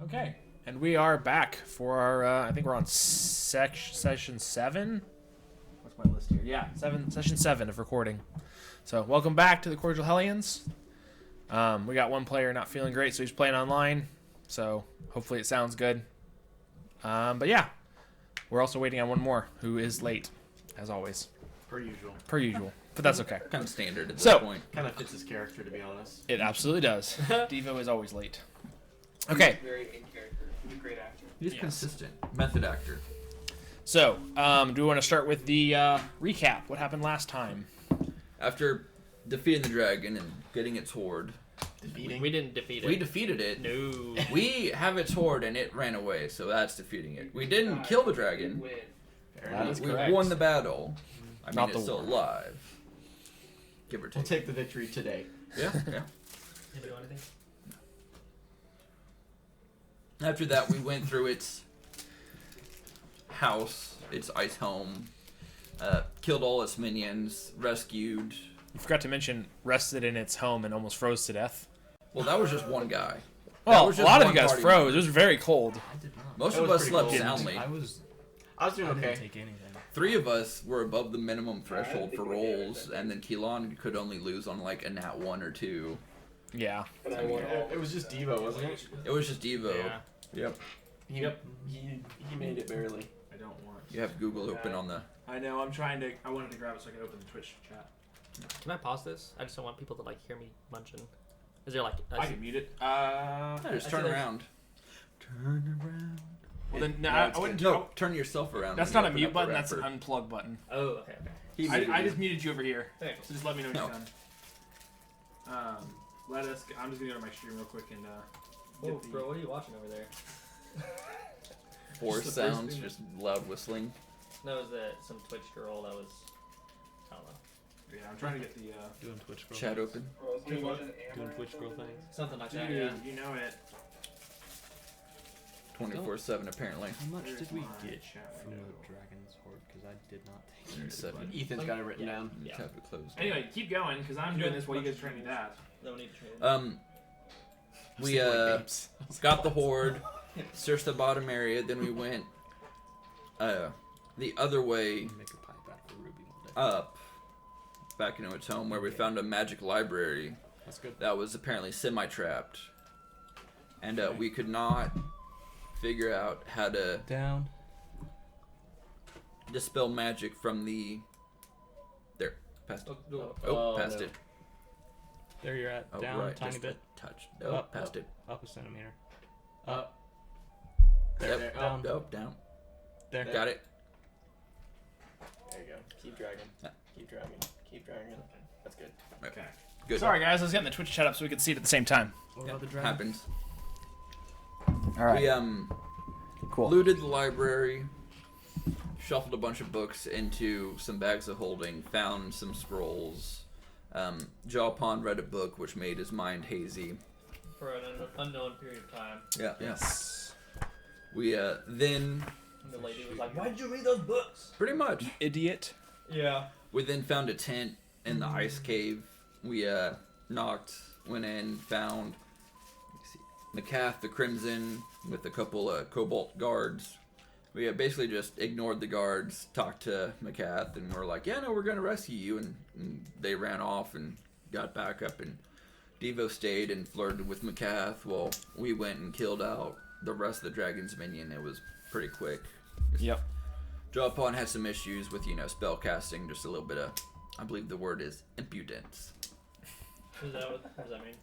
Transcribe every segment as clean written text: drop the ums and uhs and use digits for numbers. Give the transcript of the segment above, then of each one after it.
Okay, and we are back for our. I think we're on session 7. What's my list here? Yeah, session 7 of recording. So welcome back to the Cordial Hellions. We got one player not feeling great, so he's playing online. So hopefully it sounds good. But yeah, we're also waiting on one more who is late, as always. Per usual. Per usual, but that's okay. Kind of standard at this So- point. Kind of fits his character, to be honest. It absolutely does. Devo is always late. Okay. Very in character. He's a great actor. He's Yes. consistent. Method actor. So, do we want to start with the recap? What happened last time? After defeating the dragon and getting its horde, Defeating. We didn't defeat it. we defeated it. No. We have its horde and it ran away, so that's defeating it. We didn't kill the dragon. Win. That is We correct. won the battle. I mean, Not it's the still war. alive. Give or We'll take. take the victory today. Yeah, yeah. Did you do anything? After that, we went through its house, its ice home, killed all its minions, rescued. You forgot to mention rested in its home and almost froze to death. Well, that was just one guy. Well, was a just lot of you one guys party froze. member. It was very cold. I did not. Most That of was us pretty slept cold. soundly. I was doing I didn't okay. take anything. 3 of us were above the minimum threshold for rolls, and then Keelan could only lose on like a nat 1 or 2. Yeah. And I won all. It was just Devo, wasn't it? It was just Evo. Yeah. Yep. He made it barely. I don't want. You have Google open on the. I know. I'm trying to. I wanted to grab it so I could open the Twitch chat. Can I pause this? I just don't want people to like hear me munching. Is there like? I can mute it. Yeah, just I turn see that. around. Turn around. Well then, no, No, I it's wouldn't. No, turn yourself around. That's when not a you mute open up button. the That's an wrapper. unplug button. Oh, okay. He muted I you. just muted you over here. Thanks. So just let me know when No. you're done. Let us. I'm just gonna go to my stream real quick and. Whoa, get the- bro, what are you watching over there? Force Just the first sounds, thing. just loud whistling. No, it was that some Twitch girl that was. I don't know. Yeah, I'm trying to get the. Doing Twitch girl Chat things. open. Doing Twitch girl things. Something like that. Dude, Yeah. you know it. 24/7 apparently. How much Where's did we my get chat from the window? Dragon's Horde? Because I did not take There's it. 7. Ethan's got it written down. Yeah. Tab it closed. Anyway, keep going because I'm doing this while you guys are trying to do that. No need to trade. We Babes. got the horde, searched the bottom area, then we went the other way Make a pipe out for Ruby one day. up back into its home where we found a magic library That's good. that was apparently semi-trapped, and we could not figure out how to Down. dispel magic from the past it. Oh, Past no. it. There you're at. Oh, Down, right, tiny just bit. a touch. Up, Past up. it. Up a centimeter. Up. Yep. there, down. Down. There. Got it. There you go. Keep dragging. Yeah. Keep dragging. Keep dragging. That's good. Okay. Good. Sorry guys, let's get the Twitch chat up so we can see it at the same time. What Yeah, about the dragon? happens. All We Cool. looted the library, shuffled a bunch of books into some bags of holding, found some scrolls. Jawpon read a book which made his mind hazy. For an unknown period of time. Yeah. Yes. We then And the lady was like, "Why did you read those books?" pretty much Idiot. Yeah. we then found a tent in the ice cave. We went in, found McCath the Crimson with a couple of Cobalt guards. We basically just ignored the guards, talked to McCath, and we're like, yeah, no, we're going to rescue you. And they ran off and got back up, and Devo stayed and flirted with McCath while we went and killed out the rest of the dragon's minion. It was pretty quick. Yep. Jawpon had some issues with, spell casting, just a little bit of, I believe the word is impudence. What does that mean?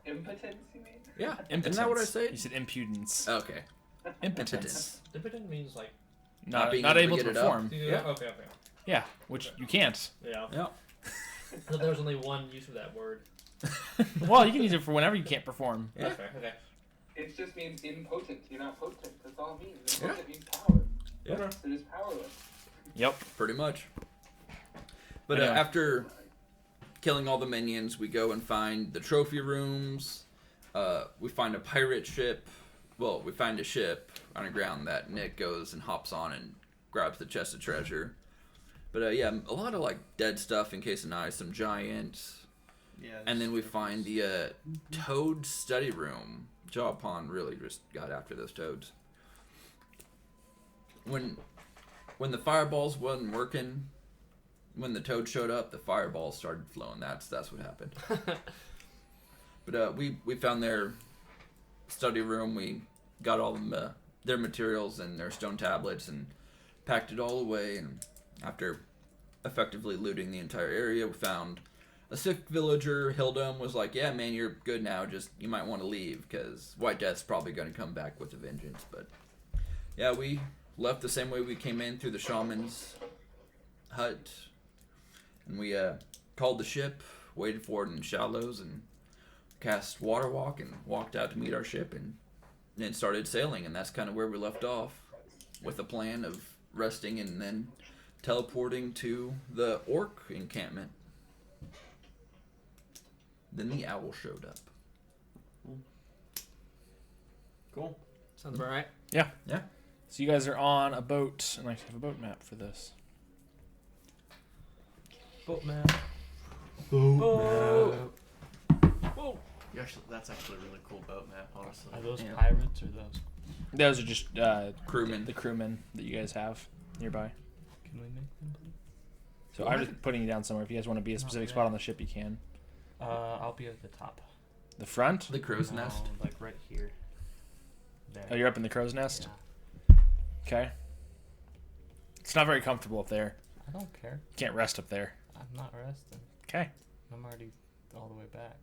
Impotence, you mean? Yeah, Impotence. isn't that what I said? You said impudence. Okay. Impotence. Impotent means like. Not being Not able able to to get it up. perform. Yeah. Okay. Yeah, which you can't. Yeah. Yeah. So there was only one use of that word. Well, you can use it for whenever you can't perform. Yeah. That's fair. Okay. It just means impotent. You're not potent. That's all it means. Yeah. Impotent means power. Yeah. They're just powerless. Yep. Pretty much. But Yeah. after killing all the minions, we go and find the trophy rooms. We find a pirate ship. Well, we find a ship on the ground that Nick goes and hops on and grabs the chest of treasure. But yeah, a lot of like dead stuff in case of knives, some giants. Yeah. And then we find the Toad study room, Jaw Pond really just got after those toads. When the fireballs wasn't working, when the toad showed up, the fireballs started flowing. That's what happened. But we found their study room. We got all their materials and their stone tablets and packed it all away. And after effectively looting the entire area, we found a sick villager. Hildum was like, "Yeah, man, you're good now. Just you might want to leave because White Death's probably going to come back with a vengeance." But yeah, we left the same way we came in, through the shaman's hut, and we called the ship, waited for it in shallows, and cast water walk and walked out to meet our ship, and then started sailing. And that's kind of where we left off, with a plan of resting and then teleporting to the orc encampment. Then the owl showed up. Cool. Sounds about right. Yeah. Yeah. So you guys are on a boat, and I have a boat map for this. Boat map. Boat. That's actually a really cool boat map, honestly. Are those Yeah. pirates or those? Those are just Crewmen. the crewmen that you guys have nearby. Can we make them, please? So I'm just putting you down somewhere. If you guys want to be a specific spot on the ship, you can. I'll be at the top. The front? The crow's nest. Like right here. There. Oh, you're up in the crow's nest? Yeah. Okay. It's not very comfortable up there. I don't care. You can't rest up there. I'm not resting. Okay. I'm already all the way back.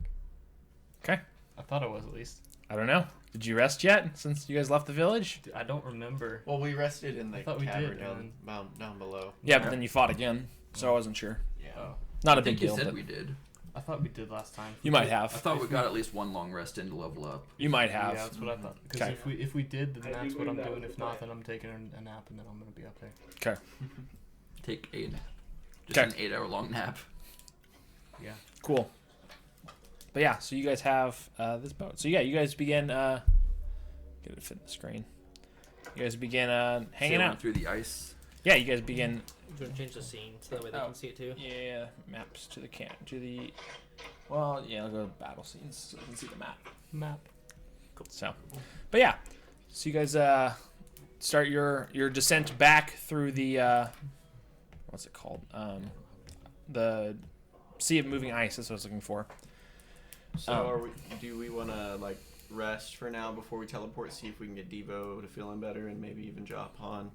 Okay. I thought I was at least. I don't know. Did you rest yet since you guys left the village? Dude, I don't remember. Well, we rested in the I thought we cavern did, down below. Yeah, but then you fought again, so I wasn't sure. Yeah. Oh. Not a I think big you deal, said but we did. I thought we did last time. you might I have. thought we got at least one long rest in to level up. You might have. Yeah, that's what I thought. Because Okay. if we did, then I that's think what we I'm got doing. with If the not, plan. then I'm taking a nap and then I'm gonna be up there. Okay. Take a nap. Just Okay. an 8-hour-long nap. Yeah. Cool. But yeah, so you guys have this boat. So yeah, you guys begin. Get it to fit in the screen. You guys begin hanging Sailing out. through the ice. Yeah, you guys begin. I'm gonna change the scene so that way they Oh. can see it too. Yeah, maps to the Well, yeah, I'll go to battle scenes so you can see the map. Map. So, but yeah, so you guys start your descent back through the what's it called? The sea of moving ice. That's what I was looking for. So do we want to like rest for now before we teleport? See if we can get Devo to feeling better, and maybe even Jopon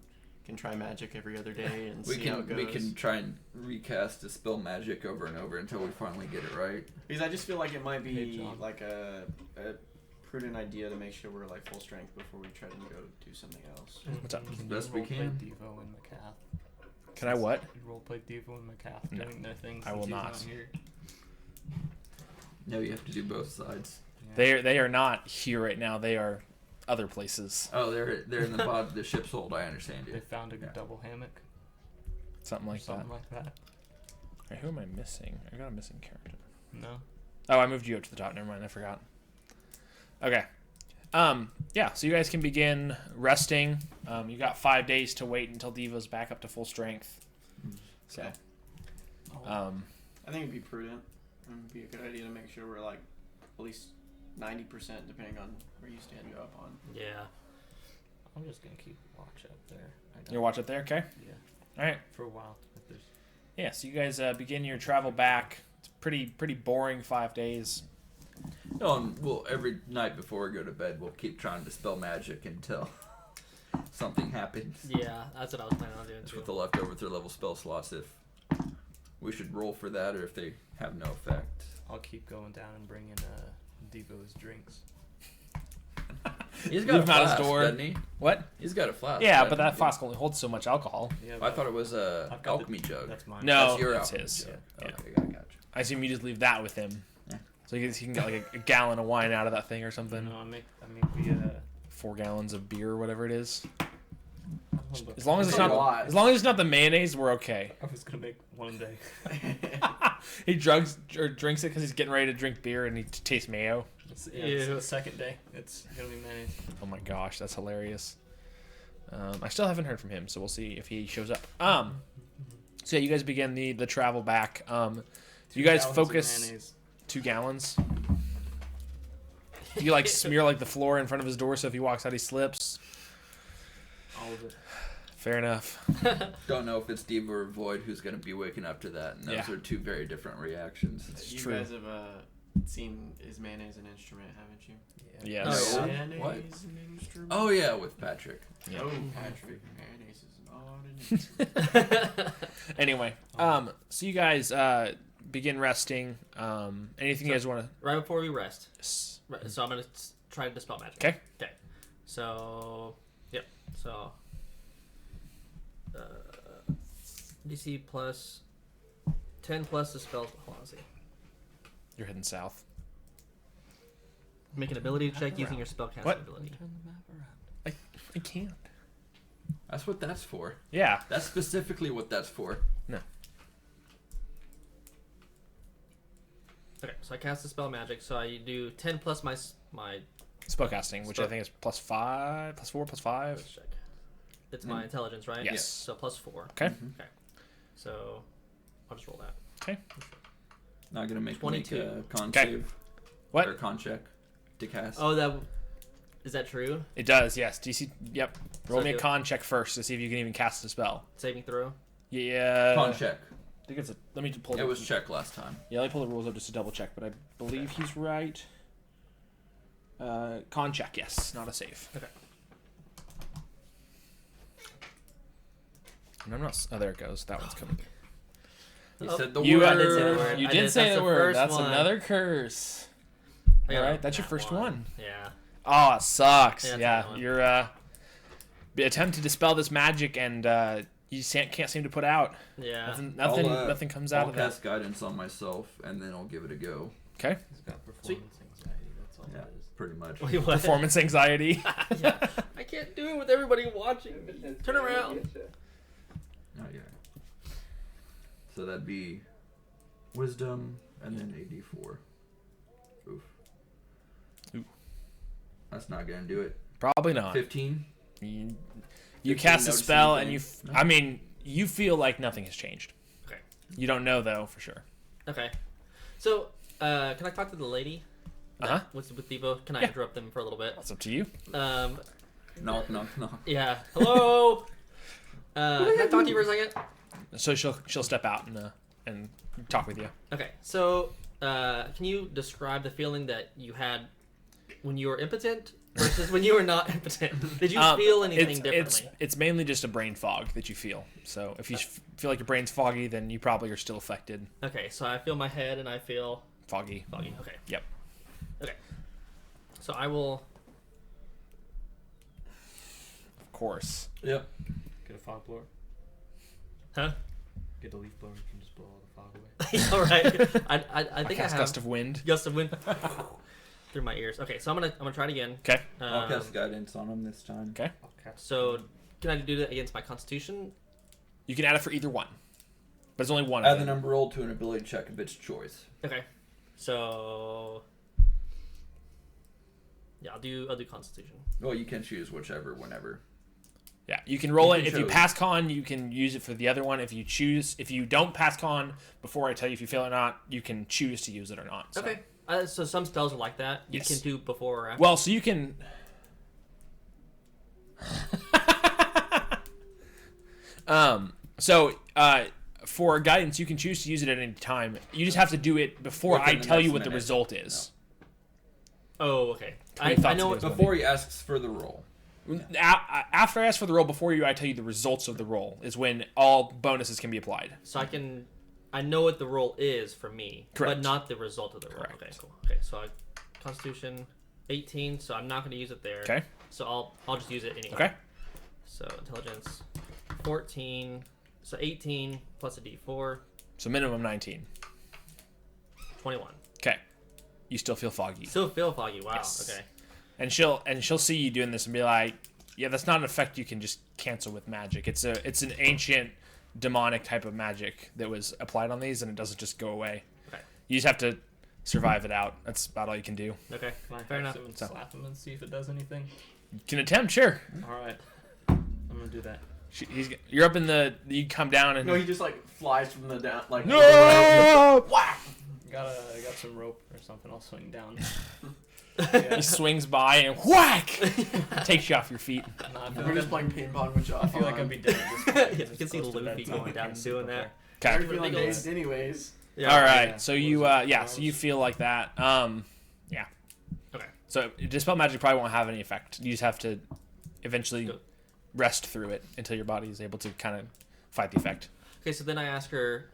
can try magic every other day and see how it goes. We can try and recast Dispel Magic over and over until we finally get it right. Because I just feel like it might Hey, be John. like a prudent idea to make sure we're like full strength before we try to go do something else. What's up? Can Best you we roleplay can. Devo and Macath? Can I what? Roleplay Devo and Macath No, doing their things. I will since he's not. here. No, you have to do both sides. Yeah. They are not here right now. They are other places. Oh, they're in the bottom of the ship's hold. I understand They you. found a Yeah. double hammock. Something like something that. like that. Alright, who am I missing? I got a missing character. No. Oh, I moved you up to the top. Never mind, I forgot. Okay. Yeah, so you guys can begin resting. You got 5 days to wait until Devo's back up to full strength. So, Okay. I think it'd be prudent. It'd be a good idea to make sure we're like at least 90%, depending on where you stand Jopon. Yeah. I'm just gonna keep watch up there. you watch up there, okay? Yeah. Alright. For a while. If there's Yeah, so you guys begin your travel back. It's pretty boring 5 days. No, and we'll every night before we go to bed, we'll keep trying to dispel magic until something happens. Yeah, that's what I was planning on doing It's too. with the leftover 3rd-level spell slots. If we should roll for that, or if they have no effect. I'll keep going down and bringing Devo's drinks. He's Leave got a him out his flask, door. doesn't he? What? He's got a flask. Yeah, right? but that flask only holds so much alcohol. Yeah, I thought it was a I've got alchemy jug. That's mine. No, That's your that's alchemy his. jug. Yeah. Okay, gotcha. I assume you just leave that with him. Yeah. So he can get like a gallon of wine out of that thing or something. No, I mean we 4 gallons of beer or whatever it is. hold up. As long as it's That's a not, lot. as long as it's not the mayonnaise, we're okay. I was gonna make one day. He drinks it because he's getting ready to drink beer and he tastes mayo. It's the second day. It's gonna be mayonnaise. Oh my gosh, that's hilarious. I still haven't heard from him, so we'll see if he shows up. So yeah, you guys begin the travel back. You guys 2 gallons of focus mayonnaise. 2 gallons. You like smear like the floor in front of his door, so if he walks out, he slips. All of it. Fair enough. Don't know if it's Diva or Void who's going to be waking up to that, and those are two very different reactions. You true. guys have seen Is Mayonnaise an Instrument, haven't you? Yes. No. Mayonnaise What? an instrument? Oh yeah, with Patrick. Yeah. Oh, Patrick, mayonnaise is not an instrument. Anyway, so you guys begin resting. Anything you guys want Right before we rest. to? Right, so I'm gonna try to dispel magic. Okay. Okay. So, yep. So, DC plus 10 plus dispel. Hold on, let's see. You're heading south. Make an ability check using your spellcasting What? ability. I can't. That's what that's for. Yeah. That's specifically what that's for. No. Okay, so I cast the spell magic. So I do 10 plus my Spellcasting, which I think is +5, +4, +5. Let's check. It's my intelligence, right? Yes. So +4. Okay. Okay. So I'll just roll that. Okay. Not gonna make 22. a con Okay. save What? or con check to cast. Oh, that is that true? It does, yes. DC, yep. Roll So me a do- con check first to see if you can even cast a spell. Saving throw. Yeah. Con check. I think it's a. Let me just pull. It was check last time. Yeah, let me pull the rules up just to double check, but I believe he's right. Con check, yes, not a save. Okay. And I'm not. Oh, there it goes. That one's coming. He Oh, said the You word. I did say the word. You I did did- say that's the the word. first That's one. another curse. I got All a right, that's your nat first one. Yeah. Oh, it sucks. Yeah, Yeah, that's that one. you're attempt to dispel this magic, and you can't seem to put out. Yeah. Nothing comes out I'll of that. cast guidance on myself, and then I'll give it a go. Okay. He's got performance anxiety. That's all Yeah, it is. pretty much. Wait, what? Performance anxiety. Yeah. I can't do it with everybody watching. Turn around. Oh yeah. So that'd be wisdom and then a d4. Oof. Ooh. That's not gonna do it. Probably not. 15. You 15 cast a notice spell, and anything? I mean, you feel like nothing has changed. Okay. You don't know though for sure. Okay. So, can I talk to the lady? Uh-huh. With Devo? Can I Yeah. interrupt them for a little bit? That's up to you. Knock, knock, knock. Yeah. Hello. Can I talk to you for a second? So she'll step out and talk with you. Okay. So, can you describe the feeling that you had when you were impotent versus when you were not impotent? Did you feel anything differently? It's mainly just a brain fog that you feel. So if you feel like your brain's foggy, then you probably are still affected. Okay. So I feel my head and I feel Foggy. foggy. Okay. Yep. Okay. So I will. Of course. Yep. Get a fog blower. Huh? Get a leaf blower. You can just blow all the fog away. All right. I think I Cast have gust of wind. gust of wind through my ears. Okay. So I'm gonna try it again. Okay. I'll cast guidance on him this time. Okay. I'll cast So can I do that against my constitution? You can add it for either one, but it's only one. Add of the them. number rolled to an ability check of its choice. Okay. So yeah, I'll do constitution. Well, you can choose whichever, whenever. Yeah, you can roll You it. can If you choose. pass con, you can use it for the other one. If you don't pass con before I tell you if you fail or not, you can choose to use it or not. So. Okay. So some spells are like that. You Yes. can do before or after. Well, so you can. For guidance, you can choose to use it at any time. You just have to do it before Within I the tell next you what the minute. result is. Oh, okay. Any I thoughts know. of those? Before he asks for the roll. After I ask for the roll, before I tell you the results of the roll, is when all bonuses can be applied. So I know what the roll is for me, Correct. but not the result of the roll. Correct. Okay, cool. Okay, so Constitution 18. So I'm not going to use it there. Okay. So I'll just use it anyway. Okay. So intelligence 14. So 18 plus a D4, So minimum 19. 21. Okay. You still feel foggy. Still feel foggy. Wow. Yes. Okay. And she'll see you doing this and be like, "Yeah, that's not an effect you can just cancel with magic. It's an ancient demonic type of magic that was applied on these, and it doesn't just go away. Okay. You just have to survive it out. That's about all you can do. Okay. Can I Fair enough. hex it and So- slap him and see if it does anything? You can attempt, sure. All right. I'm gonna do that. You're up in the. You come down and. No, he just like flies from the down like. No! Whack! Got some rope or something. I'll swing down. He swings by and whack! Takes you off your feet. Nah, I feel We're like just playing ping pong with Josh. I feel like I'd be dead at this point. Yeah, It's you can see close to Luffy bedtime. going I down can't sleep doing up that. Okay. You're feeling dazed anyways. All right. Yeah. So you, so you feel like that. Yeah. Okay. So Dispel Magic probably won't have any effect. You just have to eventually Go. rest through it until your body is able to kind of fight the effect. Okay, so then I ask her,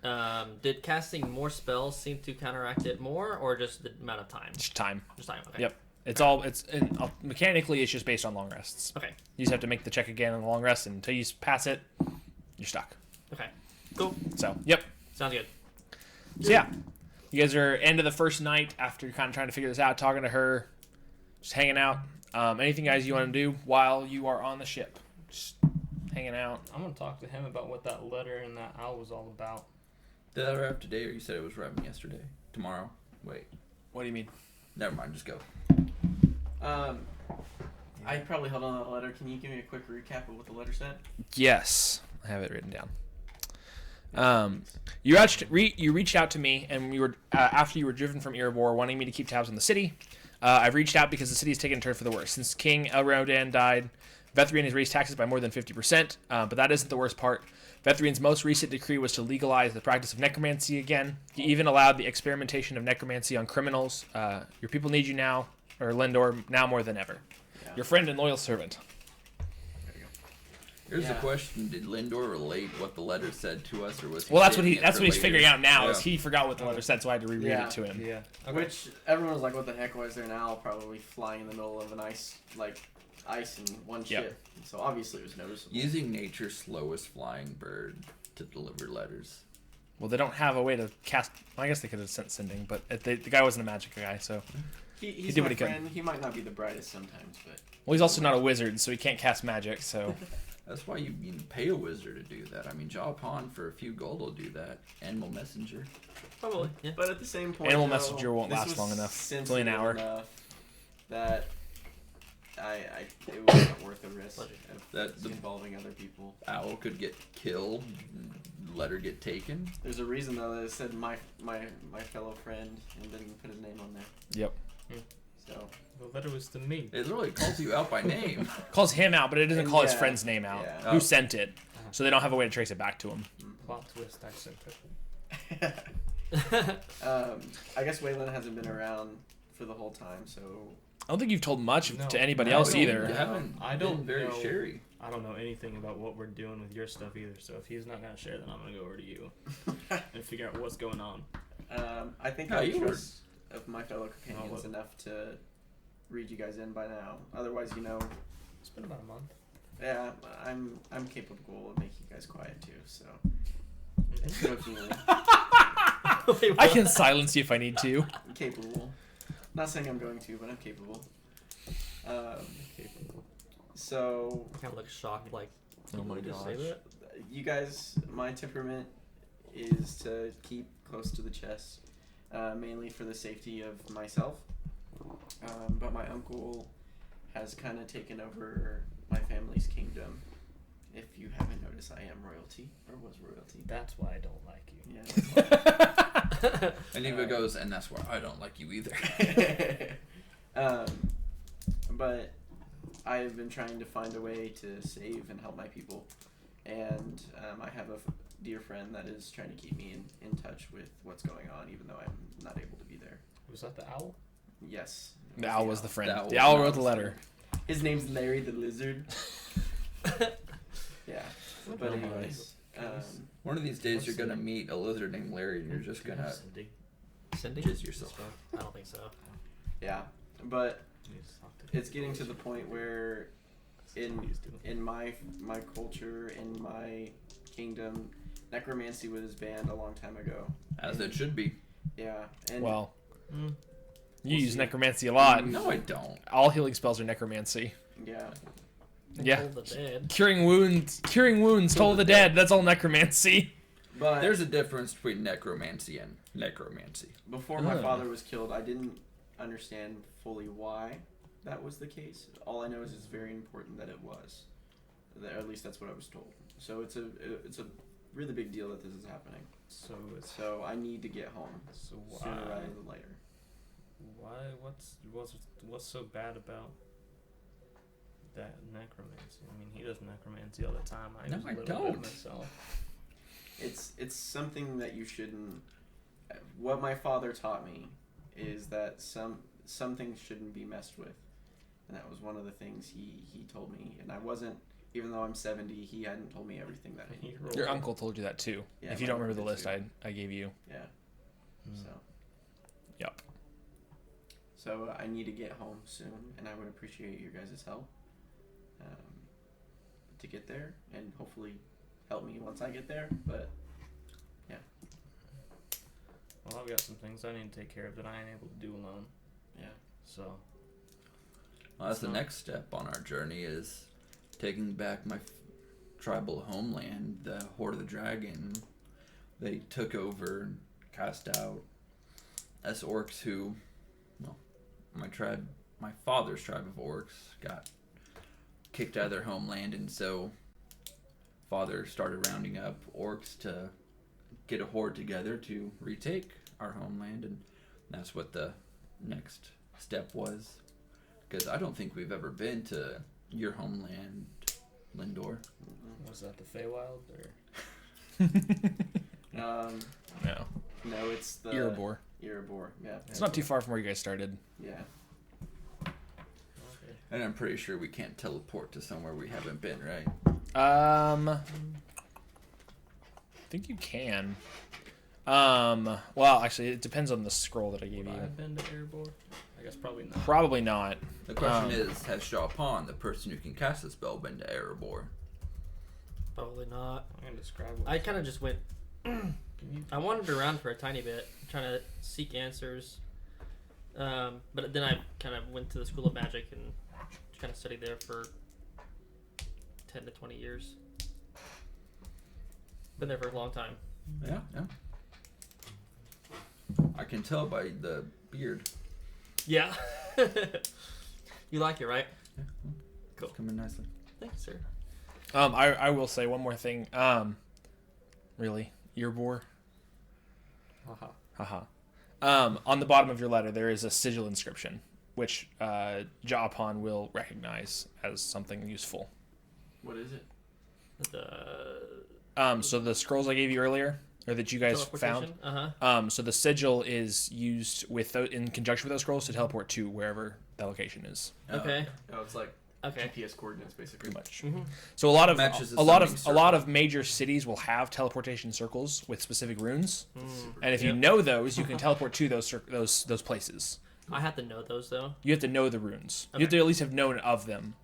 did casting more spells seem to counteract it more, or just the amount of time? Just time. Just time, okay. Yep. Mechanically, it's just based on long rests. Okay, You just have to make the check again on the long rest, and until you pass it, you're stuck. okay. Cool. So, yep. Sounds good. So, yeah. You guys are end of the first night after you're kind of trying to figure this out, talking to her, just hanging out. Anything, guys, you want to do while you are on the ship? Just hanging out. I'm gonna talk to him about what that letter and that owl was all about. Did that arrive today, or you said it was arriving yesterday? Tomorrow? Wait. What do you mean? Never mind, just go. I probably held on to that letter. Can you give me a quick recap of what the letter said? Yes, I have it written down. You reached out to me, and we were after you were driven from Erebor, wanting me to keep tabs on the city. I've reached out because the city has taken a turn for the worse. Since King Elrodan died, Vethrian has raised taxes by more than 50%, but that isn't the worst part. Vethrian's most recent decree was to legalize the practice of necromancy again. He even allowed the experimentation of necromancy on criminals. Your people need you now, or Lindor, now more than ever. Yeah. Your friend and loyal servant. Here's the Yeah. question: did Lindor relate what the letter said to us, or was he? Well, that's what saving it that's for what he's later? figuring out now. Is Yeah. he forgot what the letter said, so I had to reread Yeah. it to him. Yeah. Which everyone was like, "What the heck? Why is there an owl probably flying in the middle of an ice in one Yep. ship?" So obviously it was noticeable. Using nature's slowest flying bird to deliver letters. Well, they don't have a way to cast. Well, I guess they could have sent sending, but the guy wasn't a magic guy, so. He's did my what he could. friend. He might not be the brightest sometimes, but Well, he's also not a wizard, so he can't cast magic. So. That's why you pay a wizard to do that. I mean, Jalpan for a few gold will do that. Animal messenger. Probably, yeah. But at the same point, Animal though, messenger won't this last was long enough. It's sensitive only an hour. enough that it wasn't worth the risk of That the involving other people. owl could get killed, letter get taken. There's a reason though that it said my fellow friend and didn't put his name on there. Yep. So The letter was to me. It literally calls you out by name. Calls him out, but it doesn't call his Yeah. friend's name out. Yeah. Oh. Who sent it? So they don't have a way to trace it back to him. Plot twist, I sent it. I guess Waylon hasn't been around for the whole time, so I don't think you've told much No. to anybody No, else you either. You haven't I don't been very know. sherry. I don't know anything about what we're doing with your stuff either. So if he's not gonna share, then I'm gonna go over to you and figure out what's going on. I think No, I you were- trust of my fellow companions what? enough to read you guys in by now. Otherwise, It's been about a month. yeah, I'm capable of making you guys quiet too. So Mhm. jokingly, Wait, I what? can silence you if I need to. I'm capable. Not saying I'm going to, but I'm capable. Capable. So I kind of look shocked, like, Oh my did you say gosh. that? you guys, my temperament is to keep close to the chest, mainly for the safety of myself. But my uncle has kind of taken over my family's kingdom. If you haven't noticed, I am royalty, or was royalty. That's why I don't like you. Yeah. And Eva goes, and that's why I don't like you either. But I've been trying to find a way to save and help my people, and I have a dear friend that is trying to keep me in touch with what's going on, even though I'm not able to be there. Was that the owl? Yes. The owl was the friend. The owl The owl was wrote the not- letter. His name's Larry the Lizard. Yeah. But Oh, anyways, One of these days you're gonna meet a lizard named Larry, and you're just gonna Cindy. Cindy? jizz yourself. I don't think so. yeah. But You need to talk to it's getting to the point where He's doing- in my culture, in my kingdom, necromancy was banned a long time ago. As it should be. Yeah. And Well, Mm. you We'll use see. necromancy a lot. No, I don't. All healing spells are necromancy. yeah. Yeah. Told the dead. Curing wounds, toll the dead. That's all necromancy. But There's a difference between necromancy and necromancy. before my Ugh. father was killed, I didn't understand fully why that was the case. All I know is it's very important that it was. Or at least that's what I was told. So it's a really big deal that this is happening. So it's So I need to get home so sooner why? rather than later. Why what's so bad about that necromancy? I mean, he does necromancy all the time. I No, use a I little don't. bit myself. It's something that you shouldn't. What my father taught me is that some things shouldn't be messed with, and that was one of the things he told me. And I wasn't, even though I'm 70, he hadn't told me everything that he knew. Your uncle told you that too. Yeah, If you my don't remember the uncle list did I gave you. Yeah. Mm. So. Yep. So I need to get home soon, and I would appreciate your guys' help to get there, and hopefully help me once I get there. But yeah. Well, I've got some things I need to take care of that I ain't able to do alone. Yeah. So. Well, that's the So- next step on our journey is taking back my tribal homeland, the Horde of the Dragon. They took over and cast out us orcs who, well, my father's tribe of orcs got kicked out of their homeland, and so father started rounding up orcs to get a horde together to retake our homeland, and that's what the next step was. Because I don't think we've ever been to your homeland, Lindor. Was that the Feywild or? No. No, it's the Erebor. Erebor. Yeah. It's not too far from where you guys started. Yeah. Okay. And I'm pretty sure we can't teleport to somewhere we haven't been, right? I think you can. Well, actually, it depends on the scroll that I gave Would I you. have been to Erebor? I guess probably not. Probably not. The question is, has Shao-Pan, the person who can cast the spell, been to Erebor? Probably not. I'm gonna describe what I kind of just went. Can you? I wandered around for a tiny bit, trying to seek answers. But then I kind of went to the School of Magic and kind of studied there for 10 to 20 years. Been there for a long time. Yeah. I can tell by the beard. Yeah. You like it, right? Cool. It's coming nicely. Thanks, sir. I will say one more thing. Really, Erebor. Haha. Haha. On the bottom of your letter, there is a sigil inscription, which Japan will recognize as something useful. What is it? So the scrolls I gave you earlier, or that you guys found. So the sigil is used with in conjunction with those scrolls to teleport to wherever that location is. Okay. Oh, it's like Okay. GPS coordinates, basically. Pretty much. Mm-hmm. So a lot of Matches the a lot summoning of major cities will have teleportation circles with specific runes, Mm. and if you know those, you can teleport to those places. I have to know those though. You have to know the runes. Okay. You have to at least have known of them.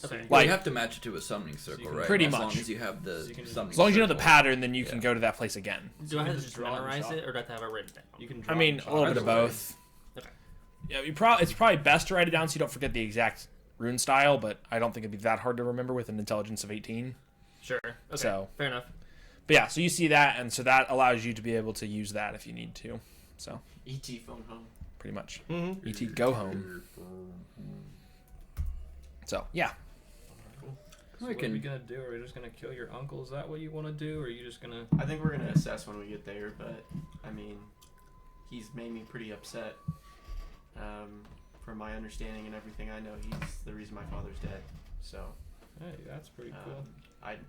Okay. Well, Like- you have to match it to a summoning circle, you can- right? Pretty as much. long as you have the So you can- summoning As long as you know the circle. pattern, then you can Yeah. go to that place again. Do I you have to just just draw and memorize shop. it, or do I have to have it written down? You can. I draw mean, and a little bit of Either way. both. Okay. Yeah, it's probably best to write it down so you don't forget the exact rune style, but I don't think it'd be that hard to remember with an intelligence of 18. Sure. Okay. So- Fair enough. But yeah, so you see that, and so that allows you to be able to use that if you need to. So ET phone home. pretty much, Mm-hmm. ET go home. So yeah, So what are we gonna do? Are we just gonna kill your uncle? Is that what you want to do, or are you just gonna? I think we're gonna assess when we get there, but I mean, he's made me pretty upset. From my understanding and everything I know, he's the reason my father's dead. So Hey, that's pretty cool. I've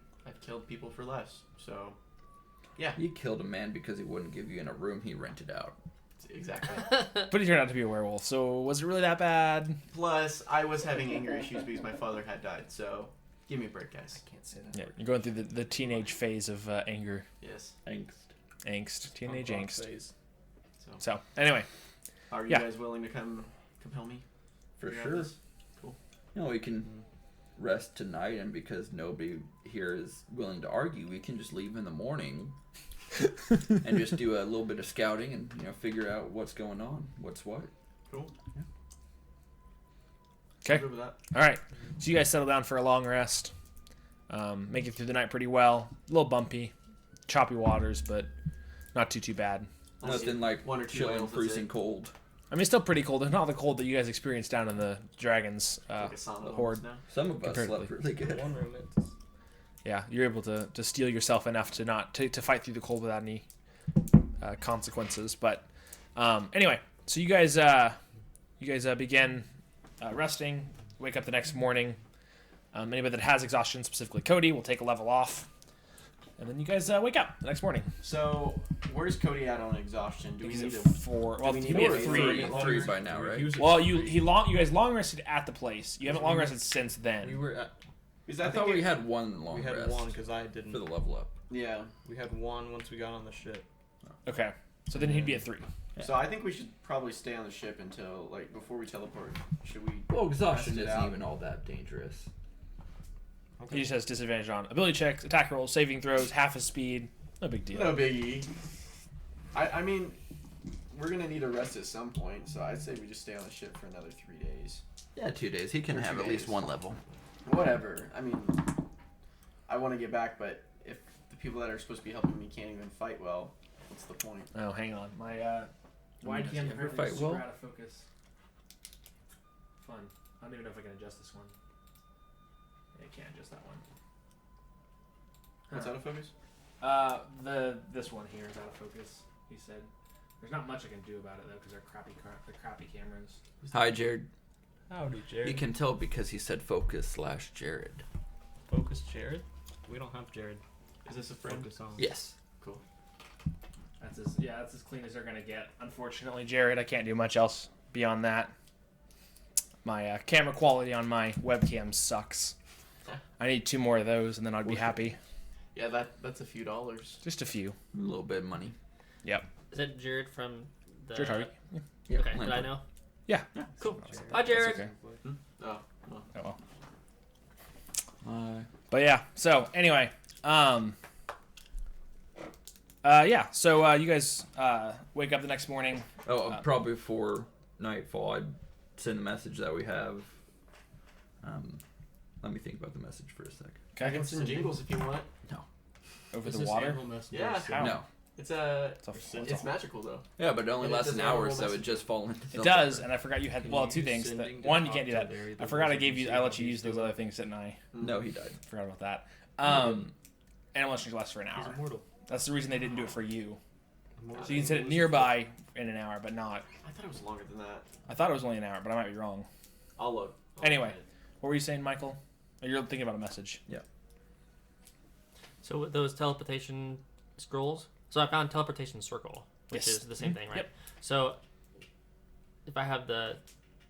killed people for less. So yeah, You killed a man because he wouldn't give you in a room he rented out. exactly. but he turned out to be a werewolf. So was it really that bad? Plus, I was having anger issues because my father had died. So give me a break, guys. Can't say that. Yeah, you're going through the teenage phase of anger, Yes. angst, teenage Punk rock angst. phase. So So anyway, are you Yeah. guys willing to come compel me? For Figure out sure. this? Cool. You know, we can rest tonight, and because nobody here is willing to argue, we can just leave in the morning and just do a little bit of scouting and figure out what's going on, what's what. Cool. okay. I'm good with that. All right, so you guys settle down for a long rest. Make it through the night pretty well. A little bumpy, choppy waters, but not too bad. Nothing like one or two chilling, ales, that's freezing it. cold. I mean, it's still pretty cold. It's not the cold that you guys experienced down in the dragons Like a sauna horde. almost now. Some of us Comparatively. slept really good. One room. It's Yeah, you're able to steel yourself enough to not to fight through the cold without any consequences. But anyway, so you guys you guys begin resting. Wake up the next morning. Anybody that has exhaustion, specifically Cody, will take a level off. And then you guys wake up the next morning. So, where's Cody at on exhaustion? Do we He's need at to... 4. Well, we he'd need be to at wait 3. Three by now, right? Well, you guys long rested at the place. You haven't long rested since then. We were at. Is I that thought we had one long We had rest one because I didn't. for the level up. Yeah. We had one once we got on the ship. Okay. So then he'd be at 3. Yeah. So I think we should probably stay on the ship until, like, before we teleport. Should we... Well, exhaustion Rest it isn't out. even all that dangerous. He just has disadvantage on ability checks, attack rolls, saving throws, half his speed. No big deal. No biggie. I mean, we're going to need a rest at some point, so I'd say we just stay on the ship for another 3 days. Yeah, 2 days. He can Or have 2 at least days. one level. Whatever. I mean, I want to get back, but if the people that are supposed to be helping me can't even fight well, what's the point? Oh, hang on. My wide wide cam cam does he ever apparently fight is super well? out of focus. Fun. I don't even know if I can adjust this one. Yeah, I can't adjust that one. What's out of focus? This one here is out of focus. He said. There's not much I can do about it though, because they're crappy cameras. Hi, Jared. Howdy, Jared. You can tell because he said focus/Jared. Focus Jared? We don't have Jared. Is this a friend? Focus on. Yes. Cool. That's as clean as they're gonna get. Unfortunately, Jared, I can't do much else beyond that. My camera quality on my webcam sucks. I need 2 more of those, and then I'd be happy. Yeah, that's a few dollars. Just a few. A little bit of money. Yep. Is that Jared from the? Jared Harvey. Yeah. Okay, did I know? Yeah. Cool. That's Hi, Jared. okay. Oh, Oh well. But yeah. So anyway, yeah. So you guys wake up the next morning. Probably before nightfall, I'd send a message that we have. Let me think about the message for a sec. I can send jingles if you want. Over Is the this water. animal messenger? Yeah. How? No. It's It's magical though. Yeah, but it only And it lasts an doesn't hour, have so it messages. just fall into. It does, and I forgot you had Can 2 you things. sending One, to you can't do that. talk to Larry, I the forgot I person gave who you. see I how let you he's use those doing? other things, didn't I? No, he died. Forgot about that. Animal messenger lasts for an He's hour. immortal. That's the reason they didn't do it for you. Immortal. So you can set it nearby in an hour, but not. I thought it was longer than that. I thought it was only an hour, but I might be wrong. I'll look. Anyway. What were you saying, Michael? Oh, you're thinking about a message. So with those teleportation scrolls. So I found teleportation circle, which Yes. is the same thing, right? Yep. So if I have the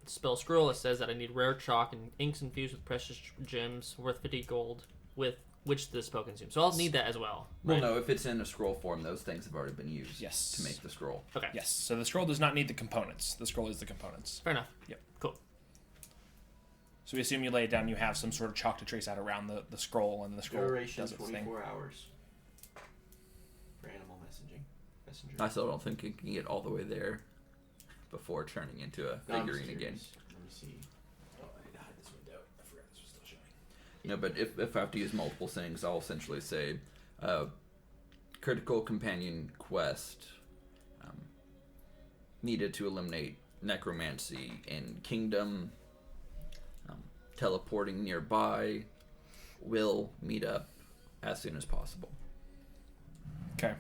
spell scroll, it says that I need rare chalk and inks infused with precious gems worth 50 gold, with which the spell consumes. So I'll need that as well. Well, right? no, if it's in a scroll form, those things have already been used Yes. to make the scroll. Okay. Yes. So the scroll does not need the components. The scroll is the components. Fair enough. Yep. Cool. So we assume you lay it down. You have some sort of chalk to trace out around the scroll, and the scroll Duration does its thing. 24 hours. For animal messaging. Messenger. I still don't think it can get all the way there before turning into a No, I'm figurine just again. curious. Let me see. Oh, I need to hide this window. I forgot this was still showing. No, but if I have to use multiple things, I'll essentially say critical companion quest needed to eliminate necromancy in kingdom. Teleporting nearby. Will meet up as soon as possible. Okay.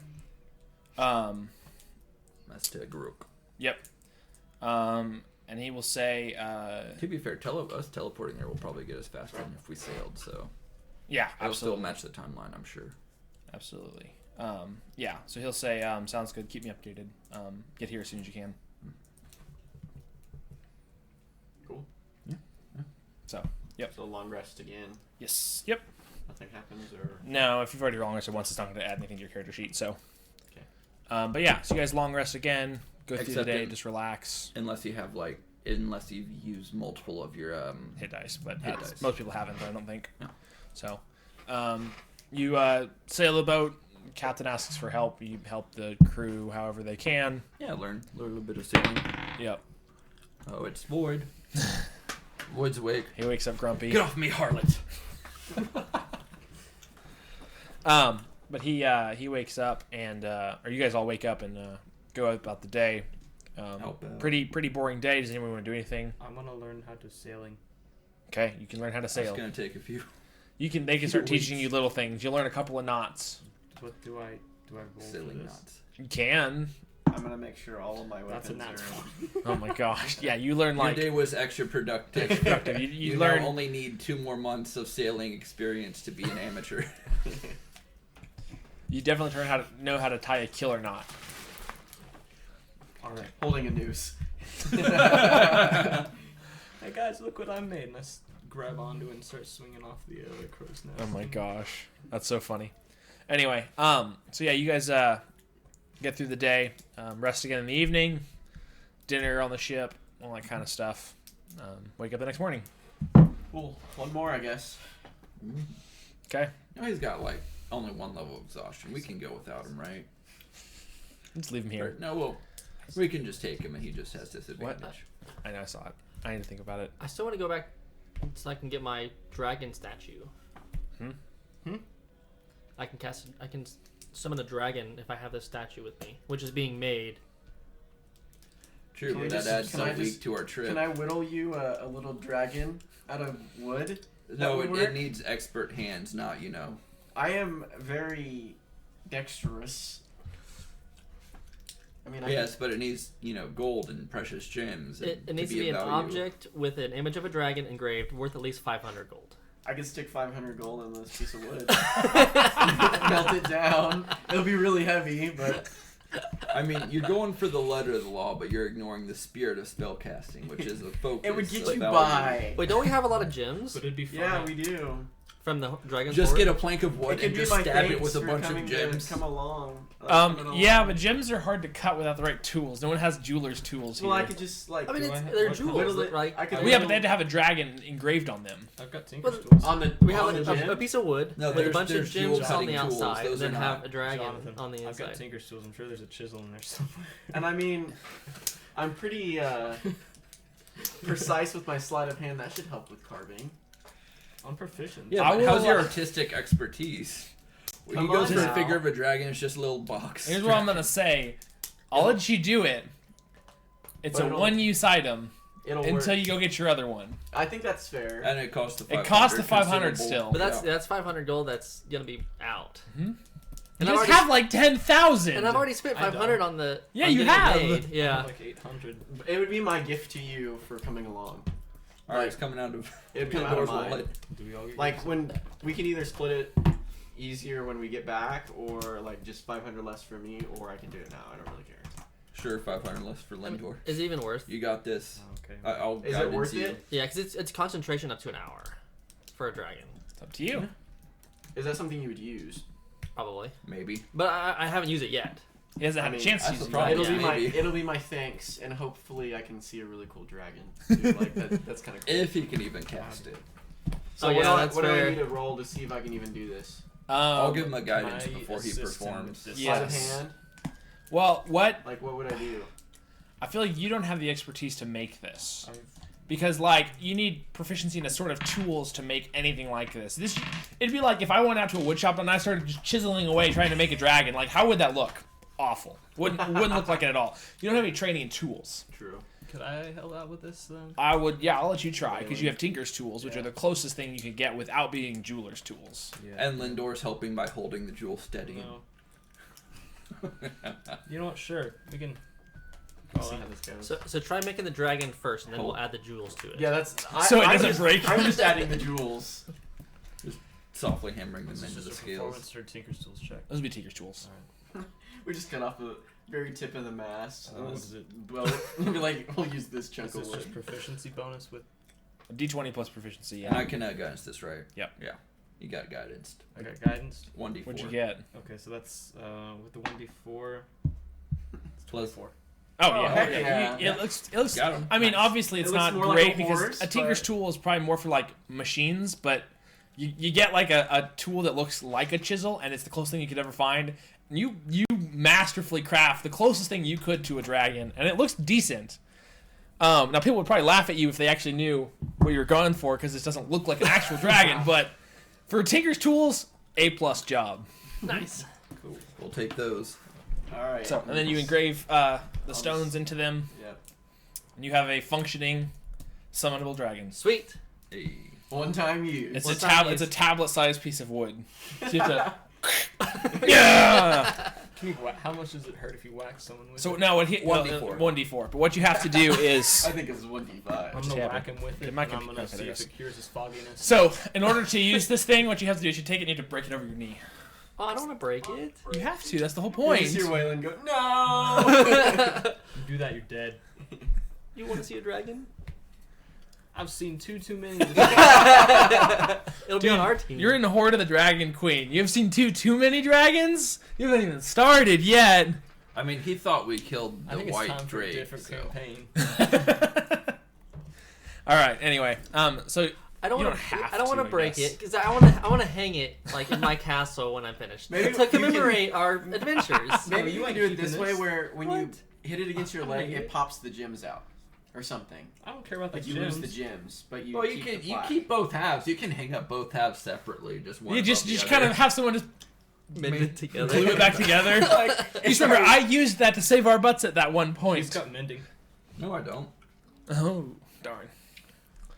That's to Garuk. Yep. And he will say, To be fair, us teleporting there will probably get us faster than if we sailed, so yeah, it'll still absolutely. match the timeline, I'm sure. Absolutely. Yeah, so he'll say, sounds good, keep me updated. Get here as soon as you can. Cool. So, yep. So long rest again. Yes. Yep. Nothing happens or. No, if you've already long rested once, it's not going to add anything to your character sheet, so. Okay. But yeah, so you guys long rest again, go through the Except day, in- just relax, Unless you've used multiple of your hit dice, but Hit dice. most people haven't, I don't think. No. So, you sail the boat, captain asks for help, you help the crew however they can. learn a little bit of sailing. Yep. Oh, it's Void. Void's awake. He wakes up grumpy. Get off me, harlot! But he wakes up and or you guys all wake up and go about the day. Help out. Pretty boring day. Does anyone want to do anything? I'm gonna learn how to sailing. Okay, you can learn how to It's sail. gonna take a few. They can start teaching you little things. You'll learn a couple of knots. What do I roll Sailing for this? knots. You can. I'm gonna make sure all of my That's a weapons nat are. Oh my gosh. Yeah, you learn Your like day was extra productive. productive. You You learn now only need 2 more months of sailing experience to be an amateur. you definitely know how to tie a killer knot. All right. Holding a noose. Hey guys, look what I made. And I grab onto it and start swinging off the crow's nest. Oh my gosh. That's so funny. Anyway, so yeah, you guys get through the day, rest again in the evening, dinner on the ship, all that kind of stuff. Wake up the next morning. Cool. One more, I guess. Okay. No, he's got like only 1 level of exhaustion. We can go without him, right? Let's leave him here. No, we can just take him and he just has disadvantage. I know, I saw it. I need to think about it. I still want to go back so I can get my dragon statue. I can summon the dragon if I have this statue with me, which is being made. True, Can we but that just- adds can some I week just- to our trip. Can I whittle you a little dragon out of wood? No, That would it work? needs expert hands, not, you know. I am very dexterous. I mean, Yes, but it needs, you know, gold and precious gems. It needs to be an object with an image of a dragon engraved worth at least 500 gold. I could stick 500 gold in this piece of wood. Melt it down. It'll be really heavy, but I mean, you're going for the letter of the law, but you're ignoring the spirit of spellcasting, which is a focus. it would get of you value. by. Wait, don't we have a lot of gems But it'd be fun. Yeah, we do. from the dragon's Just hoard? get a plank of It wood could and be just my stab it thanks with a for bunch coming of to gems. come along. Yeah, but gems are hard to cut without the right tools. No one has jeweler's tools here. Well, I could just like I mean, Do I have- they're what- jewels, whittle it- right? I could Well, yeah, but they had to have a dragon engraved on them. I've got Tinker's Well, tools. on the We have on like the gem? a piece of wood No, with a there's- bunch of there's gems jewel on the cutting tools. outside, Those and then are have not- a dragon Jonathan, on the I've got inside. Tinker's tools. I'm sure there's a chisel in there somewhere. And I mean, I'm pretty precise with my sleight of hand. That should help with carving. I'm proficient. Yeah, I but will, how's your uh, artistic expertise? When he Come goes on for now. a figure of a dragon, it's just a little box. Here's what I'm gonna say. I'll let you do it. It's But a it'll- one-use item It'll until work. you go get your other one. I think that's fair. And it costs the 500. It costs the 500 consumable. still. But Yeah. that's 500 gold. That's gonna be out. You And just I've have like 10,000. And I've already spent I don't. 500 on the. Yeah, on you getting it have. made. I Yeah. have like 800. It would be my gift to you for coming along. All right, it's coming out of. It'd come out of Lindor's mine. wallet. Do we all get Like yours? when we can either split it easier when we get back, or like just 500 less for me, or I can do it now. I don't really care. Sure, 500 less for Lindor. Is it even worth? You got this. Oh, okay. I'll Is guide it worth to you. it? Yeah, because it's concentration up to an hour for a dragon, It's up to you. Is that something you would use? probably. Maybe. But I haven't used it yet. He hasn't had I a mean, chance to that's use the it. problem. It'll be Yeah, my maybe. it'll be my thanks, and hopefully I can see a really cool dragon. Too. Like that's kind of cool. If he can even cast it. So Oh, what, yeah, do, that's what do I fair. need to roll to see if I can even do this? I'll give him a guidance Can I before he assist him performs. with this? Sleight of Yes. hand. Well, what Like what would I do? I feel like you don't have the expertise to make this. I've- Because like you need proficiency in a sort of tools to make anything like this. It'd be like if I went out to a wood shop and I started just chiseling away trying to make a dragon. Like how would that look? Awful. Wouldn't look like it at all. You don't have any training in tools. True. Could I help out with this then? I'll let you try because you have Tinker's tools, which are the closest thing you could get without being jeweler's tools. Yeah. And Lindor's helping by holding the jewel steady. No. You know what? Sure. We can. Let's see how this goes. So try making the dragon first, and then Cool. we'll add the jewels to it. Yeah, that's. So it I'm doesn't just- break. I'm just adding the jewels. Softly hammering them This is into the just a scales. performance or Tinker's tools check. Those would be Tinker's tools. We just cut off the very tip of the mast. What is it? Well, we'll be like, we'll use this chunk Is of this wood. just proficiency bonus with? A D20 plus proficiency. And Yeah. I can guidance this, right? Yep. Yeah. You got guidance. I got guidance. 1d4. What'd you get? Okay, so that's with the 1d4. It's Plus 24. Oh, Oh, yeah. heck Okay. yeah. It looks. Got him. I mean, Nice. obviously, it's It looks not more like great a because horse, a Tinker's but- tool is probably more for like machines, but you get like a tool that looks like a chisel, and it's the closest thing you could ever find. You masterfully craft the closest thing you could to a dragon, and it looks decent. Now people would probably laugh at you if they actually knew what you were going for because this doesn't look like an actual dragon, but for Tinker's tools, A+ job. Nice. Cool. We'll take those. All right. So and then you engrave the stones into them, Yep. and you have a functioning summonable dragon. Sweet. Hey. One time use. It's a tablet-sized piece of wood. So you have to yeah. Can you how much does it hurt if you whack someone with So it? now what? 1d4. 1d4. But what you have to do is. I think it's 1d5. I'm Just gonna tap whack it. him with It it, might and I'm be- gonna okay, see there if it is. it cures his fogginess. So in order to use this thing, what you have to do is you take it and you have to break it over your knee. Oh, I don't want to break it. You have to. That's the whole You point. just hear Waylon go, no! You do that, you're dead. You want to see a dragon? I've seen too many. It'll be on our team. You're in the Horde of the Dragon Queen. You've seen too many dragons? You haven't even started yet. I mean, he thought we killed I the think it's white time for a drake. different So. campaign. All right. Anyway, so I don't you want don't have I don't want to, to I break guess. it because I want to hang it like in my castle when I'm finished Maybe to you can- commemorate our adventures. Maybe you you can ain't do it keeping this way this. where when you What? hit it against your I'm leg, gonna it hit. pops the gems out. Or something. I don't care about the Like you lose the gems, but you Well, you keep can the you plaque. keep both halves. You can hang up both halves separately. Just one. you above just the kind other. of have someone just Mend it together. glue it back together. Like, Just remember, I used that to save our butts at that one He's point. got mending. No, I don't. Oh, darn.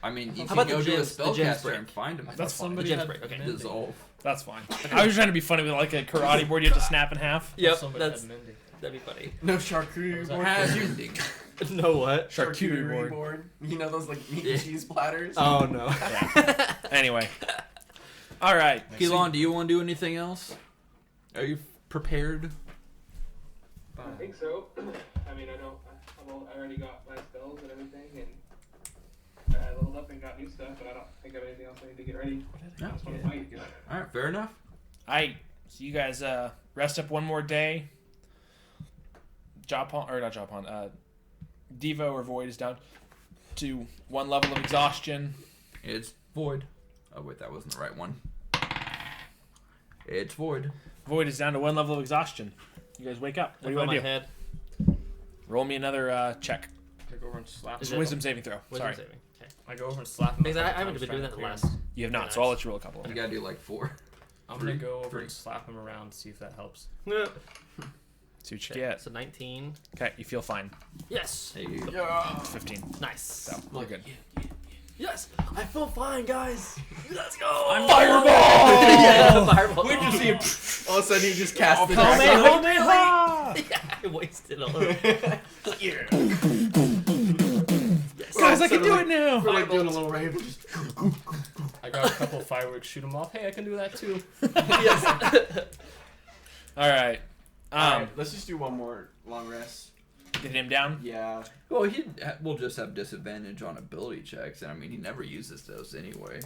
I mean, you How can about go the to a gems? The gems spellcaster break. and find him. That's fine. somebody The gems had break, okay. mending. Dissolve. That's fine. I was trying to be funny with like a karate board you have to snap in half. Yep, Somebody that's had mending. that'd be funny. no charcuterie Was board. Has mending. No what? Charcuterie board. You know those like meat Yeah. and cheese platters? Oh no. Yeah. Anyway. All right. Keelan, do you want to do anything else? Are you prepared? I think so. I mean, I already got my spells and everything, and I leveled up and got new stuff, but I don't think I have anything else I need to get ready. I No. just want to fight. All right, fair enough. So you guys rest up one more day. Not Devo or Void is down to one level of exhaustion. It's void. Oh wait, that wasn't the right one. It's void. Void is down to one level of exhaustion. You guys wake up. What do you want to do? Head. Roll me another check. I go over and slap It's him. a wisdom saving throw. Wisdom Sorry. saving. Okay. I go over and slap him. Because a I couple haven't times been trying doing to that the clear him. last. You have not, Very so I'll nice. let you roll a couple. You gotta do like 4. I'm gonna go over Three. and slap him around, see if that helps. See what you Okay, get. so 19. Okay, you feel fine. Yes. Hey, Yeah. 15. Nice. So you're good. Yes. I feel fine, guys. Let's go. Fireball! Yeah, fireball. Where'd you see him? All of a sudden he just cast the Home, dragon. home, ha! Yeah, I wasted a little. Yes. Guys, I can do it now. We're like doing a little rave. Just I got a couple of fireworks, shoot him off. Hey, I can do that too. Yes. All right. Alright, let's just do one more long rest. Get him down. Yeah. well, will just have disadvantage on ability checks, and I mean he never uses those anyway.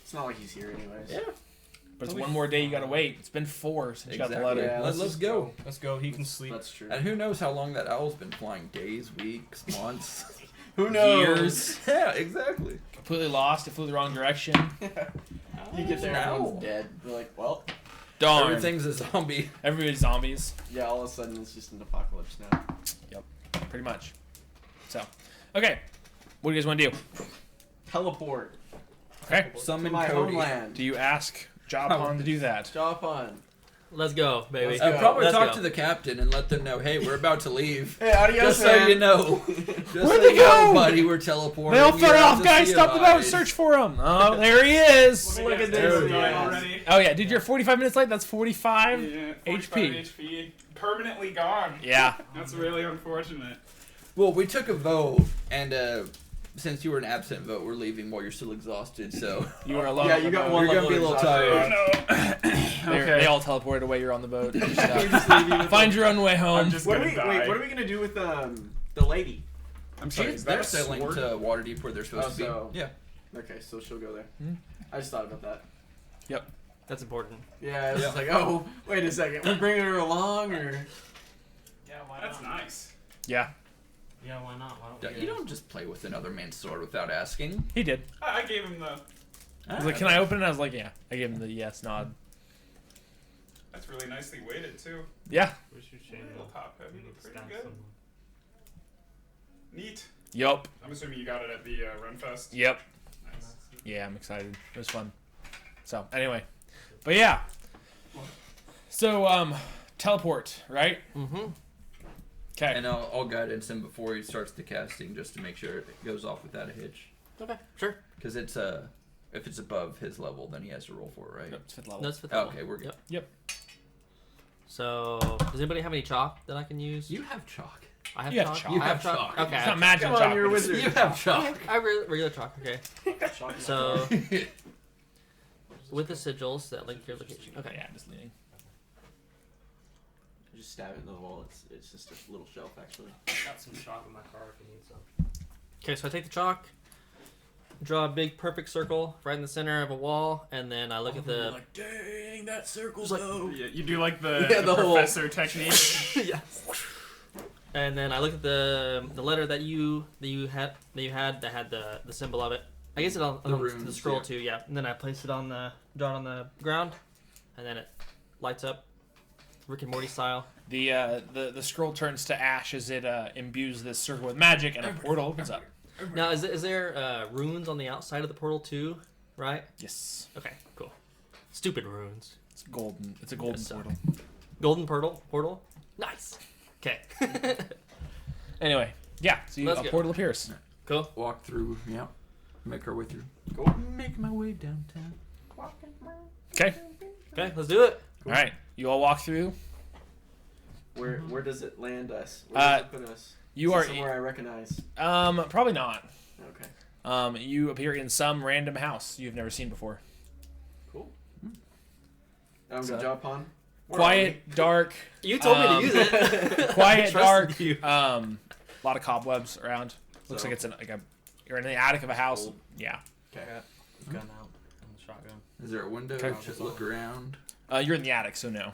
It's not like he's here anyways. Yeah. But it's one more day you gotta wait. It's been 4 since you got the Exactly. letter. Yeah, Let's let's go. Let's go. He can sleep. That's true. And who knows how long that owl's been flying? Days, weeks, months, Who knows? years. Yeah, exactly. Completely lost. It flew the wrong direction. You get there, Ow. everyone's dead. We're like, well, Darn. Everything's a zombie. Everybody's zombies. yeah, all of a sudden it's just an apocalypse now. Pretty much. So, okay. What do you guys want to do? Teleport Okay. to Summon my Cody. homeland. Do you ask Jopon to do that? Chop on. Let's go, baby. Let's go. Probably Let's talk go. to the captain and let them know, hey, we're about to leave. Hey, adios, Just so man. you know. Just Where'd so they you know, go? buddy, we're teleporting. They all You're fell out off, to guys. sea Stop the of boat. eyes. Search for him. Oh, there he is. Look at There this we go. guy. Already. Oh, yeah. Dude, you're 45 minutes late. That's 45 Yeah, 45 HP. HP. Permanently gone. Yeah. That's really unfortunate. Well, we took a vote, and since you were an absent vote, we're leaving while you're still exhausted, so. You were alone. Yeah, on you the got boat. one You're gonna level be a little exhausted. tired. Oh no. They all teleported away. You're on the boat. Just, You just leave you with find your own way home. I'm just What are gonna we? die. Wait, what are we gonna do with the lady? I'm sorry. Is that They're a sailing sword? to Waterdeep where they're supposed Oh, to be. so- Yeah. Okay, so she'll go there. Hmm. I just thought about that. That's important. Yeah, it's Yeah. just like, oh, wait a second, we're bringing her along, or Yeah, why That's nice. Yeah, Yeah, why not? Why don't You don't just play with another man's sword without asking. he did. I gave him the. He was like, "Can I open it?" I was like, "Yeah." I gave him the yes nod. That's really nicely weighted too. Yeah. We should change Little it. top heavy. We need to Pretty stab good. someone. Neat. Yup. I'm assuming you got it at the Runfest. Yep. Nice. Yeah, I'm excited. It was fun. So anyway, but yeah. So teleport, right? Mm-hmm. Okay. And I'll guidance him before he starts the casting just to make sure it goes off without a hitch. Okay, sure. Because it's if it's above his level, then he has to roll for it, right? Nope, it's 5th level. No, it's fifth Oh, level. okay, we're good. Yep. So, does anybody have any chalk that I can use? You have chalk. I have You have chalk. chalk. You I have chalk. Okay. It's not magic Come on, chalk. you're a but it's- wizard. You have chalk. I have regular chalk. Okay. So, with the sigils that link your location. Okay. Yeah, I'm just leaning. Just stab it into the wall. It's just a little shelf, actually. Got some chalk in my car if you need some. Okay, so I take the chalk, draw a big perfect circle right in the center of a wall, and then I look at the. Like, dang, that circle Just like- though. Yeah, you do like the, Yeah, the the whole- professor technique. Yeah. And then I look at the letter that you had that had the symbol of it. I guess it on The the runes, scroll yeah. too. Yeah. And then I place it on the draw it on the ground, and then it lights up, Rick and Morty style. The scroll turns to ash as it imbues this circle with magic, and a portal opens up. Now, is there runes on the outside of the portal too? Right. Yes. Okay. Cool. Stupid runes. It's golden. It's a golden Yes, sir. portal. Golden portal. Nice. Okay. Anyway, yeah. So Let's a go. portal appears. Cool. Walk through. Yeah. Make our way through. Cool. Make my way downtown. Okay. Okay. Let's do it. All right. You all walk through. Where does it land us? Where does it put us? You Is it are somewhere I recognize. probably not. Okay. You appear in some random house you've never seen before. Cool. I'm So- gonna jump on. Quiet, dark. You told me to use it. Quiet, Trusted dark. you. A lot of cobwebs around. Looks So- like it's you're in the attic of a house. Cool. Yeah. Okay. Gun out and the shotgun. Is there a window? Okay. Just look around. You're in the attic, so no.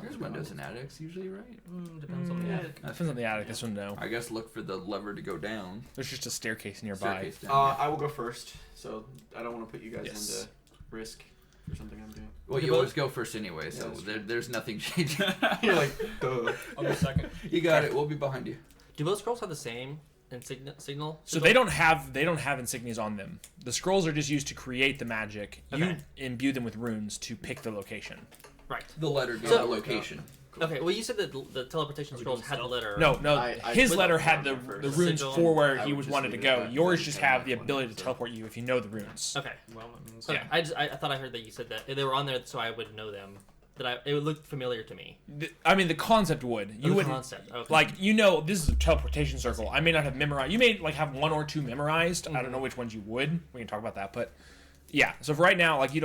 There's windows in attics usually, right? Depends on the attic. Depends on the attic. This one, no. I guess look for the lever to go down. There's just a staircase nearby. Staircase down. I will go first, so I don't want to put you guys Yes. into risk for something I'm doing. Well, you always go first anyway, so that's true. there's nothing changing. You're like, duh. I'll go second. You got it. We'll be behind you. Do both scrolls have the same signal? So they don't have insignias on them. The scrolls are just used to create the magic. You Okay. imbue them with runes to pick the location. Right. The letter gives So- the location. Okay. Well, you said that the teleportation scrolls had the letter. No, I his put letter the had number the first. runes Sigil. for where I he would was just wanted to leave go. it at Yours that. just Okay. have the ability to So- teleport you if you know the runes. Okay. Well, that means Okay. I thought I heard that you said that they were on there, so I would know them. It looked familiar to me. I mean, the concept would. You the wouldn't. concept. Okay. Like, this is a teleportation circle. I may not have memorized. You may have one or two memorized. I don't know which ones you would. We can talk about that, but yeah. So for right now, we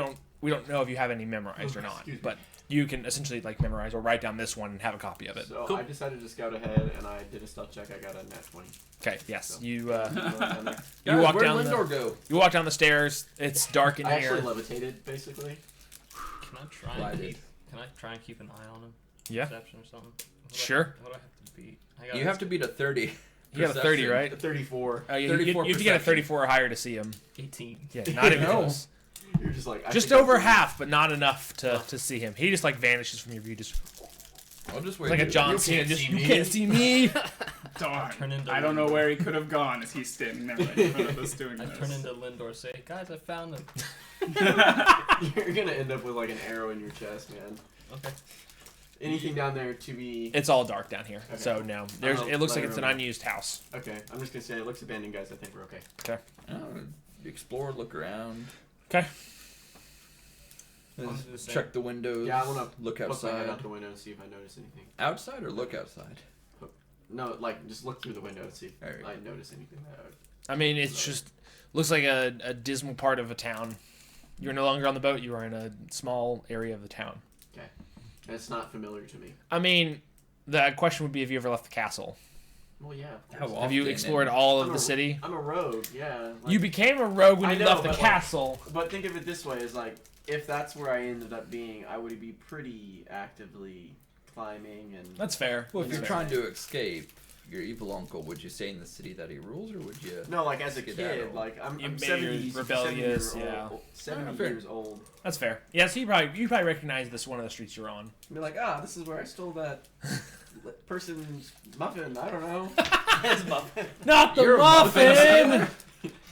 don't know if you have any memorized or not, Excuse me. but you can essentially memorize or write down this one and have a copy of it. So Cool. I decided to scout ahead, and I did a stealth check. I got a nat 20. Okay. Yes. So- You Going down there. you walk Where'd down Lindor go? you walk down the stairs. It's dark in I here. actually levitated, basically. Can I try Glided. and keep an eye on him? Yeah. Perception or something. Sure. What do I have to beat? You have to beat a 30. You got a 30, Perception. right? A 34. You 34 have to get a perception. 34 or higher to see him. 18. Yeah, not even No. close. You're just like... I Just think over I'm- half, but not enough to see him. He just vanishes from your view. Just I'll just it's wait. like a here. John You Cena. can't Just see you me. can't see me. Darn. Turn into I don't know Lindor. where he could have gone as he's standing there right in front of us doing I this. turn into Lindor, say, guys, I found him. You're gonna end up with an arrow in your chest, man. Okay. Anything down there to be... It's all dark down here, Okay. so no. There's. I'll It looks let like it's an everyone- unused house. Okay, I'm just gonna say it looks abandoned, guys. I think we're okay. Explore, look around. Okay. I'll do the same. Check the windows. Yeah, I wanna look poke my head outside. out the window and see if I notice anything. Outside or look outside? No, just look through the window and see if Alright. I notice anything that I would... I mean, it's just looks like a dismal part of a town. You're no longer on the boat. You are in a small area of the town. It's not familiar to me. I mean, the question would be: have you ever left the castle? Well, yeah. Of How course. Have you Often, explored and- all of I'm the a- city? I'm a rogue, yeah. You became a rogue when I you know, left the but, castle. But think of it this way: is if that's where I ended up being, I would be pretty actively climbing and. That's fair. Well, if That's you're fair. trying to escape your evil uncle, would you stay in the city that he rules, or would you? No, as a Skedaddle. kid, I'm You made 70, your rebellious, 70 year yeah. old, 70 fair. years old. That's fair. Yeah, so you probably recognize this one of the streets you're on. Be like, this is where I stole that person's muffin. I don't know. His muffin. Not the You're a muffin.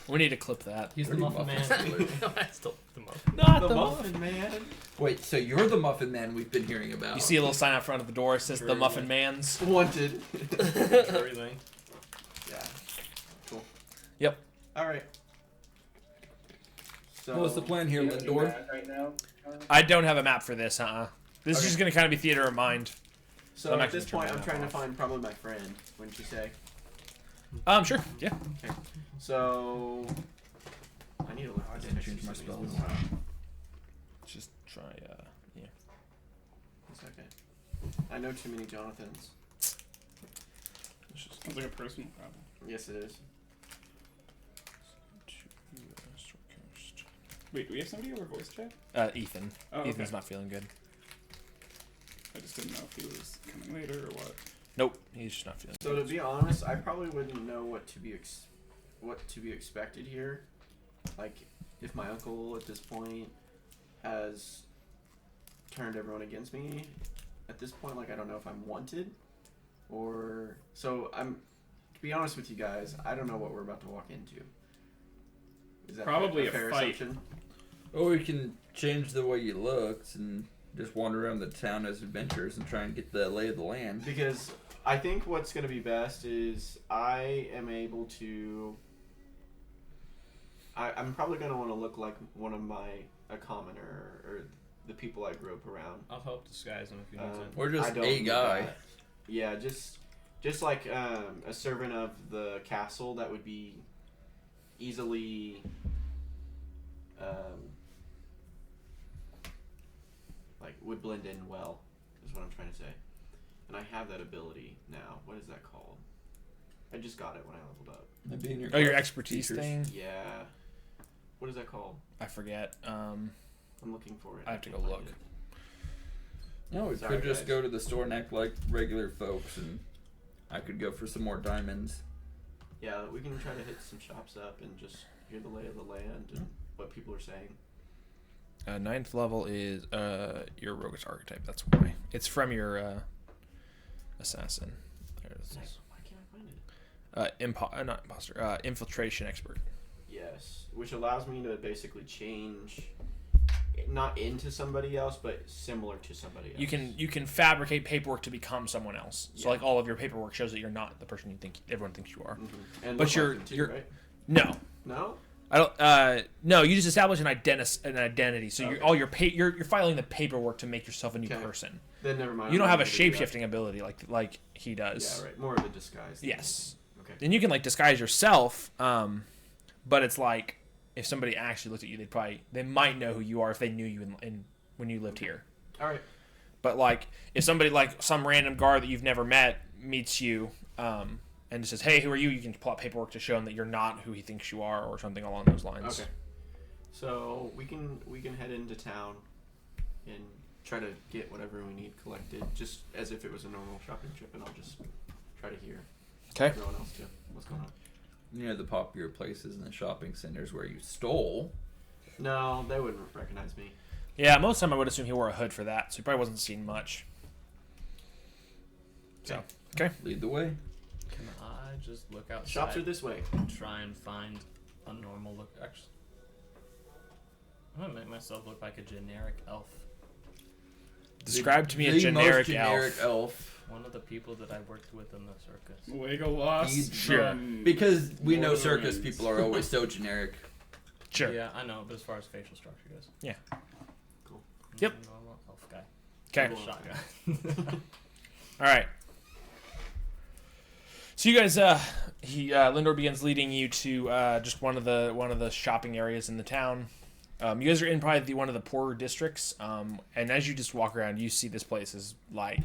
We need to clip that. He's the Pretty muffin man. muffin stealer. I stole the muffin. Not The muffin man. Wait, so you're the muffin man we've been hearing about? You see a little sign out front of the door. It says Sure, the yeah. Muffin Man's. Wanted. Everything. Yeah. Cool. Yep. All right. So. What's the plan here, Do you have any Lindor? map right now? I don't have a map for this, This is Okay. just gonna kind of be theater of mind. So I'm at actually this gonna point, turn I'm my trying to off. find probably my friend. Wouldn't you say? Sure. Yeah. So I need to look. I at the didn't text change you my sent me. spells. Just try. Yeah. 1 second. I know too many Jonathans. Sounds like a personal problem. Yes, it is. Wait, do we have somebody over voice chat? Ethan. Oh, Ethan's okay. not feeling good. I just didn't know if he was coming later or what. Nope. He's just not feeling So good. to be honest, I probably wouldn't know what to be expected here. Like, if my uncle at this point has turned everyone against me, at this point, like, I don't know if I'm wanted, or so I'm. To be honest with you guys, I don't know what we're about to walk into. Is that Probably a a fair fight. assumption? Or we can change the way you looked and just wander around the town as adventurers and try and get the lay of the land. Because I think what's going to be best is I am able to. I'm probably going to want to look like one of a commoner or the people I grew up around. I'll help disguise him if you need to. Or I just don't a need guy. that. Yeah, just like a servant of the castle that would be easily like would blend in well is what I'm trying to say. And I have that ability now. What is that called? I just got it when I leveled up. That'd be in your Oh, your class expertise features. thing. Yeah. What is that called? I forget. I'm looking for it. I have to go can't look. find it. No, we Sorry, could just guys. go to the store and act like regular folks, and I could go for some more diamonds. Yeah, we can try to hit some shops up and just hear the lay of the land and what people are saying. 9th level is your roguish archetype. That's why. It's from your assassin. There it is. Why can't I find it? Not imposter. Infiltration expert. Yes, which allows me to basically change, not into somebody else, but similar to somebody else. You can fabricate paperwork to become someone else. So Yeah. like all of your paperwork shows that you're not the person you think everyone thinks you are. And But look you're- like them too, you're- right? No. No. I don't. No, you just establish an identity. So Okay. you're filing the paperwork to make yourself a new Okay. person. Then never mind. You don't I'm have a not gonna do shape that. shifting ability like he does. Yeah, right. More of a disguise. thing. Yes. Okay. Then you can like disguise yourself. But it's like if somebody actually looked at you, they might know who you are if they knew you in when you lived here. All right. But like if somebody like some random guard that you've never met meets you, and says, "Hey, who are you?" You can pull out paperwork to show him that you're not who he thinks you are, or something along those lines. Okay. So we can head into town and try to get whatever we need collected, just as if it was a normal shopping trip, and I'll just try to hear Okay. everyone else too. What's going on? You know, the popular places and the shopping centers where you stole. No, they wouldn't recognize me. Yeah, most of the time I would assume he wore a hood for that, so he probably wasn't seen much. So, okay. Lead the way. Can I just look outside Shops are this way. and try and find a normal look? Actually, I'm gonna make myself look like a generic elf. Describe to me a The generic most generic elf. elf. One of the people that I worked with in the circus. Legolas. Sure. from Because we know Lord of the circus Rings. people are always so generic. Sure. Yeah, I know, but as far as facial structure goes. Yeah. Cool. Yep. Normal elf guy. Okay. Shotgun. All right. So you guys, Lindor begins leading you to just one of the shopping areas in the town. You guys are in probably one of the poorer districts, and as you just walk around, you see this place is like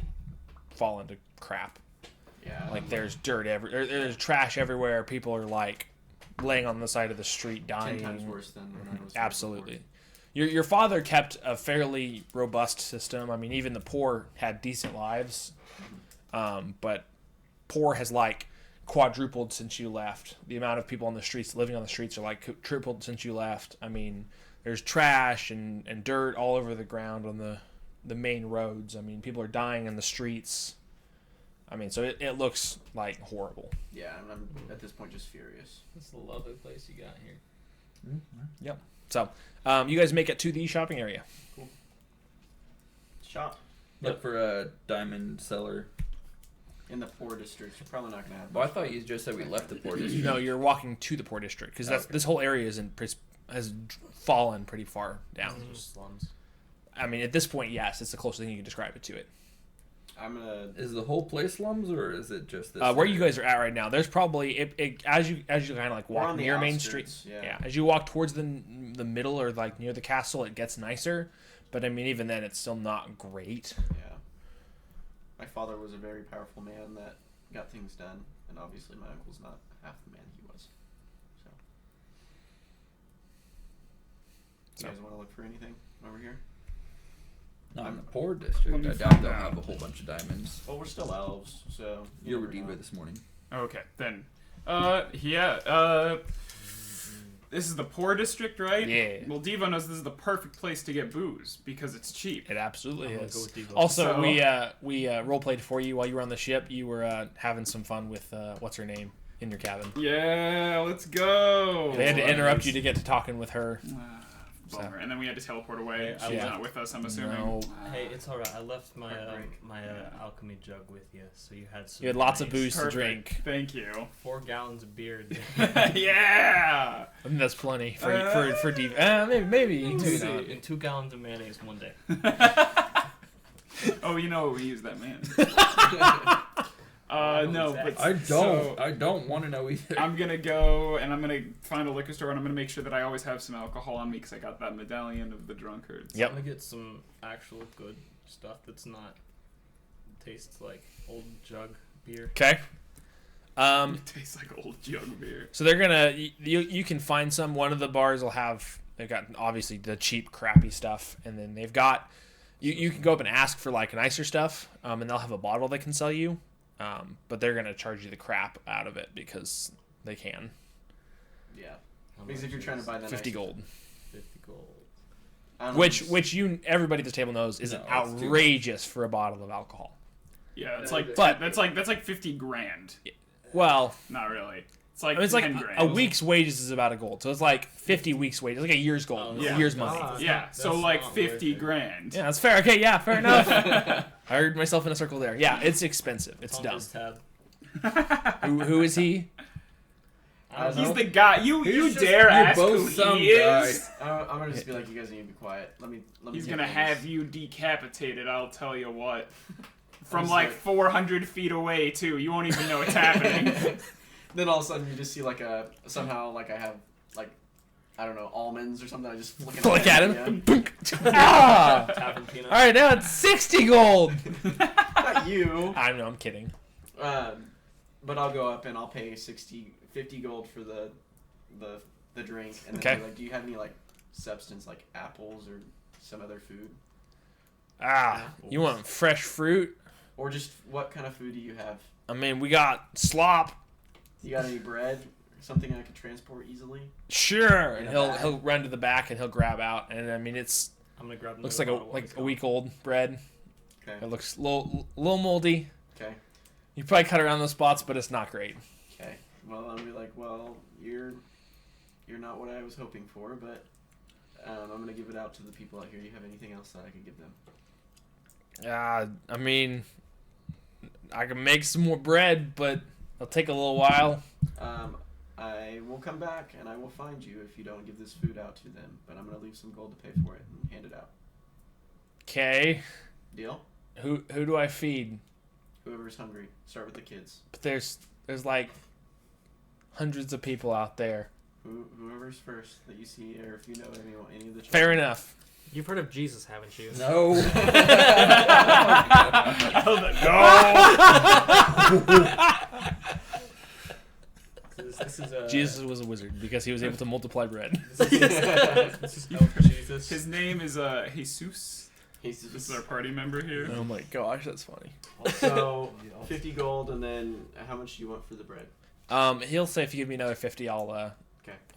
fallen to crap. Yeah. Like there's dirt there's trash everywhere. People are like laying on the side of the street dying. 10 times worse than when I was. Absolutely. Your father kept a fairly robust system. I mean, even the poor had decent lives, but poor has like quadrupled since you left. The amount of people on the streets living on the streets are like tripled since you left. I mean, there's trash and dirt all over the ground on the main roads. I mean, people are dying in the streets. I mean, so it looks like horrible. Yeah, and I'm at this point just furious. It's a lovely place you got here. Yep. So, you guys make it to the shopping area. Shop Look for a diamond seller. in the poor districts. You're probably not gonna have. Well, I much thought fun. you just said we left the poor district. No, you're walking to the poor district because Okay. this whole area has fallen pretty far down. Just slums. I mean, at this point, yes, it's the closest thing you can describe it to it. Is the whole place slums, or is it just this? Where you guys are at right now, there's probably as you kind of like walk near Main Street. Yeah. As you walk towards the middle or like near the castle, it gets nicer. But I mean, even then, it's still not great. Yeah. My father was a very powerful man that got things done, and obviously my uncle's not half the man he was. So, you guys want to look for anything over here? Not in the poor district. Let me I doubt find they'll out. have a whole bunch of diamonds. Well, we're still elves, so You were never know. diva this morning. Okay, then. This is the poor district, right? Yeah. Well, Devo knows this is the perfect place to get booze because it's cheap. It absolutely I'm gonna is. go with Devo. Also, So- we role played for you while you were on the ship. You were having some fun with what's her name in your cabin. Yeah, let's go. They had to interrupt you to get to talking with her. Bummer. And then we had to teleport away. Yeah. She's not with us, I'm assuming. No. Hey, it's alright. I left my Heartbreak. alchemy jug with you, so you had some. You had lots of nice- booze to Perfect. drink. Thank you. 4 gallons of beer. Yeah. I think that's plenty for Div. Maybe Two, maybe not. and 2 gallons of mayonnaise one day. Oh, you know what we use that man. No, but I so- don't want to know either. I'm gonna go and I'm gonna find a liquor store and I'm gonna make sure that I always have some alcohol on me because I got that medallion of the drunkards. Yep. I'm gonna get some actual good stuff that's not tastes like old jug beer. Okay. It tastes like old jug beer. So they're gonna you can find some. One of the bars will have they've got obviously the cheap crappy stuff, and then they've got you can go up and ask for like nicer stuff, and they'll have a bottle they can sell you, but they're gonna charge you the crap out of it because they can. Yeah. How Because if much you're trying to is buy that 50 nice- gold, 50 gold. I don't know, which just- everybody at this table knows is No, it's too outrageous for a bottle of alcohol. Yeah, it's like But- that's like 50 grand. Well, Not really. It's like I mean, it's like 10 grand. a week's wages is about a gold, so it's like 50 weeks' wages, like a year's gold, yeah. a year's money. Yeah, so That's like not 50 worth it. grand. Yeah, that's fair. Okay, yeah, fair enough. I heard myself in a circle there. Yeah, it's expensive. It's On dumb. this tab. Who is he? I don't He's know. the guy. You just- dare you're ask both who some he is? I'm gonna just be like, you guys need to be quiet. Let me. He's take gonna this. have you decapitated. I'll tell you what. From just like like- 400 feet away too. You won't even know it's happening. Then all of a sudden you just see like somehow like I have like I don't know almonds or something. I just Flick at him. Yeah. Ah! Tavern peanut. All right, now it's 60 gold. Not you. I'm kidding. But I'll go up and I'll pay 50 gold for the drink, and then Okay. be like, do you have any like substance like apples or some other food, You want fresh fruit? or just what kind of food do you have? I mean, we got slop. You got any bread? Something I could transport easily? Sure. And In a he'll bag. he'll run to the back and he'll grab out, and I mean it's I'm gonna grab. looks another like bottle a while he's week old bread. Okay. It looks a little moldy. Okay. You probably cut around those spots, but it's not great. Okay. Well, I'll be like, well, you're not what I was hoping for, but I'm gonna give it out to the people out here. Do you have anything else that I could give them? I mean, I can make some more bread, but it'll take a little while. I will come back and I will find you if you don't give this food out to them. But I'm gonna leave some gold to pay for it and hand it out. Okay. Deal? Who do I feed? Whoever's hungry. Start with the kids. But there's like hundreds of people out there. Whoever's first that you see, or if you know any of the. Fair children. enough. You've heard of Jesus, haven't you? No. This is Jesus was a wizard because he was able to multiply bread. This is Elf Jesus. His name is Jesus. This is our party member here. Oh my gosh, that's funny. So 50 gold, and then how much do you want for the bread? He'll say if you give me another 50, Okay.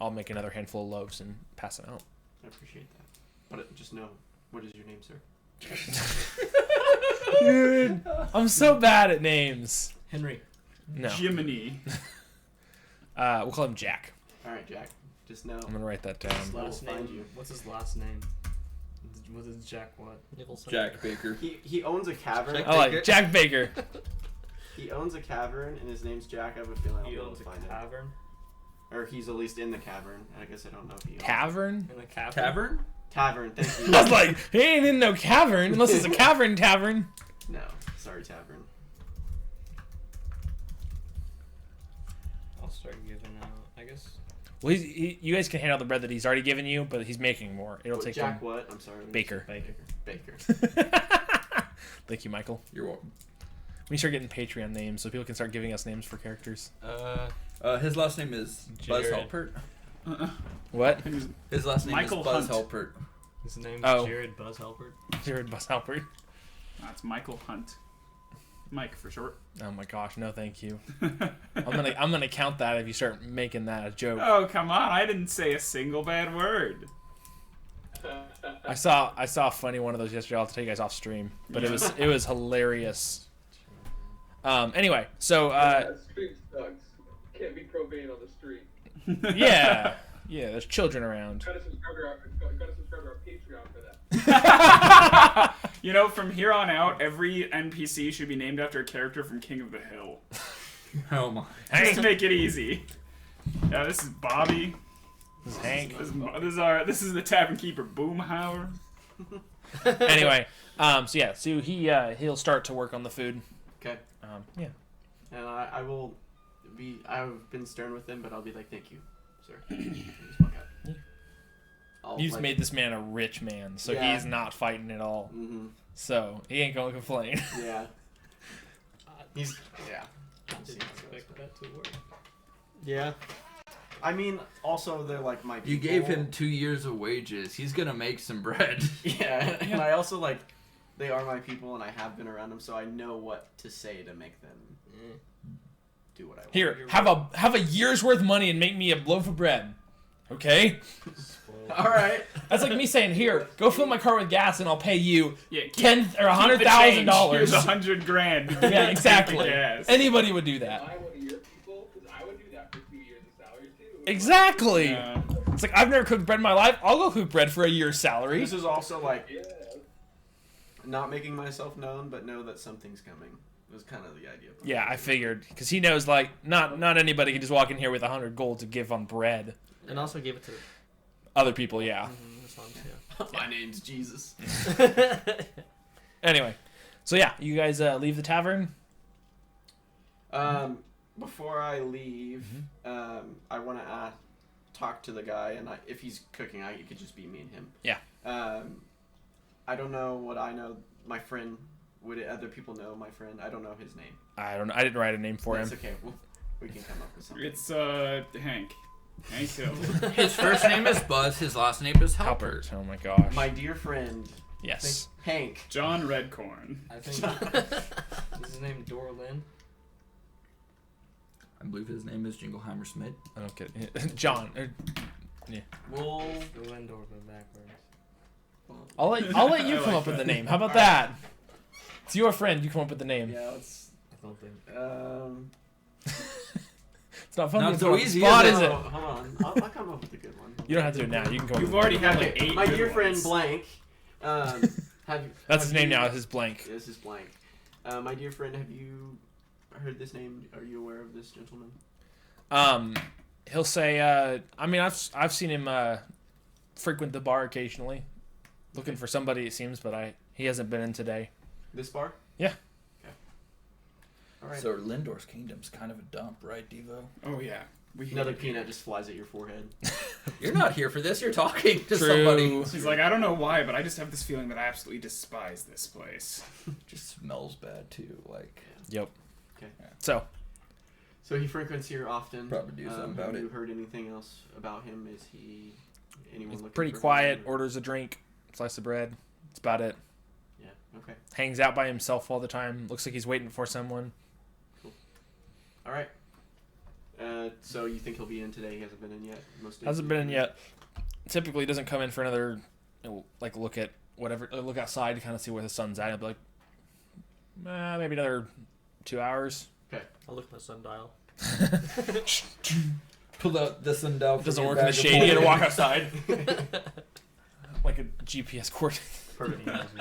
I'll make another handful of loaves and pass it out. I appreciate that. But just know, what is your name, sir? Dude, I'm so bad at names. Henry. No, Jiminy. we'll call him Jack. All right, Jack. Just know. I'm gonna write that down. I will Last find name. you. What's his last name? What is Jack? What? Nicholson. Jack Baker. He owns a cavern. Jack- I like Jack Baker. He owns a cavern, and his name's Jack. I have a feeling I'll He be able owns to a find him. cavern. Or he's at least in the cavern. I guess I don't know if he owns Tavern? In a cavern. Tavern? Tavern, thank you. I was like, he ain't in no cavern unless it's a cavern tavern. No, sorry, Tavern. I'll start giving out. I guess. Well, you guys can handle the bread that he's already given you, but he's making more. It'll What, take Jack him. what? I'm sorry. Baker. Baker. Thank you, Michael. You're welcome. We start getting Patreon names so people can start giving us names for characters. His last name is Buzz Jared. Halpert. What? His last name Michael is Buzz Hunt. Halpert. His name's Oh. Jared Buzz Halpert. Jared Buzz Halpert. That's Michael Hunt. Mike for short. Oh my gosh, no thank you. I'm gonna count that if you start making that a joke. Oh, come on. I didn't say a single bad word. I saw a funny one of those yesterday. I'll take you guys off stream, but it was hilarious. Anyway, so That stream sucks. Can't be profane on the street. yeah, there's children around. Gotta subscribe to our Patreon for that. You know, from here on out, every NPC should be named after a character from King of the Hill. Oh my. Just to make it easy. Yeah, this is Bobby. This is Hank. This is the Tavern Keeper Boomhauer. Anyway, so he'll start to work on the food. Okay. Yeah. And I've been stern with him, but I'll be like, thank you, sir. And just walk out. You just made this man a rich man, so Yeah. he's not fighting at all. Mm-hmm. So he ain't gonna complain. Yeah. He's, yeah. I didn't expect that to work. Yeah. I mean, also, they're like my people. You gave him 2 years of wages. He's gonna make some bread. Yeah, and I also, like, they are my people, and I have been around them, so I know what to say to make them do what I want. Here, have a year's worth of money and make me a loaf of bread. Okay? All right. That's like me saying, here, go fill my car with gas and I'll pay you Yeah, keep- $10,000 or keep the change. $100,000. Here's $100,000. Yeah, exactly. Yes. Anybody would do Am that. I one of your people? Because I would do that for 2 years of salary too. Exactly. Yeah. It's like, I've never cooked bread in my life. I'll go cook bread for a year's salary. This is also, like, Yeah. not making myself known, but know that something's coming. It was kind of the idea. Yeah, I figured. Because he knows, like, not anybody can just walk in here with 100 gold to give on bread. And also give it to Other people, yeah. this one My name's Jesus. too. Anyway. So, yeah, you guys leave the tavern. Before I leave, I want to talk to the guy, and if he's cooking, it could just be me and him. Yeah. I don't know what I know. My friend, would other people know my friend? I don't know his name. I don't know. I didn't write a name for That's him. okay. We can come up with something. It's Hank. Hank Hill. His first name is Buzz. His last name is Halpert. Halpert. Oh, my gosh. My dear friend, Yes. Hank. John Redcorn. I think is his name Dorlin. I believe his name is Jingleheimer Smith. I don't get it. John. We'll The Lindor went backwards. I'll let you I come like up with the that. name. How about that? It's your friend. You come up with the name. yeah, let's. I don't think. It's not fun Not to so put on the easy, spot, is is it? it? Hold on. I'll come up with a good one. You don't have to do it now. You can come up You've with already had Okay, like 8 my good dear friend ones. Blank. That's his name now. His blank. This is Blank. My dear friend, have you heard this name? Are you aware of this gentleman? He'll say. I mean, I've seen him frequent the bar occasionally, looking for somebody. It seems, but he hasn't been in today. This bar? Yeah. Okay. All right. So Lindor's kingdom's kind of a dump, right, Devo? Oh yeah. Another peanut just flies at your forehead. You're not here for this. You're talking to True. somebody. He's like, I don't know why, but I just have this feeling that I absolutely despise this place. Just smells bad too. Like Yep. Okay. So So he frequents here often. Probably do something about Have you it. heard anything else about him? Is he anyone he's looking pretty for him, quiet. or- Orders a drink, slice of bread. That's about it. Yeah. Okay. Hangs out by himself all the time. Looks like he's waiting for someone. All right. So you think he'll be in today? He hasn't been in yet. Most days Hasn't he's been in yet. Typically doesn't come in for another, like look at whatever, look outside to kind of see where the sun's at. He'll be like, maybe another 2 hours. I'll look at my sundial. pull out the sundial. It doesn't work in the shade. You gotta walk outside. Like a GPS coordinate. Perfect.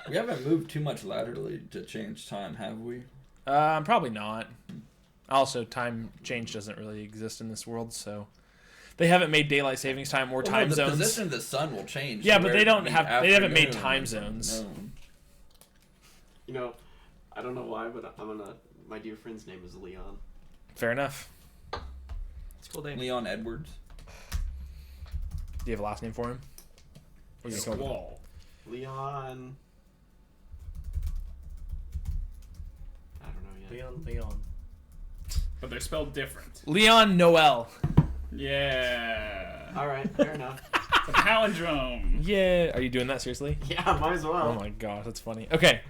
We haven't moved too much laterally to change time, have we? Probably not. Also, time change doesn't really exist in this world, so They haven't made daylight savings time or time the zones. The position of the sun will change. Yeah, to but where they it'll don't be have. They haven't made afternoon time and zones. noon. You know, I don't know why, but my dear friend's name is Leon. Fair enough. It's a cool name. Leon Edwards. Do you have a last name for him? Or you just go with- Squall. Leon. I don't know yet. Leon. But they're spelled different. Leon Noel. Yeah. All right, fair enough. It's a palindrome. Yeah. Are you doing that seriously? Yeah, might as well. Oh my gosh, that's funny. Okay.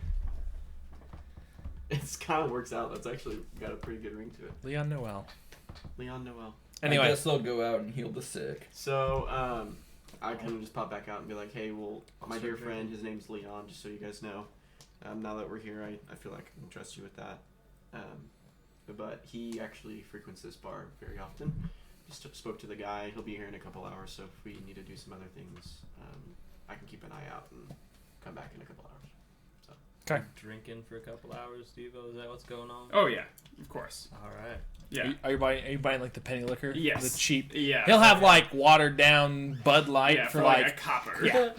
It's kind of works out. That's actually got a pretty good ring to it. Leon Noel. Leon Noel. I Anyway. guess they'll go out and heal the sick. So, I kind of just pop back out and be like, hey, well, my dear friend, his name's Leon, just so you guys know. Now that we're here, I feel like I can trust you with that. But he actually frequents this bar very often. Just spoke to the guy. He'll be here in a couple hours, so if we need to do some other things, I can keep an eye out and come back in a couple hours. So. Okay. Drinking for a couple hours, Devo. Is that what's going on? Oh yeah, of course. All right. Yeah. Are you buying like the penny liquor? Yes. The cheap. Yeah. He'll have like watered down Bud Light yeah, for like a like. copper. Yeah.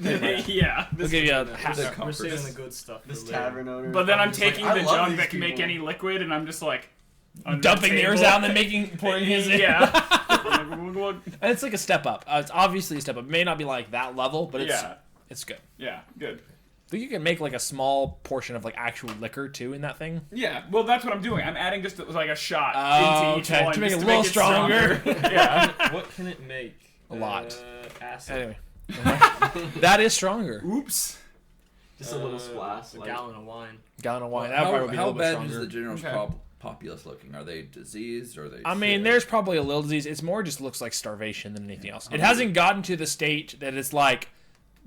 Yeah. They'll give you a half. The We're comfort. saving the good stuff. This for later. tavern owner. But then I'm just like, taking I the love jug these that can make people. any liquid, and I'm just like under Dumping the theirs table. out and then pouring his in. Yeah. And it's like a step up. It's obviously a step up. It may not be like that level, but it's good. Yeah. Good. I think you can make like a small portion of like actual liquor too in that thing. Yeah. Well, that's what I'm doing. I'm adding just like a shot Oh, into each okay. one To make just it a little stronger. Yeah. What can it make? A lot. Acid. Anyway, that is stronger. Oops. Just a little splash. A like, gallon of wine. Gallon of wine. That probably would be a How little bit bad stronger. is the general Okay. populace looking? Are they diseased? Or are they? I mean, sick? there's probably a little disease. It's more just looks like starvation than anything else. It hasn't gotten to the state that it's like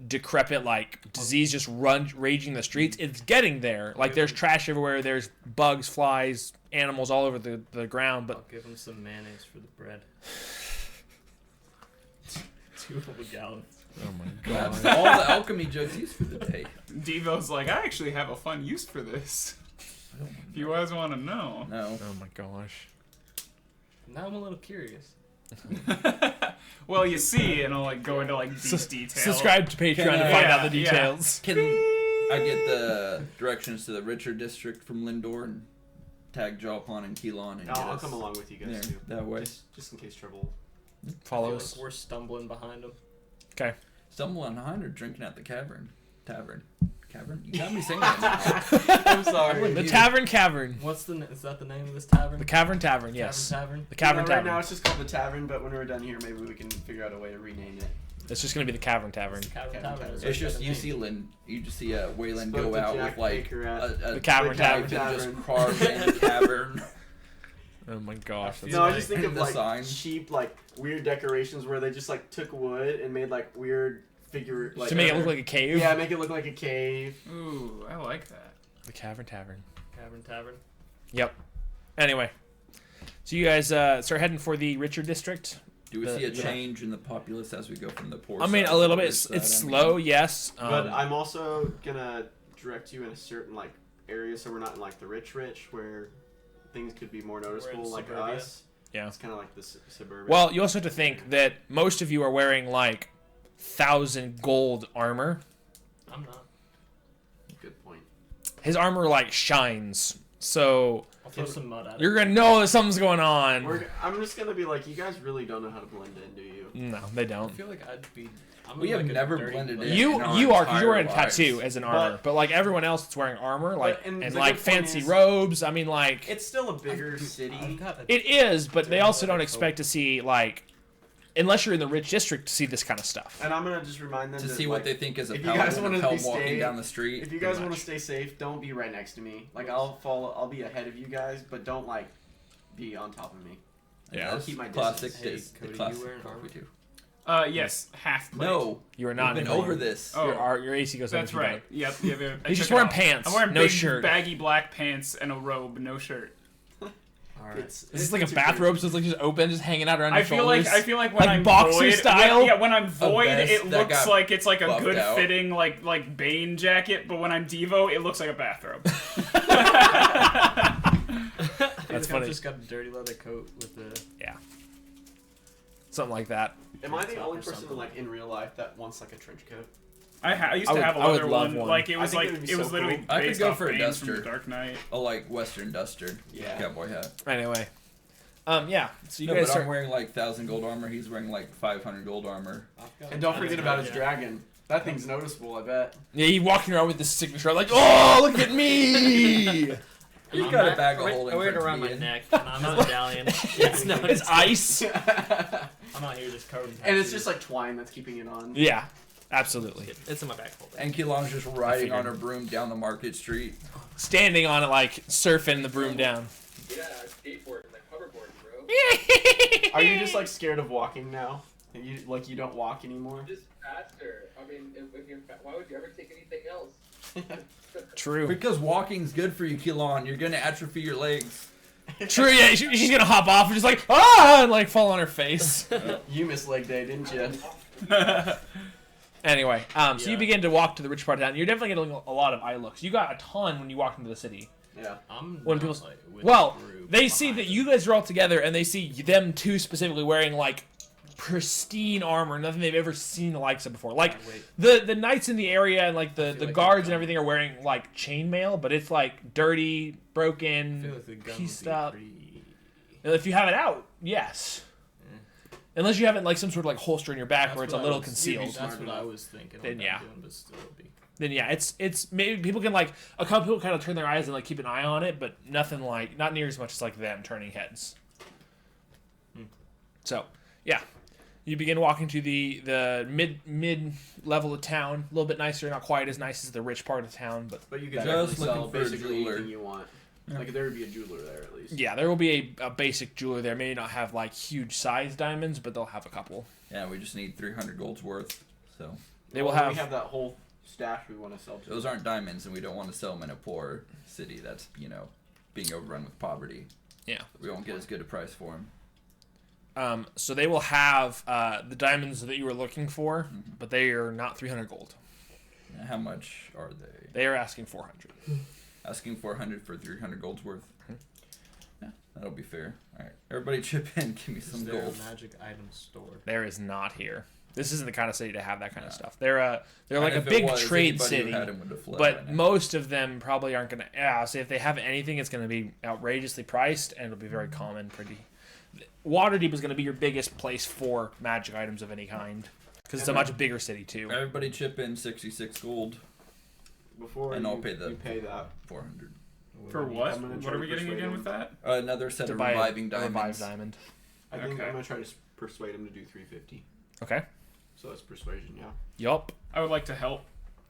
decrepit, like disease just raging the streets. It's getting there. Like there's trash everywhere. There's bugs, flies, animals all over the ground. But I'll give him some mayonnaise for the bread. 2 whole gallons. oh my That's god, all the alchemy jugs used for the day. Devo's like, I actually have a fun use for this. If you guys want to know. No. oh my gosh. Now I'm a little curious. Well, you see, and I'll like go into like deep detail. Subscribe to Patreon Can to I- find out the Yeah, details. Can I get the directions to the richer district from Lindor and tag Jalpon and Keelon and get I'll us come along with you guys there, too. that way? Just in case trouble. Follows. We're stumbling behind him. Okay. Stumbling behind or drinking at the tavern. Cavern? You got me saying that. I'm sorry. The Tavern Cavern. What's the? Is that the name of this tavern? The Cavern Tavern. Yes. Tavern. The Cavern Right Tavern. now it's just called the Tavern, but when we're done here, maybe we can figure out a way to rename it. It's just gonna be the Cavern Tavern. Cavern. Tavern. It's just you see you just see Wayland Spoke go to out Jack with like Baker at a The Cavern the Tavern. and Tavern. just carved in the cavern. Oh my gosh. That's No, I just think like of the like sign. cheap, like weird decorations where they just like took wood and made like weird figure. Like, to make it look like a cave. Yeah, make it look like a cave. Ooh, I like that. The Cavern Tavern. Tavern. Yep. Anyway, so you guys start heading for the richer district. Do we The- see a yeah. change in the populace as we go from the poor I mean, side a little to the bit. rich side? It's I mean, slow, yes. But I'm also gonna direct you in a certain like area, so we're not in like the rich where things could be more noticeable, like suburbia. us. Yeah. It's kind of like the suburban. Well, you also have to think that most of you are wearing like 1,000 gold armor. I'm not. Good point. His armor like shines, so I'll throw some mud at it. you're gonna know that something's going on. I'm just gonna be like, you guys really don't know how to blend in, do you? No, they I don't. feel like I'd be. I'm We in, have like, a never dirty blended place. in. You our you are because you're wearing a entire tattoo lives. as an armor, but like everyone else that's wearing armor, like and and the like good point fancy is- robes. I mean, like It's still a bigger I've city. got a- it is, but they also don't Dirty expect to see like, unless you're in the rich district, to see this kind of stuff. And I'm gonna just remind them To that, see what like, they think is a if you guys paladin wanna of be help walking staying- down the street. If you guys pretty want to much. stay safe, don't be right next to me. Like I'll be ahead of you guys, but don't like be on top of me. Yeah. I'll keep my classic distance. Hey, days. Cody, The you classic wearing stuff armor? we do. Yes, half plate. No, You are we've not been anymore. over this. Oh. Your AC goes That's up. if you right. Yep. Yeah, I He's just took it wearing off. pants, I'm wearing no big, shirt. baggy black pants and a robe, no shirt. Alright. It's Is this like a bathrobe, so it's like just open, just hanging out around your I feel like shoulders? when Like I'm boxer void, style? Yeah, when I'm void, vest it that looks got like it's like a buffed good out. fitting like Bane jacket, but when I'm Devo, it looks like a bathrobe. That's I've funny. just got a dirty leather coat with the. Yeah. something like that. Am I the Top only or person something. like in real life that wants like a trench coat? I used to have a I would leather love one. one. Like it was I think like it would be it was so literally cool. I could based go off for a Bane from duster. The Dark Knight. A like Western duster. Yeah. Cowboy hat. Anyway, yeah. So you No, guys but start. I'm wearing like 1,000 gold armor. He's wearing like 500 gold armor. And don't forget about his dragon. That thing's noticeable, I bet. Yeah, you walking around with this signature, like, oh, look at me! He's got a bag of holding. I wear it around my neck. I'm a medallion. It's not. It's ice. I'm out here just covered in And it's tattoos. just like twine that's keeping it on. Yeah, absolutely. It's in my back folder. And Keelong's just riding figured. on a broom down the market street. Standing on it, like surfing the broom down. Yeah, skateboarding, like hoverboarding, bro. Are you just like scared of walking now? You don't walk anymore? Just faster. I mean, if you're fat, why would you ever take anything else? True. Because walking's good for you, Keelong. You're gonna atrophy your legs. True. Yeah, she's gonna hop off and just like and like fall on her face. You missed leg day, didn't you? Anyway, so you Yeah. begin to walk to the rich part of town. You're definitely getting a lot of eye looks. You got a ton when you walked into the city. Yeah. I'm When not, people- like, with Well, the group they see that behind you guys are all together, and they see them two specifically wearing like pristine armor, nothing they've ever seen the likes of before. Like Wait. the knights in the area and like the like guards the and everything are wearing like chainmail, but it's like dirty, I feel broken, like the gun pieced would be up. pretty... If you have it out, yes. Unless you have it in like some sort of like holster in your back That's where it's a what I little was- concealed. That's what I was thinking. Then on yeah. doing, but still it'd be... Then yeah, it's maybe people can like a couple people kind of turn their eyes and like keep an eye on it, but nothing like not near as much as like them turning heads. So yeah, you begin walking to the mid level of town, a little bit nicer, not quite as nice as the rich part of town, but But you can Just definitely looking sell for a basically jeweler. anything you want. Like there would be a jeweler there at least. yeah, there will be a basic jeweler there. Maybe not have like huge size diamonds, but they'll have a couple. Yeah, we just need 300 gold's worth. So They will We have. have that whole stash we want to sell to. those aren't diamonds, and we don't want to sell them in a poor city that's being overrun with poverty. Yeah. We won't get as good a price for them. So they will have the diamonds that you were looking for, but they are not 300 gold. How much are they? They are asking 400. Asking 400 for 300 gold's worth. Yeah, that'll be fair. All right, everybody chip in. Give me Is some there gold. a magic item store? There is not here. This isn't the kind of city to have that kind of stuff. They're like And a if it big was, trade anybody city, who had 'em would have fled but by now. most of them probably aren't gonna. Yeah, so if they have anything, it's gonna be outrageously priced, and it'll be very common. Waterdeep is gonna be your biggest place for magic items of any kind, because it's a much bigger city too. Everybody chip in 66 gold. Before And you, I'll pay the- you pay that. 400. For what? I'm gonna What try are to we getting persuade again him. with that? Another set To of buy reviving a revived diamonds. diamond. I think Okay. I'm gonna try to persuade him to do 350. Okay. So that's persuasion, yeah. Yup. I would like to help.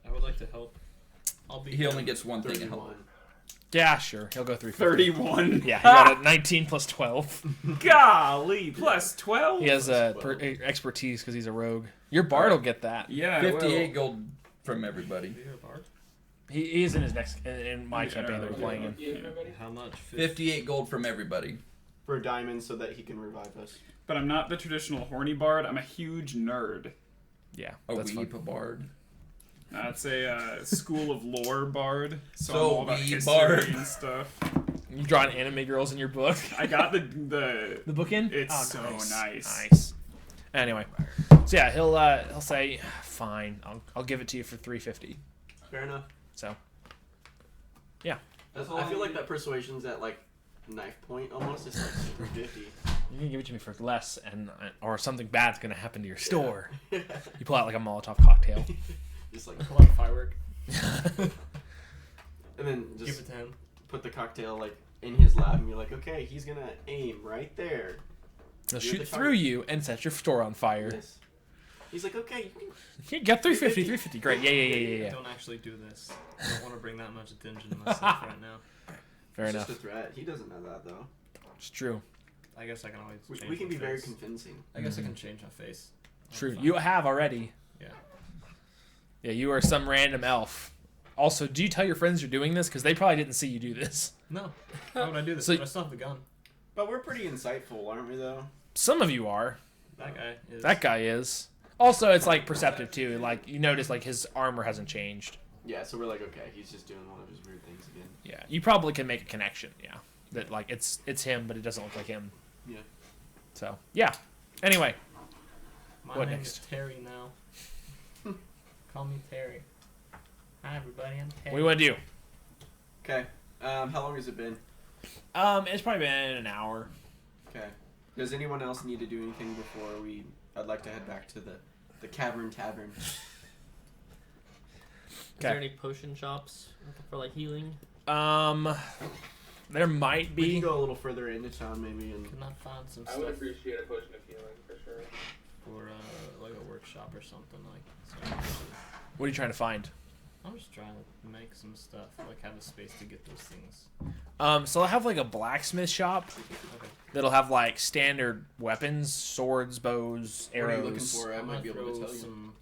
I would like to help. I'll be. He only gets one thing to help. 31. Yeah, sure. He'll go 350. 31. Yeah, he got a 19 plus 12. Golly, plus 12. He has expertise because he's a rogue. Your bard will get that. Yeah, 58 gold from everybody. Are you a bard? He is in his next in my Yeah, campaign that we're playing in. Yeah, everybody? How much? 58 gold from everybody. For diamonds so that he can revive us. But I'm not the traditional horny bard. I'm a huge nerd. Yeah, A that's fun. weep bard. That's a school of lore bard. So, So I'm all about we history bard. and stuff. You drawing anime girls in your book? I got the The book in? It's Oh, so nice. Nice. Anyway, so yeah, he'll say, fine, I'll give it to you for 350. Fair enough. So, yeah, That's I feel like that persuasion's at like knife point almost. It's like 350. you can give it to me for less, and or something bad's gonna happen to your store. You pull out like a Molotov cocktail. Just like, Pull out a firework. and then Give just it to him. put the cocktail like in his lap, and you're like, okay, he's gonna aim right there. He'll You're shoot the through you and set your store on fire. Yes. He's like, okay, you can. You got 350. Great. Yeah. Don't actually do this. I don't want to bring that much attention to myself right now. Fair It's enough. just a threat. He doesn't know that though. It's true. I guess I can always. We, change we can my be very face. convincing. I guess I can change my face. True. Fine. You have already. Yeah. Yeah, you are some random elf. Also, do you tell your friends you're doing this? Because they probably didn't see you do this. No. Why would I do this? So- But I still have the gun. But we're pretty insightful, aren't we though? Some of you are. That guy is. That guy is. Also, it's like perceptive too. Like you notice, like his armor hasn't changed. Yeah, so we're like, okay, he's just doing one of his weird things again. Yeah, you probably can make a connection. Yeah, that like it's him, but it doesn't look like him. Yeah. So yeah. Anyway, My What name next? is Terry now. Call me Terry. Hi everybody, I'm Terry. What do you want to do? Okay. How long has it been? It's probably been an hour. Okay. Does anyone else need to do anything before I'd like to head back to the Cavern Tavern. Is Okay. there any potion shops for like healing? There might We be. can go a little further into town maybe and Can I find some I would stuff appreciate a potion of healing for sure. for like a workshop or something like? So What are you trying to find? I'm just trying to make some stuff, like have a space to get those things. So I'll have like a blacksmith shop Okay. that'll have like standard weapons, swords, bows, what are you looking arrows. for? I I'm might gonna be able to throw tell you. some.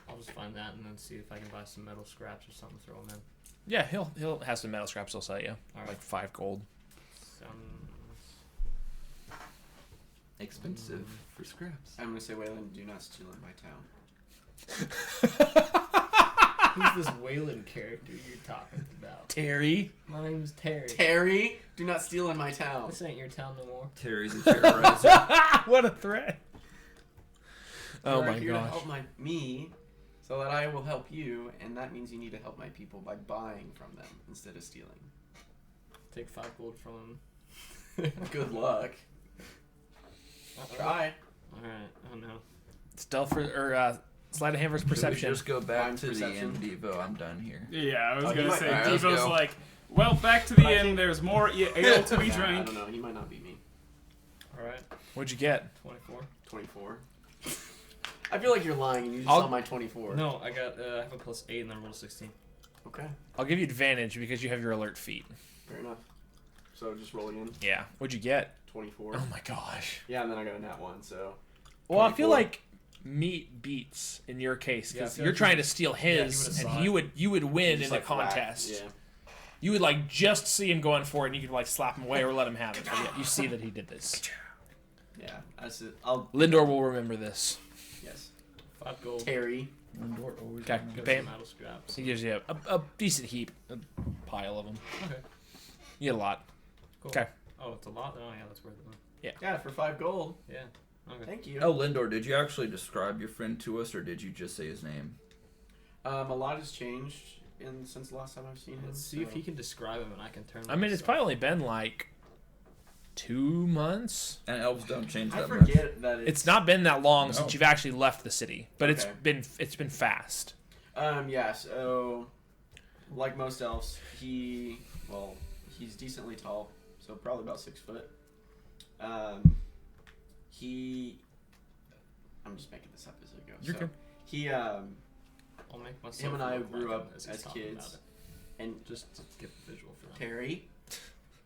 I'll just find that and then see if I can buy some metal scraps or something. Throw them in. Yeah, he'll have some metal scraps he'll sell you. All right. Like 5 gold. Sounds Expensive for scraps. I'm gonna say, Waylon, do not steal in my town. Who's this Wayland character you're talking about? Terry. My name's Terry. Terry, do not steal in my town. This ain't your town no more. Terry's a terrorizer. What a threat. Oh You are my here to gosh. help me, so that I will help you, and that means you need to help my people by buying from them instead of stealing. Take 5 gold from him. Good luck. Try. Alright, oh no. Stealth or sleight of hand versus perception. Should we just go back Mine's to perception. the end, Devo. I'm done here. Yeah, I was Oh, you gonna might- say, alright, let's Devo's go. like, well, back to the But I inn. think- There's more ale to be Yeah, I drank. don't know. He might not be me. Alright, What'd you get? 24. 24. I feel like you're lying and you just I'll- saw my 24. No, I got I have a +8 and then rolled a 16. Okay. I'll give you advantage because you have your alert feat. Fair enough. So just roll again. Yeah. What'd you get? 24. Oh my gosh. Yeah, and then I got a nat 1, so. Well, I feel 24. like meat beats in your case Yeah, I because feel you're like trying to steal his, would've saw and it. you would win Just in the like whack. contest. Yeah. You would like just see him going for it, and you could like slap him away or let him have it. But yeah, you see that he did this. Yeah. That's it. I'll. Lindor will remember this. Yes. 5 gold. Terry. Lindor always Okay, gives pay some him. metal scraps. He gives you a decent heap, a pile of them. Okay, You get a lot. cool. Okay. Oh, it's a lot? Oh, yeah, that's worth it. Yeah, for 5 gold. Yeah. Okay. Thank you. Oh, Lindor, did you actually describe your friend to us, or did you just say his name? A lot has changed since the last time I've seen him. Let's see if he can describe him and I can turn I mean, it's probably only been like 2 months. And elves don't change I that much. forget that It's not been that long No. since you've actually left the city, but Okay. it's been fast. Yeah, so like most elves, he's decently tall, so probably about 6 foot. I'm just making this up as I go. You're so good. He I'll make myself him and I look grew like up him as he's as talking kids. about it, and just to get the visual for that. Terry.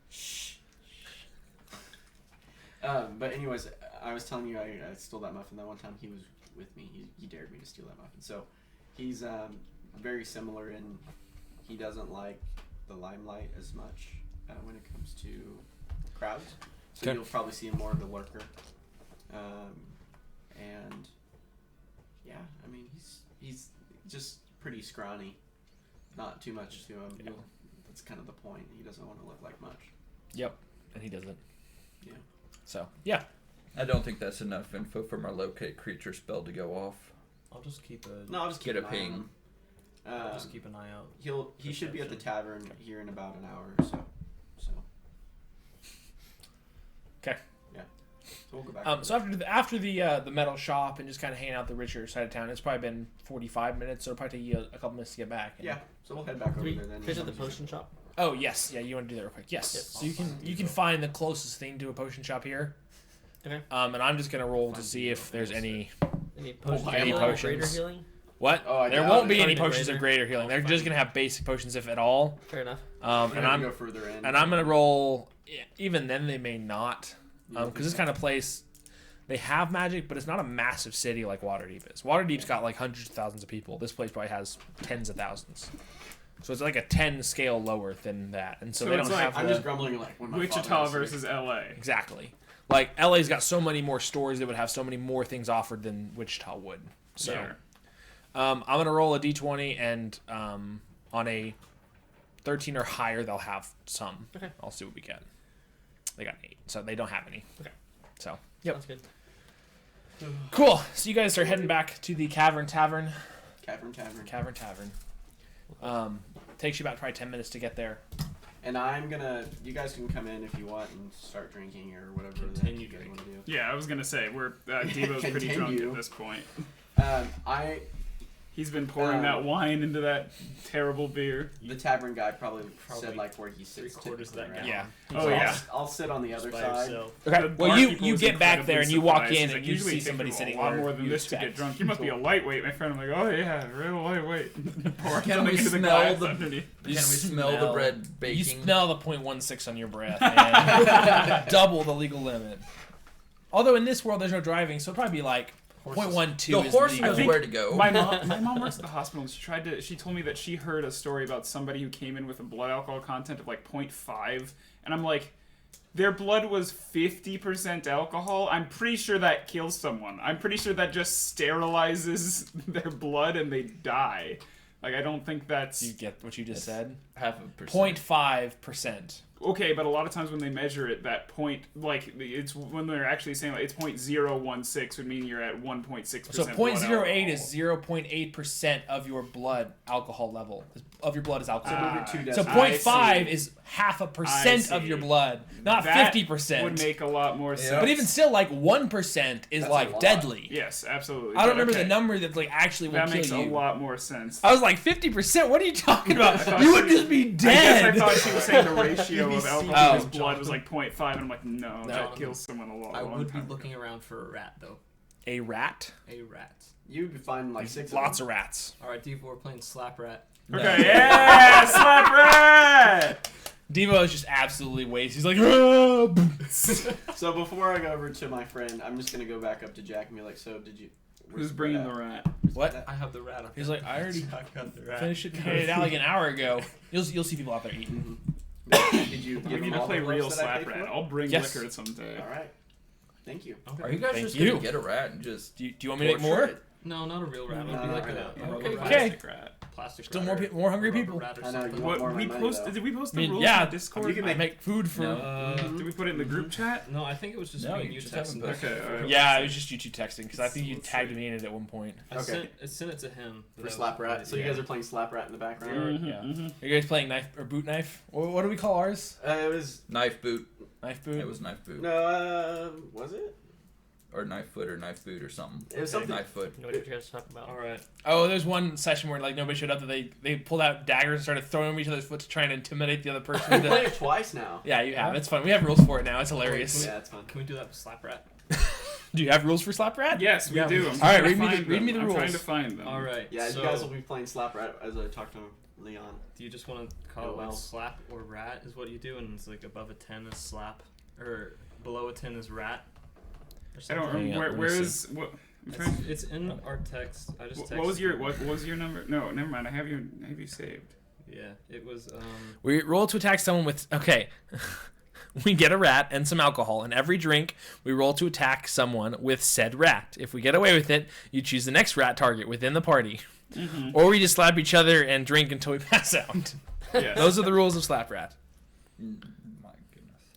Shh. But anyways, I was telling you I stole that muffin that one time. He was with me. He dared me to steal that muffin. So he's very similar in he doesn't like the limelight as much when it comes to crowds. So Okay. you'll probably see him more of a lurker. And yeah, I mean he's just pretty scrawny. Not too much to him. Yeah. That's kind of the point. He doesn't want to look like much. Yep, and he doesn't. Yeah. So yeah, I don't think that's enough info from our locate creature spell to go off. I'll just keep a. No, I'll just keep Get a an eye on ping. him. I'll just keep an eye out. He should be at the Perception. tavern here in about an hour or so. okay. Yeah. So we'll go back. So after the metal shop and just kind of hanging out the richer side of town, it's probably been 45 minutes, so it'll probably take you a couple minutes to get back. And- yeah. So we'll head back over Did we there then. visit the potion shop? Oh yes, yeah. You want to do that real quick? Yes. Yep. So you can find the closest thing to a potion shop here. Okay. And I'm just gonna roll to Find see the if there's any. Any potions of any healing? potions? Greater healing? What? Oh, I there doubt won't it. be any Find the potions of greater healing. They're just gonna have basic potions if at all. Fair enough. And And I'm go further in. and I'm gonna roll. Even then, they may not, Yeah, because this kind of place, they have magic, but it's not a massive city like Waterdeep is. Waterdeep's got like hundreds of thousands of people. This place probably has tens of thousands. So it's like a 10 scale lower than that, and so So they it's don't like- have. I'm the- just grumbling like when my Wichita father was versus sick. LA. Exactly. Like LA's got so many more stores that would have so many more things offered than Wichita would. So, Sure. I'm gonna roll a d20, and on a 13 or higher, they'll have some. Okay. I'll see what we get. They got 8, so they don't have any. Okay. So, yep. Sounds good. Cool. So you guys are heading back to the Cavern Tavern. Cavern. Takes you about probably 10 minutes to get there. And you guys can come in if you want and start drinking or whatever Continue you guys want to do. Yeah, I was gonna say we're Devo's pretty drunk Continue. at this point. He's been pouring that wine into that terrible beer. The tavern guy probably said like where he sits. 3/4 of that typically, guy. right? Yeah. Oh yeah. I'll sit on the other By side. himself. Okay. The Well, bar you people was get back there and you walk incredibly in surprised. and He's you like, usually see it takes somebody people sitting a lot there more than you this to get expect. drunk. You must be a lightweight, my friend. I'm like, oh yeah, real lightweight. Pouring Can something we into the smell glass the- underneath. Can we smell the bread baking? You smell the 0.16 on your breath, man. Double the legal limit. Although in this world there's no driving, so it'll probably be like 0.12 The is horse legal. knows think where to go. My mom works at the hospital, and she told me that she heard a story about somebody who came in with a blood alcohol content of like 0.5, and I'm like, their blood was 50% alcohol. I'm pretty sure that kills someone. I'm pretty sure that just sterilizes their blood and they die. Like, I don't think that's... You get what you just said? 0.5%. 0.5%. Okay, but a lot of times when they measure it, that point, like, it's when they're actually saying, like, it's 0.016 would mean you're at 1.6%. So blood 0.08 is alcohol. 0.8% of your blood alcohol level. Of your blood is alcohol. So move it 2 So decimals. 0.5 is 0.5% of see. your blood, not That 50%. would make a lot more sense. But even still, like 1% is That's a like lot. deadly. Yes, absolutely. I don't but remember okay. the number that like actually will That kill makes you. a lot more sense. I was like 50%. What are you talking about? thought You would she- just be I dead. guess I thought she was saying the ratio You'd of be alcohol Oh. in his blood was like 0.5, and I'm like, no, that Jonathan, kills someone a lot. I a long would be time ago. looking around for a rat, though. A rat. A rat. You'd find like 6 Lots of of rats. All right, D4, we're playing Slap Rat. Okay, yeah, slap rat. Devo is just absolutely wasted. He's like, "Ah!" them. So before I go over to my friend, I'm just going to go back up to Jack and be like, so did you... Who's bringing the rat? What? I have the rat up He's there. like, I already I got the rat. finished it and handed it out like an hour ago. You'll see people out there eating. Did you We give need him to all play the real ropes that I slap paid rat. for? I'll bring Yes. liquor someday. All right. Thank you. Okay. Are you guys Thank just you. gonna get a rat and just... Do you want me to make torture more? it? No, not a real rat. It'll No, be like I a know. rubber Okay. rat. Plastic rat. Plastic Still rat. more hungry Rubber people. rat or I know, something. you want more What of we my money, post? though. Did we post I the mean, rules yeah, in Discord? You can I make food for. Did we put it in the group chat? No, I think it was just No, me and you you just haven't texting. posted Okay, alright. Yeah, it was just you two texting because I think you Let's tagged see. me in it at one point. I sent it to him. For Slap Rat. So you guys are playing Slap Rat in the background? Mhm, Yeah. mhm. Are you guys playing knife or boot knife? What do we call ours? It was... Knife boot. Knife boot. It was knife boot. No, was it? Or knife foot or knife boot or something. It was something... Knife foot. You know what you guys talking about? All right. Oh, there's one session where like nobody showed up that they pulled out daggers and started throwing them at each other's foot to try and intimidate the other person. We've played it twice now. Yeah, you have. It's fun. We have rules for it now. It's hilarious. Yeah, it's fun. Can we do that with Slap Rat? Do you have rules for Slap Rat? Yes, we Yeah. do. I'm All trying right, to read find me the them. rules. I'm trying to find them. All right. Yeah, so you guys will be playing Slap Rat as I talk to Leon. Do you just want to call Oh, it like well. slap or rat is what you do, and it's like above a 10 is slap, or below a 10 is rat? Or I something? don't Hang remember on, where let me is what. I'm trying. It's in our text. I just texted What was your you. what was your number? No, never mind. I have you saved. Yeah, it was. We roll to attack someone with. Okay. We get a rat and some alcohol. In every drink, we roll to attack someone with said rat. If we get away with it, you choose the next rat target within the party. Mm-hmm. Or we just slap each other and drink until we pass out. Yes. Those are the rules of Slap Rat. My goodness.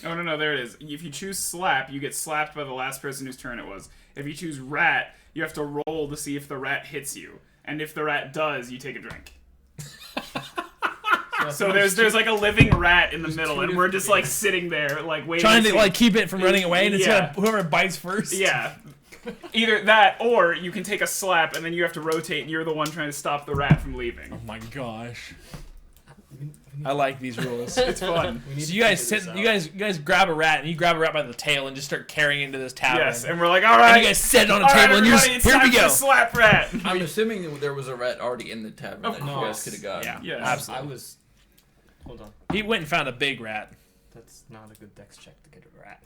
Oh no, there it is. If you choose slap, you get slapped by the last person whose turn it was. If you choose rat, you have to roll to see if the rat hits you, and if the rat does, you take a drink. So there's like a living rat in the middle, and we're just like sitting there like waiting. Trying to see- like keep it from running away, and it's Yeah. whoever bites first. Yeah. Either that, or you can take a slap, and then you have to rotate, and you're the one trying to stop the rat from leaving. Oh my gosh. I like these rules. It's fun. So you guys sit. You guys grab a rat, and you grab a rat by the tail, and just start carrying it into this tavern. Yes, and we're like, all right. And you guys sit on a all right, table, and you're everybody, just, it's here we time go. for slap rat. I'm assuming that there was a rat already in the tavern Of that you guys course. could have gotten. Yeah, Yes. absolutely. I was. Hold on. He went and found a big rat. That's not a good dex check to get a rat.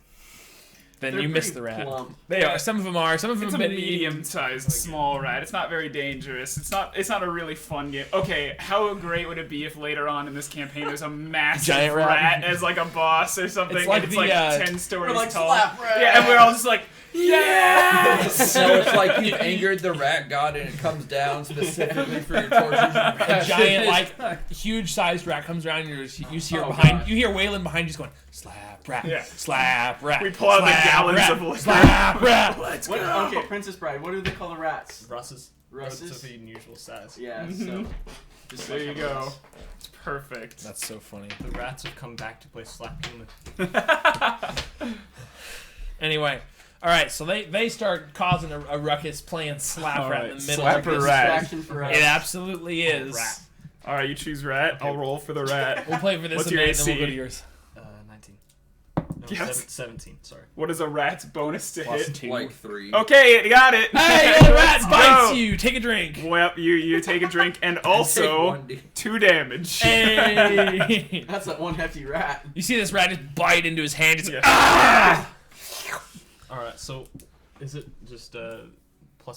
then They're you missed pretty the rat. plump. They are. Some of them are. Some of them It's a have been medium-sized small rat. It's not very dangerous. It's not a really fun game. Okay, how great would it be if later on in this campaign there's a massive Giant rat. as like a boss or something? It's like and it's the, like 10 stories We're like, tall. slap rat. Yeah, and we're all just like, yes! So it's like you've angered the rat god and it comes down specifically for your torches. a giant, like, huge-sized rat comes around, and you see her Oh, behind. God. You hear Waylon behind you just going, slap rat, Yeah. slap rat. We pull out the slap gallons rat, of liquor. slap rat. Let's What, go! okay, Princess Bride. What do they call the rats? Russes. Russes? To feed unusual size. Yeah. Mhm. So. Just There like you how it go. is. It's perfect. That's so funny. The rats have come back to play Slap Human. Anyway, all right. So they start causing a ruckus, playing slap All rat right, in the middle. slap of a this. rat. Distraction for us. It absolutely is. Rat. All right, you choose rat. I'll roll for the rat. We'll play for this What's a your minute, and then we'll AC? go to yours. 19. No, Yes. 17. Sorry. What is a rat's bonus to Plus hit? 2. Like 3. Okay, you got it. Hey, the rat Let's bites go. you. Take a drink. Well, you take a drink and Take also 1d. 2 damage. Hey. That's that one hefty rat. You see this rat just bite into his hand. Just Yeah. ah! Alright, so is it just +2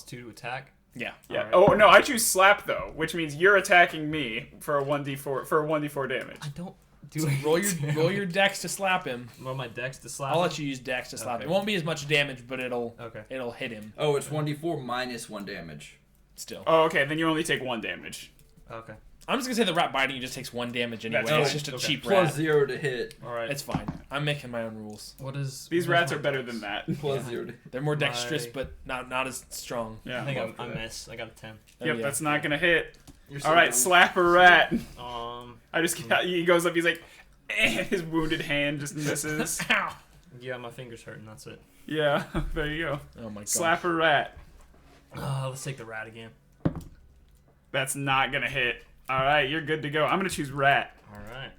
to attack? Yeah. Yeah. Alright. Oh no, I choose slap though, which means you're attacking me for a 1d4 damage. I don't do Roll your dex to slap him. Roll my dex to slap. I'll him? let you use dex to slap Okay. him. It won't be as much damage, but it'll Okay. hit him Oh, it's 1d4 minus 1 damage. still. Oh, okay, then you only take 1 damage. Okay. I'm just gonna say the rat biting you just takes 1 damage anyway. That's It's fine. just a Okay. cheap Plus rat. 0 to hit. Alright. It's fine. I'm making my own rules. What is. These what is rats my are better dex? than that. Plus 0 to hit. They're more dexterous, My- but not as strong. Yeah. I think Love I that. miss. I got a 10. Oh, Yep, yeah. that's not gonna hit. You're so All right, young. slap a rat. I He goes up. He's like, his wounded hand just misses. Ow! Yeah, my finger's hurting. That's it. Yeah, there you go. Oh my god. Slap a rat. Let's take the rat again. That's not gonna hit. All right, you're good to go. I'm gonna choose rat. Alright.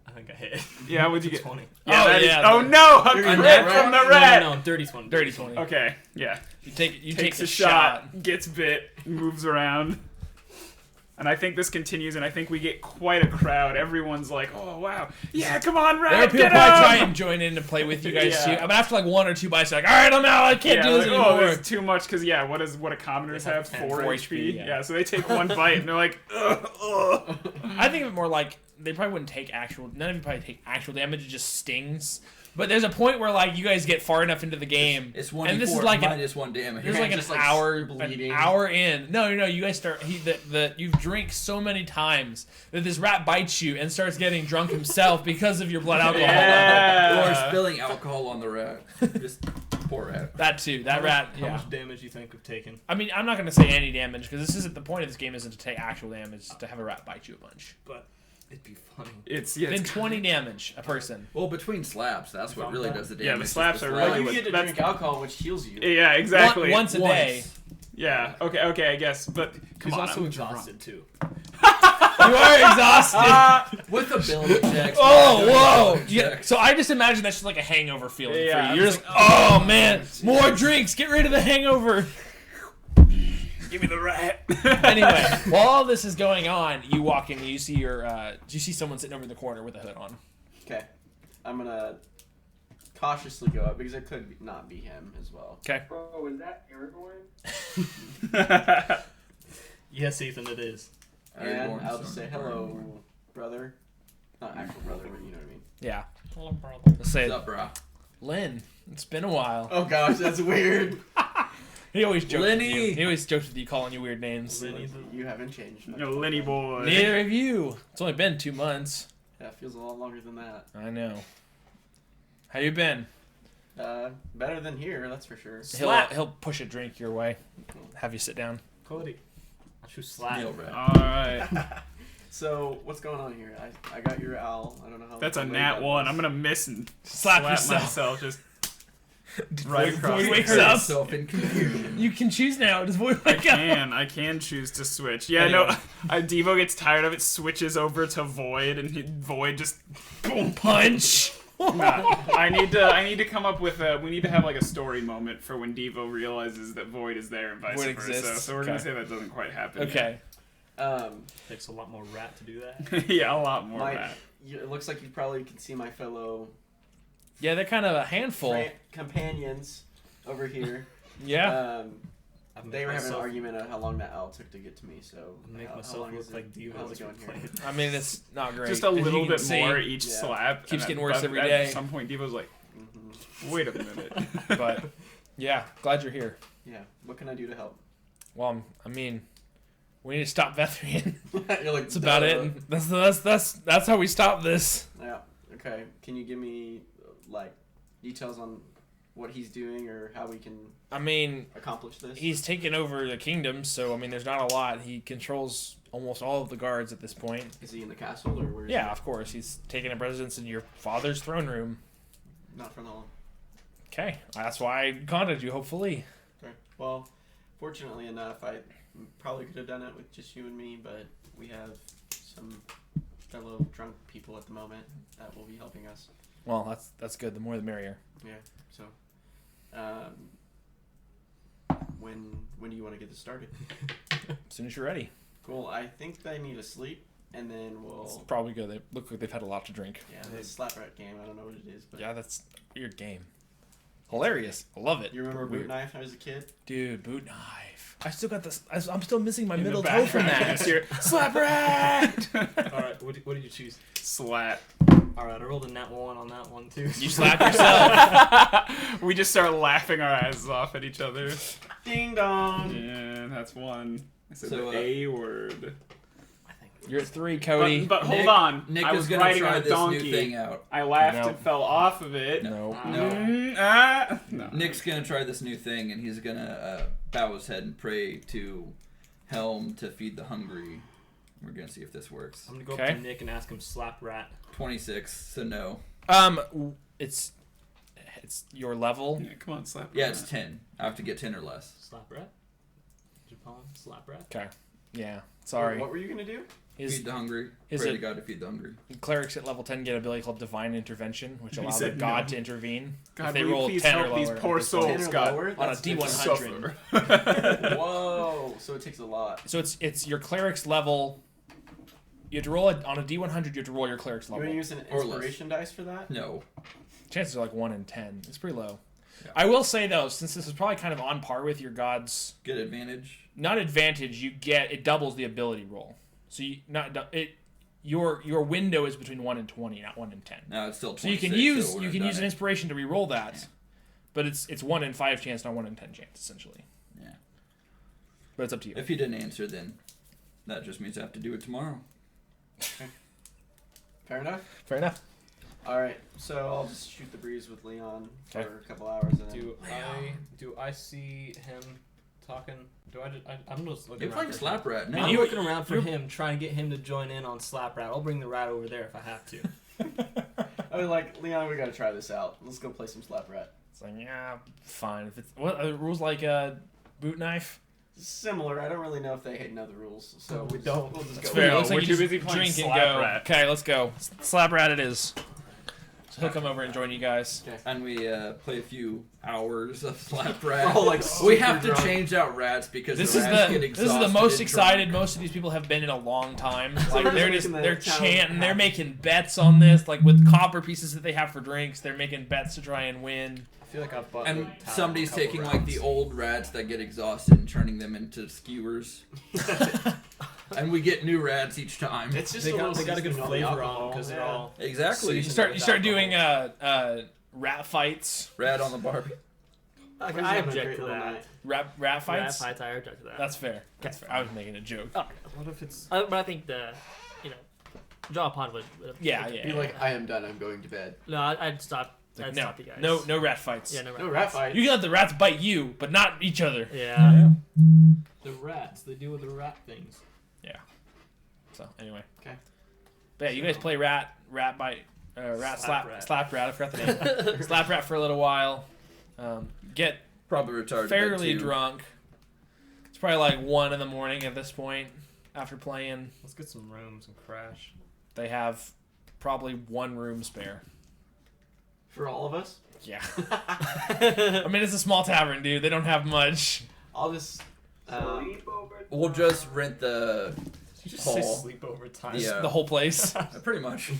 I think I hit. Yeah, what'd you get? 20. Yeah, Oh, that is- yeah, oh the- no, a Dirty crit rat. from the No, rat. no, no, dirty 20. Dirty 20. Okay, yeah. You take Takes a a shot, gets bit, moves around. And I think this continues, and I think we get quite a crowd. Everyone's like, "Oh wow, yeah, come on, There are rat, people get probably him!" try and join in to play with you guys Yeah. too. But after like 1 or 2 bites, you're like, all right, I'm out. I can't do this like, anymore. oh, this is too much. Because yeah, what do commoners They have have? 10, 4 4 HP. HP, yeah. Yeah, so they take 1 bite, and they're like, ugh, ugh. I think of it more like they probably wouldn't take actual. None of you probably take actual damage. It just stings. But there's a point where like you guys get far enough into the game, It's 1d4 and this is like minus 1 damage. There's like an just, like, hour, bleeding. in. No, you guys start. You've drank so many times that this rat bites you and starts getting drunk himself because of your blood alcohol level. Yeah. Or spilling alcohol on the rat. Just poor rat. That too. That rat. How Yeah. much damage do you think we've taken? I mean, I'm not gonna say any damage because this isn't the point of this game. Isn't to take actual damage. It's to have a rat bite you a bunch. But it'd be funny. It's Then 20 damage a person. Well, between slaps, that's what really does the damage. Yeah, the is slaps the are slap. really Well, you what- get to that's- drink alcohol, which heals you. Yeah, exactly. Once a day. Yeah. Okay. I guess. But come He's on. also I'm exhausted too. You are exhausted. With ability checks. Oh, whoa! ability Yeah. checks. So I just imagine that's just like a hangover feeling Yeah, for I'm you. You're just just, oh man, more drinks. Get rid of the hangover. Give me the rat. Anyway, while all this is going on, you walk in. You see you see someone sitting over in the corner with a hood on. Okay. I'm gonna cautiously go up because it could not be him as well. Okay. Bro, is that Aragorn? Yes, Ethan, it is. And Aragorn, I'll just son say of hello, Aragorn. brother. Not actual brother, but you know what I mean. Yeah. Hello, brother. Let's say, What's up, bro? Lynn. It's been a while. Oh gosh, that's weird. He always jokes with Lenny. you. He always jokes with you, calling you weird names. Lenny. You haven't changed. No, Lenny boy. Neither of you. It's only been 2 months. Yeah, it feels a lot longer than that. I know. How you been? Better than here, that's for sure. He'll push a drink your way. Have you sit down. Cody. I choose slap. Nail rat. All right. So what's going on here? I got your owl. I don't know how. That's a late nat that 1. was. I'm gonna miss and Slap slap yourself. myself just right Void across. the wakes face. up. Yourself in confusion. You can choose now. Does Void I wake up? I can choose to switch. Yeah, Anyway. no, Devo gets tired of it, switches over to Void, and Void just boom. Punch. Nah, I need to come up with we need to have like a story moment for when Devo realizes that Void is there and vice Void versa. exists. So we're gonna Okay. say that doesn't quite happen. Okay. Takes a lot more rat to do that. Yet. Yeah, a lot more of My, that. it looks like you probably can see my fellow Yeah, they're kind of a handful. companions over here. Yeah. They were having an argument on how long that L took to get to me. So Make how myself long look is like Diva. How's it going here? I mean, it's not great. Just a As you little can bit see. more each Yeah. slap. Keeps and getting worse at- every at day. some point, Diva was like, Mm-hmm. wait a minute. But yeah, glad you're here. Yeah. What can I do to help? Well, I mean, we need to stop Vethrian. You're like, That's about it. That's how we stop this. Yeah. Okay. Can you give me like details on what he's doing or how we can I mean, accomplish this? he's taken over the kingdom, so I mean, there's not a lot. He controls almost all of the guards at this point. Is he in the castle or where? Is Yeah, he? of course. He's taken up residence in your father's throne room. Not for long. Okay, that's why I contacted you. Hopefully. Okay. Well, fortunately enough, I probably could have done it with just you and me, but we have some fellow drunk people at the moment that will be helping us. Well, that's good. The more, the merrier. Yeah. So, when do you want to get this started? As soon as you're ready. Cool. I think they need to sleep, and then It's we'll. probably good. They look like they've had a lot to drink. Yeah, the slap rat game. I don't know what it is, but Yeah, that's a weird game. Hilarious. I love it. you remember Weird. boot knife as a kid? Dude, boot knife. I still got this. I'm still missing my In the middle toe from background, that. you just hear, Slap rat! All right, what did you choose? slap. All right, I rolled a nat 1 on that one too. You slap yourself. We just start laughing our asses off at each other. Ding dong. Yeah, that's one. I said So, the A word. You're at 3, Cody. But hold Nick- on. Nick I is was gonna riding try on a this donkey. new thing out. I laughed No. and fell off of it. No. No. Nick's gonna try this new thing, and he's gonna bow his head and pray to Helm to feed the hungry. We're gonna see if this works. I'm gonna go up Okay. to Nick and ask him slap rat. 26, so no. It's your level. Yeah, come on, slap. Yeah, it's 10. I have to get 10 or less. Slap rat. Japan slap rat. Okay. Yeah. Sorry. What were you gonna do? His Feed the hungry. is Pray it- to God to feed the hungry. clerics at level 10 get an ability called Divine Intervention, which He allows said God no. to intervene. God, if they will you roll please 10 or help these lower. poor It's souls, 10 or God. lower? On a That's D100. Suffer. Whoa! So it takes a lot. So it's your cleric's level. You have to roll it on a D100. You have to roll your cleric's You level. want to use an Or less. inspiration dice for that? No. Chances are like 1 in 10. It's pretty low. Yeah. I will say though, since this is probably kind of on par with your god's Get advantage. not advantage, you get it doubles the ability roll. So you not it. Your window is between 1 and 20, not 1 and 10. No, it's still So you 26. can use so it you wouldn't can have use an done it. inspiration to re-roll that, Yeah. but it's 1 in 5 chance, not 1 in 10 chance, essentially. Yeah. But it's up to you. If you didn't answer, then that just means I have to do it tomorrow. Fair enough. Fair enough. All right, so I'll just shoot the breeze with Leon for Okay. a couple hours, and then Do I see him talking? I'm just looking You're around playing for Slap Rat And now. I'm you- looking around for you're- him, trying to get him to join in on slap rat. I'll bring the rat over there if I have to. I was like, Leon, we gotta try this out. Let's go play some slap rat. It's like yeah, fine. If it's what rules like boot knife. Similar. I don't really know if they know the rules, so We don't. We'll just It's go. fair. It No, looks like we're you too just busy playing drink and Slap go. Rat. Okay, let's go. Slap rat it is. So he'll come over and join you guys. And we play a few hours of Slap Rat. We're all, like, we super have to drunk. change out rats because This the is rats the get this is the exhausted most and excited drunk. most of these people have been in a long time. we're Like just they're making the they're town chanting, they're happy. making bets on this, like with copper pieces that they have for drinks. They're making bets to try and win. I feel like I've bought And the town somebody's a couple taking like rounds. the old rats that get exhausted and turning them into skewers. And we get new rats each time. It's just They a little got a good seasoning on the flavor on alcohol, them because they're yeah. all. Exactly. You Seasoned start with doing alcohol. rat fights. Rat on the Barbie. Like, We're just I having a object great to little that. night. Rat Rat fights. fights, I object to that. That's fair. That's fair. I was making a joke. Okay. What if it's? But I think draw upon would. Yeah, Be yeah. like, I am done. I'm going to bed. No, I'd stop. Like, I'd no, stop you guys. no rat fights. Yeah, no rat. No rat fights. fight. You can let the rats bite you, but not each other. Yeah. The rats. They do with the rat things. So anyway. Okay. But yeah, you guys play rat bite, Slap rat. slap rat. I forgot the name. Slap rat for a little while. Get Probably retarded. fairly too. drunk. It's probably like 1 in the morning at this point. After playing, Let's get some rooms and crash. they have probably 1 room spare. For all of us, Yeah. I mean, it's a small tavern, dude. They don't have much. I'll just. We'll just rent the Just say hall. sleepover time. Yeah. The whole place. Pretty much.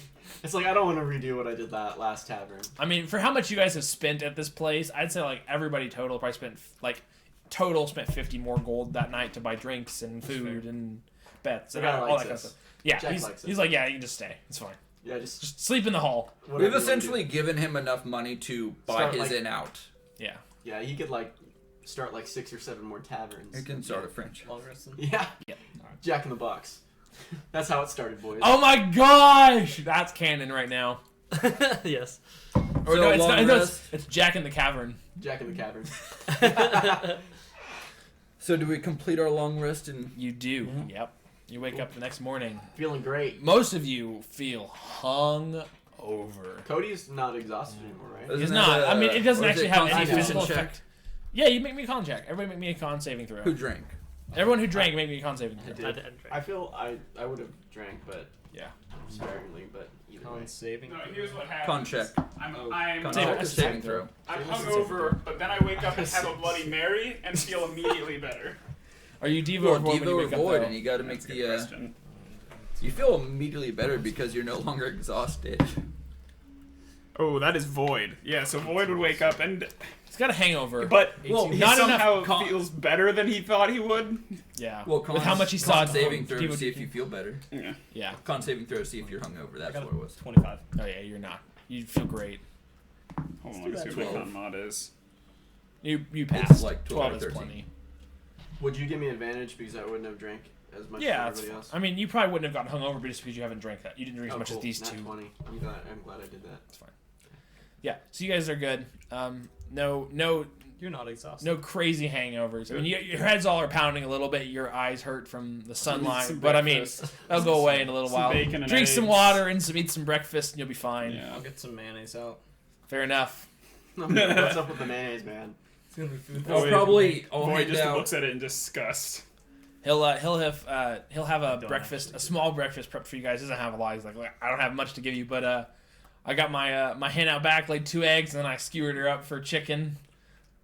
It's like I don't want to redo what I did that last tavern. I mean, for how much you guys have spent at this place, I'd say like everybody total probably spent spent 50 more gold that night to buy drinks and food and bets and The guy all likes that kind of us. stuff. Yeah, Jack likes he's it. like, yeah, you can just stay. It's fine. Yeah, just Just sleep in the hall. whatever We've you wanna essentially do. given him enough money to buy Start, his like- in out. Yeah. Yeah, he could like start like 6 or 7 more taverns. He can start a franchise. Long rest. Yeah. Yep. Jack in the Box. That's how it started, boys. Oh my gosh, that's canon right now. Yes. Or So no, it's long not. No, rest. it's Jack in the Cavern. Jack in the Cavern. So do we complete our long rest and You do. Yep. You wake up the next morning. Feeling great. Most of you feel hung over. Cody's not exhausted anymore, right? Isn't It's that not. a- I mean, it doesn't or is actually it have any constitution physical check? effect. Yeah, you make me a con check. Everybody make me a con saving throw. Who drank? Everyone who drank, make me a con saving I throw. did. I didn't drink. I feel I would have drank, but Yeah. sparingly. But either way. Con saving. No, here's what happens. Con check. I'm Con Save- check. that's Saving saving throw. I'm hungover, but then I wake up and have a Bloody Mary and feel immediately better. Are you Devo Well, or Void when Devo you or wake up, Void, though? and you got to make That's a good the. question. You feel immediately better because you're no longer exhausted. Oh, that is Void. Yeah, so Void would wake up and, He's got a hangover. but Well, he not enough somehow con- feels better than he thought he would. Yeah. Well, With how much he saw con saving throw Devo- to see if you feel better. Yeah. Yeah. Con saving throw to see if you're hungover. I That's got what it was. 25. Oh yeah, you're not. You feel great. Hold on, let me see what my 12. con mod is. You It's passed. like 12 12 or is 13. plenty. Would you give me advantage because I wouldn't have drank as much Yeah, as it's, everybody else? I mean, you probably wouldn't have gotten hungover just because you haven't drank that. You didn't drink Oh, as much cool. as these Nat two. 20. I'm glad I did that. It's fine. Yeah, so you guys are good. No You're not exhausted. no crazy hangovers. I mean, your heads all are pounding a little bit. Your eyes hurt from the sunlight, Some but I mean, breakfast. that'll go away in a little Some while. bacon and Drink some eggs. water and eat some breakfast, and you'll be fine. Yeah. I'll get some mayonnaise out. Fair enough. What's up with the mayonnaise, man? It's gonna be food. I'll Void- probably I'll Void hand just out. looks at it in disgust. He'll have a don't breakfast, actually a small breakfast prepped for you guys. Doesn't have a lot. He's like, I don't have much to give you, but I got my hen out back, laid 2 eggs, and then I skewered her up for chicken.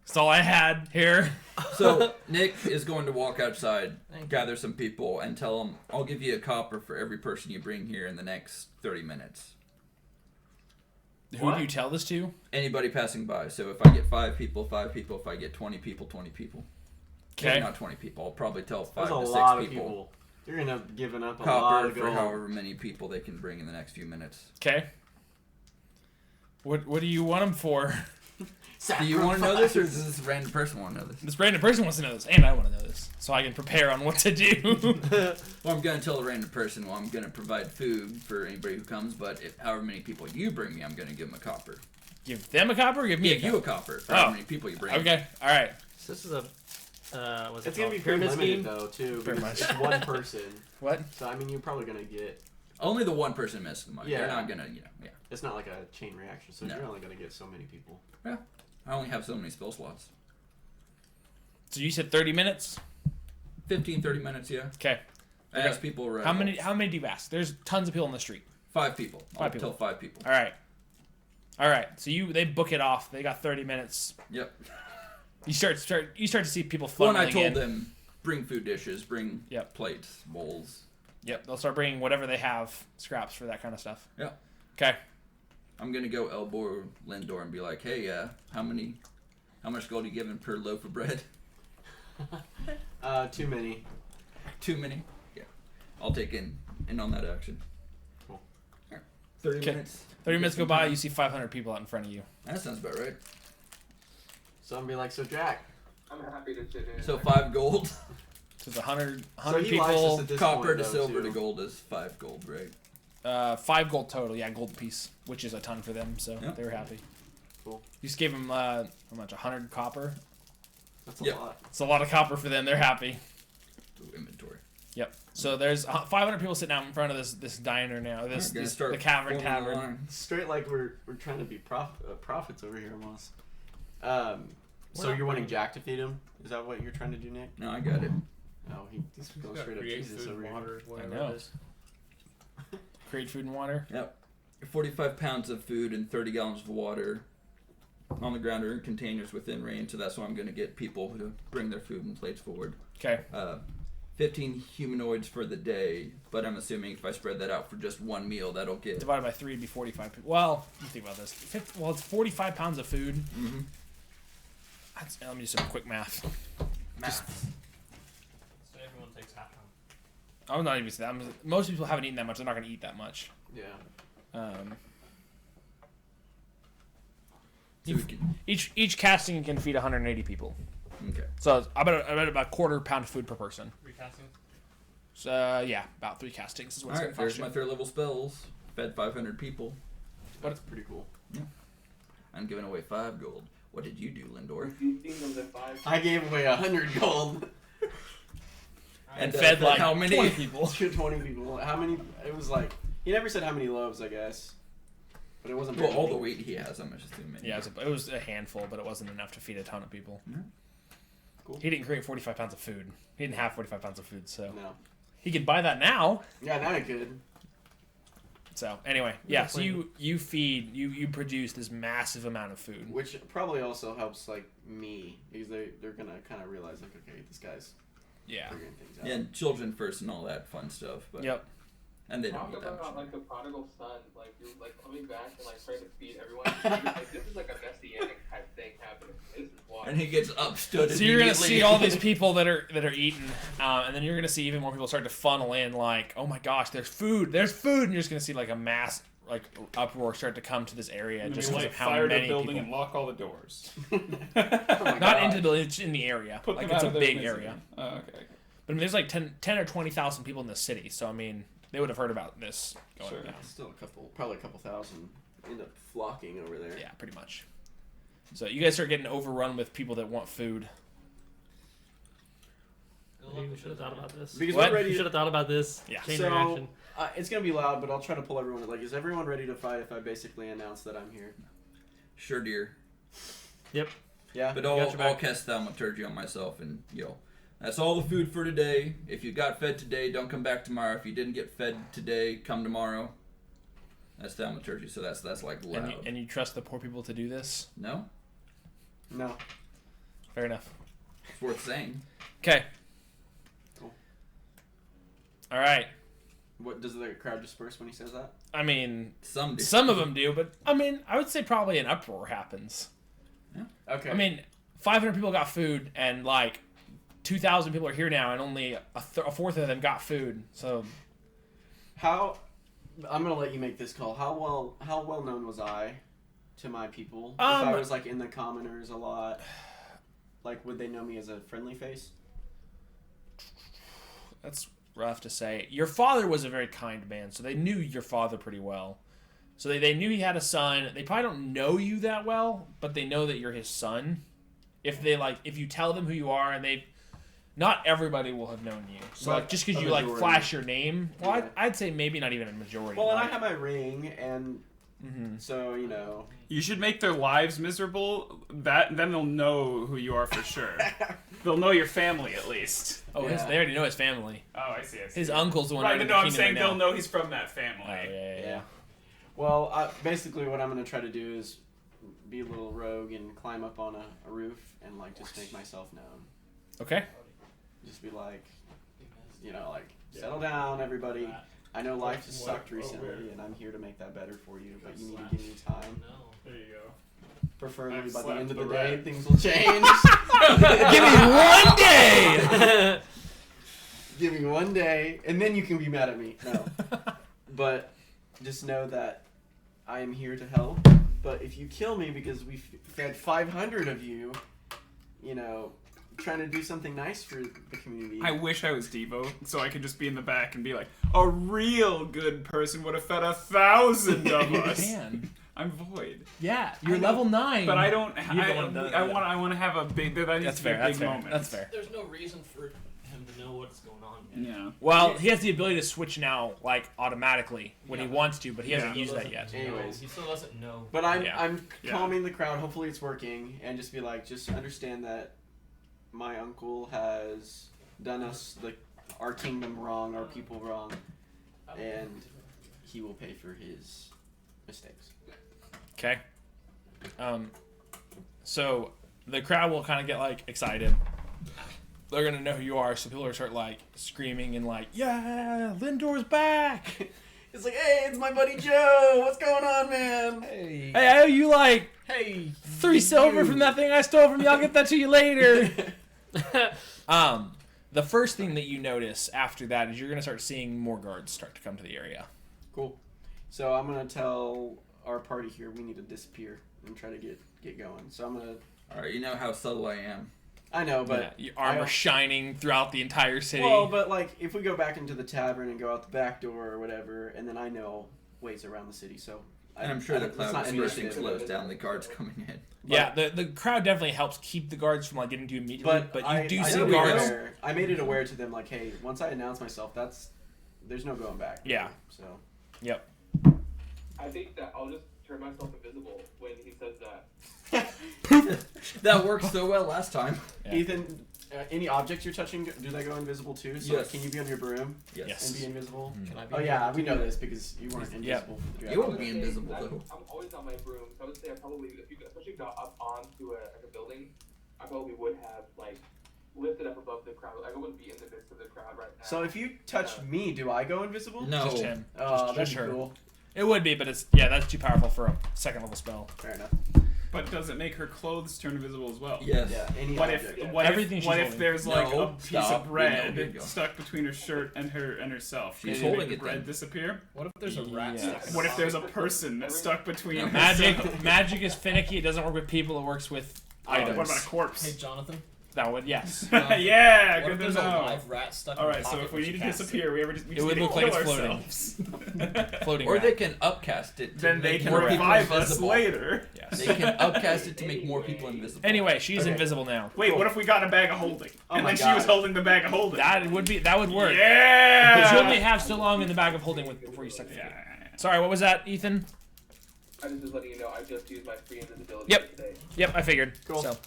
That's all I had here. So Nick is going to walk outside, gather some people, and tell them, "I'll give you a copper for every person you bring here in the next 30 minutes." Who What? do you tell this to? Anybody passing by. So if I get 5 people, 5 people. If I get 20 people, 20 people. Maybe Okay. not 20 people. I'll probably tell 5 That's a to 6 lot of people. people. You're gonna have given up a lot Copper of for gold. however many people they can bring in the next few minutes. Okay. What do you want them for? Do you want to know this, or does this random person want to know this? This random person wants to know this, and I want to know this, so I can prepare on what to do. Well, I'm going to tell the random person, well, I'm going to provide food for anybody who comes, but if however many people you bring me, I'm going to give them a copper. Give them a copper or give me Give a you a copper? copper for Oh. however many people you bring. Okay, alright. So this is a what's It's it gonna called? be pretty Pyramid limited scheme. though too. Pretty because much. It's one person. What? So I mean, you're probably gonna get. Only the one person misses the money. They're Yeah. not going to, yeah. It's not like a chain reaction, so No. you're only gonna get so many people. I only have so many spell slots. So you said 30 minutes? 15, 30 minutes, yeah. Okay. I ask people around. How many do you ask? There's tons of people in the street. 5 people. I'll 5 people. tell 5 people. Alright. So they book it off. They got 30 minutes. Yep. You start to see people Well, funneling and I told in. them, bring food dishes, bring Yep. plates, bowls. Yep, they'll start bringing whatever they have, scraps for that kind of stuff. Yeah. Okay. I'm going to go elbow Lindor and be like, hey, how much gold are you giving per loaf of bread? Too many. Too many? Yeah. I'll take in on that action. Cool. All right. 30 Okay. minutes. 30 minutes go by, you see 500 people out in front of you. That sounds about right. So I'm gonna be like, so Jack. I'm happy to chip in. So 5 gold. So it's 100 So he likes us people, at this Copper point, to though, silver too. to gold is 5 gold, right? 5 gold total. Yeah, gold piece, which is a ton for them, so Yep. they were happy. Cool. You just gave them, how much, 100 copper? That's a Yep. lot. It's a lot of copper for them. They're happy. Ooh, inventory. Yep. So there's 500 people sitting out in front of this diner now. We're gonna This start the Cavern forming a Tavern. line. Straight like we're trying to be prophets over here almost. So not you're wanting Jack to feed him? Is that what you're trying to do, Nick? No, I got it. No, he's going straight up Create Jesus food, over here. water, whatever know. it is. Create food and water. Yep. 45 pounds of food and 30 gallons of water on the ground or in containers within range. So that's why I'm going to get people to bring their food and plates forward. Okay. 15 humanoids for the day, but I'm assuming if I spread that out for just one meal, that'll get... Divided by 3 would be 45 people. Well, let me think about this. Well, it's 45 pounds of food. Mm-hmm. Let me do some quick math. Math. So everyone takes half. I'm not even saying that. Most people haven't eaten that much. They're not going to eat that much. Yeah. So we can... Each casting can feed 180 people. Okay. So I bet about a quarter pound of food per person. Recasting. So yeah, about 3 castings is what's Alright, going to there's my 3rd level spells. Fed 500 people. That's pretty cool. I'm giving away 5 gold. What did you do, Lindor? I gave away 100 gold. And fed like how many 20 people. 20 people. How many? It was like he never said how many loaves, I guess. But it wasn't. Well, very all the many. weight he has, I'm assuming. Yeah, it was a handful, but it wasn't enough to feed a ton of people. Yeah. Cool. He didn't create 45 pounds of food. He didn't have 45 pounds of food, so No. he could buy that now. Yeah, now I could. So anyway, yeah. So you produce this massive amount of food. Which probably also helps like me because they're gonna kind of realize like, okay, this guy's Yeah. figuring things out. Yeah, and children first and all that fun stuff. But Yep. And they don't Talk eat that about much. like the prodigal son, like you're like coming back and like trying to feed everyone. Like, this is like a messianic type thing happening. This is wild. And he gets upstood So you're gonna immediately. see all these people that are eating, and then you're gonna see even more people start to funnel in. Like, oh my gosh, there's food, and you're just gonna see like a mass like uproar start to come to this area And just we because light of how fire many the building people. and lock all the doors. Oh my Not God. into the building, it's in the area. Put Like them it's out a of their big misery. area. Oh, okay. But I mean, there's like 10 or 20,000 people in the city, so I mean, they would have heard about this going Sure. down. Still probably a couple thousand end up flocking over there. Yeah, pretty much. So you guys start getting overrun with people that want food. We should have thought about this. Because What? we're We ready. should have thought about this. Yeah. Chain So reaction. it's gonna be loud, but I'll try to pull everyone. Like, is everyone ready to fight if I basically announce that I'm here? Sure, dear. Yeah. But got your I'll back. cast thaumaturgy on myself and yell. That's all the food for today. If you got fed today, don't come back tomorrow. If you didn't get fed today, come tomorrow. That's thaumaturgy, so that's like loud. And you trust the poor people to do this? No? No. Fair enough. It's worth saying. Okay. Cool. All right. What does the crowd disperse when he says that? I mean, Some do. some of them do, but I mean, I would say probably an uproar happens. Okay. I mean, 500 people got food, and like 2,000 people are here now, and only a fourth of them got food. So how? I'm gonna let you make this call. How well known was I to my people? If I was like in the commoners a lot, like would they know me as a friendly face? that's rough to say. Your father was a very kind man, so they knew your father pretty well. So they knew he had a son. They probably don't know you that well, but they know that you're his son. If you tell them who you are, and not everybody will have known you. So But like, just because a you like majority. flash your name, well, Yeah. I'd say maybe not even a majority. Well, and I like, have my ring, and mhm. so you know. You should make their lives miserable. Then they'll know who you are for sure. They'll know your family at least. Oh, Yeah. they already know his family. Oh, I see. His uncle's the one. Right, running no, the I'm kingdom saying right they'll now. know he's from that family. Oh, yeah. Well, basically what I'm gonna try to do is be a little rogue and climb up on a roof and like just make myself known. Okay. Just be like, you know, like settle down, everybody. I know life has sucked recently, and I'm here to make that better for you. But you need to give me time. No. There you go. Preferably I've by the slapped end of the the day, rat. things will change. Give me 1 day. Give me 1 day, and then you can be mad at me. No, but just know that I am here to help. But if you kill me because we fed 500 of you, you know, trying to do something nice for the community. I wish I was Devo, so I could just be in the back and be like, a real good person would have fed 1,000 of us. Man. I'm void, Yeah, you're I know, level 9. but I don't. You don't wanna do that. I want to have a big. That needs That's to be fair. a big That's fair. moment. That's fair. There's no reason for him to know what's going on. Yeah. Well, he has the ability to switch now, like automatically when he Yeah. wants to, but he hasn't Yeah. used that yet. Anyways. He still doesn't know. But I'm Yeah. I'm Yeah. calming the crowd. Hopefully it's working, and just be like, just understand that my uncle has done us our kingdom wrong, our people wrong, and he will pay for his mistakes. Okay. So the crowd will kind of get like excited, they're gonna know who you are. So people are start like screaming and like, yeah, Lindor's back. It's like, hey, it's my buddy Joe. What's going on, man? Hey. Hey, I owe you like Hey. 3 silver from that thing I stole from you. I'll get that to you later. The first thing that you notice after that is you're gonna start seeing more guards start to come to the area. Cool. So I'm gonna tell our party here we need to disappear and try to get going. So I'm gonna. All right, you know how subtle I am. I know, but your armor shining throughout the entire city. Well, but like if we go back into the tavern and go out the back door or whatever, and then I know ways around the city, so. And I'm sure the it's cloud not dispersing initiative. slows down the guards coming in. Yeah, the crowd definitely helps keep the guards from like getting to you immediately. But you do see made it guards. I made it aware to them, like, hey, once I announce myself, there's no going back. Yeah. So. Yep. I think that I'll just turn myself invisible when he says that. That worked so well last time. Yeah. Ethan, any objects you're touching, do they go invisible too? So Yes. can you be on your broom Yes. and be invisible? Can I be Oh yeah, we know this because you weren't Yep. invisible. You won't be invisible I'm, though. I'm always on my broom, so I would say I probably, especially if you got up onto a building, I probably would have like lifted up above the crowd. Like I wouldn't be in the midst of the crowd right now. So if you touch me, do I go invisible? No. Just him. Oh, just that's her. cool. It would be, but that's too powerful for a second level spell. Fair enough. But does it make her clothes turn invisible as well? Yes. Yeah. Any What object. if what Everything if she's what if holding. there's like No, a piece stop. of bread No, here you go. stuck between her shirt and herself? She's Can you holding make it the bread then. disappear? What if there's a rat? Yes. stuck in What the if there's a pocket? person that's stuck between No. Magic is finicky. It doesn't work with people. It works with items. What about a corpse? Hey, Jonathan. That would yes. Yeah, What good if to there's a know. live rat stuck in All the right, so pocket if we when need she to casts disappear, we just It need would to look like kill it's floating. ourselves. Floating. Or rat. they can upcast it. To Then they make can more people revive us invisible. later. Yes. They can upcast it to make more people invisible. Anyway, she's Okay. invisible now. Wait, what if we got a bag of holding? Oh And my then she was God. holding the bag of holding. That would work. Yeah! But you only have so long in the bag of holding before you suck the Yeah. feet. Sorry, what was that, Ethan? I just was letting you know I just used my free invisibility Yep. today. Yep, I figured. Cool. So,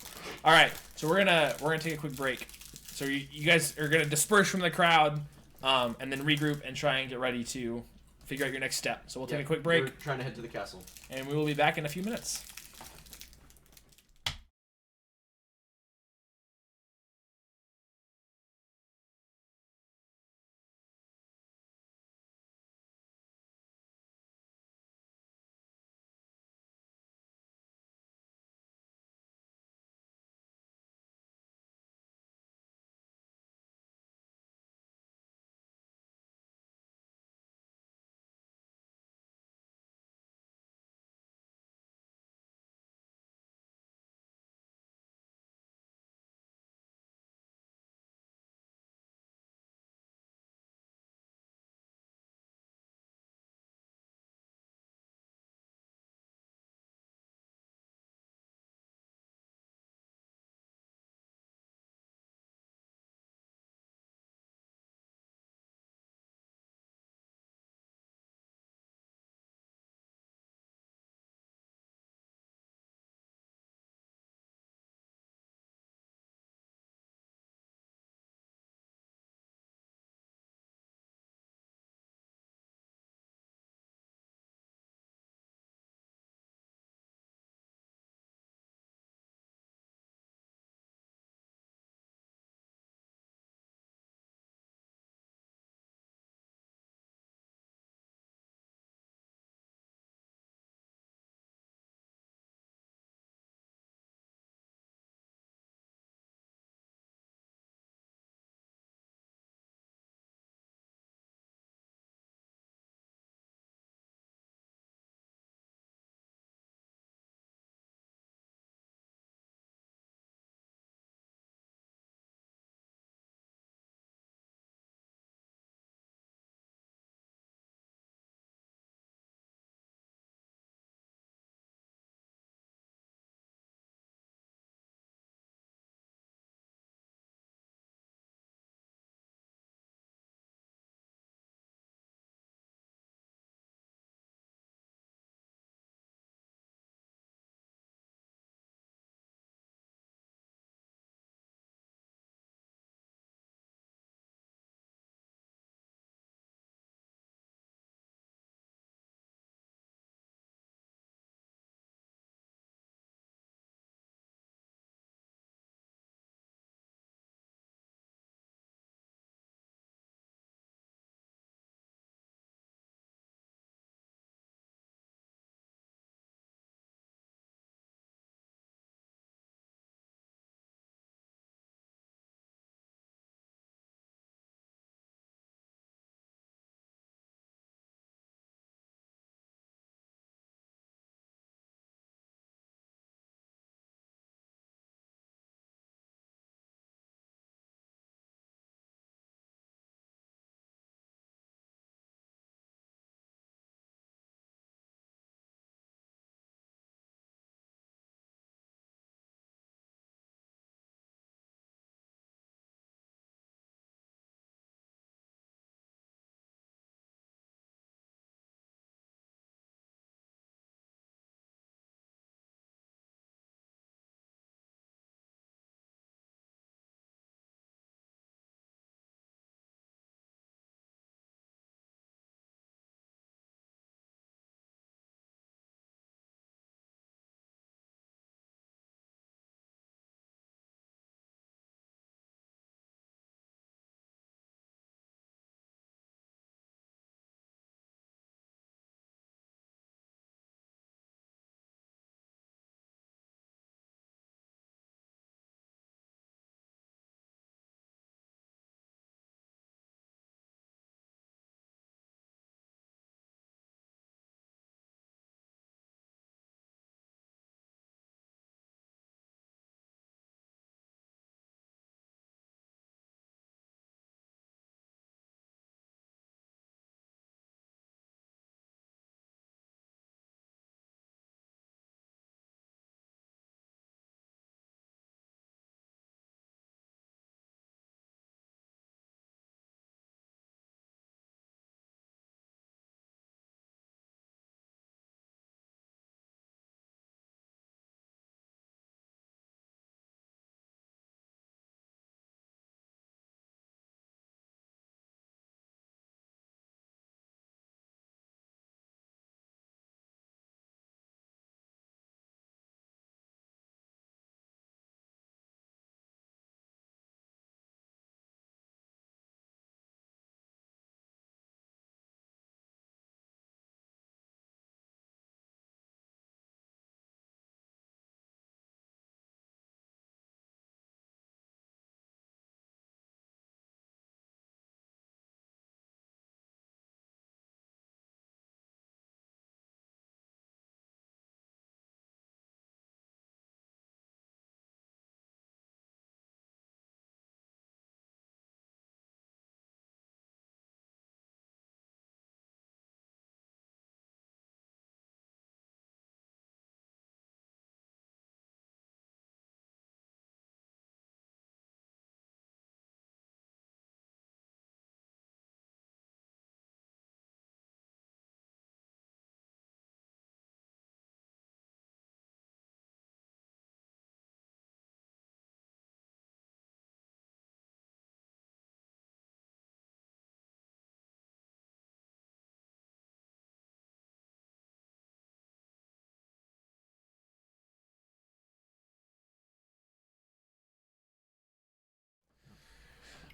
all right. So we're gonna take a quick break. So you guys are gonna disperse from the crowd, and then regroup and try and get ready to figure out your next step. So we'll take a quick break, We're trying to head to the castle. and we will be back in a few minutes.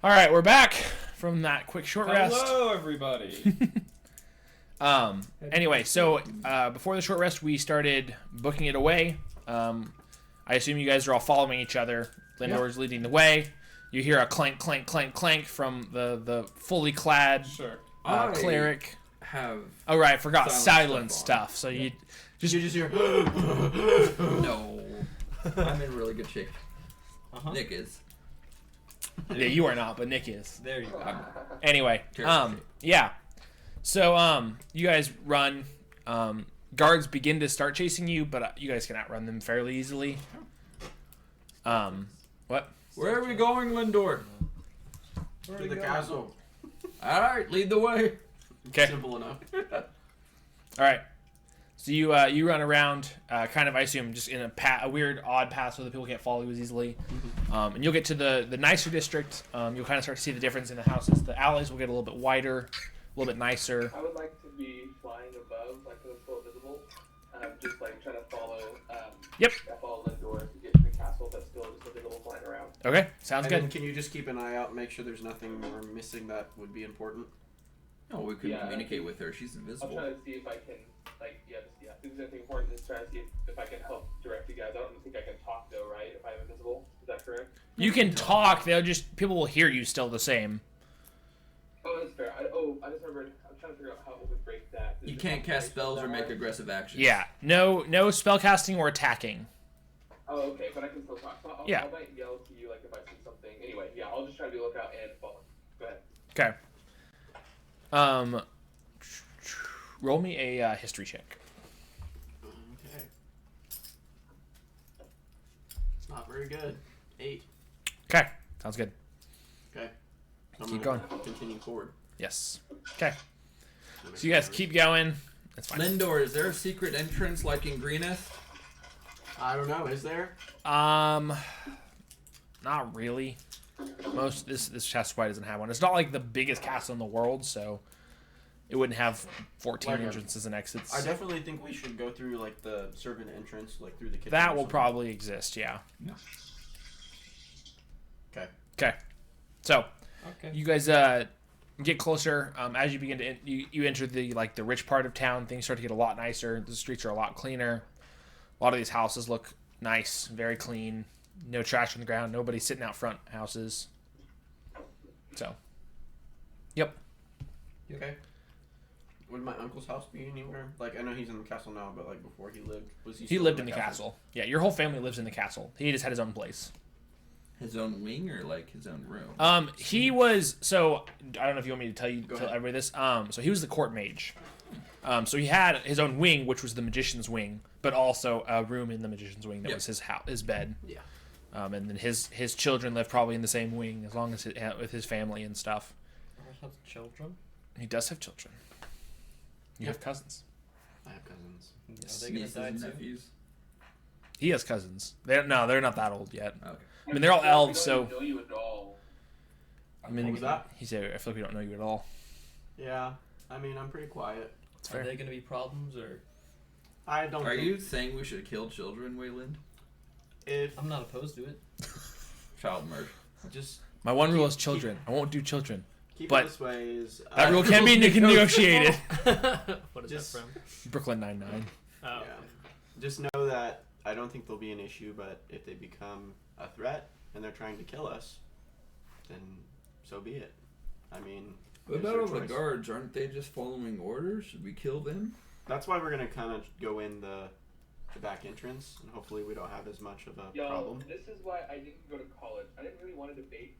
All right, we're back from that quick short rest. Hello, everybody. Anyway, so before the short rest, we started booking it away. I assume you guys are all following each other. Lindor's leading the way. You hear a clank, clank, clank, clank from the fully clad Sure. cleric. Have Oh right, I forgot Silence silence stuff stuff. So You just hear. no. I'm in really good shape. Uh-huh. Nick is. yeah, you are not, but Nick is. There you go. Anyway, Terrible shape. yeah. So you guys run. Guards begin to start chasing you, but you guys can outrun them fairly easily. What? Where are we going, Lindor? To the castle. All right, lead the way. Okay. Simple enough. All right. So you run around, kind of, I assume, just in a weird, odd path so that people can't follow you as easily. And you'll get to the nicer district. You'll kind of start to see the difference in the houses. The alleys will get a little bit wider, a little bit nicer. I would like to be flying above, like so it's still visible. Just like trying to follow. Yep. I follow Lindor to get to the castle, but still just visible flying around. Okay, sounds And good. then can you just keep an eye out, make sure there's nothing we're missing that would be important? No, we could Yeah, communicate with her. She's I'll invisible. try to see if I can, like, if there's anything important, just try to see if I can help direct you guys. I don't think I can talk though, right? If I'm invisible, is that correct? You can talk. People will hear you still the same. Oh, that's fair. I just remembered. I'm trying to figure out how it would break that. Is You it can't cast concentration spells or that make way? aggressive actions. Yeah. No spell casting or attacking. Oh, okay, but I can still talk. So I'll, Yeah. I might yell to you like if I see something. Anyway, yeah, I'll just try to be a lookout and follow. Go ahead. Okay. Roll me a history check. Okay. It's not very good. 8. Okay, sounds good. Okay. So I'm Keep gonna continue forward. Yes. Okay. So you guys keep going. That's fine. Lindor, is there a secret entrance like in Greeneth? I don't know. Is there? Not really. Most this chest probably doesn't have one. It's not like the biggest castle in the world, so it wouldn't have 14 Like a- entrances and exits. I definitely think we should go through like the servant entrance, like through the kitchen. That or will something. probably exist, yeah. Okay. Okay. So Okay. you guys get closer. As you begin to you enter the rich part of town. Things start to get a lot nicer. The streets are a lot cleaner. A lot of these houses look nice, very clean. No trash on the ground. Nobody sitting out front houses. So, yep. Okay. Would my uncle's house be anywhere? Like, I know he's in the castle now, but like before he lived, was he? He still lived in the castle. Yeah, your whole family lives in the castle. He just had his own place. His own wing or like his own room? He was so I don't know if you want me to tell ahead. everybody this. So he was the court mage. So he had his own wing, which was the magician's wing, but also a room in the magician's wing that Yep. was his house, his bed. Yeah. And then his children lived probably in the same wing as long as with his family and stuff. Have children? He does have children. You have cousins. I have cousins. Yes. Are they gonna Nieces die and too? nephews. He has cousins. They're not that old yet. Okay. I mean, they're all elves, I so don't even know you at all. I mean, What was that? he said, "I feel like we don't know you at all." Yeah. I mean, I'm pretty quiet. It's Are fair. they gonna be problems or? I don't. Are think you saying we should kill children, Wayland? If I'm not opposed to it. Child murder. just My one rule is children. I won't do children. keep But it this way is That rule can be negotiated. What is Just- that from? Brooklyn Nine-Nine. Oh. Yeah. Just know that I don't think there'll be an issue, but if they become a threat and they're trying to kill us, then so be it. I mean, What it's about their all the choice. guards? Aren't they just following orders? Should we kill them? That's why we're gonna kind of go in the back entrance, and hopefully we don't have as much of a Yo, problem. this is why I didn't go to college. I didn't really want to debate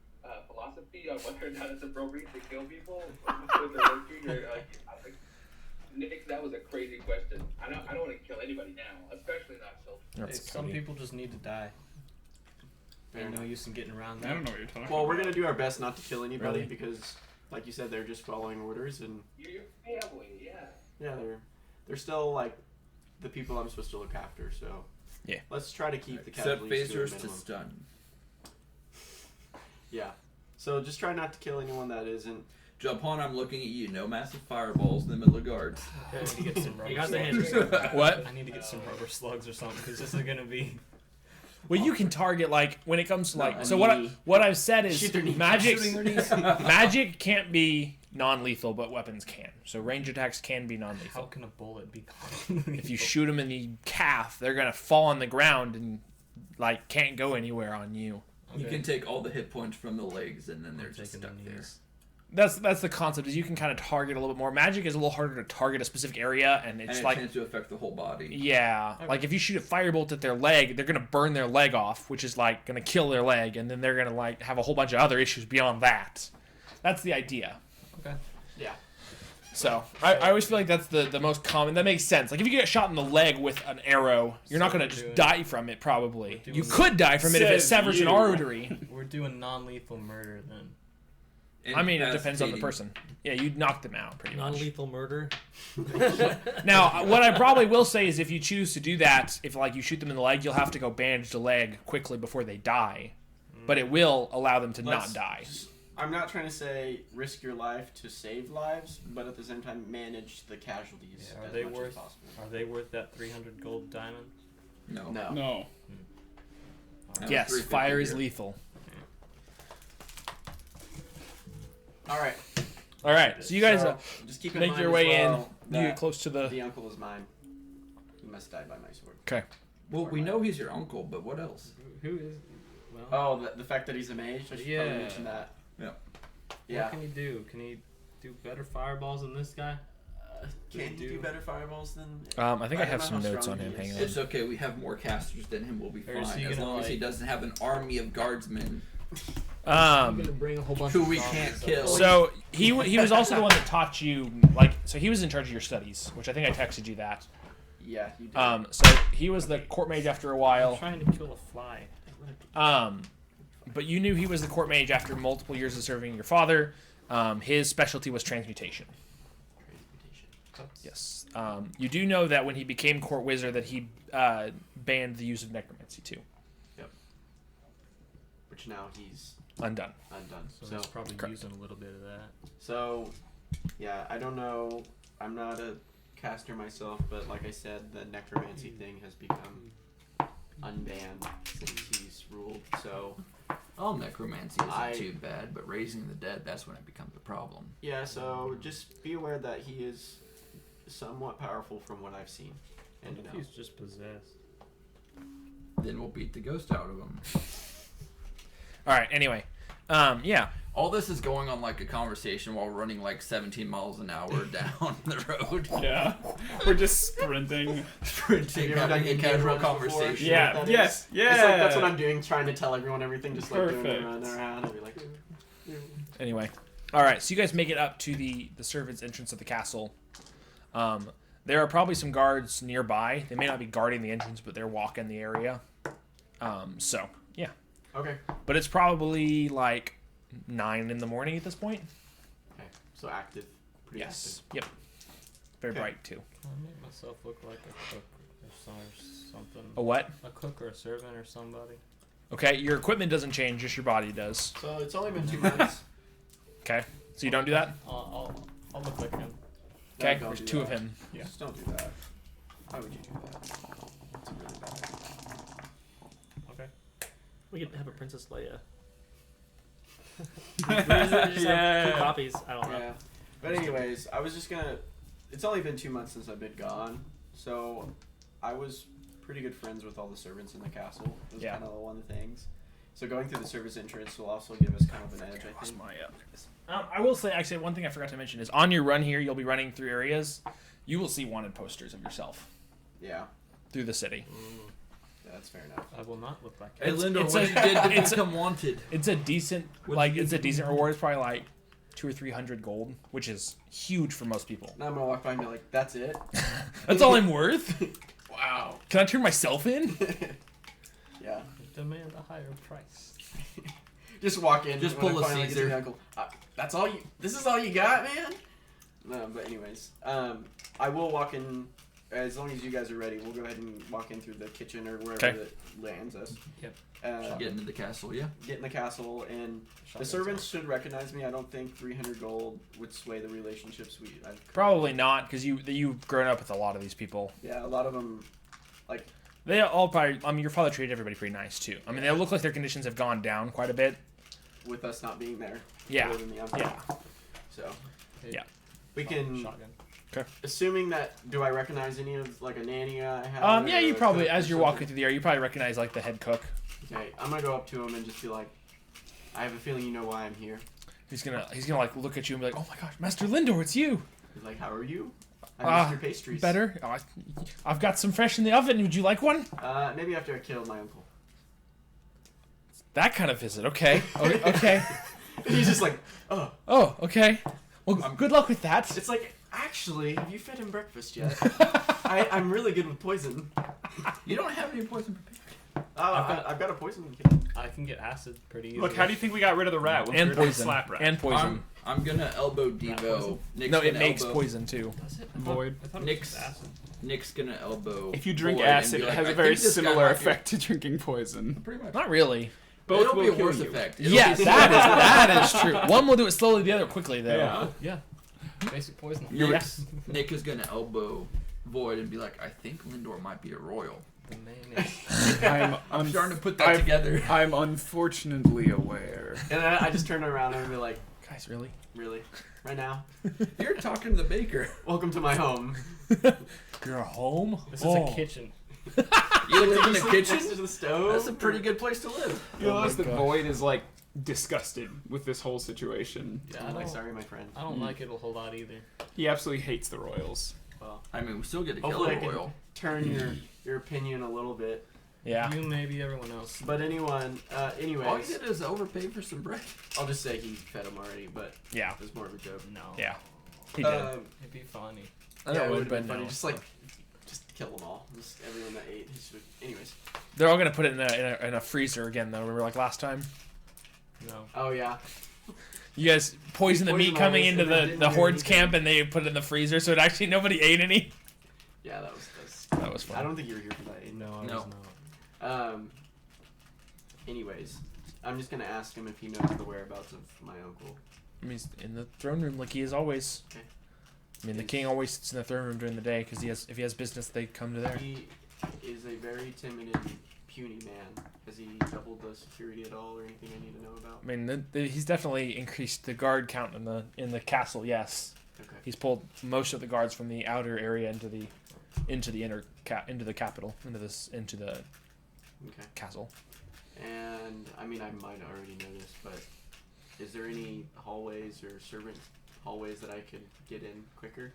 philosophy on whether or not it's appropriate to kill people with their junior. Nick, that was a crazy question. I don't want to kill anybody now, especially not children. That's Hey, some funny. people just need to die. Fair Ain't no enough. use in getting around that. I don't know what you're talking Well, we're about. gonna do our best not to kill anybody Really? because, like you said, they're just following orders, and Your family, yeah. yeah, they're still like the people I'm supposed to look after. So Yeah. let's try to keep the Set casualties to a phasers to minimum. stun. Yeah. So just try not to kill anyone that isn't. Japan, I'm looking at you. No massive fireballs in the middle of guards. I need to get some rubber You got the slugs. answer. What? I need to get some rubber slugs or something because this is gonna be. Well, you can target like when it comes to No, like. a So knee. what I've said is Shoot their knee. magic. Shooting their knees. Magic can't be non-lethal, but weapons can. So range attacks can be How non-lethal. can a bullet be? If you shoot them in the calf, they're gonna fall on the ground and like can't go anywhere on you. You can take all the hit points from the legs, and then they're just taking stuck the there. knees. That's the concept. Is you can kind of target a little bit more. Magic is a little harder to target a specific area, and And it's it like tends to affect the whole body. yeah, like if you shoot a firebolt at their leg, they're gonna burn their leg off, which is like gonna kill their leg, and then they're gonna like have a whole bunch of other issues beyond that. That's the idea. Okay. Yeah. So I always feel like that's the most common. That makes sense. Like if you get shot in the leg with an arrow, you're not So gonna we're just doing- die from it. Probably we're you doing- could die from it if it Says severs an you. artery. We're doing non-lethal murder then. I mean, it depends on the Incapacitating. person. Yeah, you'd knock them out pretty much. Non-lethal murder. Now, what I probably will say is if you choose to do that, if like you shoot them in the leg, you'll have to go bandage the leg quickly before they die. But it will allow them to Let's- not die. I'm not trying to say risk your life to save lives, but at the same time manage the casualties Yeah, are as they much worth? as possible. Are they worth that 300 gold diamond? No. No. No. That was Yes, 350 fire is here. lethal. All right. All right, so you guys just keep in make mind your as way well in. You that get close to the. the uncle is mine. He must die by my sword. Okay. Well, we know he's your uncle, but what else? Who is? Well, Oh, the fact that he's a mage. I should Yeah. probably mention that. Yeah. Yeah. What can he do? Can he do better fireballs than this guy? Can he do better fireballs than? I think I I have don't some know how notes on strong him. he is. Hang on. It's okay. We have more casters than him. We'll be Or is fine he as gonna, long as he like- doesn't have an army of guardsmen I'm gonna bring a whole bunch who of we zombies can't over. kill. So he was also the one that taught you like so he was in charge of your studies, which I think I texted you that. Yeah. You do. So he was the court mage after a I'm while. trying to kill a fly. But you knew he was the court mage after multiple years of serving your father. His specialty was transmutation. Yes. You do know that when he became court wizard that he banned the use of necromancy too. Which now he's Undone. undone. So, So he's probably correct. using a little bit of that. So, yeah, I don't know. I'm not a caster myself, but like I said, the necromancy thing has become unbanned since he's ruled. So, All necromancy isn't I- too bad, but raising the dead, that's when it becomes a problem. yeah, so just be aware that he is somewhat powerful from what I've seen. And What if he's just possessed? Then we'll beat the ghost out of him. All right. Anyway, yeah. All this is going on like a conversation while running like 17 miles an hour down the road. Yeah. We're just sprinting. Sprinting, Have you ever done having a in-game casual runs before? conversation. Yeah. that Yes. is? Yeah. It's like that's what I'm doing, trying to tell everyone everything, just like doing Perfect. a run around and be like, Anyway, all right. So you guys make it up to the servants' entrance of the castle. There are probably some guards nearby. They may not be guarding the entrance, but they're walking the area. So yeah, okay, but it's probably like 9 in the morning at this point. okay, so active, pretty Yes. Yep. Very Okay. bright too. I'll make myself look like a cook or something. A what? A cook or a servant or somebody. Okay. Your equipment doesn't change, just your body does. active. So it's only been 2 months. Okay. So you don't do that. I'll look like him. Okay. Don't There's do 2 of that. him. Yeah. Just don't do that. Why would you do that? It's a really bad idea. Okay. We could have a Princess Leia. Yeah. Just have 2 copies. I don't know. Yeah. But anyways, I was just gonna. It's only been 2 months since I've been gone, so I was pretty good friends with all the servants in the castle. It was Yeah. kind of one of the things. So going through the service entrance will also give us kind of an edge, I think. I will say, actually, one thing I forgot to mention is on your run here, you'll be running through areas. You will see wanted posters of yourself Yeah. through the city. Yeah, that's fair enough. I will not look like Hey, him. Lindor, it's what a- you did to it's a- become wanted? It's a decent, What like, did you it's a do? decent reward. It's probably like 200 or 300 gold, which is huge for most people. Now I'm gonna walk by and be like, "That's it." That's all I'm worth. Wow. Can I turn myself in? Yeah. Demand a higher price. Just walk in. Just when pull I a finally get to Caesar. the uncle. That's all you. This is all you got, man. No, but anyways, I will walk in as long as you guys are ready. We'll go ahead and walk in through the kitchen or wherever Okay. that lands us. Yep. Get into the castle, yeah. Get in the castle, and the Shotguns servants should recognize me. I don't think 300 gold would sway the relationships I've Probably not, because you've grown up with a lot of these people. Yeah, a lot of them, like They all probably. I mean, your father treated everybody pretty nice too. I mean, they look like their conditions have gone down quite a bit. With us not being there. Yeah. Other than the uncle. Yeah. So. Yeah. We can. Shotgun. Assuming that, do I recognize any of like a nanny I have? Yeah, you or a probably, cook or as you're walking something? through the area, you probably recognize like the head cook. Okay, I'm gonna go up to him and just be like, I have a feeling you know why I'm here. He's gonna like look at you and be like, "Oh my gosh, Master Lindor, it's you." He's like, how are you? I missed your pastries. Better. Oh, I've got some fresh in the oven. Would you like one? Maybe after I killed my uncle. That kind of visit. Okay. Okay. And he's just like, oh. Oh, okay. Well, good luck with that. It's like, actually, have you fed him breakfast yet? I'm really good with poison. You don't have any poison prepared. I've got a poison kit. I can get acid pretty easily. Look, how do you think we got rid of the rat? Let's And get rid of the poison. slap rat. And poison. I'm gonna elbow poison? Devo. Nick's No, it gonna makes elbow, poison too. Does it? Void. I thought it Nick's- was just acid. Nick's gonna elbow. If you drink Void and acid, be it like, has "I a very think this guy similar might be-" effect to drinking poison. Pretty much. Not really. Both It'll will be a kill worse you. effect. It'll Yes, be- that is true. One will do it slowly, the other quickly though. Yeah. Yeah. Basic poison. Nick is gonna elbow Void and be like, I think Lindor might be a royal. The mayonnaise. I'm starting to put that together. I'm unfortunately aware. And I just turn around and be like, Guys, really? really? Right now? You're talking to the baker. Welcome to my home. You're home? This is a kitchen. You live in the Next kitchen? to the stove? That's a pretty good place to live. You realize my that gosh. Void is like disgusted with this whole situation. Yeah, I'm like, sorry, my friend. I don't like it a whole lot either. He absolutely hates the Royals. Well, I mean, we still get to kill hopefully a I can royal. turn your opinion a little bit. Yeah. You, maybe everyone else. But All you anyways, did is overpay for some bread. I'll just say he fed him already, but Yeah. it was more of a joke. No. Yeah. He did. It'd be funny. I Yeah, know it it would would, have been but funny. no. Just kill them all. Just everyone that ate his food. Anyways. They're all gonna put it in a freezer again though. Remember like last time? No. Oh yeah. You guys poisoned the meat poisoned coming all into this and then the didn't do horde's anything. camp and they put it in the freezer so it actually nobody ate any. Yeah, that was. That was fun. I don't think you were here for that. Aiden. No, I No. was not. Anyways, I'm just gonna ask him if he knows the whereabouts of my uncle. I mean, he's in the throne room like he is always. Okay. I mean, the king always sits in the throne room during the day because if he has business, they come to there. He is a very timid and puny man. Has he doubled the security at all, or anything I need to know about? I mean, he's definitely increased the guard count in the castle. Yes, Okay. he's pulled most of the guards from the outer area into the into the capital into the Okay. castle. And I mean, I might already know this, but is there any hallways or servant hallways that I could get in quicker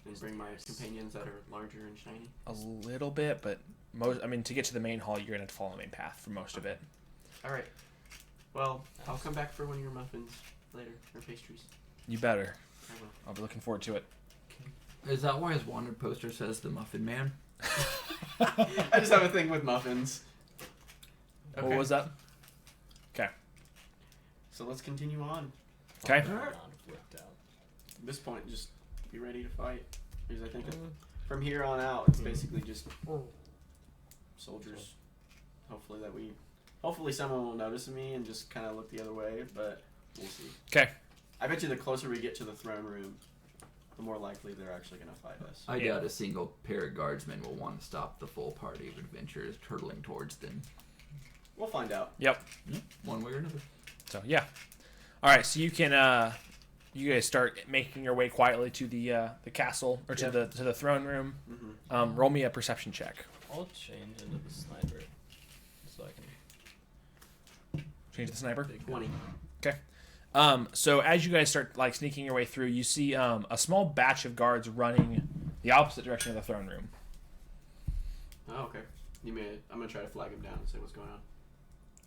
and bring my companions that are larger and shiny? A little bit, but to get to the main hall, you're gonna have to follow the main path for most of it. All right. Well, I'll come back for one of your muffins later, or pastries. You better. I will. I'll be looking forward to it. Is that why his wanted poster says the Muffin Man? I just have a thing with muffins. Okay. What was that? So let's continue on. Okay. Flipped out. At this point, just be ready to fight. Because I think from here on out, it's basically just soldiers. Hopefully someone will notice me and just kind of look the other way, but we'll see. Okay. I bet you the closer we get to the throne room, the more likely they're actually going to fight us. I Yeah. doubt a single pair of guardsmen will want to stop the full party of adventurers hurtling towards them. We'll find out. Yep. One way or another. So yeah. All right. So you can you guys start making your way quietly to the castle or to Yep. the throne room. Mm-hmm. Roll me a perception check. I'll change into the sniper so I can Change the sniper. dig 20. So as you guys start like sneaking your way through, you see a small batch of guards running the opposite direction of the throne room. Oh, okay. I'm going to try to flag him down and say what's going on.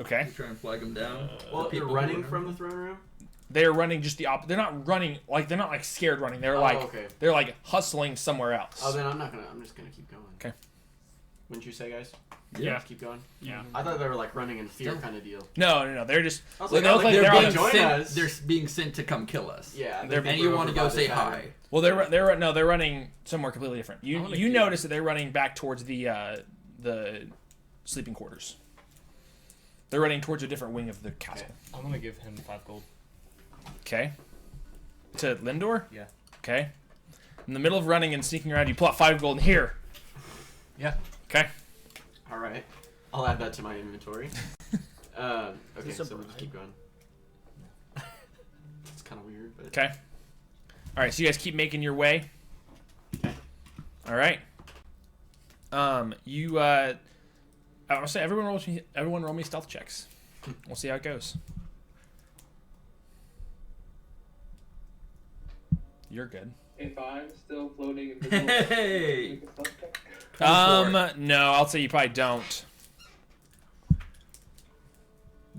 Okay. You try and flag them down. Well, The they're people running who- from the throne room? They're running just the opposite. They're not running they're not like scared running. They're okay. they're like hustling somewhere else. Oh, then I'm just going to keep going. Okay. Wouldn't you say, guys? Yeah. Keep going? Yeah. I thought they were like running in fear kind of deal. No. They're just I was Well, like, they look like They're they're being on- join sent. us. They're being sent to come kill us. Yeah. They're- And you want to go say hi. well they're running somewhere completely different. I You wanna you get- notice that they're running back towards the sleeping quarters. They're running towards a different wing of the castle. I'm gonna give him 5 gold. Okay. To Lindor? Yeah. Okay. In the middle of running and sneaking around, you pull out 5 gold here. Yeah. Okay. All right. I'll add that to my inventory. Okay, this a so we'll just bribe? keep going. It's kind of weird, but Okay. All right, so you guys keep making your way. Okay. All right. I'll say everyone roll me stealth checks. We'll see how it goes. You're good. If I'm still floating in the Hey! No, I'll say you probably don't.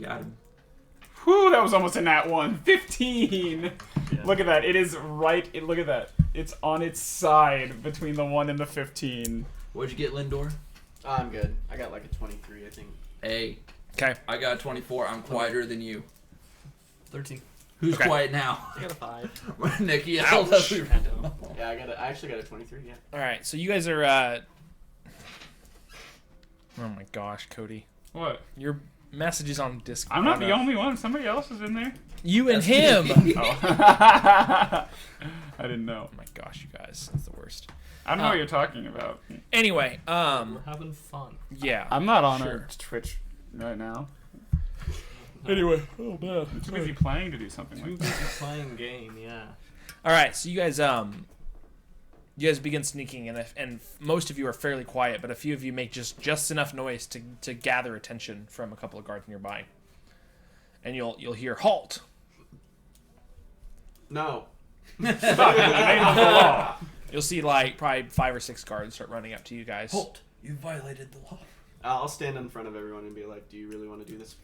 Got him. Whew, that was almost a nat 1. 15! Look at that. It is right. Look at that. It's on its side between the 1 and the 15. What'd you get, Lindor? I'm good. I got like a 23, I think. Hey, Okay. I got 24. I'm quieter than you. 13. Who's Okay. quiet now? I got a 5. Nick yelled Ouch. at me. I know. Yeah, I actually got a 23. Yeah. All right, so you guys are. Oh my gosh, Cody, What? your messages on Discord. I'm not the only one. Somebody else is in there. You and him. Oh. I didn't know. Oh my gosh, you guys, that's the worst. I don't know what you're talking about. Anyway, We're having fun. yeah. I'm not on Sure. Twitch right now. Anyway, oh man. I'm too busy playing to do something Too like busy that. playing game, yeah. All right, so you guys begin sneaking, and most of you are fairly quiet, but a few of you make just enough noise to gather attention from a couple of guards nearby. And you'll hear halt. No. Stop it in the name of the law. You'll see like probably 5 or 6 guards start running up to you guys. Halt! You violated the law. I'll stand in front of everyone and be like, "Do you really want to do this?"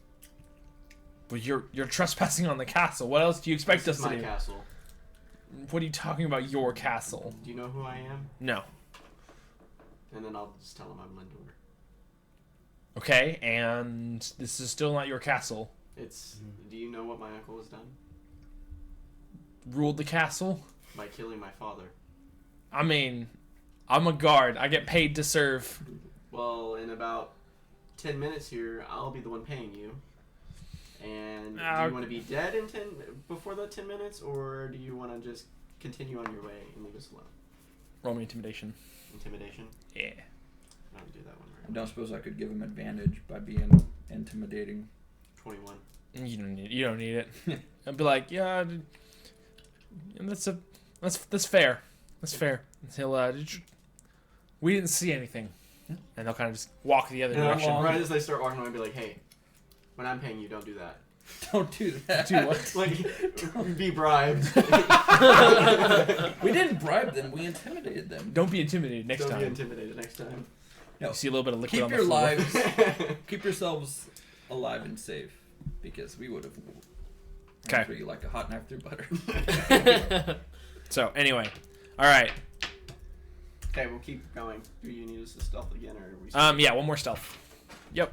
But you're trespassing on the castle. What else do you expect This is us to my do? castle. What are you talking about? Your castle? Do you know who I am? No. And then I'll just tell them I'm Lindor. Okay, and this is still not your castle. It's. Do you know what my uncle has done Ruled the castle? by killing my father? I mean, I'm a guard. I get paid to serve. Well, in about 10 minutes here, I'll be the one paying you. And do you want to be dead in before that 10 minutes, or do you want to just continue on your way and leave us alone? Roll me intimidation. Intimidation? Yeah. I don't do that one I right. don't suppose I could give him advantage by being intimidating. 21. You don't need it. I'd be like, yeah, that's fair. That's fair. And he'll we didn't see anything, and they'll kind of just walk the other direction. Right as they start walking away, I'll be like, "Hey, when I'm paying you, don't do that." Don't do that. Do what? Like, be bribed. We didn't bribe them. We intimidated them. Don't be intimidated next Don't be time. intimidated next time. No. You see a little bit of liquid Keep on the your floor. lives. Keep yourselves alive and safe, because we would have. Okay. Through you like a hot knife through butter. So anyway, all right. Okay, we'll keep going. Do you need us to stealth again, or are we? Yeah, one more stealth. Yep.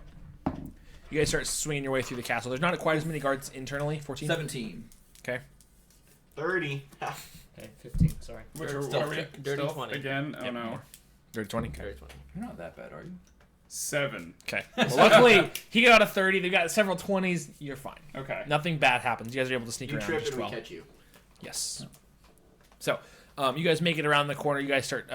You guys start swinging your way through the castle. There's not quite as many guards internally. 14. 17. Okay. 30. Okay, 15. Sorry. Which Stealth are we? check. Dirty Stealth 20. again? Oh Yep. no. 20. Okay. Very 20. You're not that bad, are you? 7. Okay. Well, luckily he got a 30. They've got several 20s. You're fine. Okay. Nothing bad happens. You guys are able to sneak You around trip just and we well. catch you. Yes. So, you guys make it around the corner. You guys start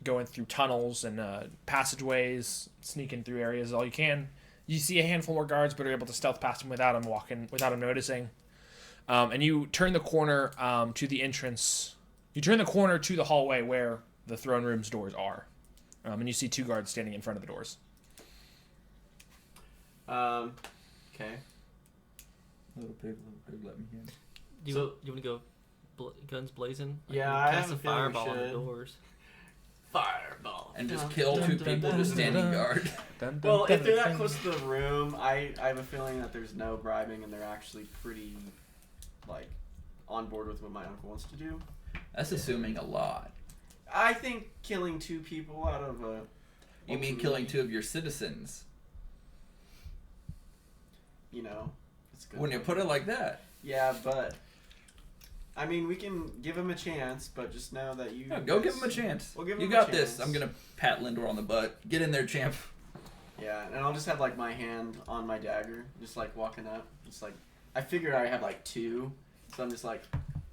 going through tunnels and passageways, sneaking through areas all you can. You see a handful more guards, but are able to stealth past them without them noticing. And you turn the corner to the entrance. You turn the corner to the hallway where the throne room's doors are. And you see 2 guards standing in front of the doors. Okay. Little pig, let me in. Do you want to go guns blazing? Yeah, can I cast have a a feeling we fireball on the should. doors. Fireball. And just kill 2 people just standing guard. Well, if they're that close to the room, I have a feeling that there's no bribing and they're actually pretty, like, on board with what my uncle wants to do. That's assuming a lot. I think killing 2 people out of a... You mean killing 2 of your citizens? You know, it's good. When you put it like that. Yeah, but... I mean, we can give him a chance, but just know that you... No, go give him a chance. We'll give You him got a this. chance. I'm going to pat Lindor on the butt. Get in there, champ. Yeah, and I'll just have, like, my hand on my dagger, just, like, walking up. Just, like... I figured I have, like, 2, so I'm just, like...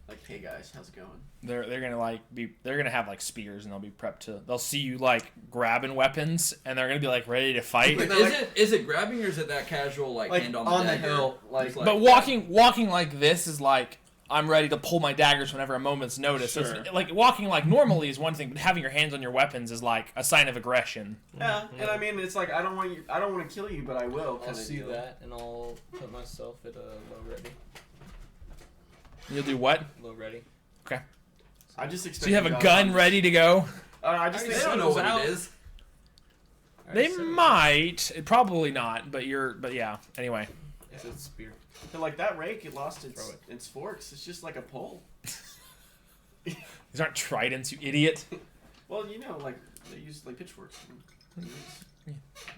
Like, hey guys, how's it going? They're gonna have like spears and they'll be prepped to. They'll see you like grabbing weapons and they're gonna be like ready to fight. Wait, is it grabbing or is it that casual like hand on the dagger? hill, like, Just But walking like this is like I'm ready to pull my daggers whenever a moment's notice. So Sure. it's, like walking like normally is one thing, but having your hands on your weapons is like a sign of aggression. yeah, and I mean, it's like I don't want to kill you, but I will. I'll Kinda see deal. that, and I'll put myself at a low ready. You'll do what? Low ready. Okay. I just expect. So you have a gun ready to go? I just They think don't know what it is. They might. Probably not. But yeah. Anyway. It's a spear. But like that rake, it lost Throw it. its forks. It's just like a pole. These aren't tridents, you idiot. Well, you know, like they use like pitchforks.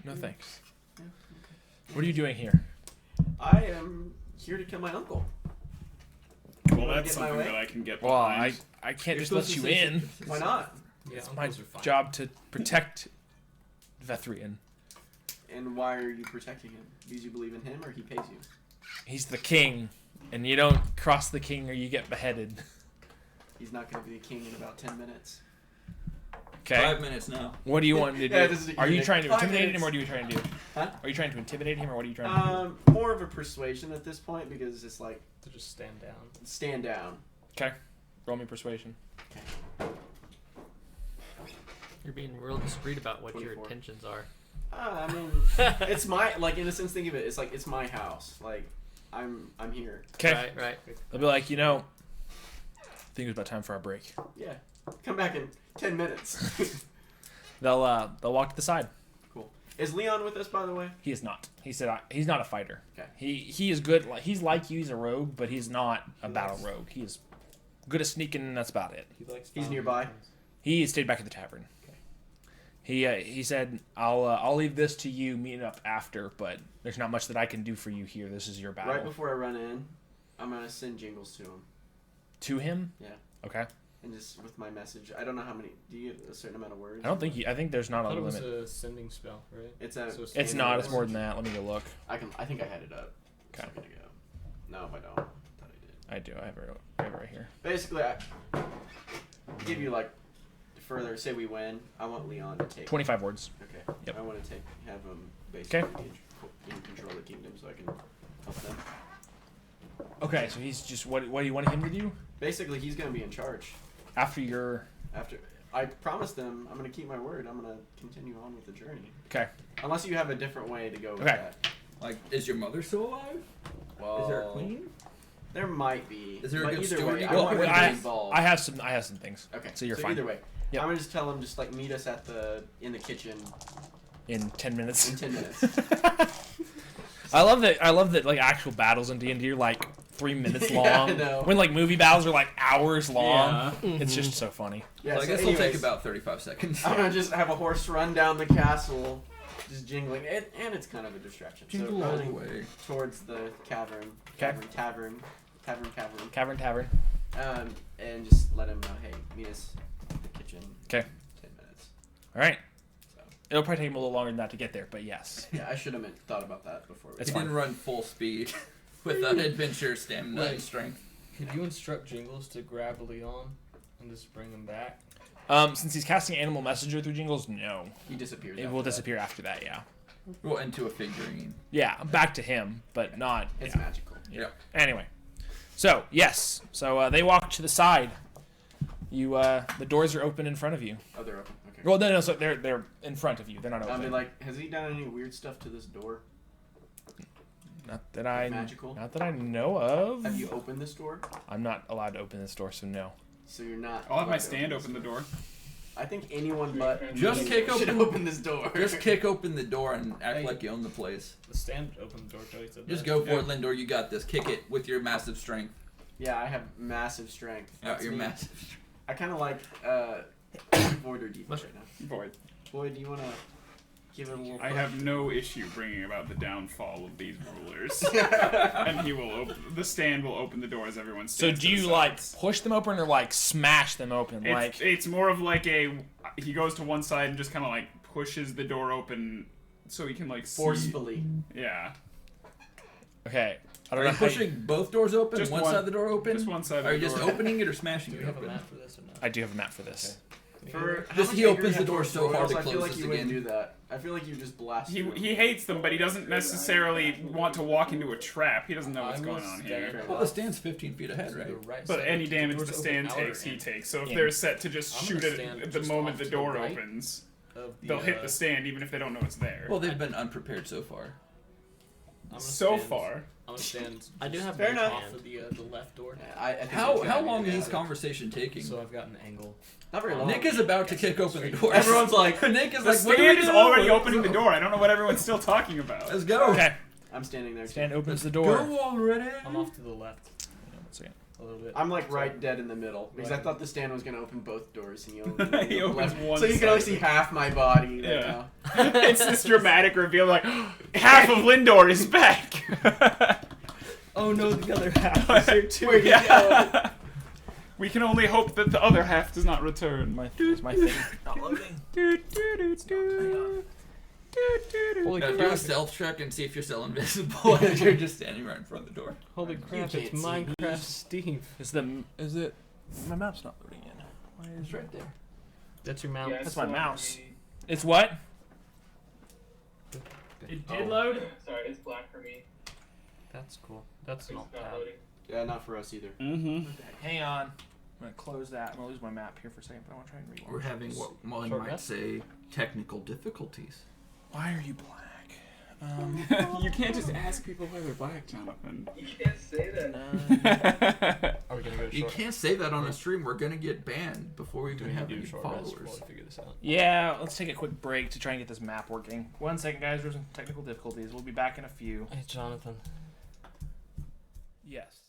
No thanks. Yeah, What are you doing here? I am here to kill my uncle. Well, wanna that's get my something way? that I can get Well, behind. I can't You're just let supposed you to say in. Why not? Yeah, It's my uncles are fine. job to protect Vethrian. And why are you protecting him? Because you believe in him, or he pays you? He's the king, and you don't cross the king or you get beheaded. He's not going to be the king in about 10 minutes. Okay. 5 minutes now. What do you want to do? Yeah, this is Are you unique. trying to 5 intimidate him, minutes. or what are you trying to do? Huh? Are you trying to intimidate him, or what are you trying to do? More of a persuasion at this point because it's like To just stand down. stand down. Okay. Roll me persuasion. You're being real discreet about what your 24. intentions are. I mean, it's my in a sense. Think of it. It's like it's my house. Like I'm here. Okay. Right, right. They'll be like, I think it was about time for our break. Yeah. Come back in 10 minutes. They'll walk to the side. Cool. Is Leon with us, by the way? He is not. He said he's not a fighter. Okay. He is good. Like he's like you. He's a rogue, but he's not a battle rogue. He is good at sneaking, and that's about it. He likes. He's found nearby? things. He stayed back at the tavern. Okay. He said, I'll leave this to you. Meet up after, but there's not much that I can do for you here. This is your battle. Right before I run in, I'm gonna send jingles to him. To him. Yeah. Okay. And just with my message. I don't know how many. Do you have a certain amount of words? I don't think I think there's I not a thought it was limit. a sending spell, right? It's a. So It's standard not. It's message. more than that. Let me go look. I think I had it up. Okay. It's not gonna go. No, I don't. Thought I did. I do. I have it right here. Basically, I give you like further. Say we win. I want Leon to take. 25 words. Okay. Yep. I want to have him basically in control of the kingdom, so I can help them. Okay. So he's just what do you want him to do Basically, he's gonna be in charge. after your? After I promised them, I'm gonna keep my word. I'm gonna continue on with the journey. Okay. Unless you have a different way to go with Okay. that. Like, is your mother still alive? Well, Is there a queen? There might be. Is there a but good either story way, to I go want with? him to be I involved. have some things. Okay. So you're fine. Either way, Yep. I'm gonna just tell him just like meet us at in the kitchen In 10 minutes. in 10 minutes. I love that like actual battles in D&D are like 3 minutes long. Yeah, I know. When like movie battles are like hours long. Yeah. It's just so funny. Yeah. So I so guess it'll take anyways, about 35 seconds. I'm gonna just have a horse run down the castle, just jingling, and it's kind of a distraction. Jingle so all the running way. towards the cavern, Okay. tavern, Tavern. and just let him know, hey, meet us at the kitchen. 'Kay. 10 minutes. All right. So It'll probably take him a little longer than that to get there, but yes. yeah, I should have thought about that before. It's He fine. didn't run full speed with that adventure stamina and Wait. strength. Could you instruct Jingles to grab Leon and just bring him back? Since he's casting Animal Messenger through Jingles, no. He disappears. It after will that. disappear after that, yeah. Well, into a figurine. Yeah, back to him, but not... It's yeah. magical. Yeah. Anyway. So, yes. So, they walk to the side. The doors are open in front of you. Oh, they're open. Okay. Well, no, so they're in front of you. They're not I open. mean, like, has he done any weird stuff to this door? Not that I Magical? Not that I know of. Have you opened this door? I'm not allowed to open this door, so no. So you're not. I'll have my allowed to stand open the door. I think anyone but Just me kick should open- open this door. Just kick open the door and act Hey. like you own the place. The stand open the door till he said Just that. go for it, Lindor. You got this. Kick it with your massive strength. Yeah, I have massive strength. Yeah, That's your me. massive. I kind of like Void or Deep right now. Void. Void, do you want to give it a little? I have no issue bringing about the downfall of these rulers. And he will open. The stand will open the door as everyone So stands. do to the you like sides. push them open or like smash them open? Like It's more of like he goes to one side and just kind of like pushes the door open so he can like see. Forcefully. Yeah. okay, I Are don't you know how pushing both doors open? Just One one. side of the door open? Just one side of Are the you just door. opening it or smashing Do it we have a open? map for this or not? I do have a map for this. For how Just much he anger opens you the have door towards so hard Royals, it I feel like closes you wouldn't again. do that. I feel like you just blast through. He hates them, but he doesn't necessarily want to walk into a trap. He doesn't know what's going on here. Well, the stand's 15 feet ahead, right? But any damage the stand takes, he takes. So if they're set to just I'm shoot gonna it stand at the just moment off the to the door right opens, Of the, they'll hit the stand even if they don't know it's there. Well, they've been unprepared so far. I'm gonna So stand- far. I'm gonna stand. I do have fair both enough hands. off of the left door. Yeah, I think How it's gotta be long is the this other. conversation taking? So I've got an angle. Not very long. Nick is about to kick open the door. Everyone's like, Nick is The like, what do we stand is do? already opening the door. I don't know what everyone's still talking about. Let's go. Okay. I'm standing there. Too. Stand opens the door. Go already. I'm off to the left Hang on one second. a little bit. I'm like So- right dead in the middle because I Right. thought the stand was gonna open both doors and you He only opens one so you can only side. see half my body right Yeah. now. It's this dramatic reveal, like half of Lindor is back. Oh no, the other half is here too. Where'd you go? We can only hope that the other half does not return. My thing not loading. Holy Now do crap! a stealth check and see if you're still invisible as you're just standing right in front of the door. Holy crap! can't It's see me. Minecraft Steve. Is it? My map's not loading in. Why is It's right there. That's your mount. Yeah, That's it's my black mouse. for me. It's what? It did load. Sorry, it's black for me. That's cool. That's It's not not bad. loading. Yeah, not for us either. Mm-hmm. Hang on. I'm gonna close that. I'm gonna lose my map here for a second, but I want to try and read. We're having what one Short might rest? say technical difficulties. Why are you black? You can't just ask people why they're black, Jonathan. You can't say that. Are we gonna go You short? can't say that on a stream. We're gonna get banned before we Do even we have need to any do short rest followers. before we figure this out? Yeah, let's take a quick break to try and get this map working. 1 second, guys. There's some technical difficulties. We'll be back in a few. Hey, Jonathan. Yes.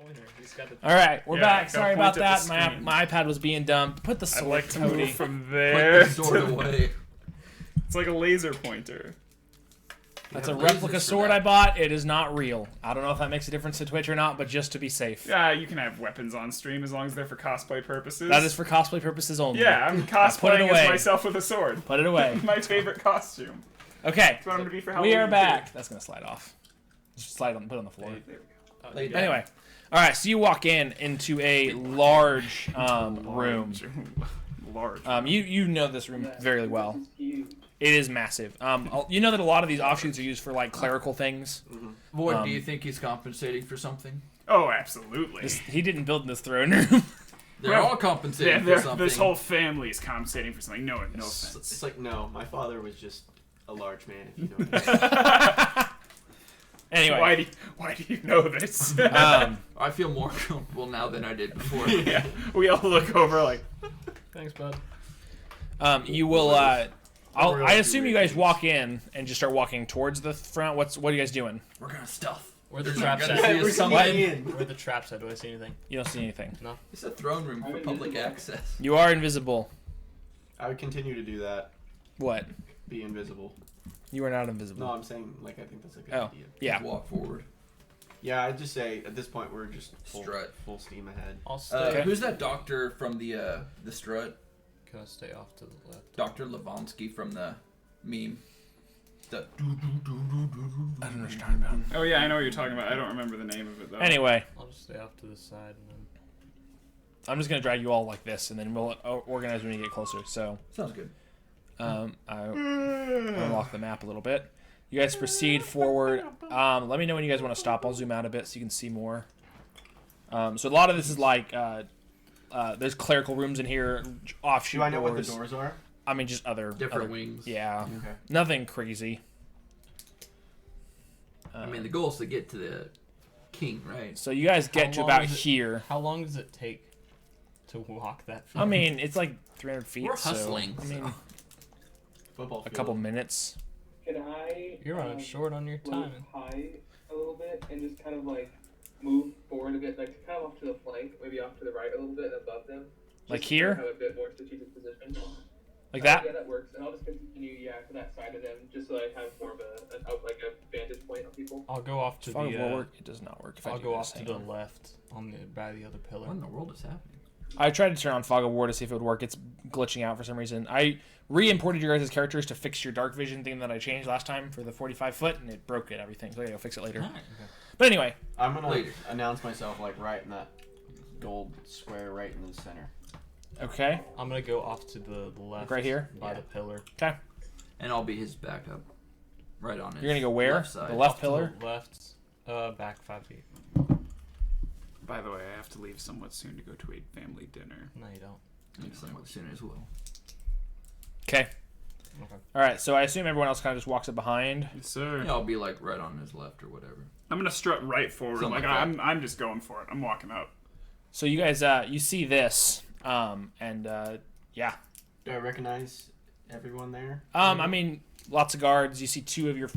pointer. He's got the. All right, we're Yeah, back. go Sorry point about at that. the My screen. iPad was being dumb. Put the I'd sword, like to move Cody. from Put there the sword to away. It's like a laser pointer. That's a have lasers replica for sword that. I bought. It is not real. I don't know if that makes a difference to Twitch or not, but just to be safe. Yeah, you can have weapons on stream as long as they're for cosplay purposes. That is for cosplay purposes only. Yeah, I'm Put it cosplaying away. as myself with a sword. Put it away. My favorite costume. Okay. That's what I'm gonna be for Halloween. We are too. back. That's going to slide off. Just slide on, put it on the floor. There we go. Lay down. Anyway. All right, so you walk into a large room. Large. You know this room very well. This is huge. It is massive. You know that a lot of these offshoots are used for like clerical things. Void, do you think he's compensating for something? Oh, absolutely. He didn't build this throne room. They're Well, all compensating for They're- something. this whole family is compensating for something. No offense. It's like, no, my father was just a large man, if you know what I mean. Anyway, Why do you know this? I feel more comfortable now than I did before. yeah, we all look over like, Thanks, bud. you will. We're I all assume do you guys ratings. walk in and just start walking towards the front. What are you guys doing? We're gonna stealth. Where the They're traps not gonna at? see us We're something. in. Where the traps at? Do I see anything? You don't see anything. No. It's a throne room for public access. You are invisible. I would continue to do that. What? Be invisible. You are not invisible. No, I'm saying, like, I think that's a good Oh. idea. Yeah. Just walk forward. Yeah, I'd just say, at this point, we're just full steam ahead. I'll stay. Okay. Who's that doctor from the strut? Can I stay off to the left? Dr. Levonsky from the meme. The I don't know what you're talking about. oh yeah, I know what you're talking about. I don't remember the name of it though. Anyway, I'll just stay off to the side and then. I'm just gonna drag you all like this, and then we'll organize when you get closer. So, sounds good. I unlock the map a little bit. You guys proceed forward. Let me know when you guys want to stop. I'll zoom out a bit so you can see more. So a lot of this is like there's clerical rooms in here, offshoot Do I know doors. what the doors are? I mean, just other Different other- wings. Yeah, Okay. nothing crazy. I mean, the goal is to get to the king, right? So you guys get How to long about is it- here. How long does it take to walk that? I mean, it's like 300 feet. We're hustling. So, I mean, Football a field. couple minutes. Can I? You're running short on your move time. high a little bit and just kind of like move forward a bit, like kind of off to the flank, maybe off to the right a little bit above them. Like just to here? Have a bit more strategic position. Like that? Yeah, that works. And I'll just continue, to that side of them, just so I have more of a vantage point on people. I'll go off to Fog of the. war work. It does not work. If I I'll do go this, off to hang the on. left on the by the other pillar. What in the world is happening? I tried to turn on Fog of War to see if it would work. It's glitching out for some reason. I re-imported your guys' characters to fix your dark vision thing that I changed last time for the 45 foot, and it broke it, everything. So I gotta go fix it later. Alright. But anyway, I'm gonna Later. announce myself, like, right in that gold square right in the center. okay. I'm gonna go off to the left. right here? by Yeah. the pillar. Okay. And I'll be his backup. Right on his You're gonna go where? left side. The left Off to pillar? the left. Back 5 feet. By the way, I have to leave somewhat soon to go to a family dinner. No, you don't. And somewhat soon as well. Okay. Okay. Alright, so I assume everyone else kind of just walks up behind. Yes, sir. Yeah, I'll be like right on his left or whatever. I'm gonna strut right forward. Something Like like that. I'm just going for it. I'm walking up. So you guys, you see this, yeah. Do I recognize everyone there? I mean, lots of guards. You see two of your,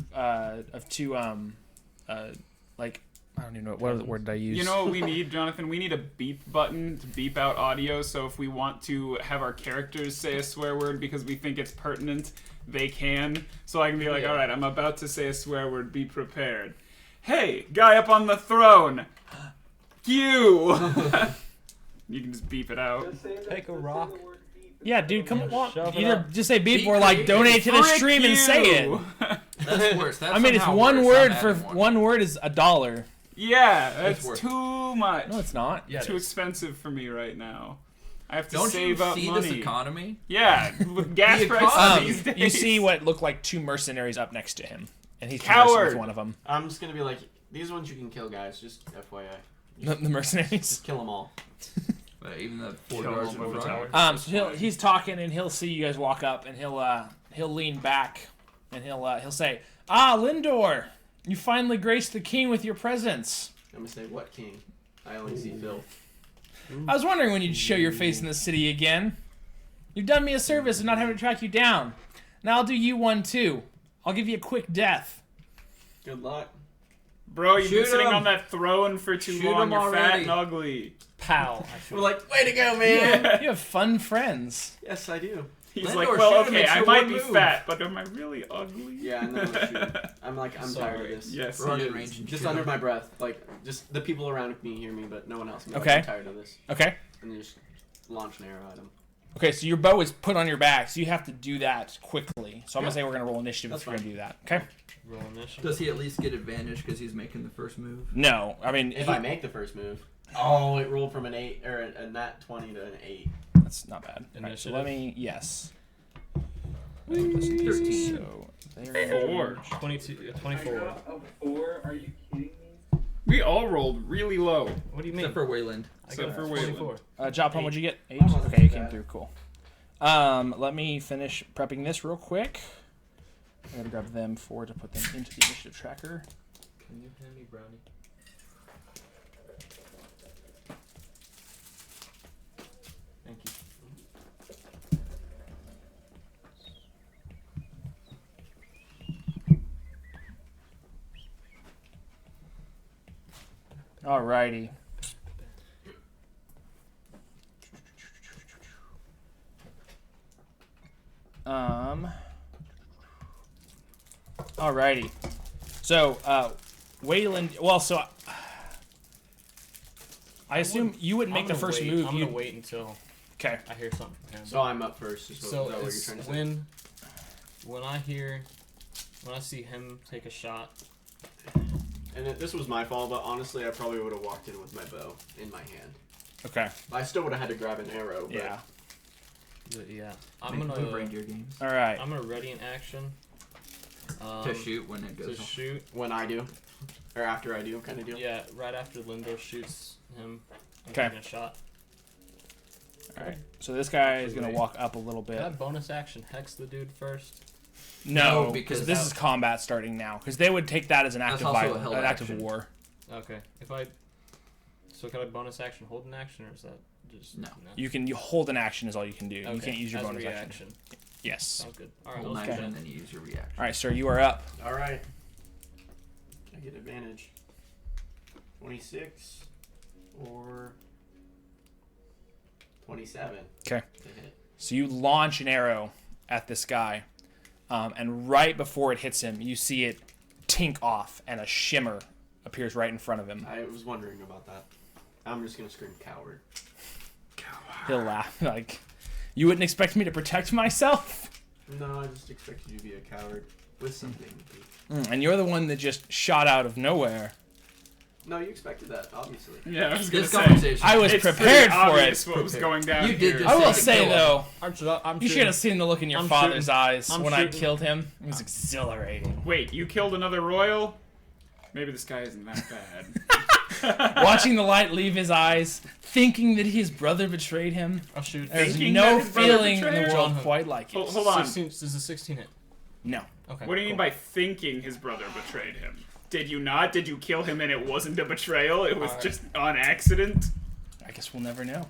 like, I don't even know, what word did I use? You know what we need, Jonathan? We need a beep button to beep out audio. So if we want to have our characters say a swear word because we think it's pertinent, they can. So I can be like, all right, I'm about to say a swear word. Be prepared. Hey, guy up on the throne. You. You can just beep it out. Just say the, Take a just rock. Say the word beep. Yeah, dude, come on. Shove it Either up. just say beep Be or, like, creative. donate to the Frick stream and say it. you. That's worse. That's I mean, it's somehow one worse. word I'm for adding one word is $1. Yeah, That's that's worth- too much. No, it's not. Yeah, it Too is. expensive for me right now. I have to Don't save you up see money. this economy? Yeah, with gas The prices economy. these days. You see what look like two mercenaries up next to him, and he's conversing Coward. with one of them. I'm just gonna be like, these ones you can kill, guys. Just FYI. The mercenaries. Just kill them all. But even the four Kill guards him in over front. tower. So he's talking, and he'll see you guys walk up, and he'll lean back, and he'll say, "Ah, Lindor, you finally graced the king with your presence. I'm gonna say, what king? I only see filth. I was wondering when you'd show your face in the city again. You've done me a service of not having to track you down. Now I'll do you one too. I'll give you a quick death." Good luck. Bro, you've been Shoot sitting him. on that throne for too Shoot long. him You're fat already. and ugly. Pow. We're like, way to go, man. You have fun friends. Yes, I do. He's Lindor, like, well, shoot him, okay, it's I your might one be move. fat, but am I really ugly? Yeah, and then I'm shooting. I'm like, I'm tired of Sorry. this. Yes, Run he in is. range and Just shoot under him. my breath, like just the people around me hear me, but no one else. I'm like, Okay. I'm tired of this, Okay. and then just launch an arrow at him. Okay, so your bow is put on your back, so you have to do that quickly. So I'm Yeah. gonna say we're gonna roll initiative That's if we're fine. gonna do that. Okay. Roll initiative. Does he at least get advantage because he's making the first move? No, I mean If he- I make the first move, oh, it rolled from an 8 or a nat 20 to an 8. that's not bad. All right, so Initiative. let me yes. 13. So there. 4. 22, I 24. got a 4. Are you kidding me? We all rolled really low. What do you mean? Except for Wayland. I Except got for 24. Joplin, what'd you get? 8. That wasn't Okay, you too came bad. through. Cool. Let me finish prepping this real quick. I gotta grab them to put them into the initiative tracker. Can you hand me brownie? Thank you. Alrighty. Alrighty. So, Wayland. Well, so I assume you wouldn't make the first move. I'm You gonna wait until okay? I hear something from him. So I'm up first. Is So that what you're it's trying to say? when I see him take a shot. And this was my fault, but honestly, I probably would have walked in with my bow in my hand. Okay. I still would have had to grab an arrow. But Yeah. Yeah, I'm Make move gonna reindeer games. All right. I'm gonna ready an action. To shoot when it To goes off. shoot. when I do, or after I do, kind of deal. Yeah, right after Lindor shoots him. I'm Okay. taking a shot. All right. So this guy is gonna walk up a little bit. Can I bonus action hex the dude first? No, No, because because this that- is combat starting now. Because they would take that as an act That's of also a violence, held an act of action. war. Okay. So can I bonus action hold an action, or is that just No. You hold an action is all you can do. You Okay, can't use your as a bonus action. reaction. Yes. Sounds good. All right. Hold Let's an Okay. action, then you use your reaction. All right, sir. You are up. All right. I get advantage. 26 or 27. 'Kay. To hit. So you launch an arrow at this guy, and right before it hits him, you see it tink off, and a shimmer appears right in front of him. I was wondering about that. I'm just gonna scream coward. He'll laugh like, "You wouldn't expect me to protect myself?" No, I just expected you to be a coward with some dignity. And you're the one that just shot out of nowhere. No, you expected that, obviously. Yeah, I was gonna This say. conversation. I was It's prepared pretty for obvious it. what was going down You did here. just I will Second say kill him. though, I'm you should have seen the look in your I'm father's shooting. eyes I'm when I shooting. killed him. It was exhilarating. Wait, you killed another royal? Maybe this guy isn't that bad. Watching the light leave his eyes, thinking that his brother betrayed him. I'll shoot. There's Thinking no that his brother feeling in the betrayed him? world quite like it. Hold on. 16, does a 16 hit? No. Okay. What do you mean by thinking his brother betrayed him? Did you not? Did you kill him and it wasn't a betrayal? It was Alright. just on accident? I guess we'll never know.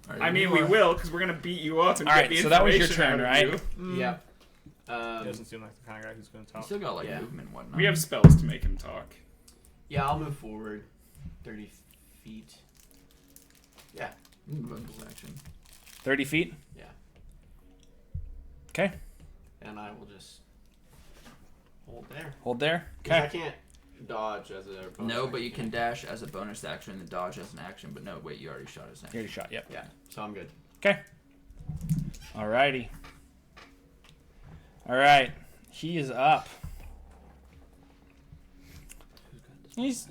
All right, I mean, we will, because we're going to beat you up and Alright, get the so that was your information turn, out of right? you. Yeah. He doesn't seem like the kind of guy who's going to You talk. still got like Yeah. movement and whatnot. We have spells to make him talk. Yeah, I'll move forward 30 feet. Yeah. bonus action. 30 feet? Yeah. Okay. And I will just hold there. Hold there. 'Cause I Okay. can't dodge as a bonus No, but action, you can I? dash as a bonus action and dodge as an action. But no, wait, you already shot as an You action. already shot, yep. Yeah, so I'm good. Okay. Alrighty. Alright. He is up. He's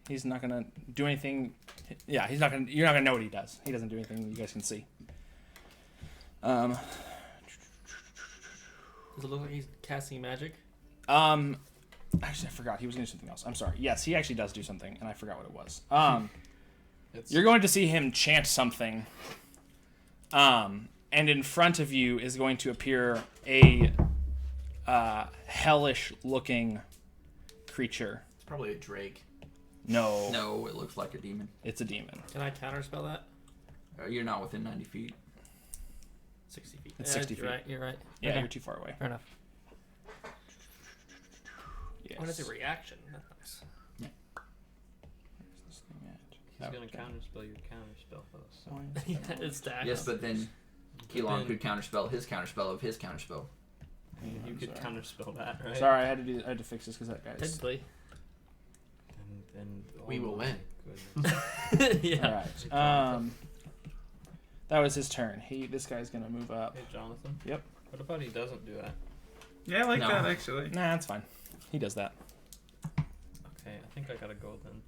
He's not gonna do anything. Yeah, he's not gonna. You're not gonna know what he does. He doesn't do anything. You guys can see. Does it look like he's casting magic? Actually, I forgot. He was gonna do something else. I'm sorry. Yes, he actually does do something, and I forgot what it was. You're going to see him chant something. And in front of you is going to appear a hellish-looking creature. It's probably a drake. No, No, it looks like a demon. it's a demon. Can I counterspell that? You're not within 90 feet. 60 feet. It's Yeah, 60 you're feet. Right, you're right. Yeah, Okay. you're too far away. Fair enough. Yes. What is a reaction? That's nice. Where's this thing at? He's Oh, gonna okay. counterspell your counterspell though. So. Points. Yeah, it's stacks. Yes, but then Keelan could counterspell his counterspell of his counterspell. You could counterspell that, right? Sorry, I had to fix this because that guy's. Technically. And We will win. Yeah. All right. That was his turn. This guy's gonna move up. Hey, Jonathan. Yep. What about he doesn't do that? Yeah, I like No. that actually. Nah, that's fine. He does that. Okay, I think I gotta go then.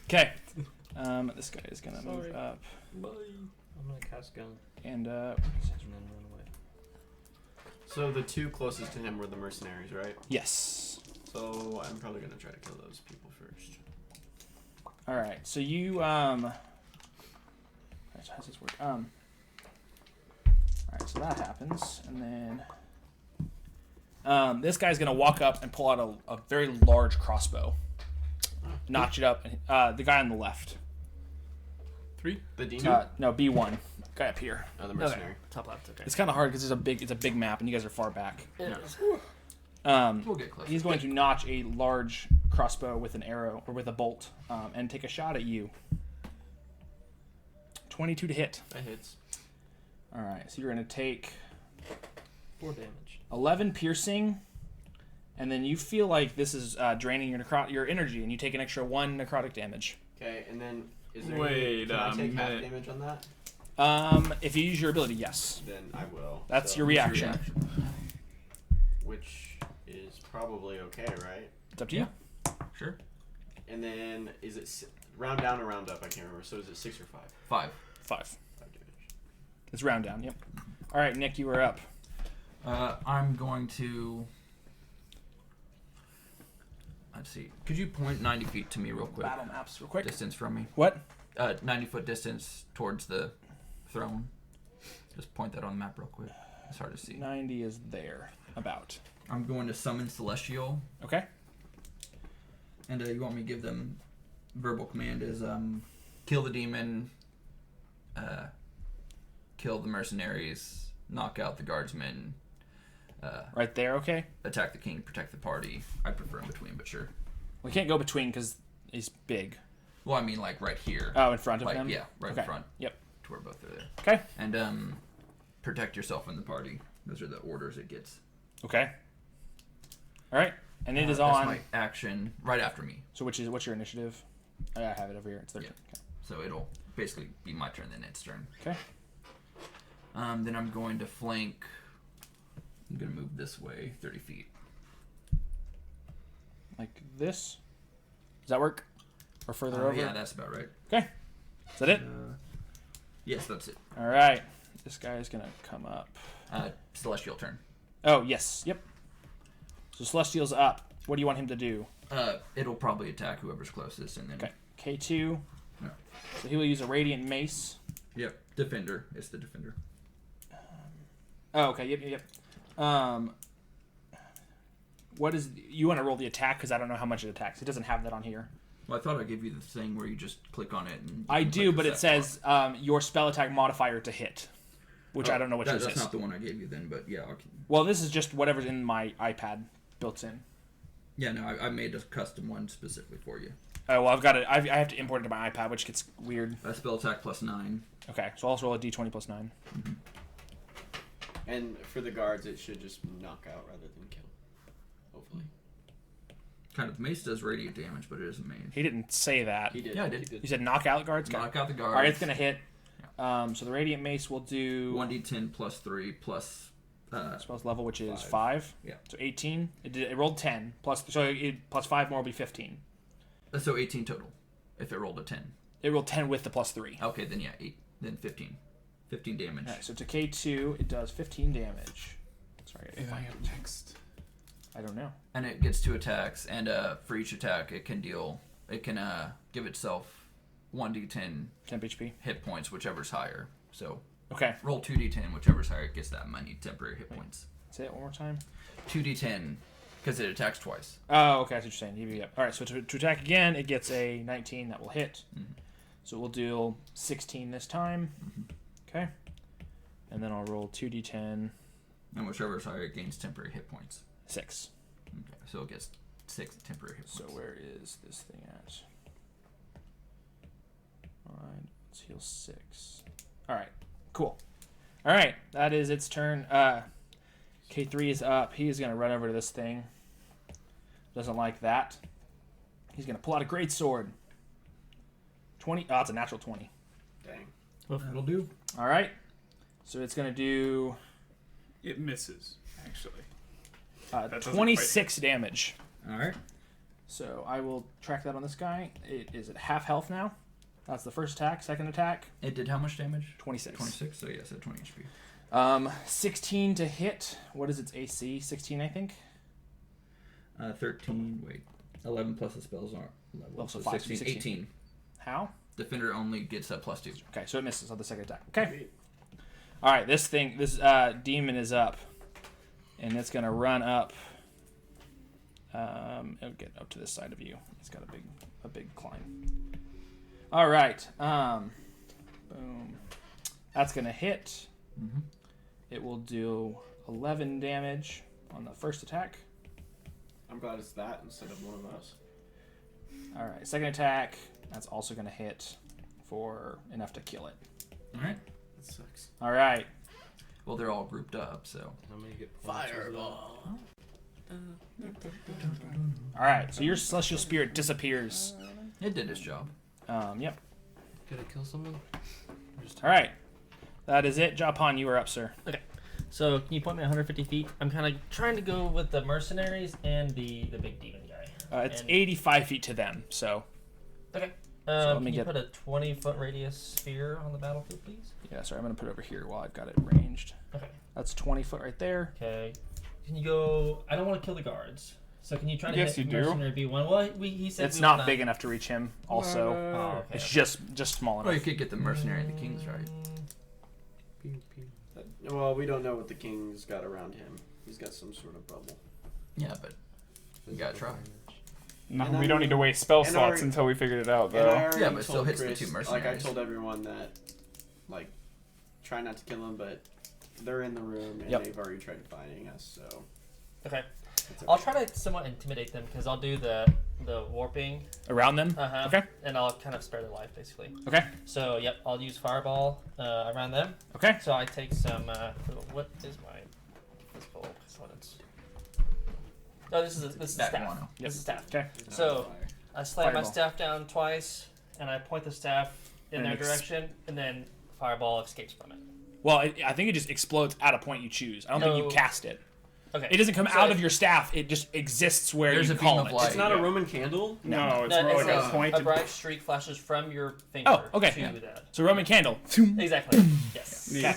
Okay. This guy is gonna Sorry. move up Bye. I'm gonna cast gun and and then run away. So the two closest to him were the mercenaries, right? yes. So I'm probably gonna try to kill those people first. All right. So you How does this work? All right. So that happens, and then this guy's gonna walk up and pull out a very large crossbow, notch it up, and the guy on the left. 3? The demon? No, B1. Guy up here. Oh, the mercenary. Top left. Okay. It's kind of hard because it's a big map, and you guys are far back. Yeah. We'll get close. He's going to notch a large crossbow with an arrow or with a bolt, and take a shot at you. 22 to hit. That hits. All right, so you're going to take 4 damage. 11 piercing, and then you feel like this is draining your energy, and you take an extra 1 necrotic damage. Okay, and then is there Wait can I a take half minute. damage on that? If you use your ability, yes. Then I will. That's So- your reaction. Which is probably okay, right? It's up to you. Sure. And then is it round down or round up? I can't remember. So is it 6 or 5? 5. 5. 5 damage. It's round down, yep. All right, Nick, you are up. I'm going to. Let's see. Could you point 90 feet to me real quick? Battle maps real quick. Distance from me. What? 90-foot distance towards the throne. Just point that on the map real quick. It's hard to see. 90 is there, about. I'm going to summon Celestial. Okay. And you want me to give them verbal command is kill the demon, kill the mercenaries, knock out the guardsmen, Right there, okay? attack the king, protect the party. I prefer in between, but sure. We can't go between because he's big. Well, I mean like right here. Oh, in front of Like, him? yeah, right Okay. in front. Yep. To where both are there. Okay. And protect yourself in the party. Those are the orders it gets. Okay. All right. And it is That's on. my action right after me. So what's your initiative? Oh, yeah, I have it over here. It's 13. Yeah. So it'll basically be my turn, then its turn. Okay. Then I'm going to flank. I'm going to move this way 30 feet. Like this. Does that work? Or further over? Yeah, that's about right. Okay. Is that it? Yes, that's it. All right. This guy is going to come up. Celestial turn. Oh, yes. Yep. So Celestial's up. What do you want him to do? It'll probably attack whoever's closest, and then. Okay. K2. Yeah. So he will use a Radiant Mace. Yep. Defender. It's the defender. Oh, okay. Yep. What is... You want to roll the attack because I don't know how much it attacks. It doesn't have that on here. Well, I thought I'd give you the thing where you just click on it and. I do, click but the it set says your spell attack modifier to hit, which I don't know what yours That's is. not the one I gave you then, but yeah. Well, this is just whatever's in my iPad built in. Yeah, no, I made a custom one specifically for you. Oh, well, I've got it. I have to import it to my iPad, which gets weird. Spell attack +9. Okay, so I'll also roll a d20 plus 9. Mm-hmm. And for the guards, it should just knock out rather than kill. Hopefully. Kind of mace does radiant damage, but it isn't mace. He didn't say that. He did. Yeah, I did. You said knockout guards? Okay. Knock out the guards. All right, it's going to hit. So the Radiant Mace will do... 1d10 +3 plus. Spells level, which is 5. 5. Yeah. So 18. It rolled 10. Plus 5 more will be 15. So 18 total. If it rolled a 10. It rolled 10 with the plus 3. Okay, then yeah, 8. Then 15. 15 damage. All right, so to K2, it does 15 damage. Sorry, I gotta find it. text. I don't know. And it gets 2 attacks, and for each attack, it can give itself 1d10 Temp HP. hit points, whichever's higher. So Okay. roll 2d10, whichever's higher, it gets that many temporary hit points. Say it one more time. 2d10, because it attacks twice. Oh, okay. That's what you're saying. Yep. All right, so to attack again, it gets a 19 that will hit. Mhm. So we'll do 16 this time. Okay. And then I'll roll 2d10. And whichever's higher, it gains temporary hit points. 6. Okay. So it gets 6 temporary hit So points. where is this thing at? Alright, let's heal 6. Alright, cool. Alright, that is its turn. K3 is up. He's going to run over to this thing. Doesn't like that. He's going to pull out a great sword. 20. Oh, it's a natural 20. Dang. That'll do. Alright. So it's going to do It misses, actually. doesn't 26 damage. Alright. So I will track that on this guy. It is at half health now. That's the first attack. Second attack, It did how much damage? 26. 26, so yeah, so 20 HP. 16 to hit. What is its AC? 16, I think. 13, wait. 11 plus the spells are level. Oh, so So 5, 16, 16. 18. How? Defender only gets a +2. Okay, so it misses on the second attack. Okay. All right, this demon is up, and it's gonna run up. It'll get up to this side of you. It's got a big climb. All right. Boom. That's gonna hit. Mm-hmm. It will do 11 damage on the first attack. I'm glad it's that instead of one of us. All right, second attack. That's also gonna hit for enough to kill it. Alright. That sucks. All right. Well, they're all grouped up, so. How many get fireball? All right. So your celestial spirit disappears. It did its job. Yep. Could it kill someone? All right. That is it. Japan, you are up, sir. So can you point me 150 feet? I'm kind of trying to go with the mercenaries and the big demon guy. It's And- 85 feet to them, so Okay. let Can me you get- put a 20-foot radius sphere on the battlefield, please? yeah. Sorry, I'm gonna put it over here while I've got it ranged. Okay. That's 20 foot right there. Okay. Can you go? I don't want to kill the guards. So can you try to Yes, hit you do. mercenary B1? Well, he said It's we not wanna- big enough to reach him. Also, Oh, okay. it's just small Well, you enough. could get the mercenary and the kings, right? Pew, pew. Well, we don't know what the king's got around him. He's got some sort of bubble. Yeah, but you gotta try. No, And we I don't mean- need to waste spell and slots our- until we figured it out, And I though. already Yeah, but it still told hits the Chris, two like I mercenaries. told everyone that, like, try not to kill them, but they're in the room and Yep. they've already tried fighting us, so. Okay. it's I'll okay. try to somewhat intimidate them because I'll do the warping. Around them. Uh-huh. Okay. And I'll kind of spare their life basically. Okay. So yep, I'll use fireball around them. Okay. So I take some. What is my physical components? Oh, this is That staff. one. Yep. This is staff. Okay. So I slam my Fireball. staff down twice, and I point the staff in And their ex- direction, and then fireball escapes from it. Well, I think it just explodes at a point you choose. I don't think you No. cast it. Okay. It doesn't come So out of your staff. It just exists where There's you a call beam of it. light. It's not a Yeah. Roman candle? No, it's No, more like it's a a pointed. bright streak flashes from your finger Oh, okay. to Yeah. that. So Roman candle. Exactly. Yes. Neat.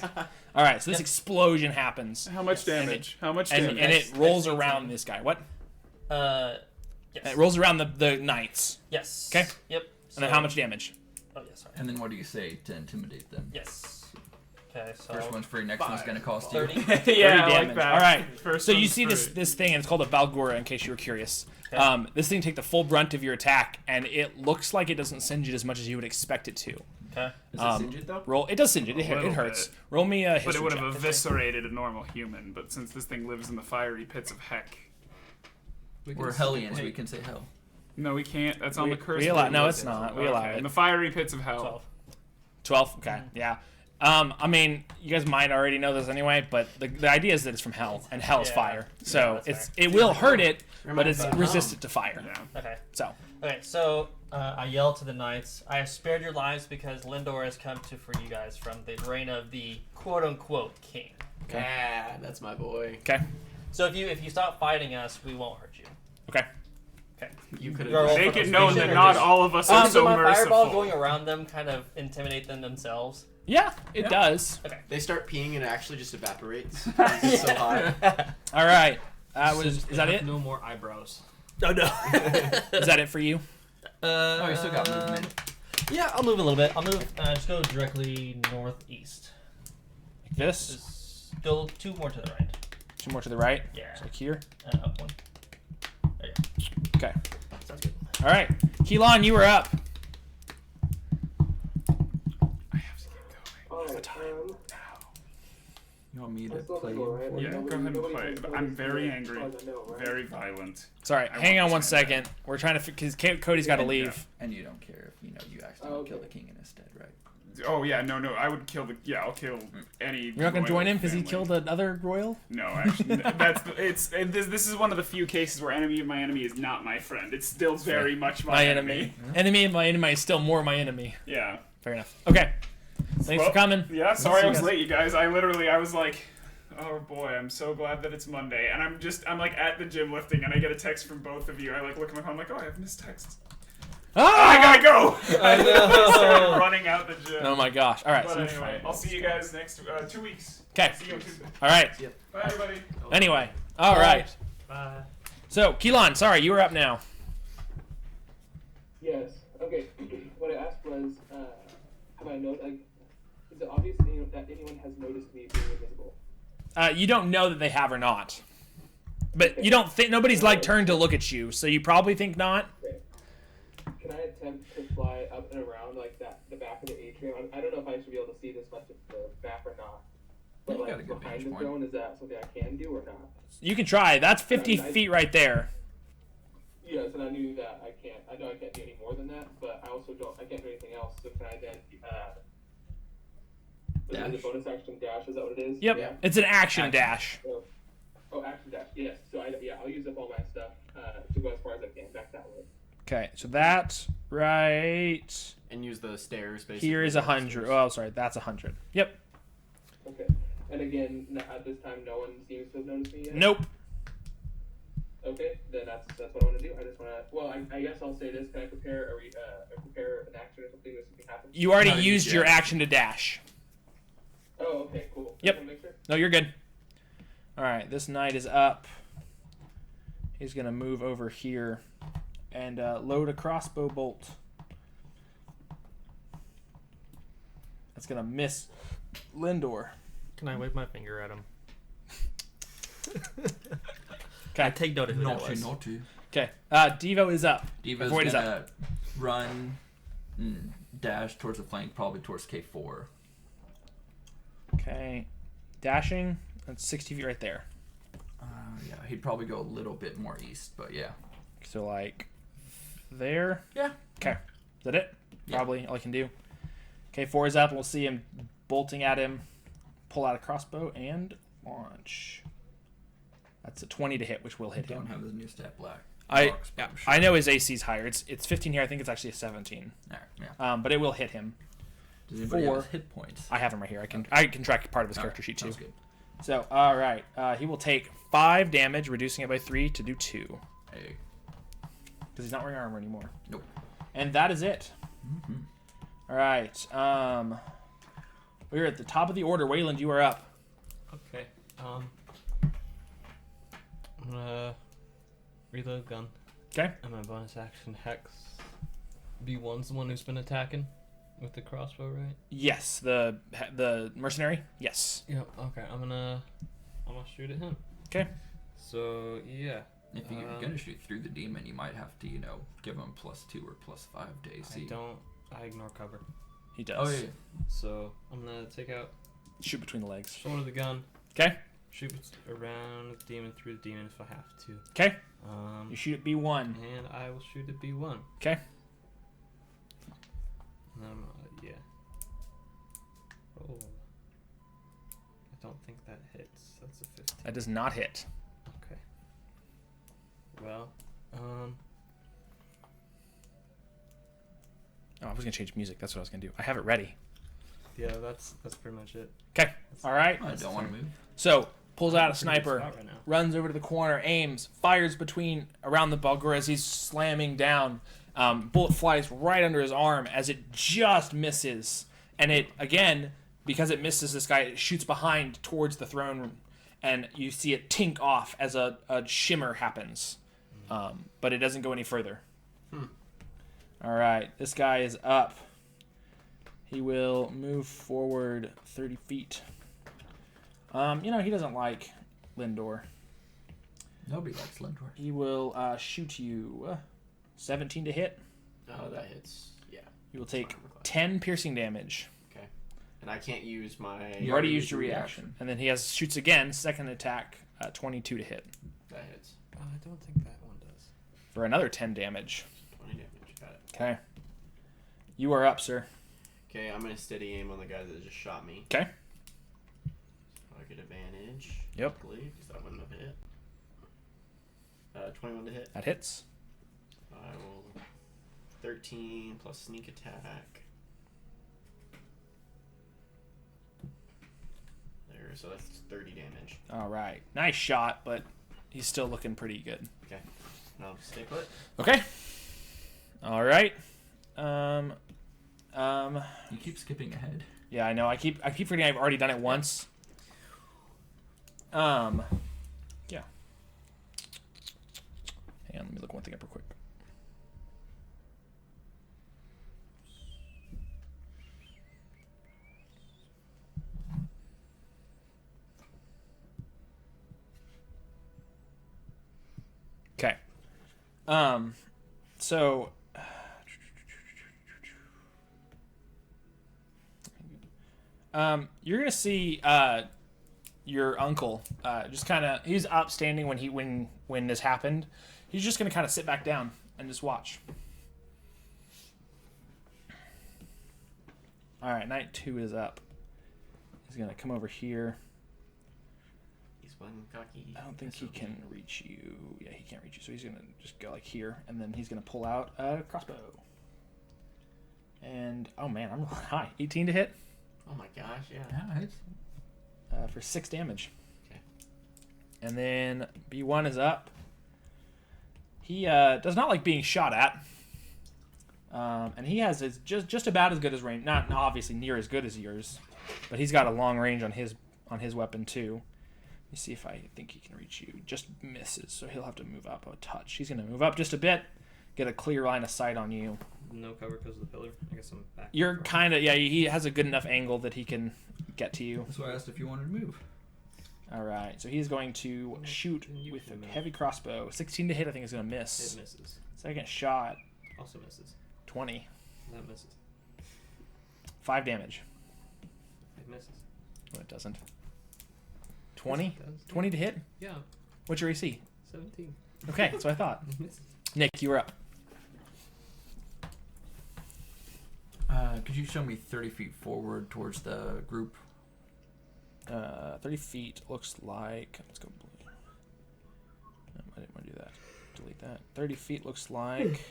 All right. So this Yep. explosion happens, How much damage? How much damage? and it rolls That's around 18. this guy. What? Yes. It rolls around the knights. Yes. Okay. Yep. And then how much damage? Oh yeah, sorry. And then what do you say to intimidate them? Yes. Okay, so First one's free, next one's gonna cost you. 30. yeah, 30 I like damage. that. All right. First So you one's see this free. this thing, and it's called a Balgora, in case you were curious. Okay. This thing take the full brunt of your attack, and it looks like it doesn't singe it as much as you would expect it to. Okay. Does it singe it, though? Roll. It does singe it. A little It hurts. bit. Roll me a But history it would have check. eviscerated a normal human. But since this thing lives in the fiery pits of heck, We're Hellions, we can say hell. no, we can't. That's on We- the curse. we allow- word no, list. it's not. We allow it. In the fiery pits of hell. 12. 12. Okay. Yeah. I mean, you guys might already know this anyway, but the idea is that it's from hell, and hell is Yeah. fire. So that's it will hurt it, but Reminds it's me of resistant to fire. Yeah. Okay. So Okay, so I yell to the knights, I have spared your lives because Lindor has come to free you guys from the reign of the quote-unquote king. Okay. Yeah, that's my boy. okay. So if you stop fighting us, we won't hurt you. Okay. Okay. You could Roll have. for Make it persuasion known that or not just- all of us are So so my fireball merciful. going around them kind of intimidate them themselves. Yeah, it does. Okay. They start peeing and it actually just evaporates. It's so hot. All right. Is that it? No more eyebrows. Oh no. Is that it for you? Oh, you still got movement. Yeah, I'll move a little bit. I'll move. Just go directly northeast. Like this? Just go 2 more to the right. 2 more to the right. Yeah. Like here. Up 1. There you Okay. go. Sounds good. All right. Keelan, you are up. I have to get going. Alright, You want me to I'm still play? legal, right? Like, Yeah, go nobody- ahead and nobody play. can But kill I'm this very thing, angry, as far as I know, right? very violent. Sorry, I hang want on this one man second. We're trying to because Cody's got to Yeah. leave. And you don't care if you accidentally kill the king instead, right? Oh yeah, no, I would kill the. Yeah, I'll kill any. You're not gonna royal join him because he family. killed another royal. No, actually, this is one of the few cases where enemy of my enemy is not my friend. It's still very much my enemy. Enemy of my enemy is still more my enemy. Yeah. Fair enough. Okay. Thanks Well, for coming. Yeah, sorry see I was you guys. late, you guys. I was like, oh boy, I'm so glad that it's Monday, and I'm like at the gym lifting, and I get a text from both of you. I like look at my phone, I'm like, oh, I have missed texts. Ah! I gotta go. I know. started running out the gym. Oh my gosh. All right. But So anyway, I'll see you guys next 2 weeks. okay. See you on Tuesday. All right. Bye, everybody. Anyway. All right. Bye. So Keelan, sorry, you were up now. Yes. Okay. What I asked was, have I noticed? Like, is it obvious that anyone has noticed me being invisible? You don't know that they have or not, but you don't think nobody's like turned to look at you, so you probably think not. Okay. Can I attempt to fly up and around like that, the back of the atrium? I don't know if I should be able to see this much of the back or not. But You got a like good behind vantage the point. throne, is that something I can do or not? You can try. That's 50 I- feet right there. Yes, and I knew that I can't. I know I can't do any more than that, but I also don't. I can't do anything else. So can I then? Is it a Dash. bonus action dash? Is that what it is? Yep. Yeah. It's an action dash. Oh, action dash. Yes. So I'll use up all my stuff to go as far as I can back that way. Okay, so that's right. And use the stairs, basically. Here is 100. Oh, sorry, that's 100. Yep. Okay. And again, at this time, no one seems to have noticed me yet. Nope. Okay, then that's what I want to do. I just want to. Well, I guess I'll say this. Can I prepare prepare an action or something that something happens? You already Not used yet. your action to dash. Oh, okay, cool. Yep. Just wanna make sure. No, you're good. All right, this knight is up. He's gonna move over here and load a crossbow bolt. That's gonna miss Lindor. Can I wave my finger at him? Okay. I take note of who that was. Naughty. Okay. Devo is up. Diva's Void is gonna up. run, dash towards the flank, probably towards K4. Okay. Dashing. That's 60 feet right there. Yeah, he'd probably go a little bit more east, but yeah. So like there. Yeah. Okay. Is that it? Yeah. Probably all I can do. Okay, 4 is up. We'll see him bolting at him. Pull out a crossbow and launch. That's a 20 to hit, which will hit Don't him. have his new stat black. I box, but I'm sure. I know his AC is higher. It's 15 here. I think it's actually a 17. Alright, yeah. But it will hit him. Does anybody 4. have his hit points? I have him right here. I can track part of his Alright, character sheet too. sounds good. So all right, he will take 5 damage, reducing it by 3 to do 2 Hey. because he's not wearing armor anymore. Nope. And that is it. Mm-hmm. All right. We're at the top of the order. Wayland, you are up. Okay. I'm gonna reload gun. Okay. And my bonus action hex. B1's the one who's been attacking with the crossbow, right? Yes, the mercenary. Yes. Yep. Okay. I'm gonna shoot at him. Okay. So yeah. If you're gonna shoot through the demon, you might have to, give him +2 or +5 to AC. I ignore cover. He does. Oh yeah. So I'm gonna take out Shoot between the legs. shoulder the gun. Okay. Shoot around the demon, through the demon if I have to. Okay. You shoot at B1. And I will shoot at B1. Okay. Yeah. Oh. I don't think that hits. That's a 15. That does not hit. Okay. Well, Oh, I was gonna change music. That's what I was gonna do. I have it ready. yeah, that's pretty much it. Okay. All right. I don't want to move. So pulls out a Pretty good sniper. spot right now. Runs over to the corner, aims, fires around the bugger as he's slamming down. Bullet flies right under his arm as it just misses. And it, again, because it misses this guy, it shoots behind towards the throne room. And you see it tink off as a shimmer happens. But it doesn't go any further. All right, this guy is up. He will move forward 30 feet. He doesn't like Lindor. Nobody likes Lindor. He will shoot you. 17 to hit. Oh, that hits. Yeah. You will take 10 piercing damage. Okay. And I can't use my... You already used your reaction. And then he shoots again, second attack, 22 to hit. That hits. I don't think that one does. For another 10 damage. 20 damage. Got it. Okay. You are up, sir. Okay, I'm going to steady aim on the guy that just shot me. Okay. I get advantage. Yep. Luckily, because that wouldn't have hit. 21 to hit. That hits. I will 13 plus sneak attack. There, so that's 30 damage. All right. Nice shot, but he's still looking pretty good. Okay. Now stay put. Okay. All right. You keep skipping ahead. Yeah, I know. I keep forgetting I've already done it once. Yeah. Hang on, let me look one thing up real quick. Okay. So you're gonna see your uncle just kind of, he's upstanding when this happened. He's just gonna kind of sit back down and just watch. All right, night 2 is up. He's gonna come over here. He's one cocky. I don't think he can reach you. Yeah, he can't reach you. So he's gonna just go like here, and then he's gonna pull out a crossbow. And oh man, I'm high. 18 to hit. Oh my gosh, yeah. Yeah, it's... For 6 damage. Okay. And then B1 is up. He does not like being shot at. And he has his just about as good as range. Not obviously near as good as yours, but he's got a long range on his weapon too. Let me see if I think he can reach you. Just misses, so he'll have to move up a touch. He's going to move up just a bit, get a clear line of sight on you. No cover because of the pillar. I guess I'm back. You're kind of, yeah, he has a good enough angle that he can get to you. That's why I asked if you wanted to move. All right, so he's going to shoot with a heavy crossbow. 16 to hit, I think is going to miss. It misses. Second shot, Also misses. 20. That misses. 5 damage. It misses. No, it doesn't. 20? Yes, it does. 20 to hit? Yeah. What's your AC? 17. Okay, that's what I thought. It misses. Nick, you were up. Could you show me 30 feet forward towards the group? 30 feet looks like... Let's go blue. No, I didn't want to do that. Delete that. 30 feet looks like...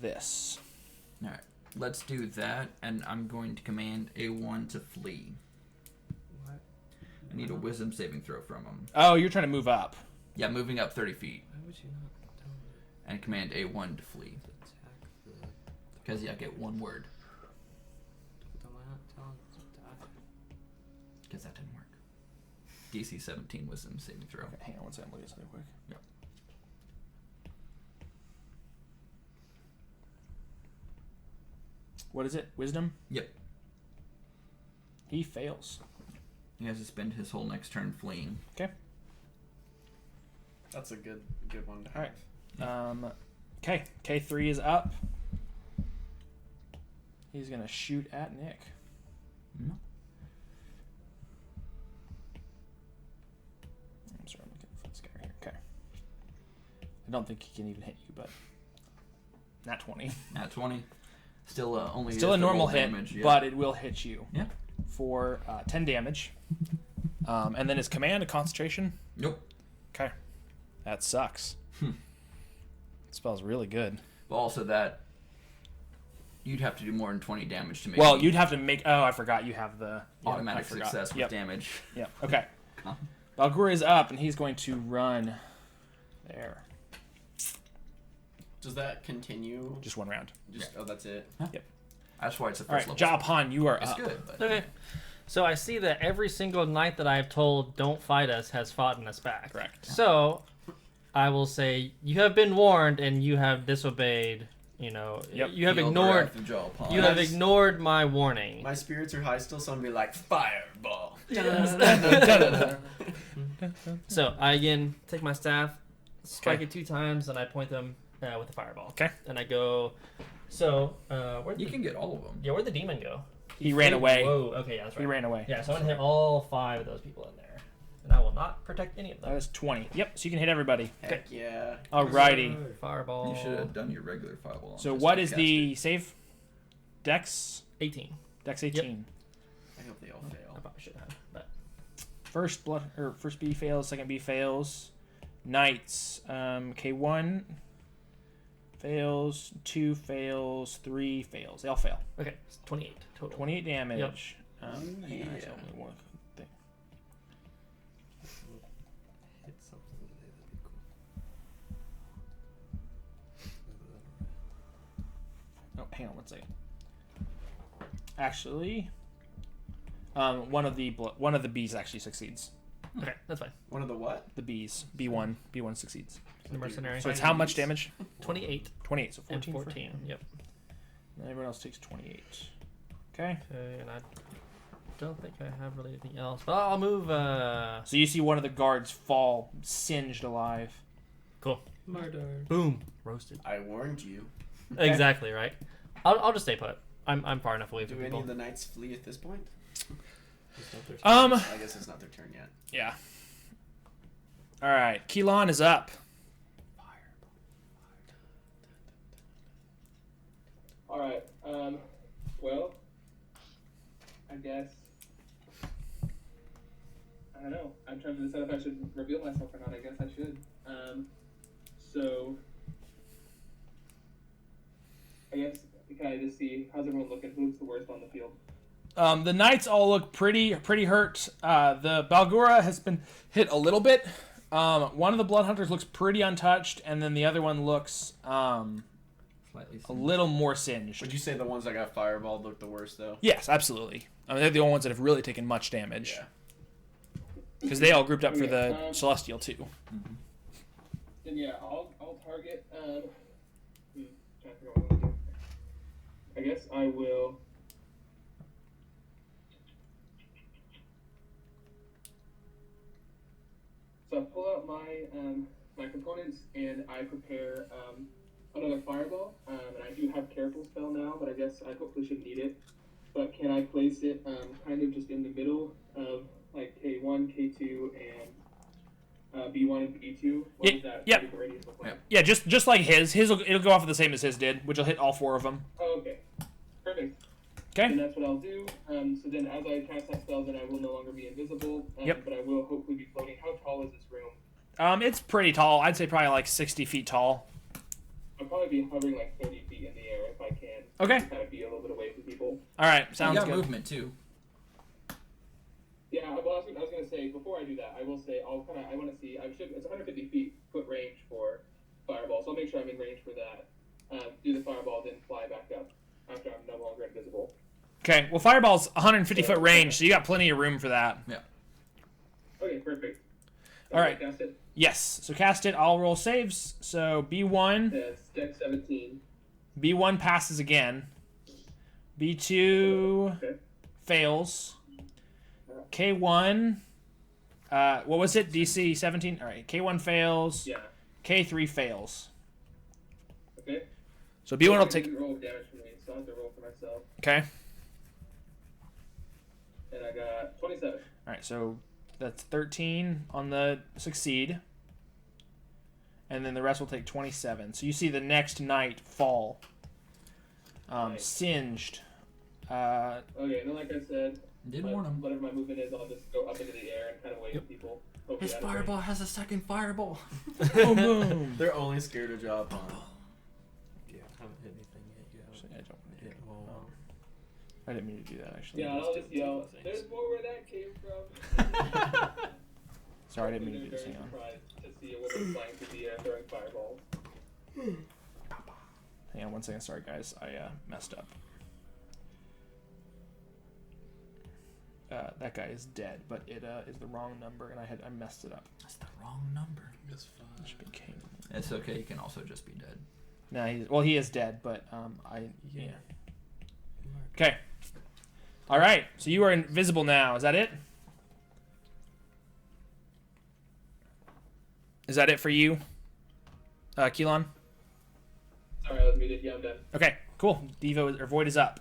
this. Alright, let's do that, and I'm going to command A1 to flee. What? I need a wisdom saving throw from him. Oh, you're trying to move up. Yeah, moving up 30 feet. Why would you not tell me And command A1 to flee. to attack the... Because, yeah, get one word. Why not tell him to die? Because that didn't work. DC 17 wisdom saving throw. Okay, hang on one second. Look at this real quick. Yep. What is it? Wisdom? Yep. He fails. He has to spend his whole next turn fleeing. Okay. That's a good one to All have. right. Okay. K3 is up. He's going to shoot at Nick. No. I'm sorry, I'm looking for this guy right here. Okay. I don't think he can even hit you, but not 20. At 20. Still only Still a just normal roll hit, damage, yeah. but it will hit you. Yeah. For 10 damage. And then his command, a concentration. Nope. Okay. That sucks. It spells really good. But also that you'd have to do more than 20 damage to make Well, me you'd have to make... Oh, I forgot you have the... yeah, automatic I forgot. success with Yep. damage. Yep. Okay. Balgur is up, and he's going to run there. Does that continue? Just one round. Just oh, that's it. That's why it's the All first right, level. Japan, you are It's up. good, but Okay. So I see that every single knight that I've told don't fight us has fought us back. Correct. So I will say you have been warned and you have disobeyed. You know, Yep. you have Heal ignored. the Japan. You have Yes. ignored my warning. My spirits are high still, so I'm gonna be like fireball. So I again take my staff, strike Okay. it 2 times, and I point them with a fireball. Okay. And I go. So where You can get all of them. yeah, where'd the demon go? He ran away. Whoa. Okay, yeah, that's right. He ran away. Yeah, so I'm gonna hit all 5 of those people in there, and I will not protect any of That them. was 20. Yep, so you can hit everybody. Heck yeah. Alrighty. Fireball. You should have done your regular fireball. So just what to is cast the it. save? Dex? 18. Dex 18. I hope they all I fail. probably should have, but First B fails, second B fails. Knights, K1 fails, 2 fails, 3 fails. They all fail. okay, it's 28 total. 28 damage. Hang on, I Yeah. just only one thing. Hit something today, that'd be cool. Oh, hang on one second. Actually, one of the bees actually succeeds. Okay, that's fine. One of the what? The bees, B1 succeeds. The mercenary. So it's how much damage? 28 28. So 14. and for 14. him. Yep. And everyone else takes 28. Okay. Okay, and I don't think I have really anything else, but I'll move. So you see one of the guards fall, singed alive. Cool. Murder. Boom. Roasted. I warned you. Exactly right. I'll just stay put. I'm far enough away Do from any people. of the knights flee at this point? Um. I guess it's not their turn yet. Yeah. All right. Keelan is up. All right. Well, I guess I don't know. I'm trying to decide if I should reveal myself or not. I guess I should. So I guess can I just see how's everyone looking? Who looks the worst on the field? The knights all look pretty hurt. The Balgura has been hit a little bit. One of the blood hunters looks pretty untouched, and then the other one looks Slightly a little more singed. Would you say the ones that got fireballed look the worst though? Yes, absolutely. I mean, they're the only ones that have really taken much damage Yeah. because they all grouped up for Okay, the Celestial too. Then yeah, I'll target. Trying to figure out what I want to do. I guess I will. So I pull out my components and I prepare another fireball. And I do have careful spell now, but I guess I hopefully shouldn't need it. But can I place it kind of just in the middle of like K1, K2, and B1 and B2? What does that yeah. vertical radius look like? Yeah, just like his. It'll go off the same as his did, which will hit all 4 of them. Oh, okay. Perfect. Okay. And that's what I'll do. So then as I cast that spell, then I will no longer be invisible. Yep. But I will hopefully be floating. How tall is this room? It's pretty tall. I'd say probably like 60 feet tall. I'll probably be hovering like 30 feet in the air if I can. Okay. To kind of be a little bit away from people. All right, You sounds got good. movement too. Yeah, well, I was gonna say before I do that, I will say I want to see. It's 150 foot range for fireball, so I'll make sure I'm in range for that. Do the fireball, then fly back up after I'm no longer invisible. Okay, well, Fireball's 150 foot range, so you got plenty of room for that. Yeah. Okay, perfect. All right. Cast it. Yes, so cast it. I'll roll saves. So B1, That's Dex 17. B1 passes again. B2 Okay. fails. K1, what was it? DC 17? All right, K1 fails. Yeah. K3 fails. Okay. So B1 will You take... can roll damage for me, so I have to roll for myself. Okay. And I got 27. All right, so that's 13 on the succeed. And then the rest will take 27. So you see the next knight fall. Nice. Singed. Okay, and then like I said, Did warn him. whatever my movement is, I'll just go up into the air and kind of wave at people. Hopefully His out of fireball has a second fireball. Boom, boom. They're only scared of job on. Yeah, I haven't hit anything yet. You Actually, haven't I don't. hit well. I didn't mean to do that, actually. Yeah, I'll just yell, things. there's more where that came from. Sorry, I didn't mean to do They're this. very Hang on. surprised to see a woman flying through the air throwing fireballs. Hang on one second. Sorry, guys. I messed up. That guy is dead, but it is the wrong number, and I messed it up. That's the wrong number. It should be king. It's okay. You can also just be dead. No, he is dead, but yeah. Okay. All right. So you are invisible now. Is that it? Is that it for you, Keelan? Sorry, I was muted. Yeah, I'm done. Okay. Cool. Devo or Void is up.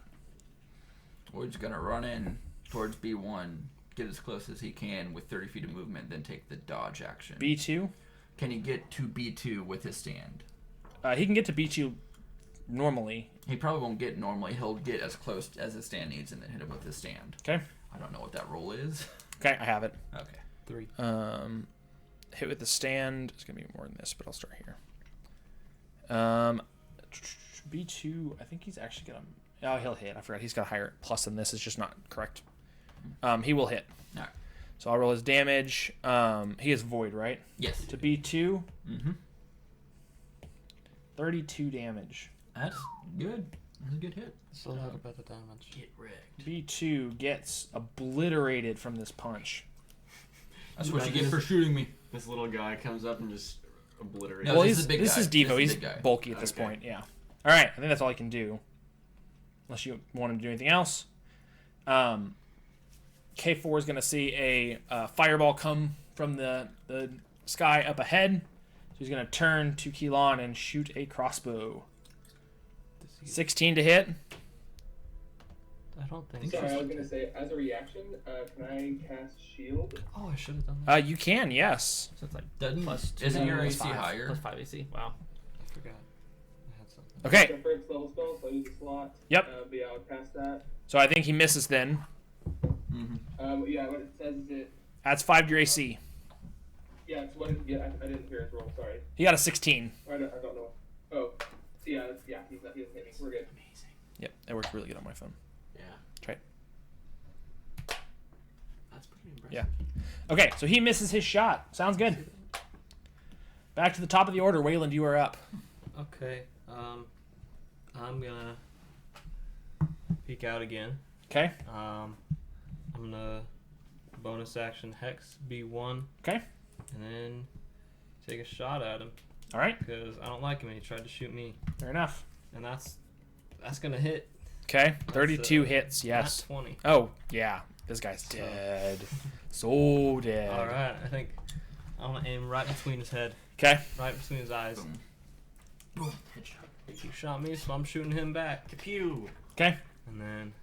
Lloyd's gonna run in towards B1, get as close as he can with 30 feet of movement, then take the dodge action. B2. Can he get to B2 with his stand? He can get to B2 normally. He probably won't get normally. He'll get as close as his stand needs and then hit him with his stand. Okay. I don't know what that roll is. Okay, I have it. Okay. 3. Hit with the stand. It's gonna be more than this, but I'll start here. B2. I think he's actually gonna. Oh, he'll hit. I forgot. He's got a higher plus than this. It's just not correct. He will hit. All right. So I'll roll his damage. He is void, right? Yes. To B2. Mm-hmm. 32 damage. That's good. That's a good hit. Still not about the damage. Get wrecked. B2 gets obliterated from this punch. That's what you get for shooting me. This little guy comes up and just obliterates. No, Well, this is a big this guy. is Devo. This is a He's big guy. bulky at this Okay. point. Yeah. All right. I think that's all I can do. Unless you want him to do anything else. K4 is going to see a fireball come from the sky up ahead. So he's going to turn to Keelan and shoot a crossbow. 16 to hit. I don't think Sorry, I was gonna say, as a reaction, can I cast shield? Oh, I should have done that. You can, yes. So it's like Doesn't plus isn't your plus AC 5. higher? plus 5 AC. Wow. I forgot. I had something. Okay. The first level spell, so I use a slot. Yep. But yeah, I'll cast that. So I think he misses then. Mm-hmm. Yeah, what it says is it. Adds 5 to your AC. Yeah, it's what. Yeah, I didn't hear his roll. Sorry. He got a 16. I don't know. Oh, yeah, he doesn't hit me. We're good. Yep, that works really good on my phone. Yeah. Try it. That's pretty impressive. Yeah. Okay, so he misses his shot. Sounds good. Back to the top of the order. Wayland, you are up. Okay. I'm gonna peek out again. Okay. I'm gonna bonus action hex B1 Okay. and then take a shot at him All right. because I don't like him and he tried to shoot me, Fair enough. and that's gonna hit. Okay. 32 That's, hits. Yes. Not 20. Oh, yeah. This guy's dead. So dead. All right. I think I'm gonna aim right between his head, Okay. right between his eyes. Boom. Headshot. He shot me, so I'm shooting him back. Pew. Okay. And then,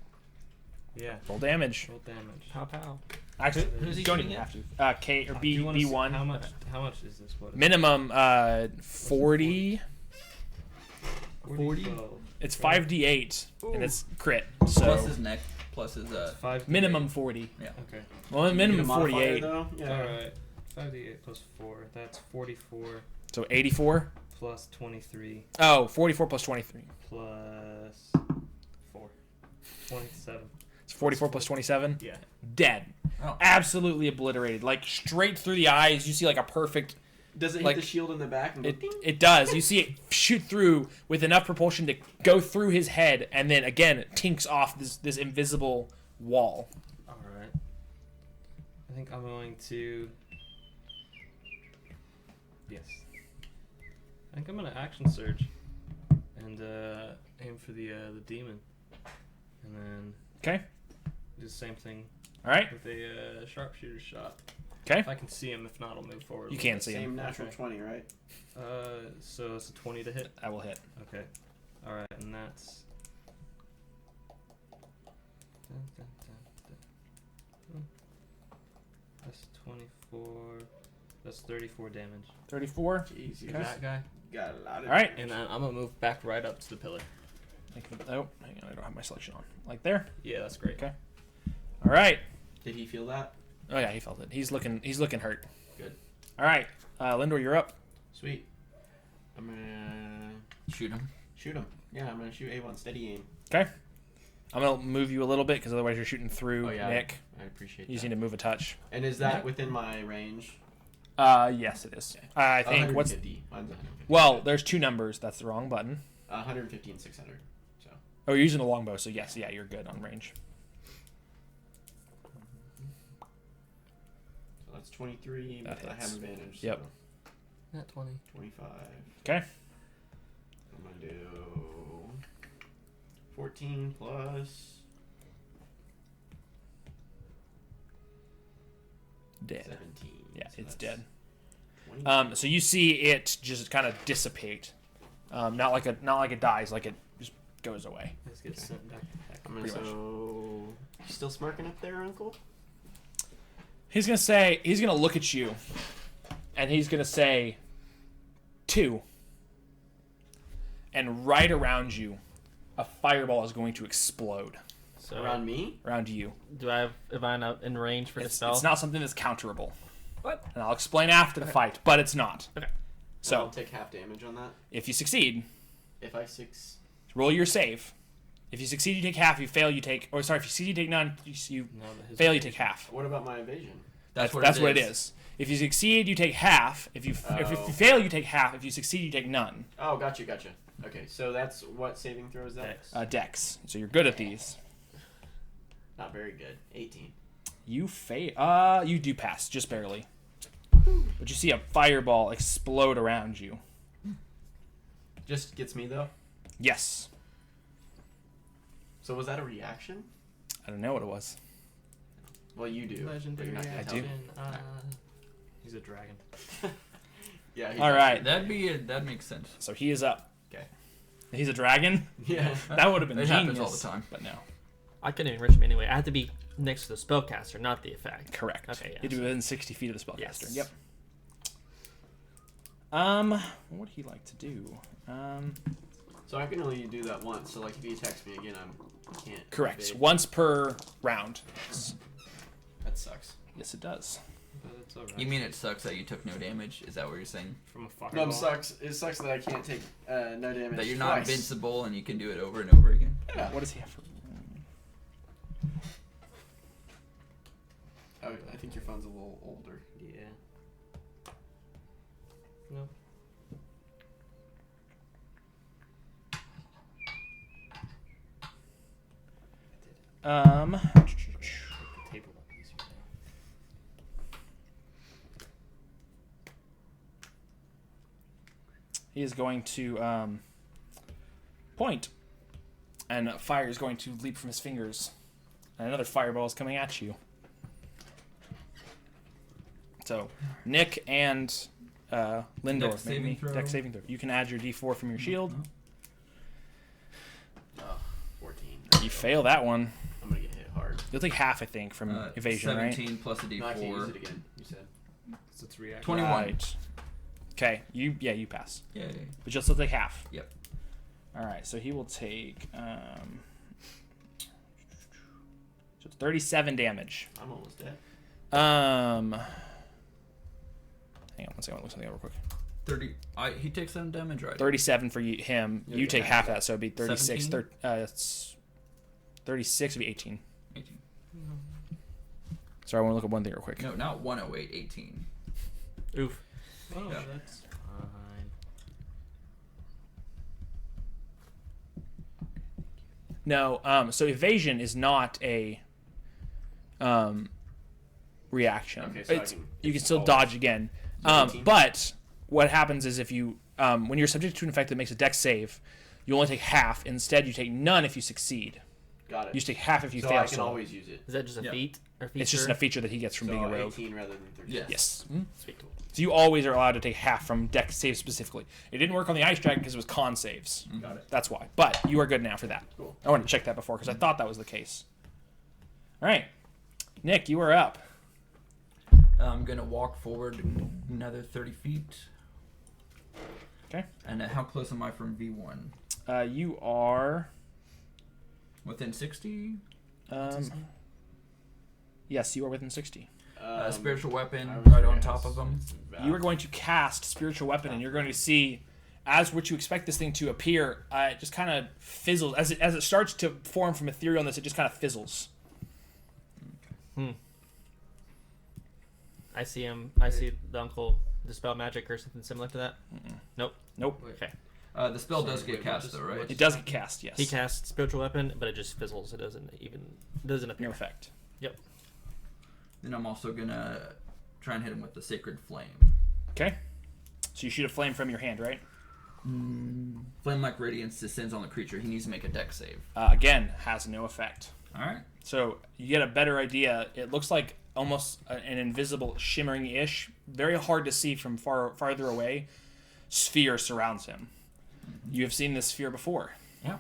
yeah, Roll damage. roll damage. Pow pow. Actually, Who's he you don't shooting even at? have to. K or Do B you wanna see B1. How much? How much is this? What is it? Minimum 40. 40. It's 5d8 and it's crit. Plus So his neck, plus his 5 minimum 40. Okay. Well, minimum Modifier, 48. though? All Yeah. right. 5d8 plus 4. That's 44 So 84. plus 23 Oh, 44 plus 23. plus 4. 27. It's 44 plus 27. Yeah. Dead. Oh. Absolutely obliterated. Like straight through the eyes. You see like a perfect. Does it hit Like, the shield in the back? And go ding? It does. You see it shoot through with enough propulsion to go through his head, and then again it tinks off this invisible wall. All right. I think I'm going to. Yes. I think I'm gonna action surge, and aim for the demon, and then Okay. do the same thing All right. with a sharpshooter shot. Okay. If I can see him, if not, I'll move forward. You a can little see him. Same natural Okay. 20, right? bit. So it's a 20 to hit. I will hit. Okay. All right, and that's. That's 24. That's 34 damage. 34. Jeez, you Okay. That guy. got a lot of All right. And then I'm gonna move back right up to the pillar. Oh, hang on. I don't have my selection on. Like there. Yeah, that's great. Okay. All right. Did he feel that? Oh yeah, he felt it. He's looking hurt. Good. All right. Lindor, you're up. Sweet. I'm gonna Shoot him. shoot him. Yeah, I'm gonna shoot A1. Steady aim. Okay. I'm gonna move you a little bit because otherwise you're shooting through Oh, yeah. Nick. I appreciate You just that. need to move a touch. And is that within my range? Yes, it is. Okay. I think what's 150. Mine's 150. well, there's two numbers. That's the wrong button. 150 and 600. So Oh, you're using a longbow, so yes, yeah, you're good on range. that's 23. That But I hits. have advantage. Yep. So Not 20. 25. Okay. I'm gonna do 14 plus Dead. 17. Yeah, so it's that's dead. 20. So you see it just kind of dissipate. Not like it dies, like it just goes away. Let's get sent back to heck. I'm gonna Pretty much. so. You still smirking up there, Uncle? He's gonna look at you, and he's gonna say, 2. And right around you, a fireball is going to explode So Around me? around you. am I in range for the It's spell? not something that's counterable. What? And I'll explain after the fight, but it's not. Okay. So, I'll take half damage on that. if you succeed, If I 6. roll your save. If you succeed, you take half. If you fail, you take... Or, sorry, if you succeed, you take none. You No, but his fail, you evasion- take half. What about my evasion? That's what it is. If you succeed, you take half. If you Oh. fail, you take half. If you succeed, you take none. Oh, gotcha. Okay, so that's what saving throw is that? Dex. Dex. So you're good at these. Not very good. 18. You fail. You do pass, just barely. But you see a fireball explode around you. Just gets me though. Yes. So was that a reaction? I don't know what it was. Well, you do. but Legendary you're not gonna I tell do. me. action. He's a dragon. Yeah. All right. That makes sense. So he is up. Okay. He's a dragon? Yeah. That would have been It genius. happens all the time. But no. I couldn't enrich me anyway. I had to be next to the spellcaster, not the effect. Correct. Okay, yeah. You'd be within 60 feet of the spellcaster. Yes. Yep. What would he like to do? So I can only do that once. So like if he attacks me again, I can't. Correct. evade. Once per round. That sucks. Yes, it does. But it's alright. You mean it sucks that you took no damage? Is that what you're saying? From a fireball? No, it sucks that I can't take no damage. That you're not twice. invincible and you can do it over and over again? Yeah. What does he have for... Oh, I think your phone's a little older. Yeah. No. Um... Take the table up easier now. He is going to point, and fire is going to leap from his fingers, and another fireball is coming at you. So, Nick and Lindor, Dex make saving me throw. dex saving throw. You can add your D4 from your shield. Oh, 14. You fail that one. I'm gonna get hit hard. You'll take half, I think, from evasion, 17 plus a No, I can't use D4. it again. You said. So it's reaction. 21. Right. Okay, you pass, Yeah. but you'll still take half. Yep. All right, so he will take so 37 damage. I'm almost dead. Hang on one second. I'll look something up real quick. 30. He takes some damage, right? 37 for him. You'll You get take half half of that, so it'd be 36. 17? It's 36 would be 18. 18. Sorry, I want to look up one thing real quick. No, not 108, 18. Oof. Oh, Yeah. that's fine. No, so evasion is not a reaction. Okay, so You can still always- dodge again. 19? But what happens is if you when you're subject to an effect that makes a dex save, you only take half. Instead, you take none if you succeed. Got it. You just take half if you so fail. I can solo. always use it. Is that just a Yeah. feat or feature? It's just a feature that he gets from So being a rogue. 18 rather than 30. Yes. Yes. Sweet. So you always are allowed to take half from dex saves specifically. It didn't work on the ice dragon because it was con saves. Got it. That's why. But you are good now for that. Cool. I wanted to check that before because I thought that was the case. All right, Nick, you are up. I'm going to walk forward another 30 feet. Okay. And how close am I from V1? You are. Within 60? Yes, you are within 60. Spiritual weapon I was right gonna on top ask. of them. You are going to cast spiritual weapon, and you're going to see, as what you expect this thing to appear, it just kind of fizzles as it starts to form from etherealness. It just kind of fizzles. I see him. I see the uncle dispel magic or something similar to that. Nope. Nope. Okay. The spell Sorry, does get wait, cast, what though, just- right? what It does get cast. Yes. He casts spiritual weapon, but it just fizzles. It doesn't appear. No effect. Then I'm also going to try and hit him with the Sacred Flame. Okay. So you shoot a flame from your hand, right? Flame-like radiance descends on the creature. He needs to make a dex save. Again, has no effect. All right. So you get a better idea. It looks like almost an invisible, shimmering-ish, very hard to see from farther away, sphere surrounds him. You have seen this sphere before. Yeah.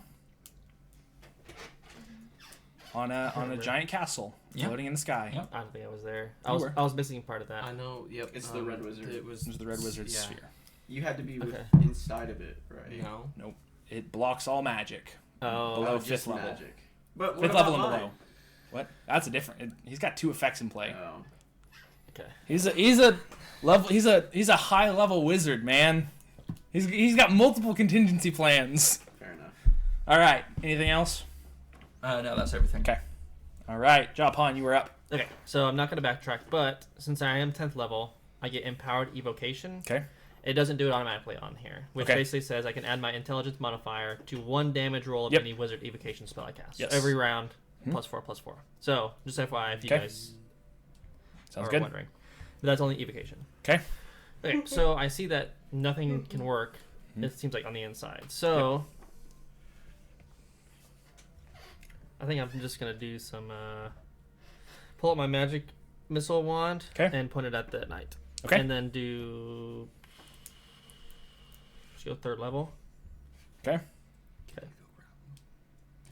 on a giant castle Yeah. floating in the sky. Yeah. I don't think I was there. You were. I was missing part of that. I know. Yep. It's the Red Wizard. It was There's the Red Wizard yeah. sphere. You had to be Okay. inside of it, right? No. It blocks all magic. Oh, Below Just fifth level. magic. But what Fifth about level and mine? below. What? That's a different. He's got 2 effects in play. Oh. okay. He's a high level wizard, man. He's got multiple contingency plans. Fair enough. All right. Anything else? No, that's everything. Okay. All right. Japan, you were up. Okay, so I'm not going to backtrack, but since I am 10th level, I get Empowered Evocation. Okay. It doesn't do it automatically on here, which Okay. basically says I can add my Intelligence modifier to 1 damage roll of Yep. any Wizard Evocation spell I cast. Yes. So every round, Mhm. +4/+4. So, just FYI if you Okay. guys Sounds are good. wondering. But that's only Evocation. Okay. Okay, so I see that nothing can work, Mhm. it seems like, on the inside. So, I think I'm just going to do some... pull up my magic missile wand Okay. and point it at the knight. Okay. And then do... Let's go 3rd level. Okay. Okay.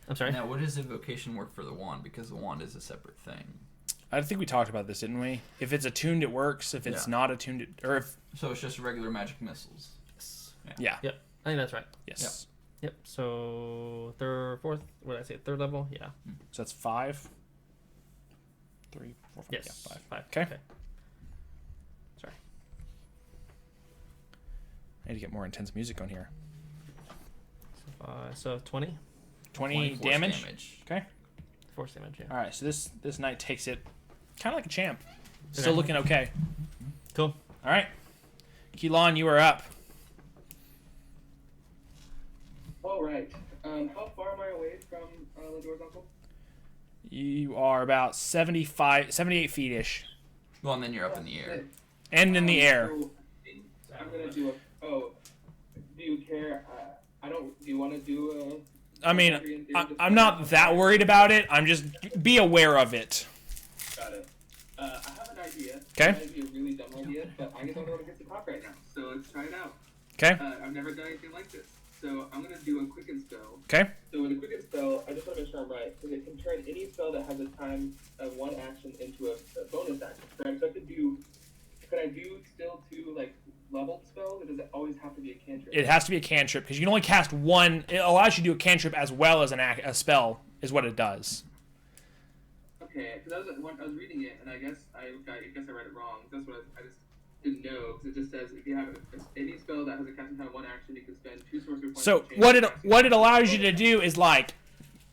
I'm sorry? Now, what does invocation work for the wand? Because the wand is a separate thing. I think we talked about this, didn't we? If it's attuned, it works. If it's Yeah. not attuned, or if So it's just regular magic missiles. yeah, Yep. I think that's right. yes. Yep. So 4th. What did I say? 3rd level. Yeah. So that's 5. 3, 4, 5. Yes. Yeah, 5. 5. Okay. Sorry. I need to get more intense music on here. So 20 20 force damage. Okay. force damage. Yeah. All right. So this knight takes it, kind of like a champ. Still Okay. looking okay. Cool. All right. Keelan, you are up. All right. How far am I away from Lindor's uncle? You are about 78 feet ish, Well, and then you're up in the air. and in the air. So I'm gonna do a. Oh, do you care? I don't. Do you want to do a? I mean, I'm not that worried about it. I'm just be aware of it. Got it. I have an idea. Okay. It might be a really dumb idea, but I don't know what gets to talk right now. So let's try it out. Okay. I've never done anything like this. So I'm gonna do a quicken spell. Okay. So with a quicken spell, I just want to make sure I'm right, because it can turn any spell that has a time of 1 action into a bonus action. Correct? So could I do still 2 like leveled spells, or does it always have to be a cantrip? It has to be a cantrip because you can only cast one. It allows you to do a cantrip as well as a spell, is what it does. Okay, because I was reading it, and I guess I read it wrong. That's what I just didn't know, because it just says if you have any spell that has a casting time of 1 action, you can spend 2 sorcery points. So to change what the it casting what time. it allows you to do is like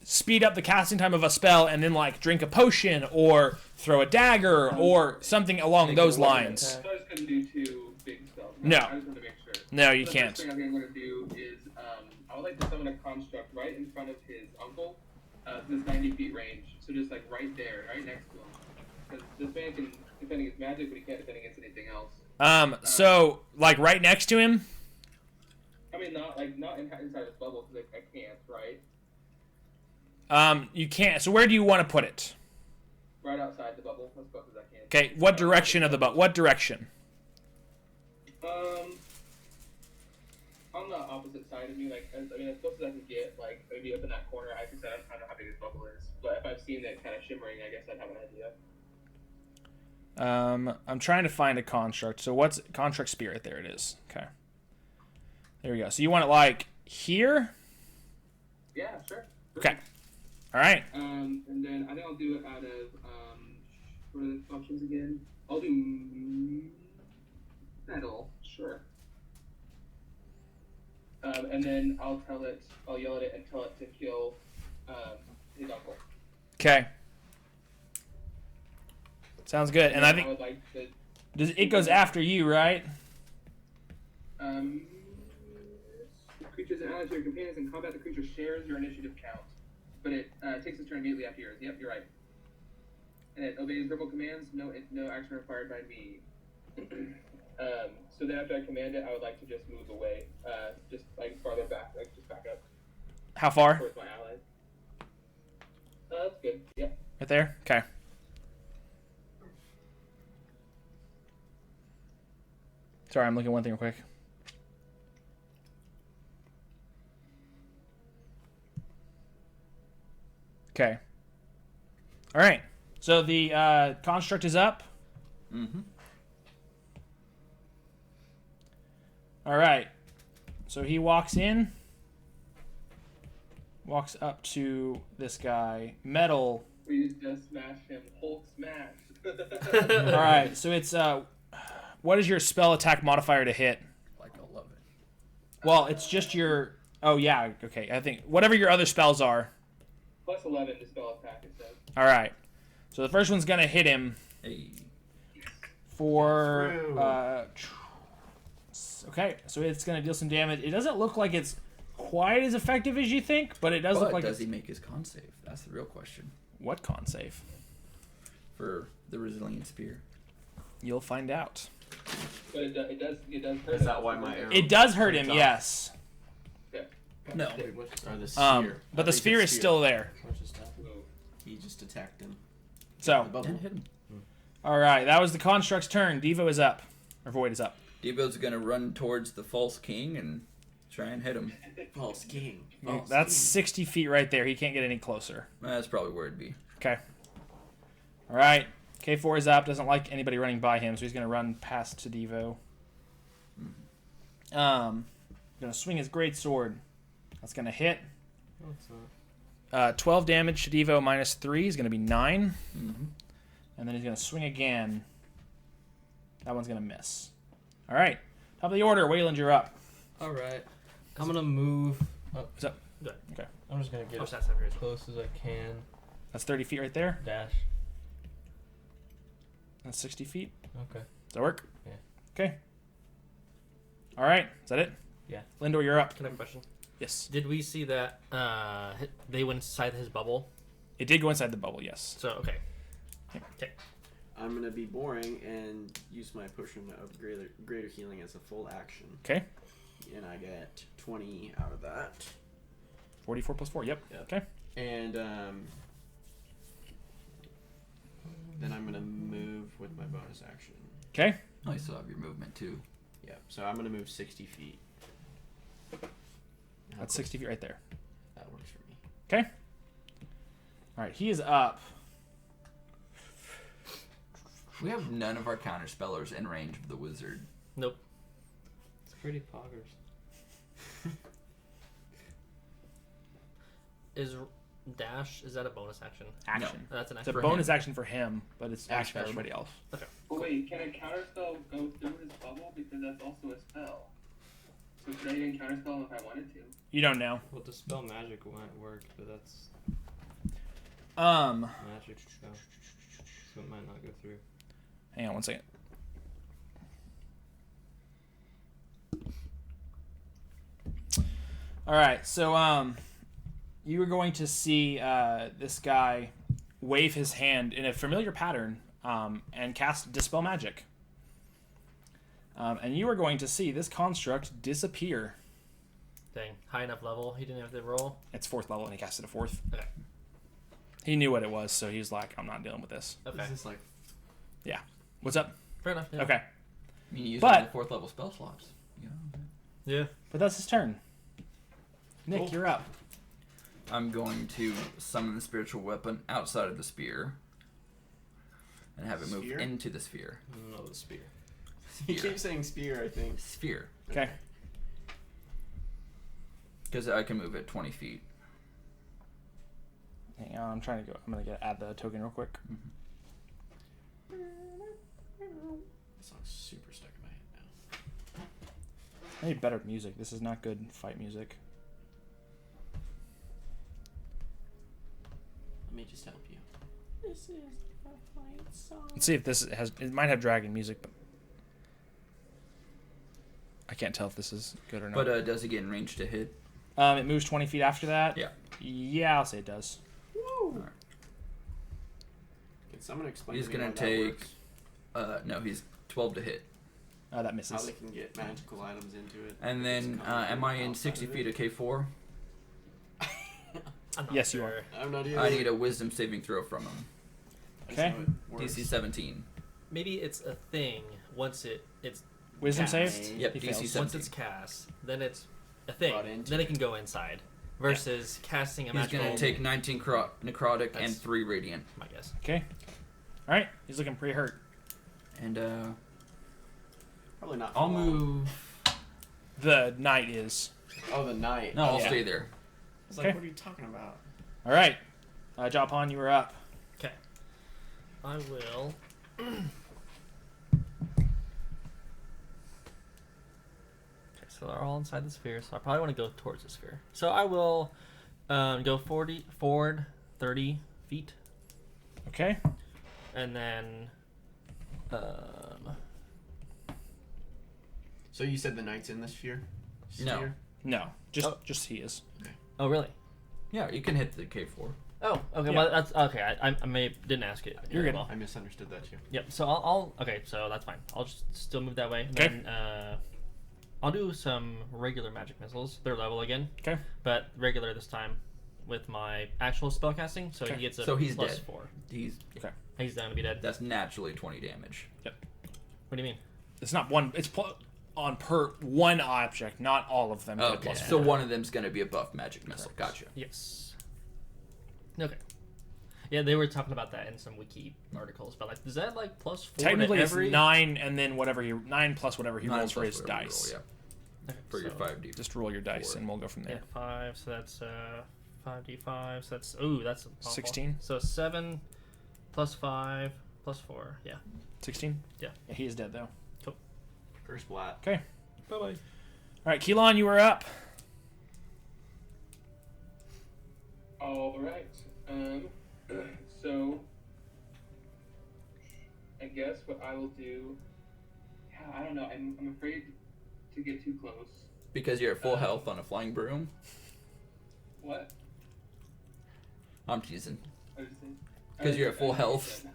speed up the casting time of a spell and then like drink a potion or throw a dagger or something along those lines. So I just couldn't do 2 big spells. No. I just wanted to make sure. No, you The can't. first thing I think I'm going to do is I would like to summon a construct right in front of his uncle, this 90 feet range. So just like right there, right next to him. Because this man can defend against magic, but he can't defend against anything else. So like right next to him. I mean, not inside this bubble, because I can't, right? You can't. So where do you want to put it? Right outside the bubble, as close as I can. Okay. What direction of the what direction? On the opposite side of me, like, as close as I can get, like, maybe up in that corner. I don't know how big this bubble is, but if I've seen it kind of shimmering, I guess I'd have an idea. I'm trying to find a construct. So what's construct spirit? There it is. Okay. There we go. So you want it like here? Yeah, sure. Okay. All right. And then I think I'll do it out of, what are the options again? I'll do metal, sure. And then I'll yell at it and tell it to kill his uncle. Okay. Sounds good. And I think would like to, it goes after you, right? creatures and allies, your companions in combat, the creature shares your initiative count. But it takes its turn immediately after yours. Yep, you're right. And it obeys verbal commands, no action required by me. So then after I command it, I would like to just move away. Just like farther back, like just back up How far? towards my allies. That's good. Yep. Right there? Okay. Sorry, I'm looking at one thing real quick. Okay. All right. So the construct is up. Mm-hmm. All right. So he walks in. Walks up to this guy. Metal. Please just smash him. Hulk smash. All right. So it's what is your spell attack modifier to hit? Like 11. Well, it's just your. Oh yeah. Okay. I think whatever your other spells are. Plus 11 to spell attack, it says. All right. So the first one's gonna hit him Hey. for. Okay. So it's gonna deal some damage. It doesn't look like it's quite as effective as you think, but it does look like. Does he make his con save? That's the real question. What con save? For the resilient spear. You'll find out. But it does hurt Is him. that why my arrow? It does hurt him, Off? yes. No. Wait, what? Or the sphere. But the sphere is still there. What just happened? Ooh. He just attacked him. So, The bubble. Didn't hit him. all right, that was the construct's turn. Devo is up, or Void is up. Devo's gonna run towards the false king and try and hit him. False king. That's 60 feet right there. He can't get any closer. That's probably where it'd be. Okay. All right. K4 is up. Doesn't like anybody running by him, so he's gonna run past to Devo. Gonna swing his great sword. That's gonna hit. No, it's not. 12 damage to Devo minus 3 is gonna be 9, Mm-hmm. and then he's gonna swing again. That one's gonna miss. All right. Top of the order. Wayland, you're up. All right. I'm gonna move. Up. Is that- Good. Okay. I'm just gonna get Oh, as stats have yours. close as I can. That's 30 feet right there. Dash. That's 60 feet. Okay. Does that work? Yeah. Okay. All right. Is that it? Yeah. Lindor, you're up. Can I have a question? Yes. Did we see that they went inside his bubble? It did go inside the bubble, yes. So, okay. I'm gonna be boring and use my potion of greater healing as a full action. Okay. And I get 20 out of that. 44 plus 4. Yep. Yep. Okay. And then I'm gonna move with my bonus action. Okay. Oh, you still have your movement too. Yeah. So I'm gonna move 60 feet. How That's close- 60 feet right there. That works for me. Okay. All right. He is up. We have none of our counter spellers in range of the wizard. Nope. It's pretty poggers. Is dash, is that a bonus action? Action. That's an It's a action. bonus action for him, but it's And action for special. everybody else. But wait, can a counterspell go through his bubble? Because that's also a spell. So could I even counterspell him if I wanted to? You don't know. Well, dispel magic might work, but that's magic spell, so it might not go through. Hang on one second. All right. So you are going to see this guy wave his hand in a familiar pattern and cast Dispel Magic. And you are going to see this construct disappear. Dang. High enough level. He didn't have to roll. It's 4th level, and he casted a 4th. Okay. He knew what it was, so he's like, I'm not dealing with this. Okay. Is this like What's up? Fair enough. Yeah. Okay. I mean, you use But- all the 4th level spell slots. Yeah. Yeah. But that's his turn. Nick, Cool. you're up. I'm going to summon the spiritual weapon outside of the spear and have it move Spear? into the sphere. No, the spear. He Sphere. keeps saying spear, I think. Sphere. Okay. Because I can move it 20 feet. Hang on, I'm trying to go. I'm going to add the token real quick. This song's super stuck in my head now. I need better music. This is not good fight music. Let me just help you. This is a fight song. Let's see if this has. It might have dragon music, but I can't tell if this is good or not. But does it get in range to hit? It moves 20 feet after that. Yeah. Yeah, I'll say it does. Woo! Can someone explain He's to me gonna how that take- works? No, he's 12 to hit. That How misses. they can get magical items into it. And If then, it's coming am I in outside 60 of feet it. of K4? I'm not Yes, you sure. I'm not either. I need a wisdom saving throw from him. I just Okay. know it works. DC 17. Maybe it's a thing once it's Wisdom cast. save? Yep, He DC fails. 17. Once it's cast, then it's a thing. Brought into Then it it. can go inside. versus casting a He's magical. gonna take 19 necrotic and That's- 3 radiant. My guess. Okay. All right. He's looking pretty hurt. And Probably not. For I'll long. move. The knight is. Oh, the knight. No, I'll Yeah. stay there. It's like, Okay. what are you talking about? All right. Jopan, you were up. Okay. I will. Okay, so they're all inside the sphere, so I probably want to go towards the sphere. So I will go forward 30 feet, Okay. and then So you said the knight's in the sphere? No. Sphere? No, just he is. oh really? Yeah, you can hit the K4. Oh, okay. Yeah. Well, that's okay. I may didn't ask it. You're good. Well. I misunderstood that too. Yep. So I'll okay. So that's fine. I'll just still move that way. And Okay. Then I'll do some regular magic missiles. They're level again. Okay. But regular this time with my actual spell casting. So Okay. he gets a So he's plus dead. 4. He's He's going to be dead. that's naturally 20 damage. What do you mean? It's not one. It's on per one object, not all of them. Get a Okay, plus so four. one of them's gonna be a buff magic missile. Gotcha. Yes. Okay. Yeah, they were talking about that in some wiki articles. But like, is that like plus 4 Technically, to it's every? 9, and then 9 plus whatever he Nine rolls for plus his whatever you dice. roll, yeah, Okay, for your so- 5d. Just roll your dice, 4. and we'll go from Yeah, there. 5. So that's 5d5. So that's that's awful. 16. So 7 plus 5 plus 4. Yeah. 16. Yeah. He is dead though. First blat. Okay. Bye bye. All right, Keelan, you were up. All right. So I guess what I will do. Yeah, I don't know. I'm afraid to get too close. Because you're at full health on a flying broom. What? I'm teasing. What did you say? Because you're at full health.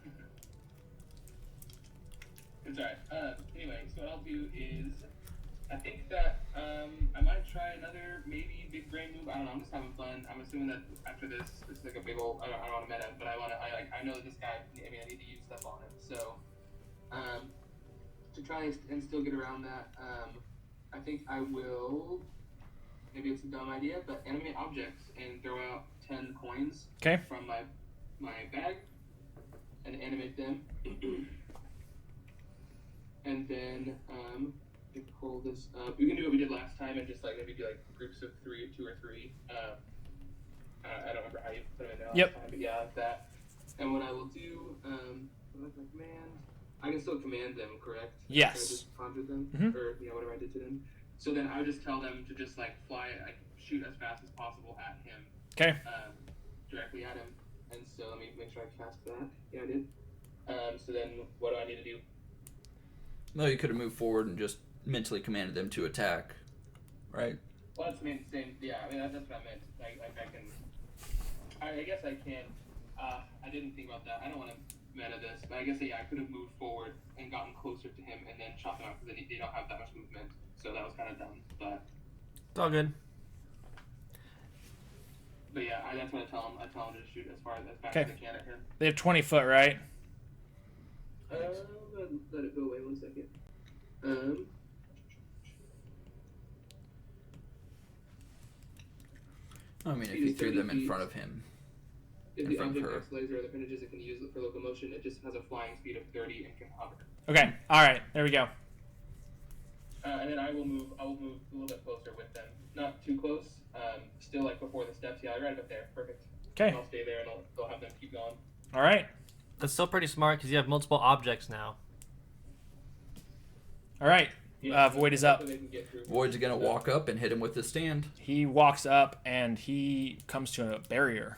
It's alright. Anyway, so what I'll do is, I think that I might try another maybe big brain move. I don't know. I'm just having fun. I'm assuming that after this is like a big old. I don't want to meta, but I know that this guy. I mean, I need to use stuff on him. So, to try and still get around that, I think I will. Maybe it's a dumb idea, but animate objects and throw out 10 coins Okay. from my bag and animate them. And then we pull this up. We can do what we did last time and just like maybe do like groups of 2 or 3. I don't remember how you put them in there last time, but yeah, like that. And what I will do, what is my command? I can still command them, correct? Yes. Or just conjure them, Mhm. or whatever I did to them. So then I would just tell them to just like fly, like shoot as fast as possible at him. Okay. Directly at him. And so let me make sure I cast that. Yeah, I did. So then what do I need to do? No, you could have moved forward and just mentally commanded them to attack, right? Well, that's the same. Yeah, I mean that's what I meant. Like I can. I guess I can. I didn't think about that. I don't want to meta this, but I guess yeah, I could have moved forward and gotten closer to him and then shot him out because they don't have that much movement. So that was kind of dumb. It's all good. But yeah, that's what I tell him. I tell him to shoot as fast as I can at him. They have 20 foot, right? Let it go away 1 second. I mean, if Speed you is threw 30 them in feet. front of him. If In the front of object her. has legs or other appendages, it can use it for locomotion. It just has a flying speed of 30 and can hover. Okay. All right. There we go. And then I will move a little bit closer with them. Not too close. Still like before the steps. Yeah, right up there. Perfect. Okay. And I'll stay there and they'll have them keep going. All right. That's still pretty smart because you have multiple objects now. All right. Yeah, Void is up. so they can get through. Void's gonna walk up and hit him with his stand. He walks up and he comes to a barrier.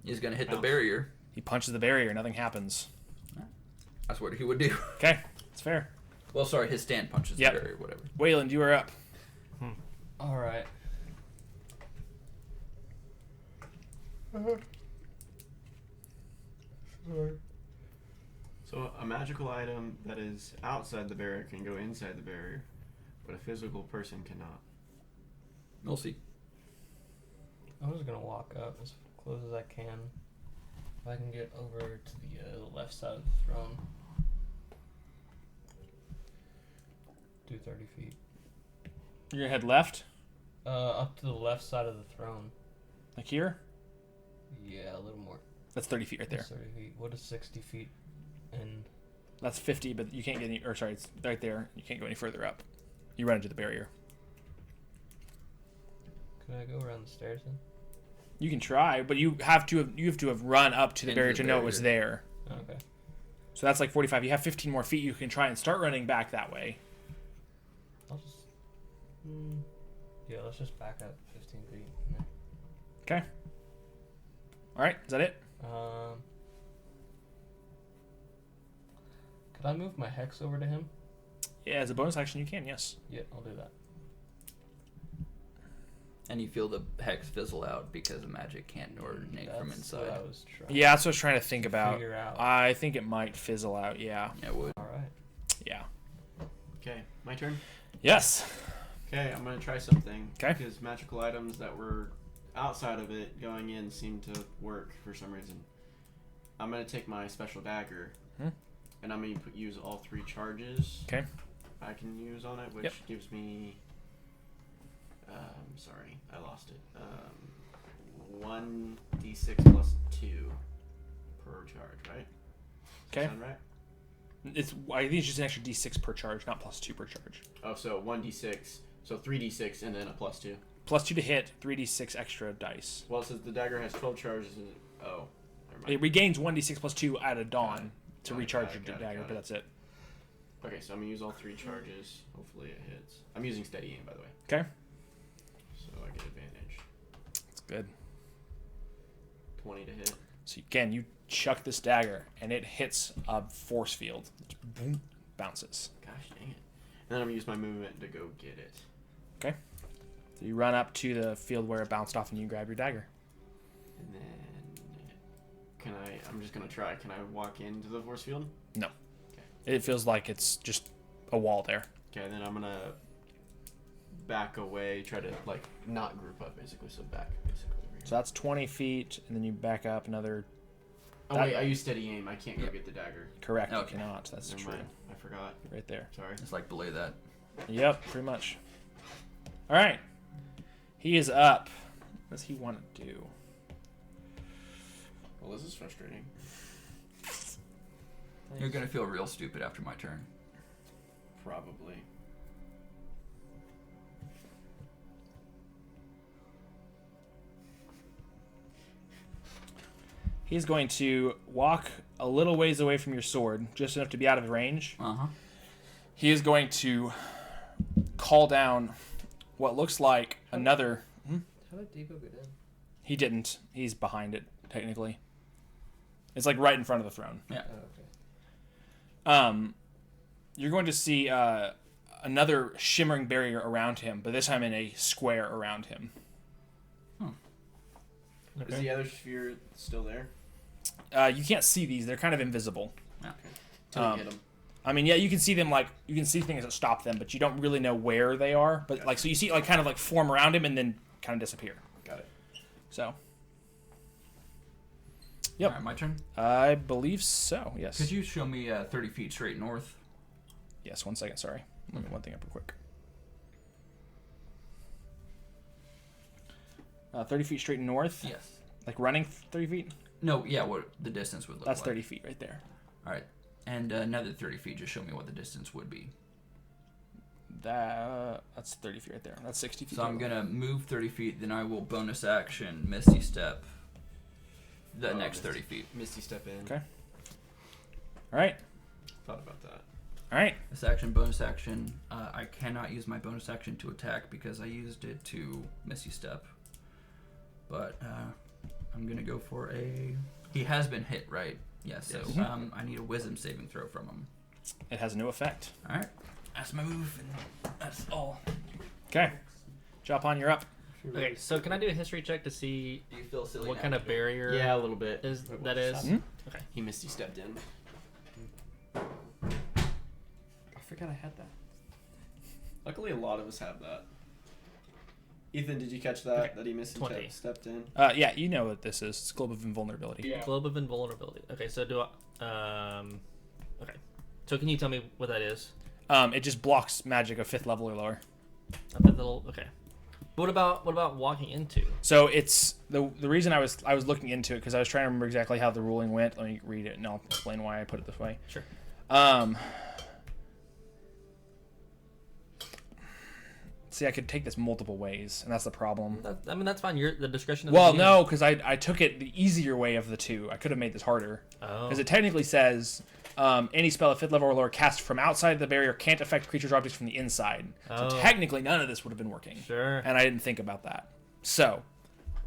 He's gonna hit the Ouch. barrier. He punches the barrier. Nothing happens. That's what he would do. Okay. It's fair. Well, sorry, his stand punches Yep. the barrier, whatever. Wayland, you are up. All right. So a magical item that is outside the barrier can go inside the barrier, but a physical person cannot. We'll see. I'm just gonna walk up as close as I can. If I can get over to the left side of the throne. Do 30 feet. You're gonna head left. Up to the left side of the throne. Like here? Yeah, a little more. That's 30 feet right there. 30 feet. What is 60 feet? And That's 50, but you can't get any. Or sorry, it's right there. You can't go any further up. You run into the barrier. could I go around the stairs then? You can try, but you have to have run up to the Into barrier the to know it was there. Oh, okay. So that's like 45. You have 15 more feet. You can try and start running back that way. I'll just. Yeah, let's just back up 15 feet. Okay. All right. Is that it? Could I move my hex over to him? Yeah, as a bonus action, you can. Yes. Yeah, I'll do that. And you feel the hex fizzle out because the magic can't ordinate from That's inside. what I was trying Yeah, that's what I was trying to think about. figure out. I think it might fizzle out. Yeah. Yeah, it would. All right. Yeah. Okay, my turn. Yes. Okay, I'm gonna try something. 'Kay. Because magical items that were outside of it going in seem to work for some reason. I'm gonna take my special dagger, and I'm gonna use all 3 charges. Okay. I can use on it, which Yep. gives me. Sorry, I lost it. 1d6 plus 2 per charge, right? Does that Okay. sound right? I think it's just an extra d6 per charge, not plus 2 per charge. Oh, so 1d6, so 3d6 and then a plus 2. Plus 2 to hit, 3d6 extra dice. Well, since the dagger has 12 charges, oh, never mind. It regains 1d6 plus 2 at a dawn Got it. to Got it, recharge got it, your got it, dagger, got but it. that's it. Okay, so I'm gonna use all 3 charges. Hopefully it hits. I'm using steady aim, by the way, Okay. so I get advantage. That's good. 20 to hit. So again, you chuck this dagger, and it hits a force field. It boom, bounces. Gosh dang it! And then I'm gonna use my movement to go get it. Okay. So you run up to the field where it bounced off, and you grab your dagger. And then can I? I'm just gonna try. Can I walk into the force field? No. It feels like it's just a wall there. Okay, then I'm gonna back away. Try to like not group up, basically. So back, basically. Over here. So that's 20 feet, and then you back up another. Oh wait, I use steady aim. I can't go get the dagger. Correct. You Okay. cannot. That's Never true. mind. I forgot. Right there. Sorry. It's like below that. Yep, pretty much. All right. He is up. What does he want to do? Well, this is frustrating. You're gonna feel real stupid after my turn. Probably. He's going to walk a little ways away from your sword, just enough to be out of range. Uh-huh. He is going to call down what looks like another. How did Devo get in? He didn't. He's behind it, technically. It's like right in front of the throne. Yeah. Oh, okay. You're going to see another shimmering barrier around him, but this time in a square around him. Is the other sphere still there? You can't see these; they're kind of invisible. Till we hit them. I mean, yeah, you can see them you can see things that stop them, but you don't really know where they are. But Gotcha. so you see it kind of form around him and then kind of disappear. Got it. So. Yep. All right, my turn. I believe so. Yes. Could you show me 30 feet straight north? Yes. 1 second. Sorry. Let me one thing up real quick. 30 feet straight north. Yes. Like running 30 feet. No, yeah, what the distance would look That's like. 30 feet right there. All right. And another 30 feet, just show me what the distance would be. That's 30 feet right there. That's 60 feet. So I'm total. going to move 30 feet, then I will bonus action Misty Step the next 30 feet. Misty step in. Okay. All right. Thought about that. All right. This action, bonus action. I cannot use my bonus action to attack because I used it to Misty Step. But I'm going to go for a... He has been hit, right? Yes. So Yes. I need a wisdom saving throw from him. It has no effect. All right. That's my move, and that's all. Okay. Jopan, you're up. Okay, so can I do a history check to see Do you feel silly what now? kind of barrier Yeah, a little bit. is that is? Hmm? He Misty stepped in. I forgot I had that. Luckily, a lot of us have that. Ethan, did you catch that? Okay. That he Misty 20. stepped in? Yeah, you know what this is. It's Globe of Invulnerability. Yeah. Globe of Invulnerability. Okay, so do I? Okay, so can you tell me what that is? It just blocks magic of 5th level or lower. A fifth level. Okay. But what about walking into? So it's the reason I was looking into it because I was trying to remember exactly how the ruling went. Let me read it and I'll explain why I put it this way. Sure. See, I could take this multiple ways, and that's the problem. That's fine. You're the discretion of Well, the no, because I took it the easier way of the two. I could have made this harder. Oh. Because it technically says any spell at 5th level or lower cast from outside the barrier can't affect creatures or objects from the inside. So Oh. technically, none of this would have been working. Sure. And I didn't think about that. So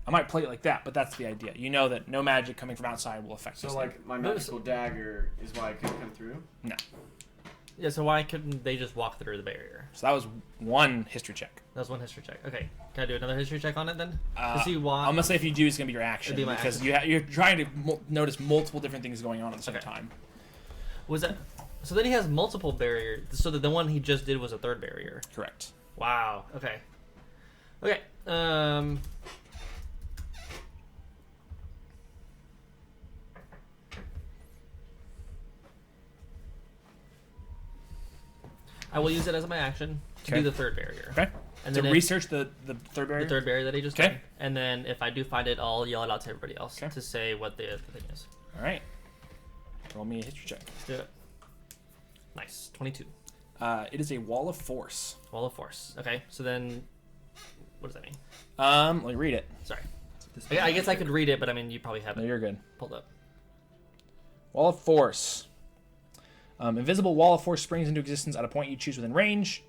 I might play it like that, but that's the idea. You know that no magic coming from outside will affect So this like my magical dagger is why I couldn't come through. No. Yeah, so why couldn't they just walk through the barrier? So that was one history check. That was one history check. Okay. Can I do another history check on it then? Uh, To see why. I'm gonna say if you do, it's gonna be your action It'd be my because action. you're trying to notice multiple different things going on at the same Okay. time. Was that? So then he has multiple barriers. So that the one he just did was a third barrier. Correct. Wow. Okay. Okay. I will use it as my action to Okay. do the third barrier. Okay. And To then research the third barrier. the third barrier that he just Okay. did. And then if I do find it, I'll yell it out to everybody else Okay. to say what the thing is. All right. Roll me a history check. Let's do it. Nice. 22. It is a wall of force. Wall of force. Okay. So then, what does that mean? Let me read it. Sorry. I guess I could read it, but I mean, you probably have No, it you're good. pulled up. Wall of force. Invisible wall of force springs into existence at a point you choose within range.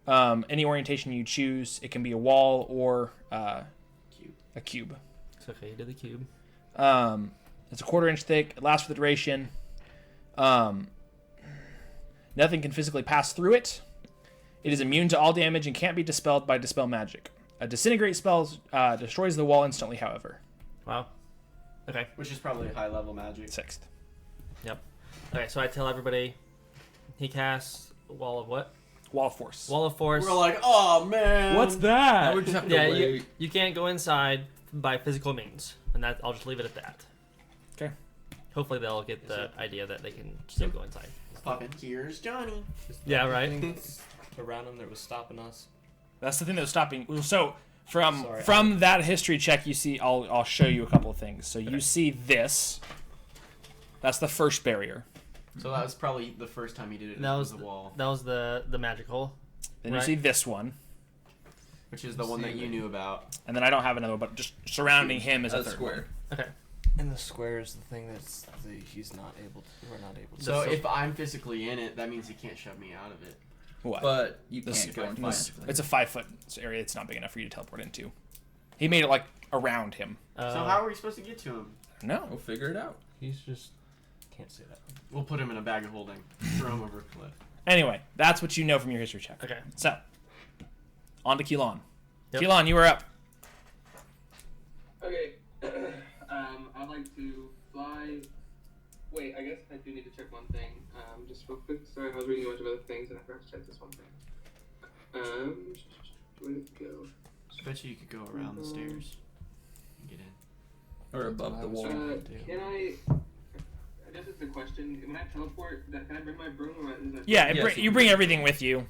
Any orientation you choose. It can be a wall or Cube. a cube. It's okay. You did the cube. It's a 1/4 inch thick. It lasts for the duration. Nothing can physically pass through it. It is immune to all damage and can't be dispelled by dispel magic. A disintegrate spell destroys the wall instantly, however. Wow. Okay. Which is probably high level magic. 6th. Yep. Okay. So I tell everybody, he casts wall of what? Wall of force. Wall of force. We're like, oh man. What's that? We just have to Yeah, wait. you can't go inside by physical means, and that I'll just leave it at that. Okay. Hopefully they'll get the idea that they can still go inside. Fucking here's Johnny. Yeah, right. Things around him that was stopping us. That's the thing that was stopping. So from Sorry, that history check, you see, I'll show you a couple of things. So you see this. That's the first barrier. So that was probably the first time he did it. That It was the wall, That was the magic hole. Then Right. you see this one, which is the one that you knew about. and then I don't have another one, but just surrounding him is a That's third square. Okay. And the square is the thing he's not able to. We're not able to. So if I'm physically in it, that means he can't shove me out of it. What? But you This- can't go and this- find it. it's a 5-foot area. It's not big enough for you to teleport into. He made it like around him. So how are we supposed to get to him? No. We'll figure it out. He's just can't say that. We'll put him in a bag of holding, throw him over a cliff. Anyway, that's what you know from your history check. Okay. So, on to Keelan. Yep. Keelan, you were up. Okay. I'd like to fly. Wait, I guess I do need to check one thing. Just real quick. Sorry, I was reading a bunch of other things and I forgot to check this one thing. Where did it go? I bet you could go around the stairs and get in. Or above the wall. Can I? This is the question. When I teleport, can I bring my broom or is that? Yeah, Yes, you bring everything with you.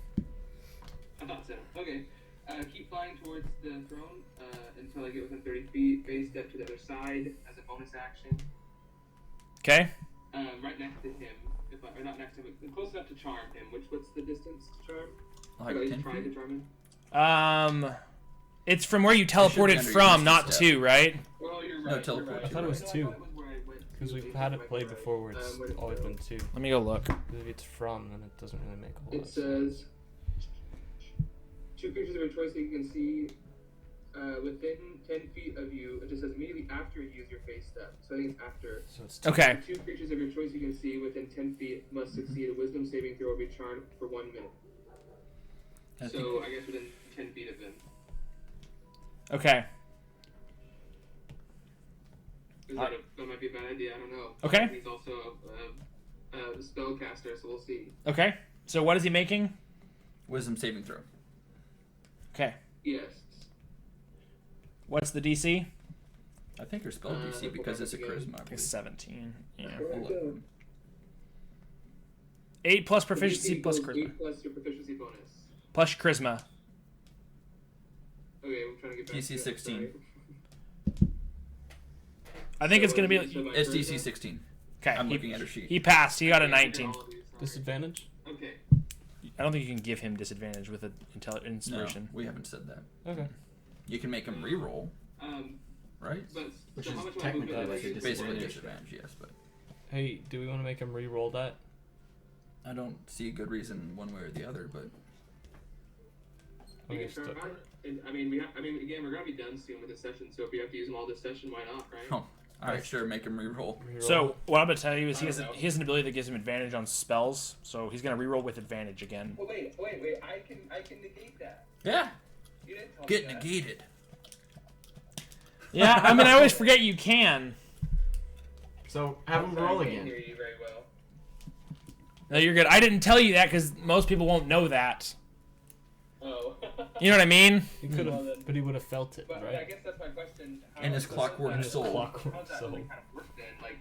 I thought so. Okay. Keep flying towards the throne until I get within 30 feet. Base step to the other side as a bonus action. Okay. Right next to him. Or not next to him, but close enough to charm him. What's the distance to charm? Like Or at 10 least trying to feet? charm him? It's from where you should be teleported under from, each not step. to, right? Well, you're No, right. teleport. You're right. I thought it was No, I two. thought it was where I went Because to. we've Base had step it played right. before where it's Where did it always go? been two. Let me go look. If it's from, then it doesn't really make a whole lot It of sense. says 2 creatures of your choice that you can see within 10 feet of you. It just says immediately after you use your face step. So I think it's after. So it's two. Okay. 2 creatures of your choice you can see within 10 feet must succeed a wisdom saving throw or be charmed for 1 minute. I think So I guess within 10 feet of them. Okay. That might be a bad idea. I don't know. Okay. He's also a spellcaster, so we'll see. Okay. So what is he making? Wisdom saving throw. Okay. Yes. What's the DC? I think your spell DC hold because on it's a again. charisma. I Okay, believe. 17. Yeah. Where'd it go? 8 plus The proficiency DC plus goes charisma. 8 plus your proficiency bonus. Plus charisma. Okay, Wait, I'm trying to get back DC to it, 16. sorry. I think it's So gonna be. so my It's first DC one? 16. Okay. I'm looking at her sheet. He passed. He got a Okay, I 19. did all of these, sorry. Disadvantage? Okay. I don't think you can give him disadvantage with an inspiration. No, we haven't said that. Okay. You can make him reroll, right? But Which so is how much technically movement like a is Basically disadvantage. disadvantage, yes, but Hey, do we want to make him re-roll that? I don't see a good reason one way or the other. But We Okay, can try so- about it. And, I mean, again, we're gonna be done soon with this session. So if we have to use them all this session, why not, right? oh, all right, sure, make him reroll. Re-roll So what I'm gonna tell you is I don't know. he has an ability that gives him advantage on spells, so he's gonna reroll with advantage again. Oh wait! I can negate that. Yeah, You didn't tell get me that. negated. Yeah, I mean I always forget you can. So have him Sorry, roll I can't again. hear you very well. No, you're good. I didn't tell you that because most people won't know that. Oh. You know what I mean? He could Well, have, then- but he would have felt it, But I right? guess that's my question. How In his does clockwork that- soul. Clockwork How's that soul. really kind of work then? Like,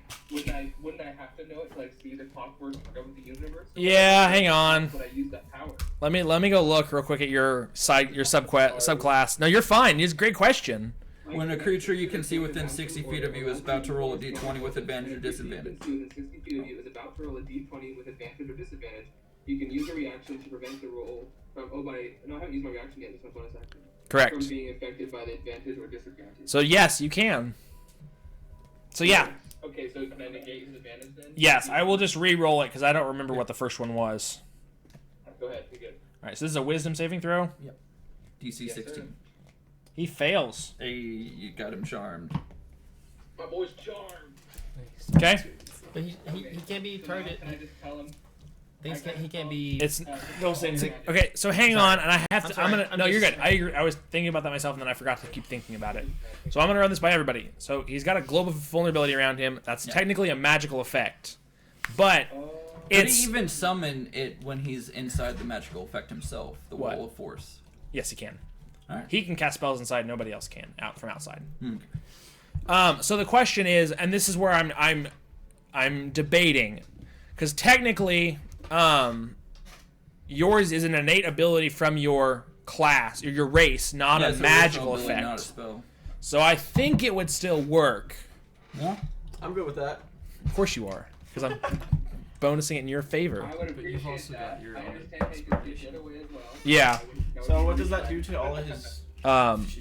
wouldn't I have to know it to like see the clockwork go with the universe? Yeah, hang on. Would I use that power? Let me go look real quick at your subclass. No, you're fine. It's a great question. When a creature you can see within 60 feet of you is about to roll a d20 with advantage or disadvantage. Within 60 feet of you is about to roll a d20 with advantage or disadvantage. You can use a reaction to prevent the roll from. I haven't used my reaction yet. This is my bonus action. Correct. From being affected by the advantage or disadvantage. So yes, you can. So yeah, Okay, so can I negate his advantage then? yes, I will just re-roll it because I don't remember what the first one was. Go ahead. You're good. All right, so this is a Wisdom saving throw. DC Yes, sir. 16. He fails. Hey, you got him charmed. My boy's charmed. Okay. But he can't be So now targeted. can I just tell him? Things can't, he can't be. It's Don't say anything. okay. So hang on, and I have I'm to. sorry, I'm gonna. I'm No, you're just- good. I agree. I was thinking about that myself, and then I forgot to keep thinking about it. So I'm gonna run this by everybody. So he's got a globe of vulnerability around him. That's Yeah. technically a magical effect, but Could it's he even summon it when he's inside the magical effect himself? The What? wall of force. yes, he can. Alright. He can cast spells inside. Nobody else can out from outside. Hmm. So the question is, and this is where I'm debating, because technically, yours is an innate ability from your class or your race, not Yeah, a it's magical original ability, effect. Not a spell. So I think it would still work. Yeah. I'm good with that. Of course you are, because I'm bonusing it in your favor. I would But you've appreciate also that. got your I own understand how you can do it the other way as well. Yeah. So what does that do to all of his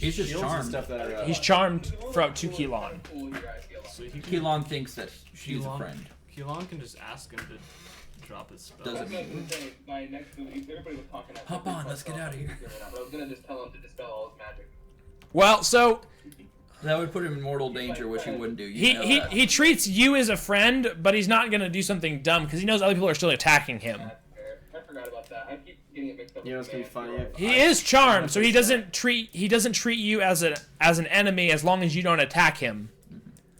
He's just shields and charmed. stuff that are? He's charmed from to Keelon. So he can, Keelon thinks that she's a Keelon- friend. Keelon can just ask him to drop his spell. Doesn't mean- By next week, everybody was talking. Hop on, let's get out of here. But I was gonna just tell him to dispel all his magic. Well, so That would put him in mortal danger, which he wouldn't do. You he know he, that. he treats you as a friend, but he's not gonna do something dumb because he knows other people are still attacking him. That's fair. I forgot about that. I keep getting it mixed up. You know, with it's gonna be command. funny if He is charmed, so he doesn't treat you as an enemy as long as you don't attack him.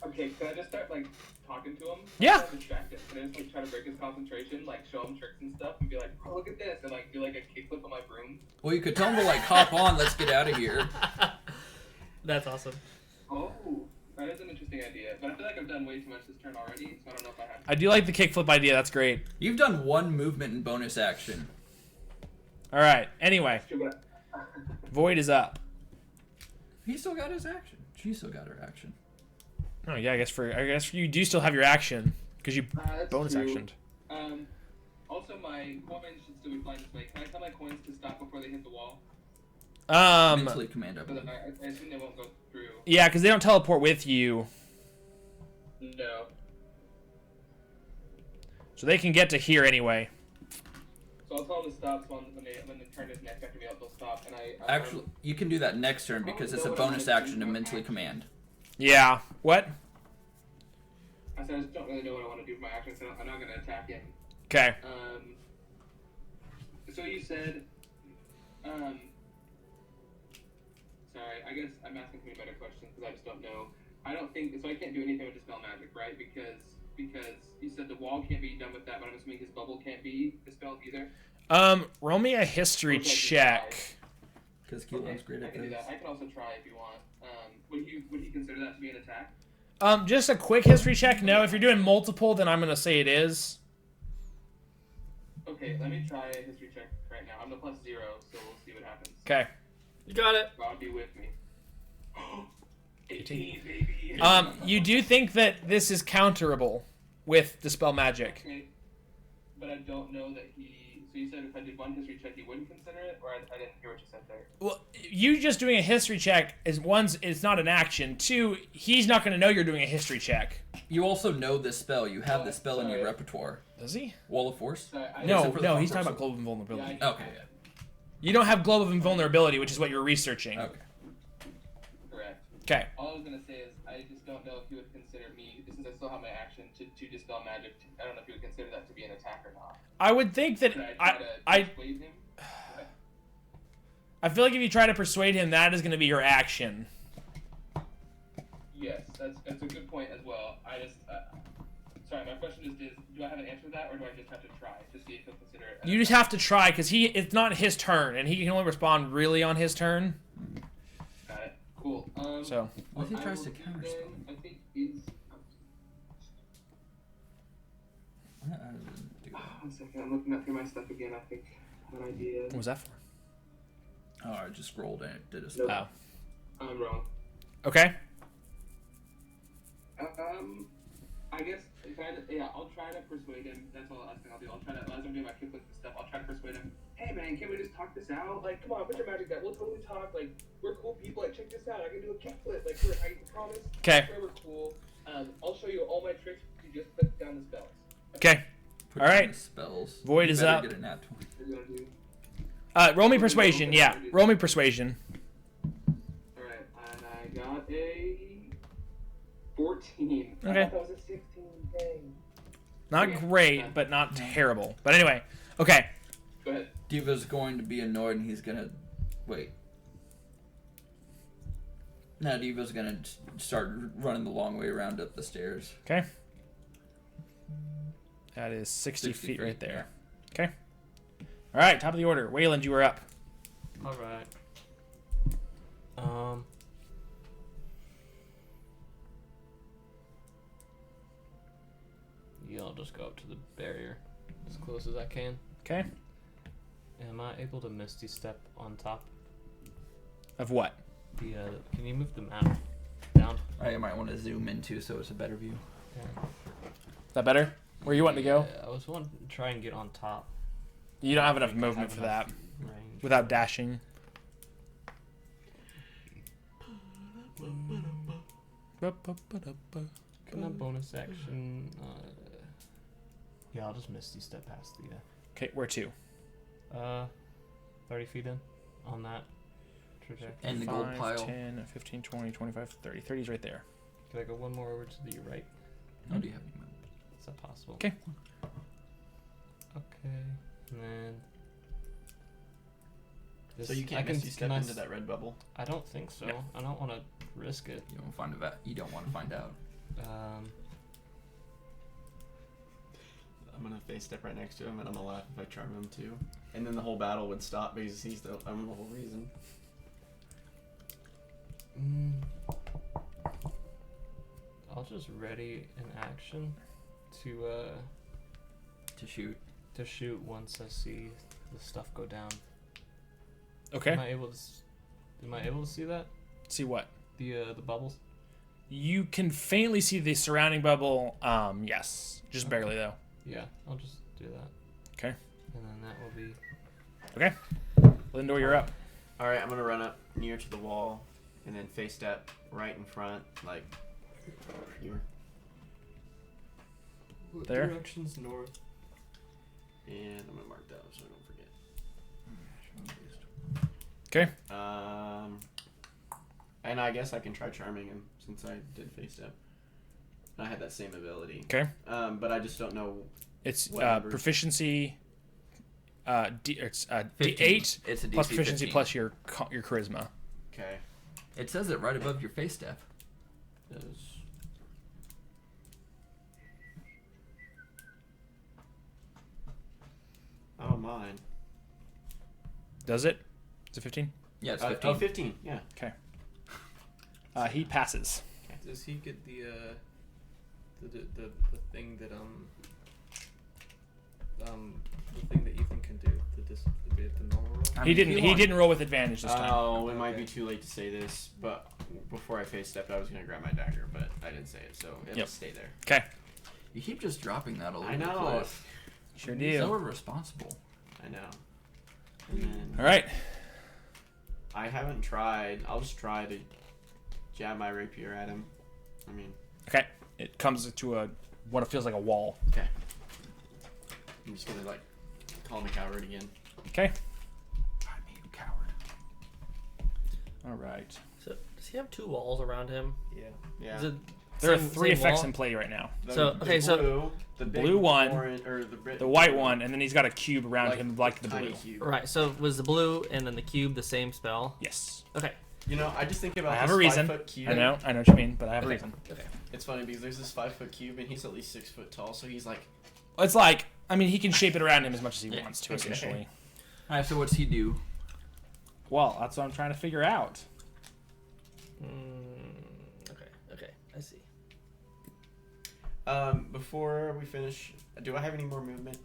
Okay, can I just start like talking to him? Yeah. I'm distracted. Can I just like try to break his concentration, like show him tricks and stuff, and be like, "Oh, look at this," and like do like a kickflip on my broom. Well, you could tell him to like hop on. Let's get out of here. That's awesome. Oh, that is an interesting idea. But I feel like I've done way too much this turn already, so I don't know if I have. I do like the kickflip idea. That's great. You've done one movement in bonus action. All right. Anyway, to. Void is up. He still got his action. She still got her action. Oh yeah, I guess for you do still have your action because you That's bonus true. actioned. Also, my coins should still be flying this way. Can I tell my coins to stop before they hit the wall? Mentally command up. So that I assume they won't go through. Yeah, because they don't teleport with you, No. so they can get to here anyway. So I'll tell them to stop. So when the turn is next after me, they'll stop. And I Actually, you can do that next turn because it's a bonus action to mentally command. Yeah. What? I said I just don't really know what I want to do for my action, so I'm not going to attack him. Okay. So you said, sorry, I guess I'm asking too many better questions because I just don't know. I don't think, so I can't do anything with dispel magic, right? Because you said the wall can't be done with that, but I'm assuming his bubble can't be dispelled either. Roll me a history Okay, check. Because Okay, Keelan's great I at can do this. that. I can also try if you want. Would he consider that to be an attack? Just a quick history check. No, if you're doing multiple, then I'm gonna say it is. Okay, let me try a history check right now. I'm the +0, so we'll see what happens. Okay. You got it. God be with me. 18, baby. You do think that this is counterable with Dispel Magic. Okay. But I don't know that he... So you said if I did one history check, he wouldn't consider it? Or I didn't hear what you said there. Well, you just doing a history check is it's not an action. Two, he's not going to know you're doing a history check. You also know this spell. You have this spell in your repertoire. Does he? Wall of Force? Sorry, No, for the no, front he's talking person. about Globe of Invulnerability. Yeah, Okay, yeah. You don't have Globe of Invulnerability, which is what you're researching. Okay. Correct. Okay. All I was gonna say is I just don't know if he would consider me, since I still have my action to dispel magic. I don't know if he would consider that to be an attack or not. I would think that Should I try to persuade him? I feel like if you try to persuade him, that is going to be your action. Yes, that's a good point as well. I just sorry, my question is do I have an answer to that, or do I just have to try to see if he'll consider it? You just have to try because it's not his turn, and he can only respond really on his turn. Got it. Cool. So What if he I tries will to do counter then, spell? I think is. What does it do? One second, I'm looking up through my stuff again. I think I have an idea. what was that for? Oh, I just scrolled and it did a spell. Nope. I'm wrong. Okay. I guess I'll try to persuade him. That's all last thing I'll do. I'll try to, as I'm doing my kickflips and stuff, I'll try to persuade him. Hey man, can't we just talk this out? Like, come on, put your magic down. We'll totally talk. Like, we're cool people. Like, check this out. I can do a kickflip. Like, I promise. Okay. We're cool. I'll show you all my tricks. You just put down the spells. Okay. Put All down right. the Spells. Void You is better up. Get a nat 20. What are you gonna do? Roll me persuasion. Yeah. Roll me persuasion. All right, and I got a 14. I Okay. thought that was a 16. Dang. Not great, but not terrible. But anyway. Okay. Go ahead. Diva's going to be annoyed and he's gonna wait. Now Diva's gonna start running the long way around up the stairs. Okay. That is 60 feet right there. Okay. All right. Top of the order. Wayland, you are up. All right. Yeah, I'll just go up to the barrier as close as I can. Okay. Am I able to Misty Step on top? Of what? The can you move the map down? I might want to zoom in too, so it's a better view. Yeah. Is that better? Where you want to go? I was wanting to try and get on top. You don't have enough I think I movement have for enough that range. without dashing. Can I bonus action? Yeah, I'll just Misty Step past the. Okay, where to? 30 feet in on that trajectory. And the gold 5, pile. 10, 15, 20, 25, 30. 30 is right there. Can I go one more over to the right? Oh, do you have any movement? Is that possible? Okay. Okay. And then. So you can't Misty Step into that red bubble? I don't think so. No. I don't want to risk it. You don't find You don't want to find out. I'm gonna face step right next to him, and I'm gonna laugh if I charm him too. And then the whole battle would stop because I'm the whole reason. I'll just ready an action to shoot. to shoot once I see the stuff go down. Okay. Am I able to see that? See what? The bubbles? You can faintly see the surrounding bubble. Yes. Just barely, though. Yeah, I'll just do that. Okay. And then that will be Okay. Lindor, you're up. All right, I'm gonna run up near to the wall, and then face step right in front, like here. There? Directions north. And I'm gonna mark that so I don't forget. Okay. And I guess I can try charming him since I did face step. And I had that same ability. Okay. But I just don't know. It's what numbers. proficiency. It's 15. D8 It's a DC plus proficiency 15. plus your charisma. Okay. It says it right above your face step. Oh, mine. Does it? Is it 15? Yeah, it's 15. 15. 15. Yeah. Okay. He passes. Does he get the thing that the thing that Ethan can do? the normal roll? He didn't roll with advantage this time. Oh, it might be too late to say this, but before I face stepped, I was gonna grab my dagger, but I didn't say it, so it'll stay there. Okay. You keep just dropping that a little I bit. know. Cliff. Sure So do. we're responsible. I know. And then All right. I haven't tried. I'll just try to jab my rapier at him. I mean, Okay. It comes to what feels like a wall. okay. I'm just gonna like call him a coward again. Okay. I mean, coward. All right. So does he have 2 walls around him? Yeah. Is it There are same- 3 same effects wall? in play right now. So, okay, so- blue, the big Blue one, orange, or the The white one, and then he's got a cube around him like the tiny blue. cube. Right. So was the blue and then the cube the same spell? Yes. Okay. You know, I just think about I have this a reason. 5-foot cube. I know what you mean, but I have a Okay. reason. Okay. It's funny because there's this 5-foot cube and he's at least 6 foot tall, so he's like, It's like, I mean, he can shape it around him as much as he Yeah. wants to, Okay. essentially. All right, so what's he do? Well, that's what I'm trying to figure out. Okay. I see. before we finish, do I have any more movement?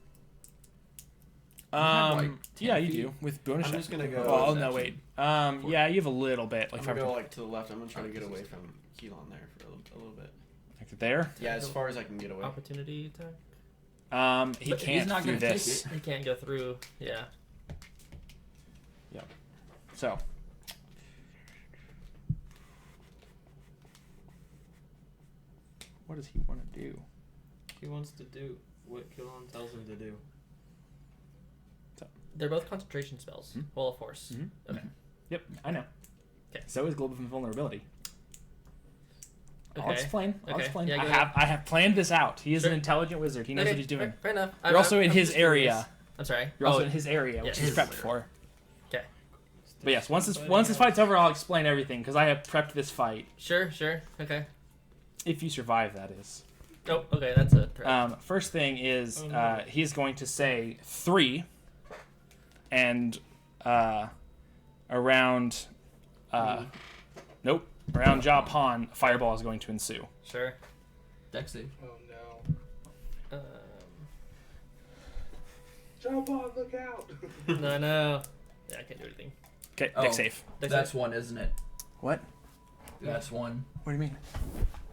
have, like, 10 Yeah, you feet. do with bonus. I'm just gonna go- Oh no, wait. Yeah, you have a little bit, like I'm 5 gonna go like to the left. I'm gonna try to get away from Keelan there for a little bit. like there. Yeah, as far as I can get away. Opportunity attack. He But can't he's not do gonna take this. it. He can't go through. Yeah. So. What does he want to do? He wants to do what Kilon tells him to do. They're both concentration spells. Hmm? Wall of Force. Mhm. Okay. Yep, I know. 'Kay. So is global vulnerability. I'll Okay. explain. I'll Okay. explain. Yeah, go I have planned this out. He is Sure. an intelligent wizard. He knows Okay, what he's doing. Fair enough. You're also in his just area. curious. I'm sorry. You're also Oh, in his area, which yeah, he's his prepped area. for. Okay. But yes, once this fight's over, I'll explain everything because I have prepped this fight. Sure. Okay. If you survive, that is. Oh, okay. That's a threat. First thing is Oh, no. he's going to say 3, and around around Japan, a fireball is going to ensue. Sure. Dex save. Oh no. Um, Jump on, look out! no. Yeah, I can't do anything. Okay, Oh. deck safe. Dex That's save. 1, isn't it? What? That's 1. What do you mean?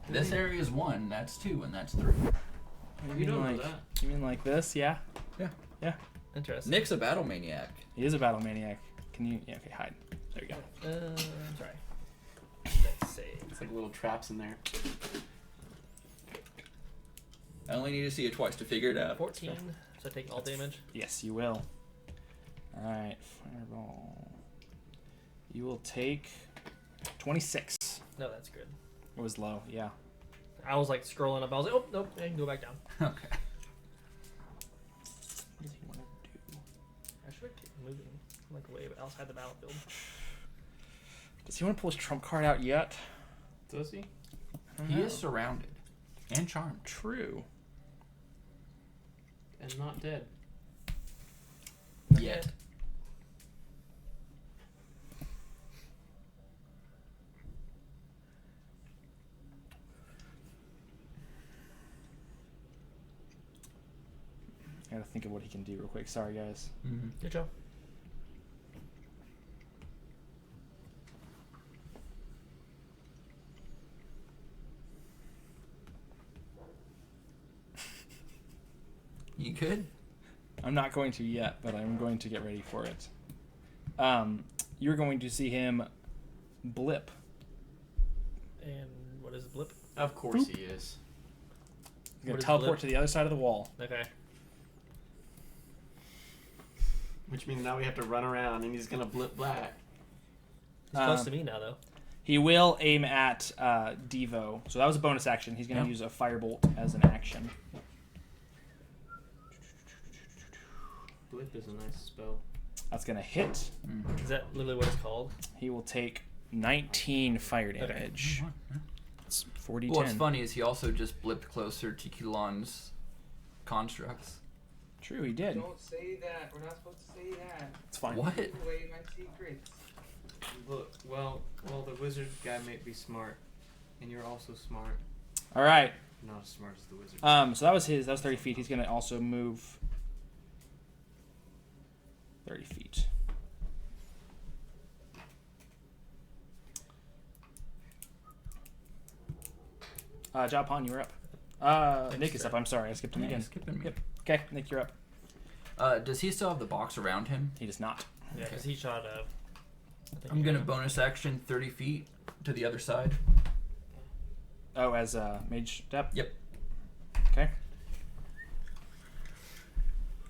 This area is 1. That's 2, and that's 3. You don't know like, that. You mean like this? Yeah. Interesting. Nick's a battle maniac. He is a battle maniac. Can you? Yeah. Okay, hide. There you go. I'm sorry. Dex save. It's like little traps in there. I only need to see it twice to figure it out. 14. So I take all damage. Yes, you will. All right, fireball. You will take 26. No, that's good. It was low. Yeah. I was like scrolling up. I was like, oh nope, I can go back down. Okay. What does he want to do? I should keep moving like way outside the battlefield. Does he want to pull his trump card out yet? Does he? I don't He know. is surrounded and charmed. True. And not dead. Not Yet. I gotta think of what he can do real quick. Sorry, guys. Mm-hmm. Good job. You could. I'm not going to yet, but I'm going to get ready for it. You're going to see him blip. And what is blip? Of course he is. He's going What to is teleport blip? to the other side of the wall. Okay. Which means now we have to run around and he's gonna blip black. He's close Um, to me now, though. He will aim at Devo. So that was a bonus action. He's going to Yeah. use a firebolt as an action. Blip is a nice spell. That's going to hit. Is that literally what it's called? He will take 19 fire damage. It's 40 What's funny is he also just blipped closer to Kilon's constructs. True, he did. Don't say that. We're not supposed to say that. It's fine. What? Give away my secrets. Look, well, the wizard guy may be smart, and you're also smart. All right. Not as smart as the wizard. So that was 30 feet. He's going to also move. 30 feet. Japan, you're up. Nick is up. I'm sorry, I skipped him again. Skipping me. Yep. Okay, Nick, you're up. Does he still have the box around him? He does not. Yeah, because he shot a. I'm gonna bonus action 30 feet to the other side. Oh, as mage step? Yep. Okay.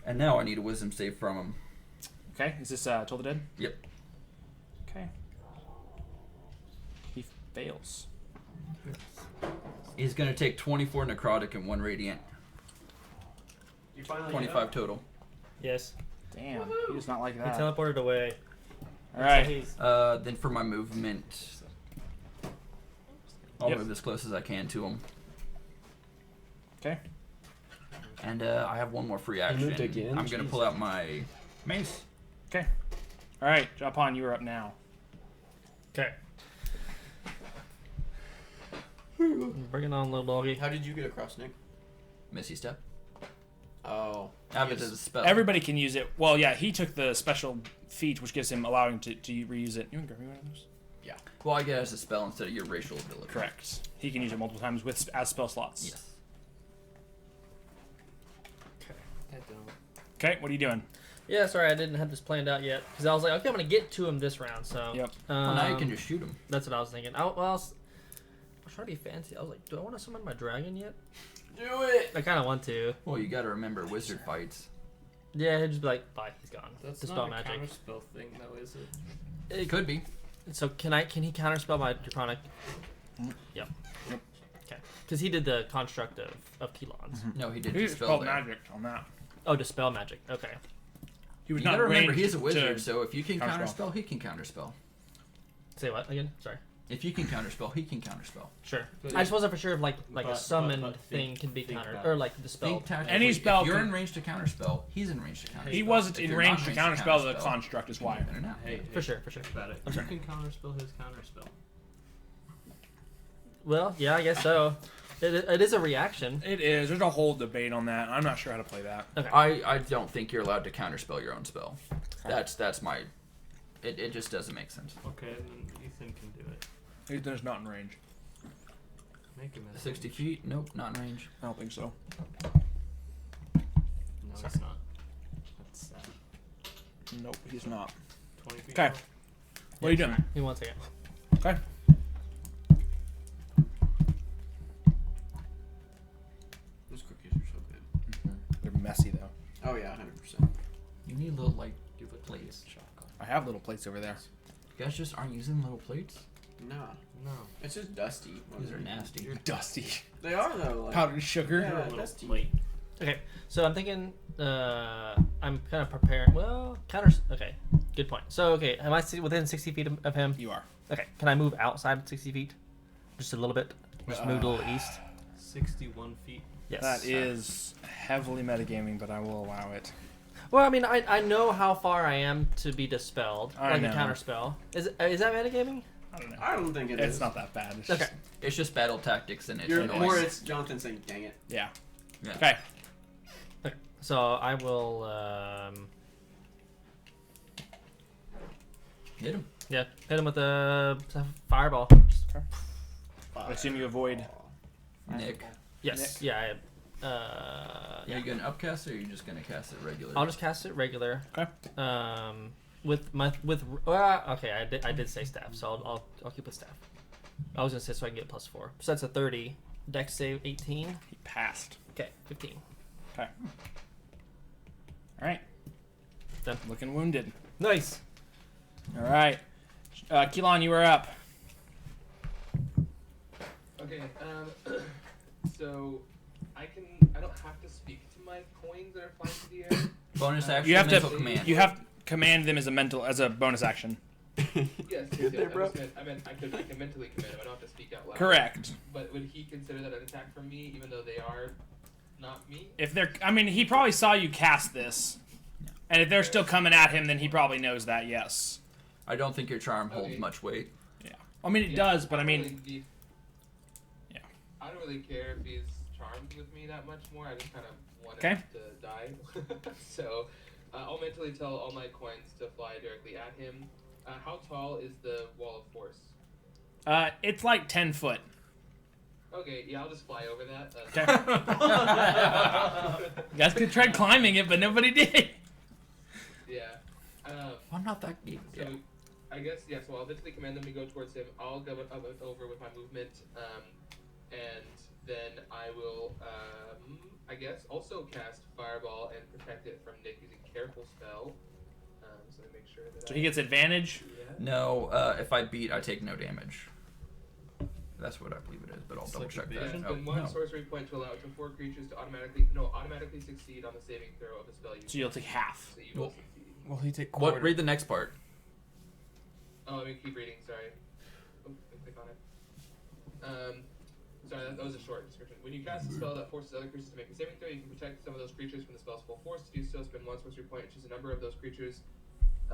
And now I need a wisdom save from him. Okay, is this Toll the Dead? Yep. Okay. He fails. He's gonna take 24 necrotic and 1 radiant. You finally 25 total. Yes. Damn, he does not like He that. teleported away. Alright. So he's- Then for my movement, I'll Yep. move as close as I can to him. Okay. And I have one more free action. moved again? I'm gonna pull out my mace. Okay. Alright, Japan, you are up now. Okay. Bring it on, little doggy. How did you get across, Nick? Misty step. Oh. I have it yes. as a spell. Everybody can use it. Well, yeah, he took the special feat, which gives him allowing to reuse it. You want to grab me one of those? Well, I get it as a spell instead of your racial ability. Correct. He can use it multiple times with as spell slots. Yes. I don't. Okay, what are you doing? Yeah, sorry, I didn't have this planned out yet because I was like, okay, I'm gonna get to him this round. So. Yep. Well, now you can just shoot him. That's what I was thinking. I was trying to be fancy. I was like, do I want to summon my dragon yet? Do it! I kind of want to. Well, you gotta remember wizard fights. Yeah, he'd just be like, bye, he's gone. That's Dispel not a magic. counterspell thing, though, is it? It could be. So can he counterspell my draconic? Yep. Okay. Because he did the construct of Kelon's. No, he did He dispel spelled there. magic on that. Oh, dispel magic. Okay. He was You not gotta remember, ranged he's a wizard, to- so if you can counterspell. counterspell, he can counterspell. Say what again? Sorry. If you can counterspell, he can counterspell. Sure. But- I just wasn't for sure if like a but summoned think- thing can be think countered about or it. like dispelled. Think tactically. Any spell If you're can- in range to counterspell, he's in range to counterspell. He wasn't If in you're range not to in counterspell the counterspell, construct, is why. then no. Hey, For sure, for sure. think about it. I'm You sorry. can counterspell his counterspell. Well, yeah, I guess so. It is a reaction. It is. There's a whole debate on that. I'm not sure how to play that. I don't think you're allowed to counterspell your own spell. That's my. It just doesn't make sense. Okay, then Ethan can do it. He's not in range. Make him a 60 feet? Nope, not in range. I don't think so. No, it's not. That's sad. Nope, he's not. 20 feet. Okay. tall. What are you doing? Give me 1 second. Okay. Those cookies are so good. They're messy though. Oh yeah, 100%. You need little like Give it plates. I have little plates over there. You guys just aren't using little plates. Nah, No. it's just dusty. These are nasty. Dusty. They are though. Like, Powdered sugar. Yeah, Little dusty. plate. Okay, so I'm thinking. I'm kind of preparing. Well, Okay, good point. So okay, am I within 60 feet of him? You are. Okay, can I move outside of 60 feet? Just a little bit. Just move a little east. 61 feet. Yes. That is heavily metagaming, but I will allow it. Well, I mean, I know how far I am to be dispelled, I like know. a counter spell. Is that metagaming? I don't know. I don't think It's is. not that bad. It's Okay. just- It's just battle tactics and it's You're noise. more. It's Jonathan saying, "Dang it." yeah. Yeah. Okay. Okay. So I will. Hit him. Yeah, hit him with a fireball. I assume you avoid. Nick. Yes. Yeah. Are Yeah. you gonna upcast it or are you just gonna cast it regular? I'll just cast it regular. Okay. Okay, I did say staff, so I'll keep with staff. I was gonna say so I can get +4. So that's a 30. Dex save 18. He passed. Okay, 15. Okay. All right. Done. Looking wounded. Nice. All right. Kelon, you are up. Okay, so I don't have to speak to my coins that are flying through the air. Bonus action. You have to. mental command. You have to command them as a bonus action. Yes, there, bro. I can mentally command them. I don't have to speak out loud. Correct. But would he consider that an attack from me, even though they are not me? If they're, I mean, he probably saw you cast this, and if they're still coming at him, then he probably knows that. Yes. I don't think your charm holds Okay. much weight. Yeah. I mean, it does, but I mean, yeah. I don't really care if he's charmed with me that much more. I just kind of want Okay. him to die. So I'll mentally tell all my coins to fly directly at him. How tall is the wall of force? It's like 10 foot. Okay, yeah, I'll just fly over that. Okay. You guys could try climbing it, but nobody did. Yeah. I'm not that deep. So, I guess, yeah, so I'll eventually command them to go towards him. I'll go over with my movement, and then I will, I guess, also cast Fireball and protect it from Nick using Careful Spell. So make sure that So he gets advantage? No, if I beat, I take no damage. That's what I believe it is, but I'll It's double like check evasion? that. Spend Oh, one no. sorcery point to allow up to 4 creatures to automatically succeed on the saving throw of a spell you So you'll take half. So you will succeed. Will he take quarter? What? Read the next part. Oh, let me keep reading, sorry. Oh, click on it. Sorry, that was a short description. When you cast a spell that forces other creatures to make a saving throw, you can protect some of those creatures from the spell's full force. To do so, spend one sorcery point and choose a number of those creatures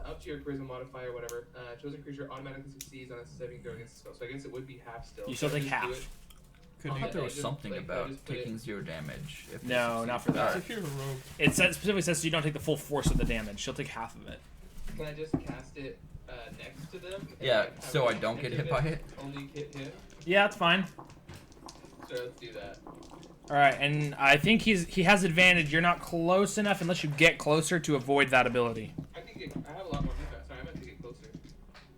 up to your charisma modifier, whatever. Chosen creature automatically succeeds on a saving throw against the spell. So I guess it would be half still. You still So take just do half. it. I thought there was just, something like, about just put it- taking 0 damage. If they No, succeed. not for that. It's a hero rogue. It specifically says you don't take the full force of the damage. She'll take half of it. Can I just cast it next to them? And, Yeah, like, have so I it don't get negative hit by it? Only hit him? Yeah, that's fine. So let's do that. All right, and I think he has advantage. You're not close enough unless you get closer to avoid that ability. I have a lot more movement. Sorry, I meant to get closer.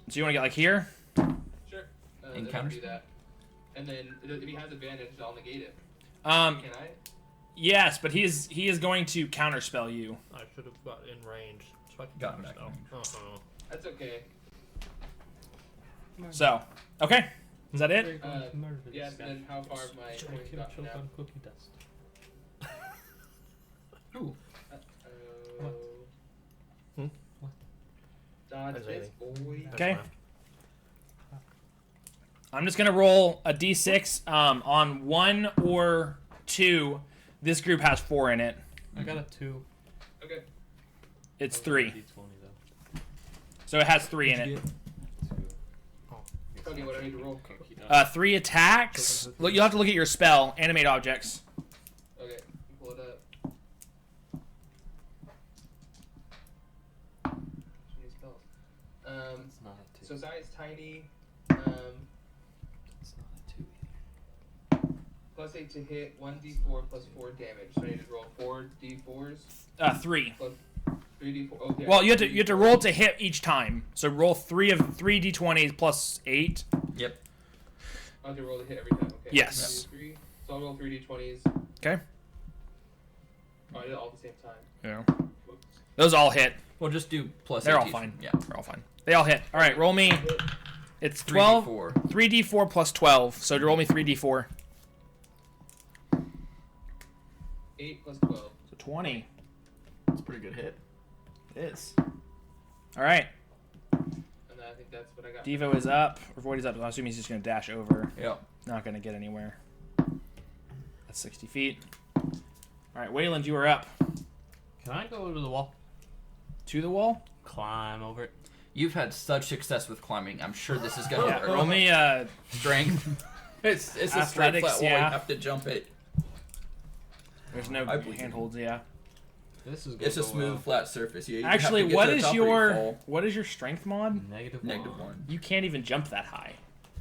So you want to get like here? Sure. Then Encounter I'll do that. And then if he has advantage, I'll negate it. Can I? Yes, but he is going to counterspell you. I should have got in range. So I could Got back counterspell. in range. That's okay. So, okay, is that it? Yes, and then how far have my coins gotten now? on cookie dust. Ooh. Hmm? Dodge That's this, anything. boy. Okay. I'm just gonna roll a d6. On 1 or 2, this group has 4 in it. I got a 2. Okay. It's I 3, got a D20 though. so it has 3 in it. 2. Okay, what do I need to roll? 3 attacks. Look, you'll have to look at your spell. Animate objects. Okay, pull it up. New spells. It's not a 2. So size tiny. It's not a 2 either. Plus 8 to hit, 1d4 plus 4 damage. So I need to roll 4 d4s 3. plus 3d4. Okay. Well, you have to roll to hit each time. So roll 3 d20s plus 8. Yep. I have to roll to hit every time. Okay. Yes. 3. So I'll roll 3 d20s. Okay. Oh, I did it all at the same time. Yeah. Those all hit. Well, just do plus. They're all 18. fine. Yeah. They're all fine. They all hit. All right, roll me. Hit. It's 12. 3d4. 3d4 plus 12. So roll me 3d4. 8 plus 12. So 20. That's a pretty good hit. It is. All right. And then I think that's what I got. Devo is up. Or Void is up. I assume he's just going to dash over. Yep. Not going to get anywhere. That's 60 feet. All right, Wayland, you are up. Can I go to the wall? To the wall? Climb over it. You've had such success with climbing. I'm sure this is gonna Yeah, work. roll me Strength. it's a straight Athletics, flat wall. yeah. You have to jump it. There's no I believe you. handholds, yeah. This is It's a smooth, flat surface. You have Actually, to get what to the is top or you your fall. strength mod? -1. -1? You can't even jump that high.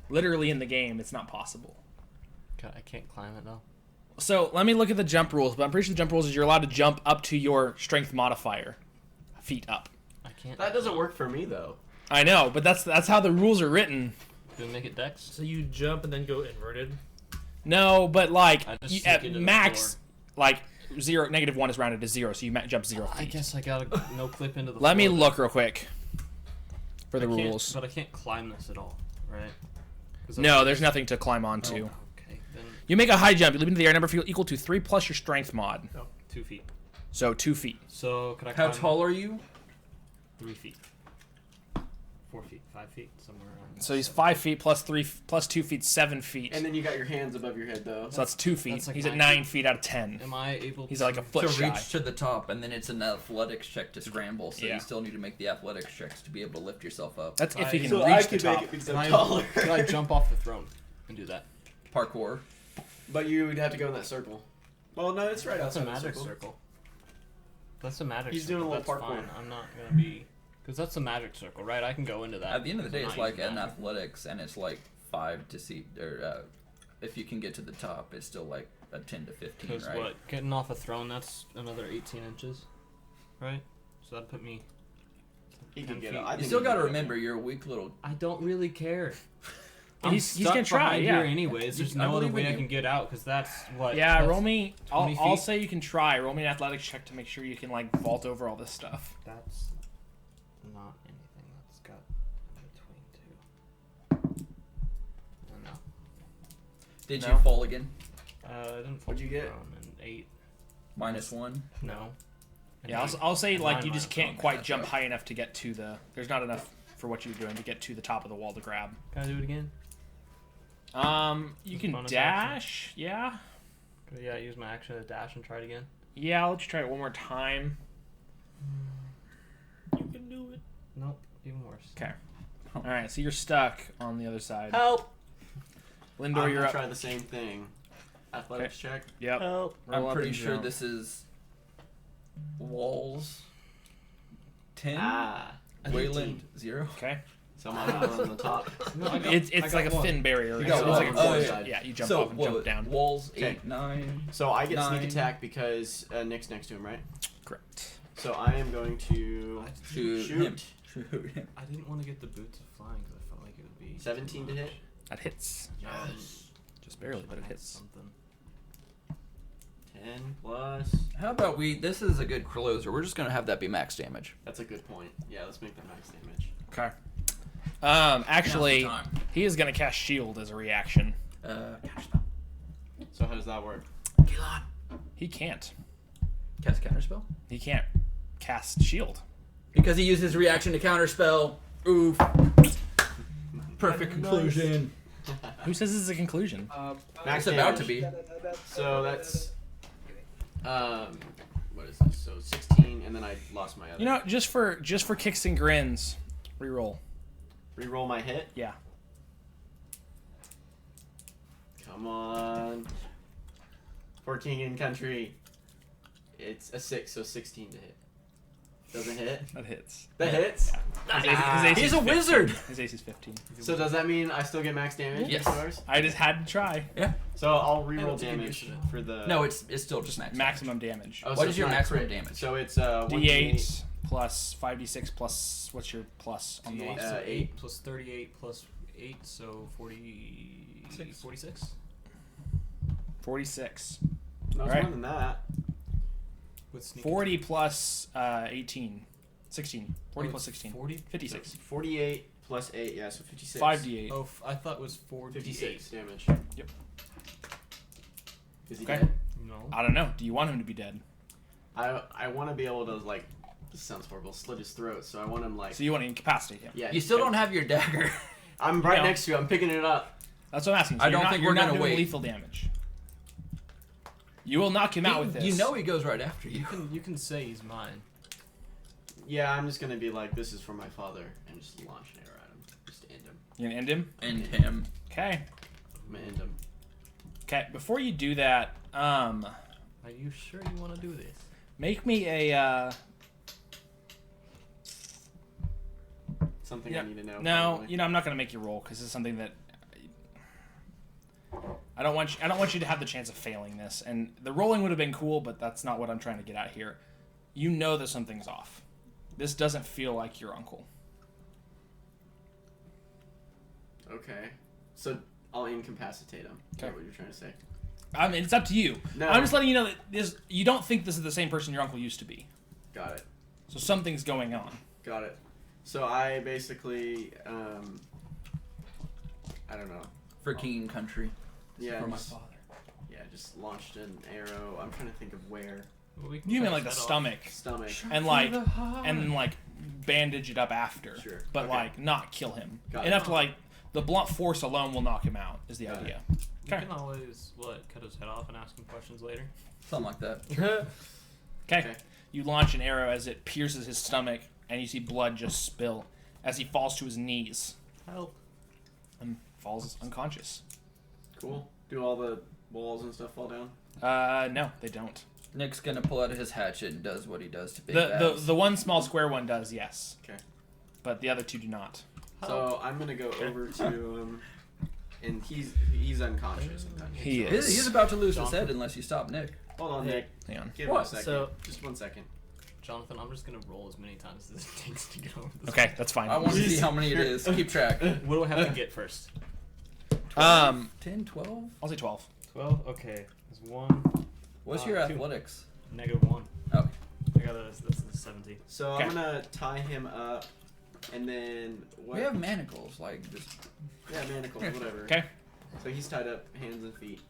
Literally in the game, it's not possible. I can't climb it though. So let me look at the jump rules, but I'm pretty sure the jump rules is you're allowed to jump up to your strength modifier, feet up. I can't. That doesn't work for me though. I know, but that's how the rules are written. Do we make it dex? So you jump and then go inverted. No, but like I just you, sneak at into the max, floor. like -1 is rounded to 0, so you jump 0 I feet. guess I gotta no clip into the. Let me floor then. look real quick for the I can't- rules. But I can't climb this at all, right? 'Cause No, I'm- there's nothing to climb onto. Oh, okay, then You make a high jump. You leap into the air. Number field equal to 3 plus your strength mod. 2 feet. So 2 feet. So could I How climb tall are you? 3 feet? 4 feet, 5 feet, somewhere around. So he's 5 feet plus 3 plus 2 feet, 7 feet. And then you got your hands above your head though. So that's 2 feet. That's like He's at 9 9 feet out of 10. Am I able? He's to... like a foot To shy. reach to the top, and then it's an athletics check to scramble. So Yeah. you still need to make the athletics checks to be able to lift yourself up. That's if he can So reach I the could top. make it because Can I'm I, taller. can I jump off the throne and do that? Parkour. But you would have to go in that circle. Well, no, it's right That's a outside the magic circle. circle. That's a magic He's circle. doing a little That's parkour. fine. I'm not gonna be, because that's a magic circle, right? I can go into that. At the end of the day, I'm it's not like using an magic. athletics, and it's like 5 to see, or if you can get to the top, it's still like a 10 to 15, Because right? what? Getting off a throne, that's another 18 inches, right? So that'd put me. He 10 can get feet. it. I You think still he got to can get it. remember, you're a weak little. I don't really care. He's gonna try, behind yeah. here anyways. There's I no other believe way in I you. can get out because that's what. Yeah, that's roll me. 20 I'll feet? say you can try. Roll me an athletics check to make sure you can like vault over all this stuff. That's not anything that's got between two. No. Did No. you fall again? I didn't. What'd you get? An 8. -1. No. An Yeah, 8. I'll say like Mine you just minus can't one. quite That's jump right. high enough to get to the. There's not enough for what you're doing to get to the top of the wall to grab. Can I do it again? You Just can bonus dash. Yeah. Yeah, use my action to dash and try it again. Yeah, I'll let you try it one more time. You can do it. Nope, even worse. Okay. All right, so you're stuck on the other side. Help! Lindor, I'm you're gonna up. try the same thing. Athletics check. Yep. Help! Roll I'm up pretty and sure jump. this is walls 10, Ah. Wayland 0. Okay. So I'm on the top. No, I got, It's I got like a one. thin barrier. You Right? got So it's like a one. Oh, corner. yeah. Yeah, you jump So up and what jump was it? down. Walls Okay. 8, 9. So I get 9. sneak attack because Nick's next to him, right? Correct. So I am going to Shoot shoot. him. Shoot him. I didn't want to get the boots of flying because I felt like it would be 17 to hit. That hits. Yes. Just barely, but it hits. Something. 10 plus. How about this is a good closer. We're just going to have that be max damage. That's a good point. Yeah, let's make that max damage. Okay. Actually, Now's the time. he is gonna cast shield as a reaction. So how does that work? He can't. Cast counterspell? He can't cast shield. Because he used his reaction to counterspell. Oof. Perfect conclusion. Who says this is a conclusion? Max It's about damage. to be. So that's what is this? So 16, and then I lost my other. You know, just for kicks and grins, reroll. Reroll my hit. Yeah. Come on. 14 in country. It's a 6, so 16 to hit. Doesn't hit. That hits. That hits. His AC He's is a 15. wizard. His AC is 15. So does that mean I still get max damage? Yes. Yours? I just had to try. So I'll reroll that's a good damage use for the. No, it's still just max. Maximum damage. Oh, What so is it's your not maximum crit. damage? So it's D8 plus 5d6 plus what's your plus on the D8, last? so 8. 8 plus 38 plus 8, so 46. 46. No, it's Alright. more than that. With sneak 40 plus 18. 16. 40 Oh, plus it's 16. 40? 56. 48 plus 8, yeah, so 56. 5d8. Oh, I thought it was 48. 56 damage. Yep. Is he Okay. dead? No. I don't know. Do you want him to be dead? I want to be able to, like, this sounds horrible, slit his throat, so I want him, like, So you want to incapacitate him? yeah. You still don't have your dagger. I'm right No. next to you, I'm picking it up. That's what I'm asking. So I don't you're think you're we're not gonna doing wait. lethal damage. You will knock him out with this. You know he goes right after you. You can say he's mine. Yeah, I'm just gonna be like, this is for my father, and just launch an arrow at him. Just end him. You're gonna end him. And him. Okay. I'm gonna end him. Okay. Before you do that, Are you sure you want to do this? make me a. Something Yeah. I need to know. No, probably. you know I'm not gonna make you roll because it's something that. I don't want you to have the chance of failing this, and the rolling would have been cool, but that's not what I'm trying to get at here. You know that something's off. This doesn't feel like your uncle. Okay. So I'll incapacitate him. Is that Okay. what you're trying to say? I mean, it's up to you. No. I'm just letting you know that you don't think this is the same person your uncle used to be. Got it. So something's going on. Got it. So I basically, I don't know. For king and country. Yeah, For my just, father. yeah, just launched an arrow. I'm trying to think of where. Well, we can You mean cut like the his head off. stomach, Stomach. and like bandage it up after, Sure. but Okay. like not kill him. Got it. Enough to like the blunt force alone will knock him out. Is the Got idea? You Okay. can always, cut his head off and ask him questions later. Something like that. Okay. Okay. You launch an arrow as it pierces his stomach, and you see blood just spill as he falls to his knees Help. and falls unconscious. Cool. Do all the walls and stuff fall down? No, they don't. Nick's gonna pull out his hatchet and does what he does to big The bads. the one small square one does, yes. Okay. But the other two do not. So I'm gonna go over to him, and he's unconscious. He He's is. about to lose his head unless you stop Nick. Hold on, Hey. Nick. Hang on. Give him a What? second. So- Just 1 second. Jonathan, I'm just gonna roll as many times as it takes to get over this. Okay, that's fine. I want to see how many it is. Keep track. What do I have to get first? 10, 12? I'll say 12. 12. Okay. There's 1. What's your 2. athletics? -1. Okay. I got that's the 17. So Okay. I'm gonna tie him up, and then what? We have manacles, like just. Yeah, manacles, whatever. Okay. So he's tied up, hands and feet,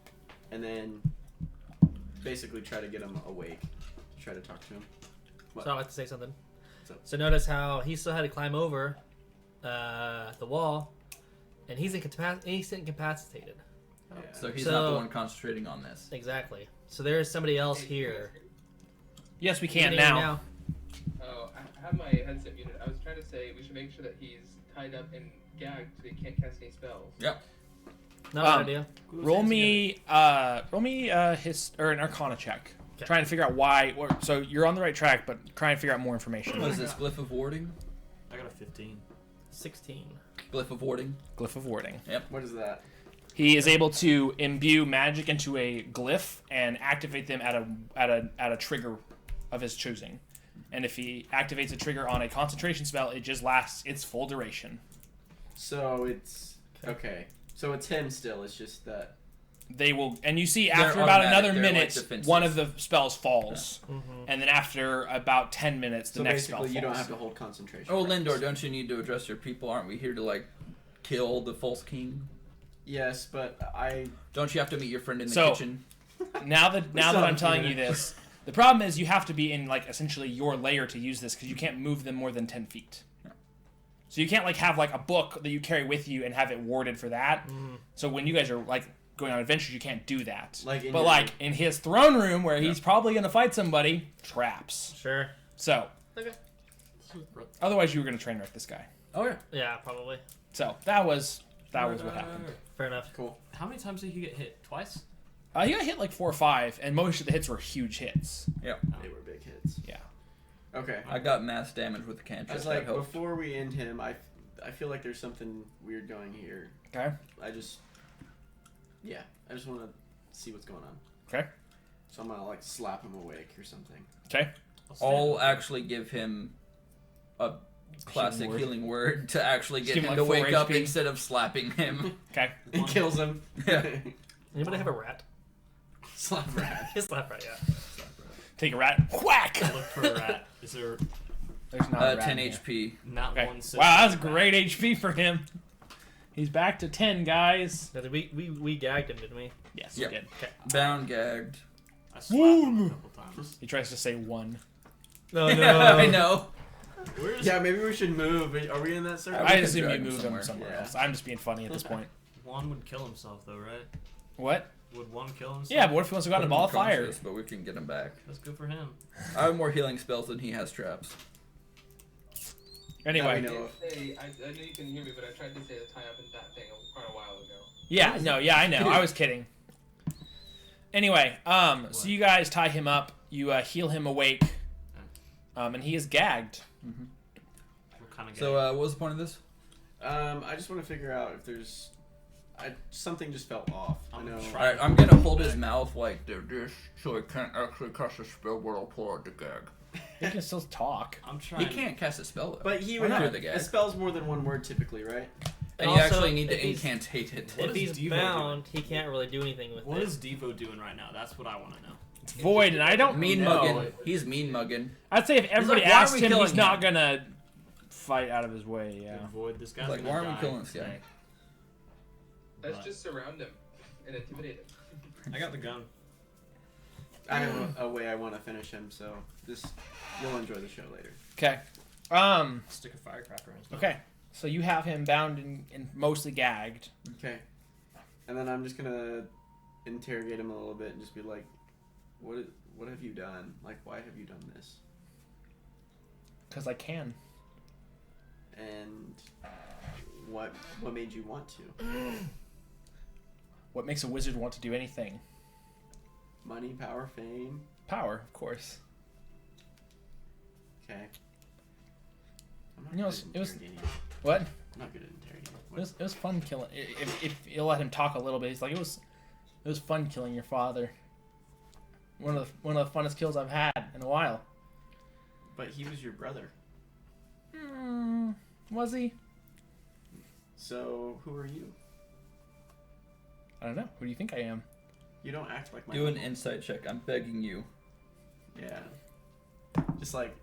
and then basically try to get him awake. Try to talk to him. What? So I'd like to say something. So- So notice how he still had to climb over the wall, and he's incapacitated. Yeah. So he's not the So- one concentrating on this. Exactly. So there is somebody else here. Yes, we can Even now. Oh, I have my headset muted. I was trying to say we should make sure that he's tied up and gagged so he can't cast any spells. Yep. Not a bad Um, idea. Roll me an Arcana check. Okay. Trying to figure out why. So you're on the right track, but trying to figure out more information. What is this? Glyph of warding? I got a 15. 16. Glyph of warding. Glyph of warding. What is that? He is able to imbue magic into a glyph and activate them at a trigger of his choosing. And if he activates a trigger on a concentration spell, it just lasts its full duration. So it's okay. So it's him still. It's just that. They will, and you see They're after about automatic. another They're like minute, defenses. one of the spells falls, Mm-hmm. and then after about 10 minutes, the So next spell basically, falls. you don't have to hold concentration. Oh, right? Lindor, don't you need to address your people? Aren't we here to, like, kill the false king? Yes, but I. Don't you have to meet your friend in the So- kitchen? Now that still I'm have telling to you do it. this, the problem is you have to be in like essentially your layer to use this because you can't move them more than 10 feet. So you can't like have like a book that you carry with you and have it warded for that. So when you guys are like going on adventures, you can't do that. Like in but your- like in his throne room where he's probably gonna fight somebody, traps. Sure. So Okay. otherwise you were gonna train wreck this guy. Oh, yeah. Yeah, probably. So that was what happened. Fair enough. Cool. How many times did you get hit? Twice? He got hit like 4 or 5, and most of the hits were huge hits. They were big hits. Yeah. Okay. I got mass damage with the I cantrip. was That like, helped. before we end him, I feel like there's something weird going here. Okay. I just want to see what's going on. Okay. So I'm gonna like slap him awake or something. Okay. I'll actually give him a classic word. healing word to actually Just get give him him, to like, 4 wake up HP. instead of slapping him. Okay. It kills him. Yeah. Anybody have a rat? Slap rat. Slap rat, yeah. Take a rat. Whack! Look for a rat. Is there There's not a rat 10 in here. HP. not Okay. one? Wow, that's great HP for him. He's back to 10, guys. No, we gagged him, didn't we? Yes, Yep. he did. Bound, gagged. I slapped him a couple times. He tries to say 1. No, I know. Where's Yeah, maybe we should move. Are we in that circle? We I can assume drag you him moved somewhere. him somewhere Yeah. else. I'm just being funny at this point. Juan would kill himself though, right? What? Would one kill himself? Yeah, but what if he wants to go out in a ball of fire? Unconscious, but we can get him back. That's good for him. I have more healing spells than he has traps. Anyway. That we I know did say, I know you can hear me, but I tried to say to tie up in that thing quite a while ago. Yeah, no, yeah, I know. I was kidding. Anyway, so you guys tie him up. You heal him awake. And he is gagged. What kind of guy? So, what was the point of this? I just want to figure out if there's. Something just felt off. I know. Alright, I'm gonna hold his mouth like this so he can't actually cast a spell where I'll pull out the gag. He can still talk. I'm He trying. can't cast a spell though. But he Why would not? have The gag. it spells more than one word typically, right? And you Also, actually need to if he's- incantate it. What If is he's Devo bound, he can't really do anything with What it. is Devo doing right now? That's what I want to know. It's void, and I don't Mean know. mugging. He's mean mugging. I'd say if everybody like, why are asked we him, he's killing not him? gonna fight out of his way. Yeah. Avoid this guy's Like, gonna why aren't we die. killing this guy? Let's Right. just surround him and intimidate him. I got the gun. I have a way I want to finish him, so you'll enjoy the show later. Okay. Stick a firecracker in his mouth. Okay. So you have him bound and mostly gagged. Okay. And then I'm just gonna interrogate him a little bit and just be like, "What have you done? Like, why have you done this? Because I can. And what made you want to?" What makes a wizard want to do anything? Money, power, fame. Power, of course. Okay. I'm not You know, good at it was- interrogating. What? I'm not good at interrogating. It was fun killing. If you let him talk a little bit, he's like, it was fun killing your father. One of the funnest kills I've had in a while. But he was your brother. Was he? So who are you? I don't know. Who do you think I am? You don't act like my Do an uncle. insight check. I'm begging you. Yeah. Just like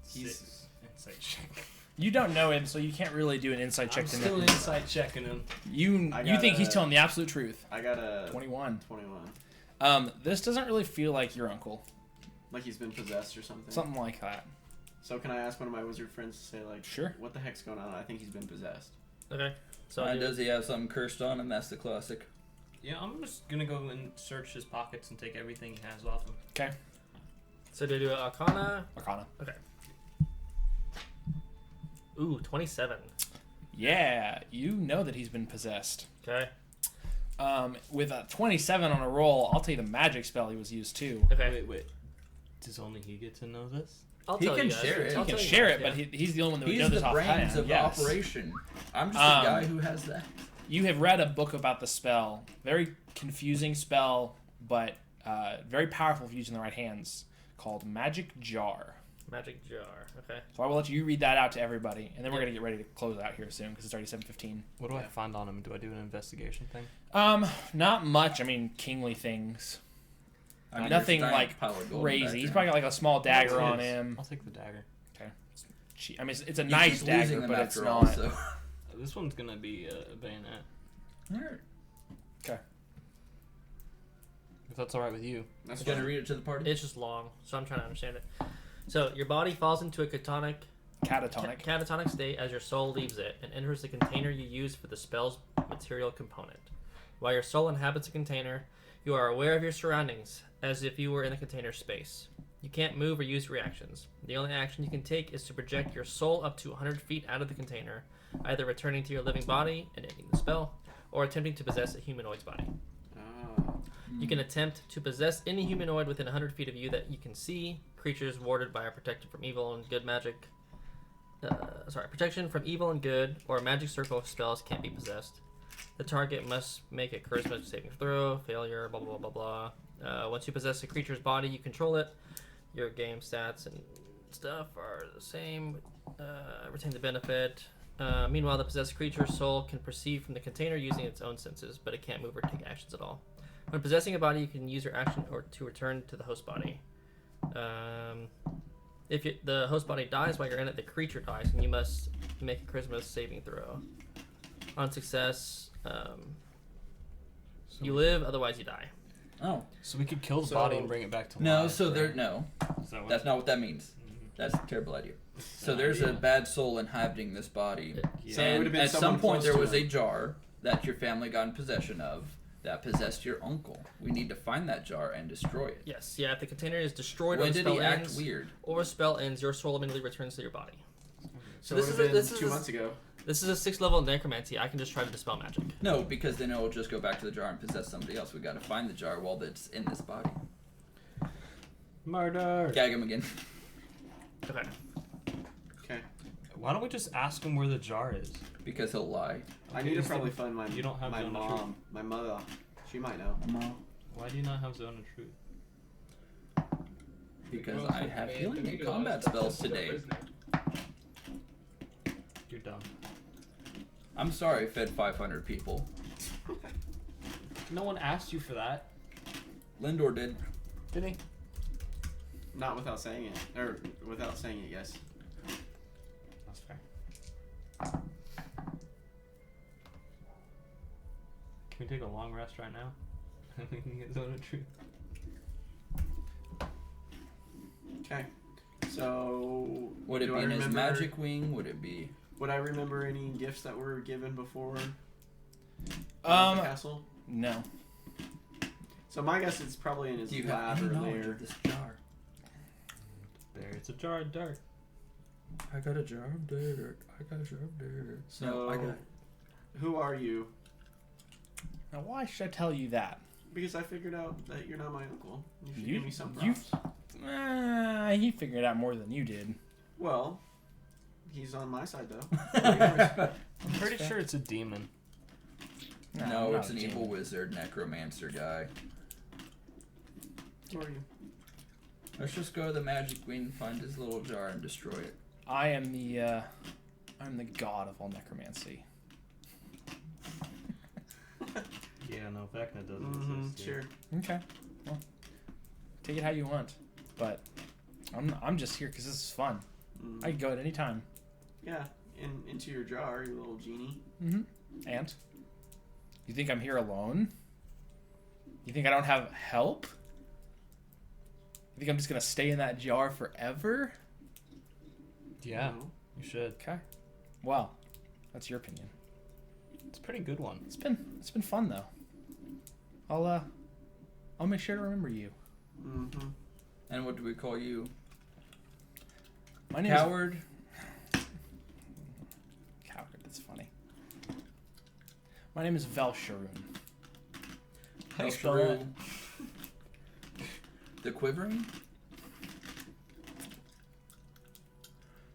he's 6 insight check. You don't know him, so you can't really do an insight check I'm to still know. insight checking him. You I think he's gotta- telling the absolute truth? I got a 21. 21. This doesn't really feel like your uncle. Like he's been possessed or something. Something like that. So can I ask one of my wizard friends to say like, Sure. what the heck's going on? I think he's been possessed. Okay. So Does he have something cursed on him? That's the classic. Yeah, I'm just gonna go and search his pockets and take everything he has off him. Okay. So do you do an Arcana? Arcana. Ooh, 27. Yeah, you know that he's been possessed. Okay. With a 27 on a roll, I'll tell you the magic spell he was used to. Okay. Wait. Does only he get to know this? I'll He tell can you guys. share it. I'll He can tell you share guys, it, but yeah. he's the only one that would He's know this the offhand. brains of the Yes. operation. I'm just a guy who has that. You have read a book about the spell. Very confusing spell, but very powerful if used in the right hands, called Magic Jar. Magic jar. Okay. So I will let you read that out to everybody, and then we're going to get ready to close out here soon because it's already 7:15. What do I find on him? Do I do an investigation thing? Not much. I mean, kingly things. I mean, Nothing there's a giant like pile of gold in the crazy. He's background. probably got like a small dagger I'll on take- him. I'll take the dagger. I mean, it's a You nice keep losing dagger, them but it's after all, not. so. This one's gonna be a bayonet. Alright. If that's all right with you. That's You gonna fine. read it to the party? It's just long, so I'm trying to understand it. So your body falls into a catatonic state as your soul leaves it and enters the container you use for the spell's material component. While your soul inhabits a container, you are aware of your surroundings as if you were in the container space. You can't move or use reactions. The only action you can take is to project your soul up to 100 feet out of the container, either returning to your living body and ending the spell, or attempting to possess a humanoid's body. Oh. You can attempt to possess any humanoid within 100 feet of you that you can see. Creatures warded by or protected from evil and good magic. Protection from evil and good or magic circle spells can't be possessed. The target must make a charisma saving throw. Failure, blah, blah, blah, blah, blah. Once you possess a creature's body, you control it. Your game stats and stuff are the same. Retain the benefit. Meanwhile, the possessed creature's soul can perceive from the container using its own senses, but it can't move or take actions at all. When possessing a body, you can use your action or to return to the host body. If the host body dies while you're in it, the creature dies, and you must make a charisma saving throw. On success, you live, otherwise you die. Oh. So we could kill the So- body and bring it back to No, life. so there, right? no. Is that what- That's not what that means. That's a terrible idea. So there's a bad soul inhabiting this body. Yeah. So it And would've been at some someone point close there to was him. a jar that your family got in possession of that possessed your uncle. We need to find that jar and destroy it. Yes, yeah, if the container is destroyed or When the did spell he act ends, weird? or a spell ends, your soul immediately returns to your body. So this this is would a- have this been is 2 a- months ago. This is a 6th level necromancy. I can just try to dispel magic. No, because then it'll just go back to the jar and possess somebody else. We gotta find the jar while it's in this body. Murder. Gag him again. Okay. Okay. Why don't we just ask him where the jar is? Because he'll lie. I need to probably find my You don't have my zone of mom, my mother. She might know. Why do you not have zone of truth? Because I have healing and combat spells today. You're dumb. I'm sorry I fed 500 people. No one asked you for that. Lindor did. Did he? Not without saying it, or without saying it. Yes. That's fair. Can we take a long rest right now? And we can get zone of truth. Okay. So Would it do be I in his remember- magic wing? Would it be? Would I remember any gifts that were given before? The castle. No. So my guess it's probably in his Do you have lab any or knowledge lair. of this jar? There, it's a jar of dirt. I got a jar of dirt. I got a jar of dirt. So No, I got. who are you? Now, why should I tell you that? Because I figured out that you're not my uncle. You should You- give me some you- props. He figured out more than you did. Well, he's on my side though. I'm pretty sure it's a demon. No, not it's a an demon. evil wizard, necromancer guy. Who are you? Let's just go to the magic queen, find his little jar, and destroy it. I am I'm the god of all necromancy. Yeah, no, Vecna doesn't exist. Sure. Okay. Well, take it how you want, but I'm just here because this is fun. Mm. I can go at any time. Yeah, into your jar, you little genie. Mm-hmm. And you think I'm here alone? You think I don't have help? You think I'm just gonna stay in that jar forever? Yeah, No. you should. Okay. Well, that's your opinion. It's a pretty good one. It's been fun though. I'll make sure to remember you. Mm-hmm. And what do we call you? My name Coward? is Coward. That's funny. My name is Valsharoon. How do you spell that? The Quivering?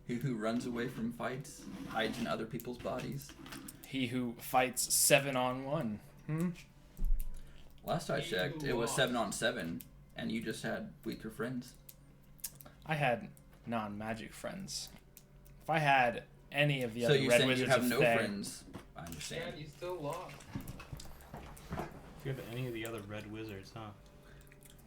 He who runs away from fights, hides in other people's bodies. He who fights 7-on-1. Last I checked, it was 7-on-7, and you just had weaker friends. I had non-magic friends. If I had any of the So other you're Red saying Wizards you have of no Thay, friends? I understand. And you still lost. If you have any of the other red wizards, huh?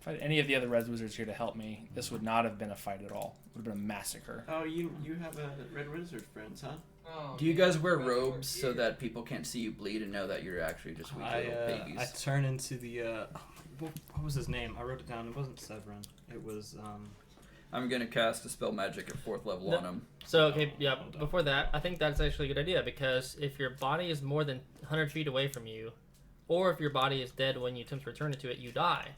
if I had any of the other Red Wizards here to help me, this would not have been a fight at all. It would have been a massacre. Oh, you have a red wizard friends, huh? Oh, Do you guys man, wear that's robes so weird. that people can't see you bleed and know that you're actually just weak little babies? I turn into the what was his name? I wrote it down. It wasn't Severin. It was I'm gonna cast a spell magic at 4th level No. on him. So, okay, yeah, before that, I think that's actually a good idea because if your body is more than 100 feet away from you, or if your body is dead when you attempt to return it to it, you die.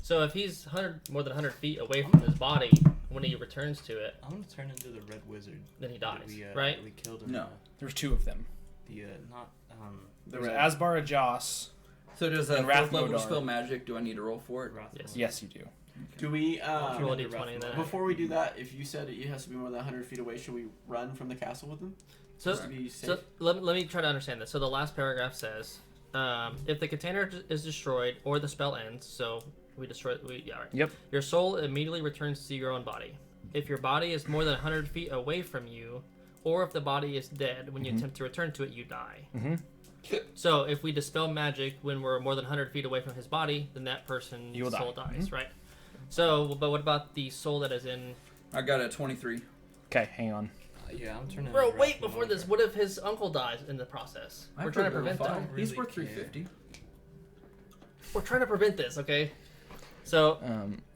So if he's more than 100 feet away from his body when he returns to it, I'm gonna turn into the red wizard. then he that dies, we, right? that we killed him. No. There's two of them. The not There's Asbar Ajas. So does a And 4th level Rathmodar. spell magic, do I need to roll for it? Wrath. Yes, you do. Do we? I'll Roll a turn into d20 and then- Wrathmodar. Before we do that, if you said it has to be more than 100 feet away, should we run from the castle with them? So, Just to be safe. so let me try to understand this. So the last paragraph says, if the container is destroyed or the spell ends, so we destroy, right. Yep. Your soul immediately returns to your own body. If your body is more than 100 feet away from you, or if the body is dead when you attempt to return to it, you die. Mm-hmm. So if we dispel magic when we're more than 100 feet away from his body, then that person's You will soul die. dies, right? So, but what about the soul that is in... I got a 23. Okay, hang on. Yeah, I'm turning. Bro, into wait, before Wrathmodar. this, what if his uncle dies in the process? We're trying to prevent that. He's really worth care. 350. We're trying to prevent this, okay? So,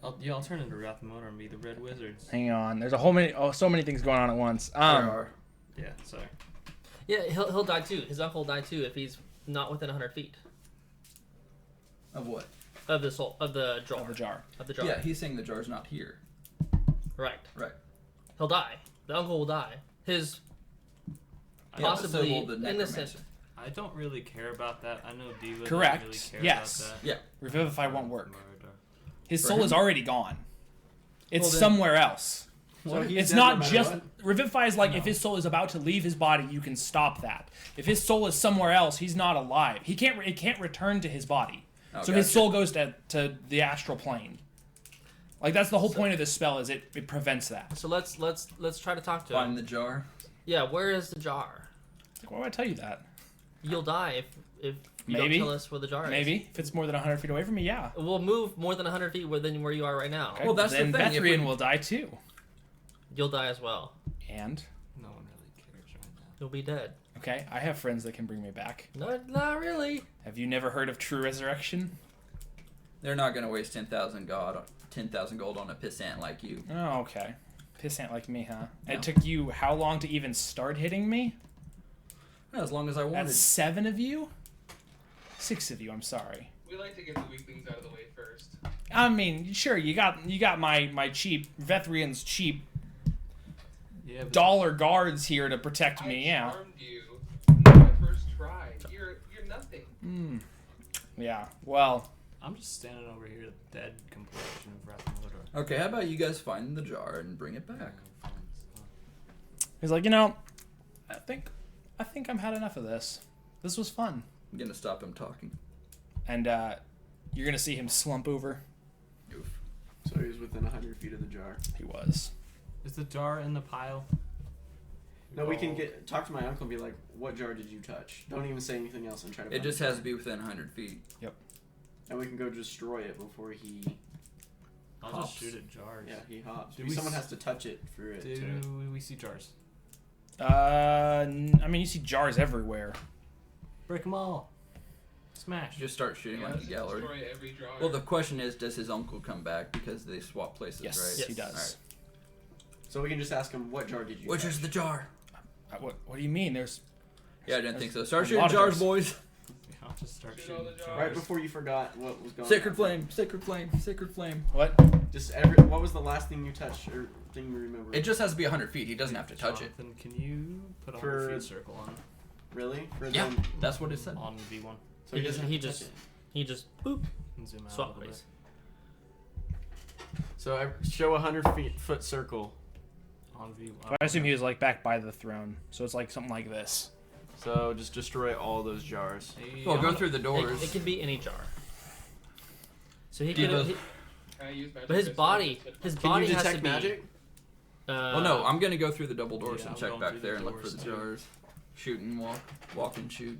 I'll turn into Rathmodar and be the red wizards. Hang on. There's so many things going on at once. There are. Yeah, sorry. yeah, he'll die too. His uncle will die too if he's not within 100 feet Of what? of the soul, of the jar. of the jar. Of the jar. Yeah, he's saying the jar's not here. Right. Right. He'll die. The uncle will die. His Yeah, possibly so will the innocent. necromancer. I don't really care about that. I know Diva Correct. doesn't really care Yes. about that. Yeah. Revivify won't work. Murder. His For soul him? is already gone. It's Well, then- somewhere else. So he's It's dead not no matter just what? Revivify is like if his soul is about to leave his body, you can stop that. If his soul is somewhere else, he's not alive. It can't return to his body. Oh, So his gotcha. soul goes to the astral plane. Like that's the whole point of this spell is it prevents that. So let's try to talk to Find him. the jar. Yeah, where is the jar? Like, why would I tell you that? You'll die if you Maybe. don't tell us where the jar is. Maybe if it's more than 100 feet away from me, yeah. We'll move more than 100 feet than where you are right now. Okay. Well, that's the then thing, if Bethrian we- will die too. You'll die as well. And No one really cares right now. You'll be dead. okay, I have friends that can bring me back. Not really. Have you never heard of true resurrection? They're not gonna waste 10,000 gold on a pissant like you. Oh, okay. Pissant like me, huh? No. It took you how long to even start hitting me? As long as I wanted. That's 7 of you? 6 of you, I'm sorry. We like to get the weak things out of the way first. I mean, sure, you got my cheap Vethrian's cheap Yeah, but dollar guards here to protect me, I yeah. charmed you on my first try. You're nothing. Yeah. Well, I'm just standing over here, dead complexion of Rathmodor. Okay, how about you guys find the jar and bring it back? He's like, you know, I think I've had enough of this. This was fun. I'm gonna stop him talking. And you're gonna see him slump over. Oof. So he was within 100 feet of the jar. He was. Is the jar in the pile? No, we can talk to my uncle and be like, what jar did you touch? Don't even say anything else and try to It find just the has jar. to be within 100 feet. And we can go destroy it before he... I'll Hops. just shoot at jars. Yeah, he hops. Do we Someone s- has to touch it for it to... Do we see jars? I mean, you see jars everywhere. Break them all. Smash. Just start shooting Yeah, like a let's gallery. destroy every jar. Well, the question is, does his uncle come back because they swap places, Yes, right? he does. Alright. So we can just ask him, what jar did you Which touch? is the jar? What do you mean? There's Yeah, I didn't think so. Start a shooting lot of jars, jars. boys. I'll just start Shoot all shooting the jars. Right before you forgot what was going Sacred on. flame, sacred flame, sacred flame. what? Just what was the last thing you touched or thing you remember? It just has to be 100 feet. He doesn't have to touch it. Jonathan, can you put a For- 100 feet circle on Really? For Yeah, them- that's what it said. on V1 So he doesn't have He to just- touch it. He just boop and zoom out a swap little bit? ways. So I show a 100-foot circle. On V1. But I assume he was like back by the throne, so it's like something like this. So just destroy all those jars. Hey, Well, I'm go gonna- through the doors. It can be any jar. So he Do you could. both- He, Can I use magic but his resist? body, his Can body you has detect to be. magic? Well, no, I'm gonna go through the double doors Yeah, and I'm check going back through there the and look for doors, the too. jars. Shoot and walk and shoot.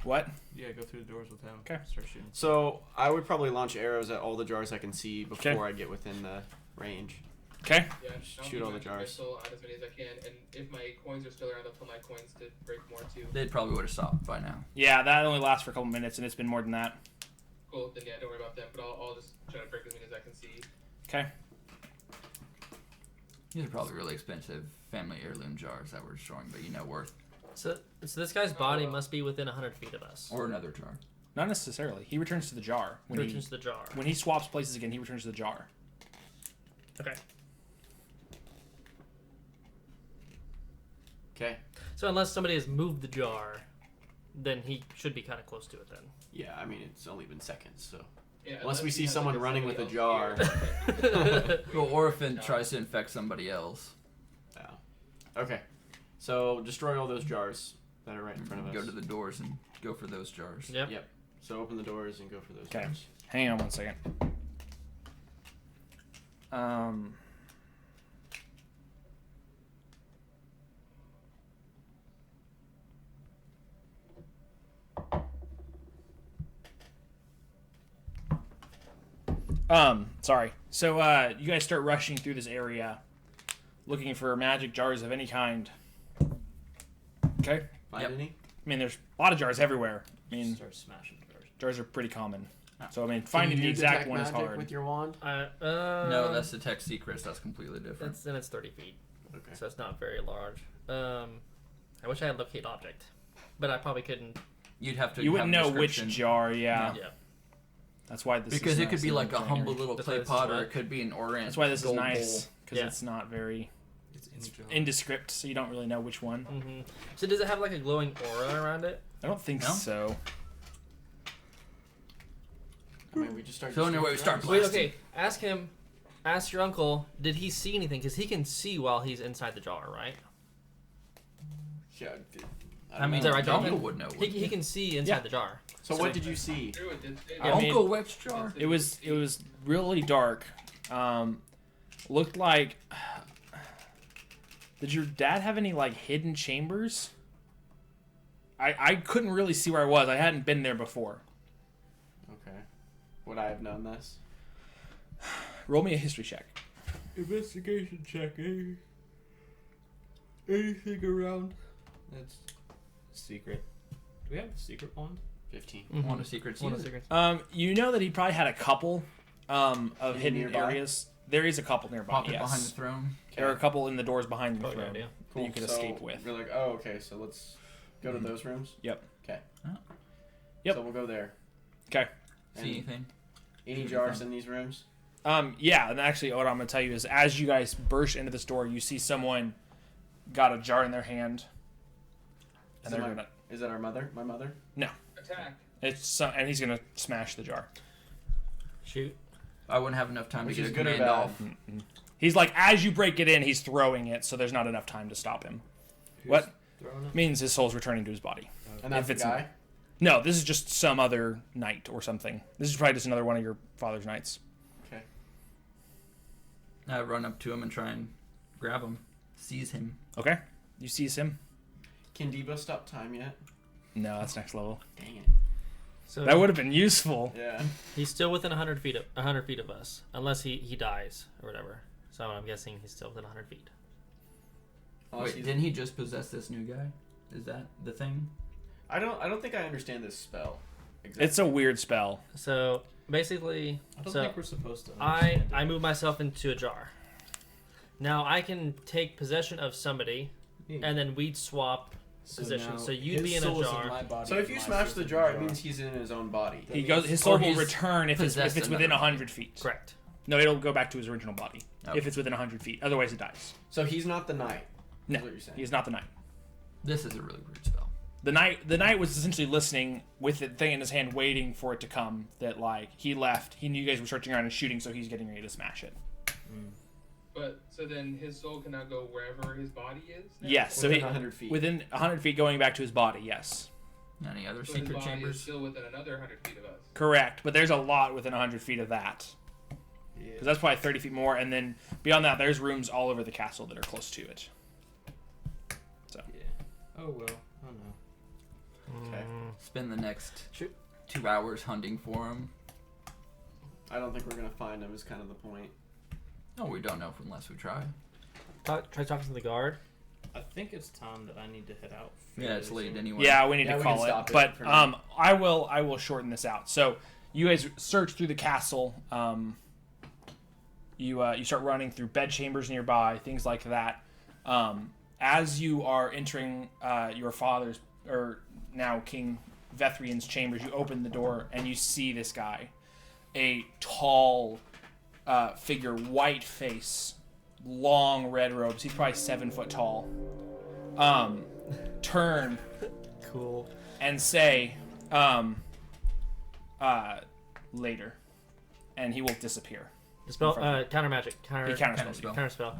What? Yeah, go through the doors with him. 'Kay. Start shooting. So I would probably launch arrows at all the jars I can see before 'Kay. I get within the range. Okay. Yeah, I'll Shoot do all the magic jars. missile on as many as I can, and if my coins are still around, I'll tell my coins to break more too. They probably would have stopped by now. Yeah, that only lasts for a couple minutes, and it's been more than that. Cool, then yeah, don't worry about them, but I'll just try to break as many as I can see. Okay. These are probably really expensive family heirloom jars that we're destroying, but you know worth. So this guy's body must be within 100 feet of us. Or another jar. Not necessarily. He returns to the jar He returns to the jar. when he swaps places again. He returns to the jar. Okay. Okay. So unless somebody has moved the jar, then he should be kind of close to it then. Yeah, I mean it's only been seconds, so Yeah, Unless we he see has, someone like, running with a somebody jar. else Well, or if it tries to infect somebody else. yeah. Okay. So destroy all those jars that are right in front of us. Go to the doors and go for those jars. Yep. Yep. So open the doors and go for those 'Kay. jars. Hang on one second. Sorry. So, you guys start rushing through this area, looking for magic jars of any kind. Okay? Find Yep. any? I mean, there's a lot of jars everywhere. I mean, Start smashing jars. jars are pretty common. Ah. So, I mean, finding Can the you exact detect one is magic hard. with your wand? No, that's detect secrets. That's completely different. Then it's 30 feet, Okay. so it's not very large. I wish I had locate object, but I probably couldn't. You'd have to. You wouldn't have a know which description. jar, yeah. Yeah. That's why this Because is it could nice be and like a ordinary. humble little That's clay why this is pot, or what- it could be an orange. That's why this is gold nice, because Yeah. it's not very It's in the jar. indescript, so you don't really know which one. hmm So does it have like a glowing aura around it? I don't think No? so. I mean, we just start. So anyway, we destroying start jars. Wait, okay. Ask him. Ask your uncle. Did he see anything? Because he can see while he's inside the jar, right? Yeah. I mean, Is that right, Uncle Jonathan? would know. He, wouldn't he can see inside Yeah. the jar. So what did you see? True, it did say I that. mean- Uncle which jar? It was really dark. Looked like. Did your dad have any like hidden chambers? I couldn't really see where I was. I hadn't been there before. Okay. Would I have known this? Roll me a history check. Investigation check, eh? Anything around? That's secret. Do we have a secret wand? 15. Want a secret? One of Use the it. secrets. You know that he probably had a couple of Any hidden nearby? areas. There is a couple nearby. Pocket Yes. behind the throne. There are a couple in the doors behind the Probably a throne good idea. that you could So escape with. We're like, oh, okay. So let's go to those rooms. Yep. Okay. Oh. Yep. So we'll go there. Okay. See And anything? any jars in these rooms? Yeah, and actually, what I'm gonna tell you is, as you guys burst into this door, you see someone got a jar in their hand, Is and it they're my- gonna. Is that our mother? My mother? Attack. And he's gonna smash the jar. Shoot. I wouldn't have enough time Which to get is a good or command bad? off. He's like, as you break it in, he's throwing it, so there's not enough time to stop him. What? Throwing it? Means his soul's returning to his body. And that's If the it's guy? No, this is just some other knight or something. This is probably just another one of your father's knights. Okay. I run up to him and try and grab him, seize him. Okay. You seize him? Can Devo stop time yet? No, that's next level. Dang it. So That would have been useful. Yeah. he's still within 100 feet of us, unless he dies or whatever. So I'm guessing he's still within 100 feet. Unless Wait, he's- didn't he just possess this new guy? Is that the thing? I don't think I understand this spell. Exactly. It's a weird spell. So basically, I don't so think we're supposed to. I understand it. move myself into a jar. Now I can take possession of somebody, and then we'd swap positions. now So you'd his be in a soul is jar. my body So if and you my smash soul's the in jar, it means he's in his own body. His soul Or will he's return if it's possessed within another 100 feet. Correct. No, it'll go back to his original body Okay. if it's within 100 feet. Otherwise, it dies. So he's not the knight. No, Is what you're saying. he's not the knight. This is a really weird spell. The knight was essentially listening with the thing in his hand, waiting for it to come. That like he left. He knew you guys were searching around and shooting, so he's getting ready to smash it. But so then his soul can now go wherever his body is. Now? Yes, so Within he 100 feet. within 100 feet, going back to his body. Yes, Any other But his secret body is chambers? still within another 100 feet of us. correct. But there's a lot within 100 feet of that, because that's probably 30 feet more. And then beyond that, there's rooms all over the castle that are close to it. Yeah. Oh well. Oh no. Okay. Spend the next Shoot. 2 hours hunting for him. I don't think we're gonna find him. Is kind of the point. No, we don't know unless we try. Try talking to the guard. I think it's time that I need to head out. Yeah, it's fairly late soon. anyway. Yeah, we need Yeah, to we call can it. stop it But for now. I will shorten this out. So you guys search through the castle. You start running through bed chambers nearby, things like that. As you are entering your father's, or now King Vethrian's chambers, you open the door and you see this guy, a tall figure, white face, long red robes. He's probably 7 foot tall. Turn Cool. and say, later, and he will disappear. The spell, In front of counter magic. He counterspells you. Counter spell.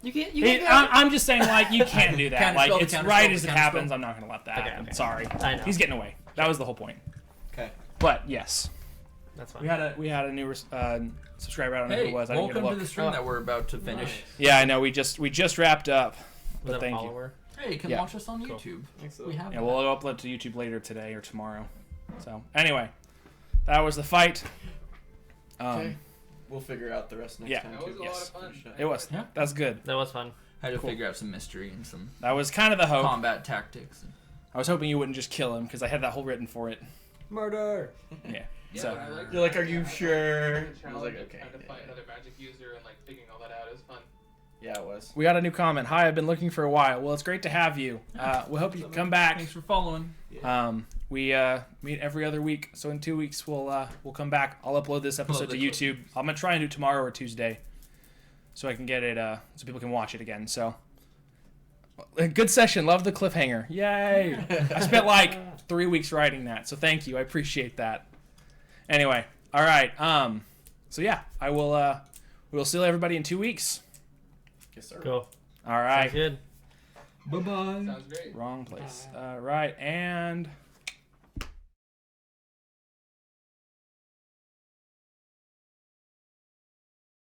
You can't. I'm just saying, like, you can't do that. Counterspell Like, the it's counterspell right the as it counterspell. happens. I'm not gonna let that Okay, happen. okay. Sorry, I know. he's getting away. That was the whole point. Okay. But yes, That's fine. we had a new subscriber. I don't know who Hey, it was. I didn't get a welcome to look. the stream Oh. that we're about to finish. Nice. Yeah, I know. We just wrapped up. Was But that a thank you. follower? Hey, come Yeah. watch us on Cool. YouTube. Excellent. We have Yeah, that. we'll upload to YouTube later today or tomorrow. So anyway, that was the fight. Okay. We'll figure out the rest next Yeah. time. That was too. a Yes. lot of fun. It was. Yeah. That's good. That was fun. Had to Cool. figure out some mystery and some That was kind of the hope. combat tactics. I was hoping you wouldn't just kill him because I had that whole written for it. Murder. Yeah. Yeah, So but I like You're like, are you the sure? challenge I was like, of okay. trying to find another magic user and like figuring all that out. It was fun. Yeah, it was. we got a new comment. Hi, I've been looking for a while. Well, it's great to have you. We hope you come back. Thanks for following. We meet every other week, so in 2 weeks we'll come back. I'll upload this episode to the YouTube. I'm gonna try and do it tomorrow or Tuesday, so I can get it so people can watch it again. So a good session. Love the cliffhanger. Yay! I spent like 3 weeks writing that, so thank you. I appreciate that. Anyway, all right. So yeah, I will. We'll see everybody in 2 weeks. Yes, sir. Cool. All right. Sounds good. Bye bye. Sounds great. Wrong place. Right, and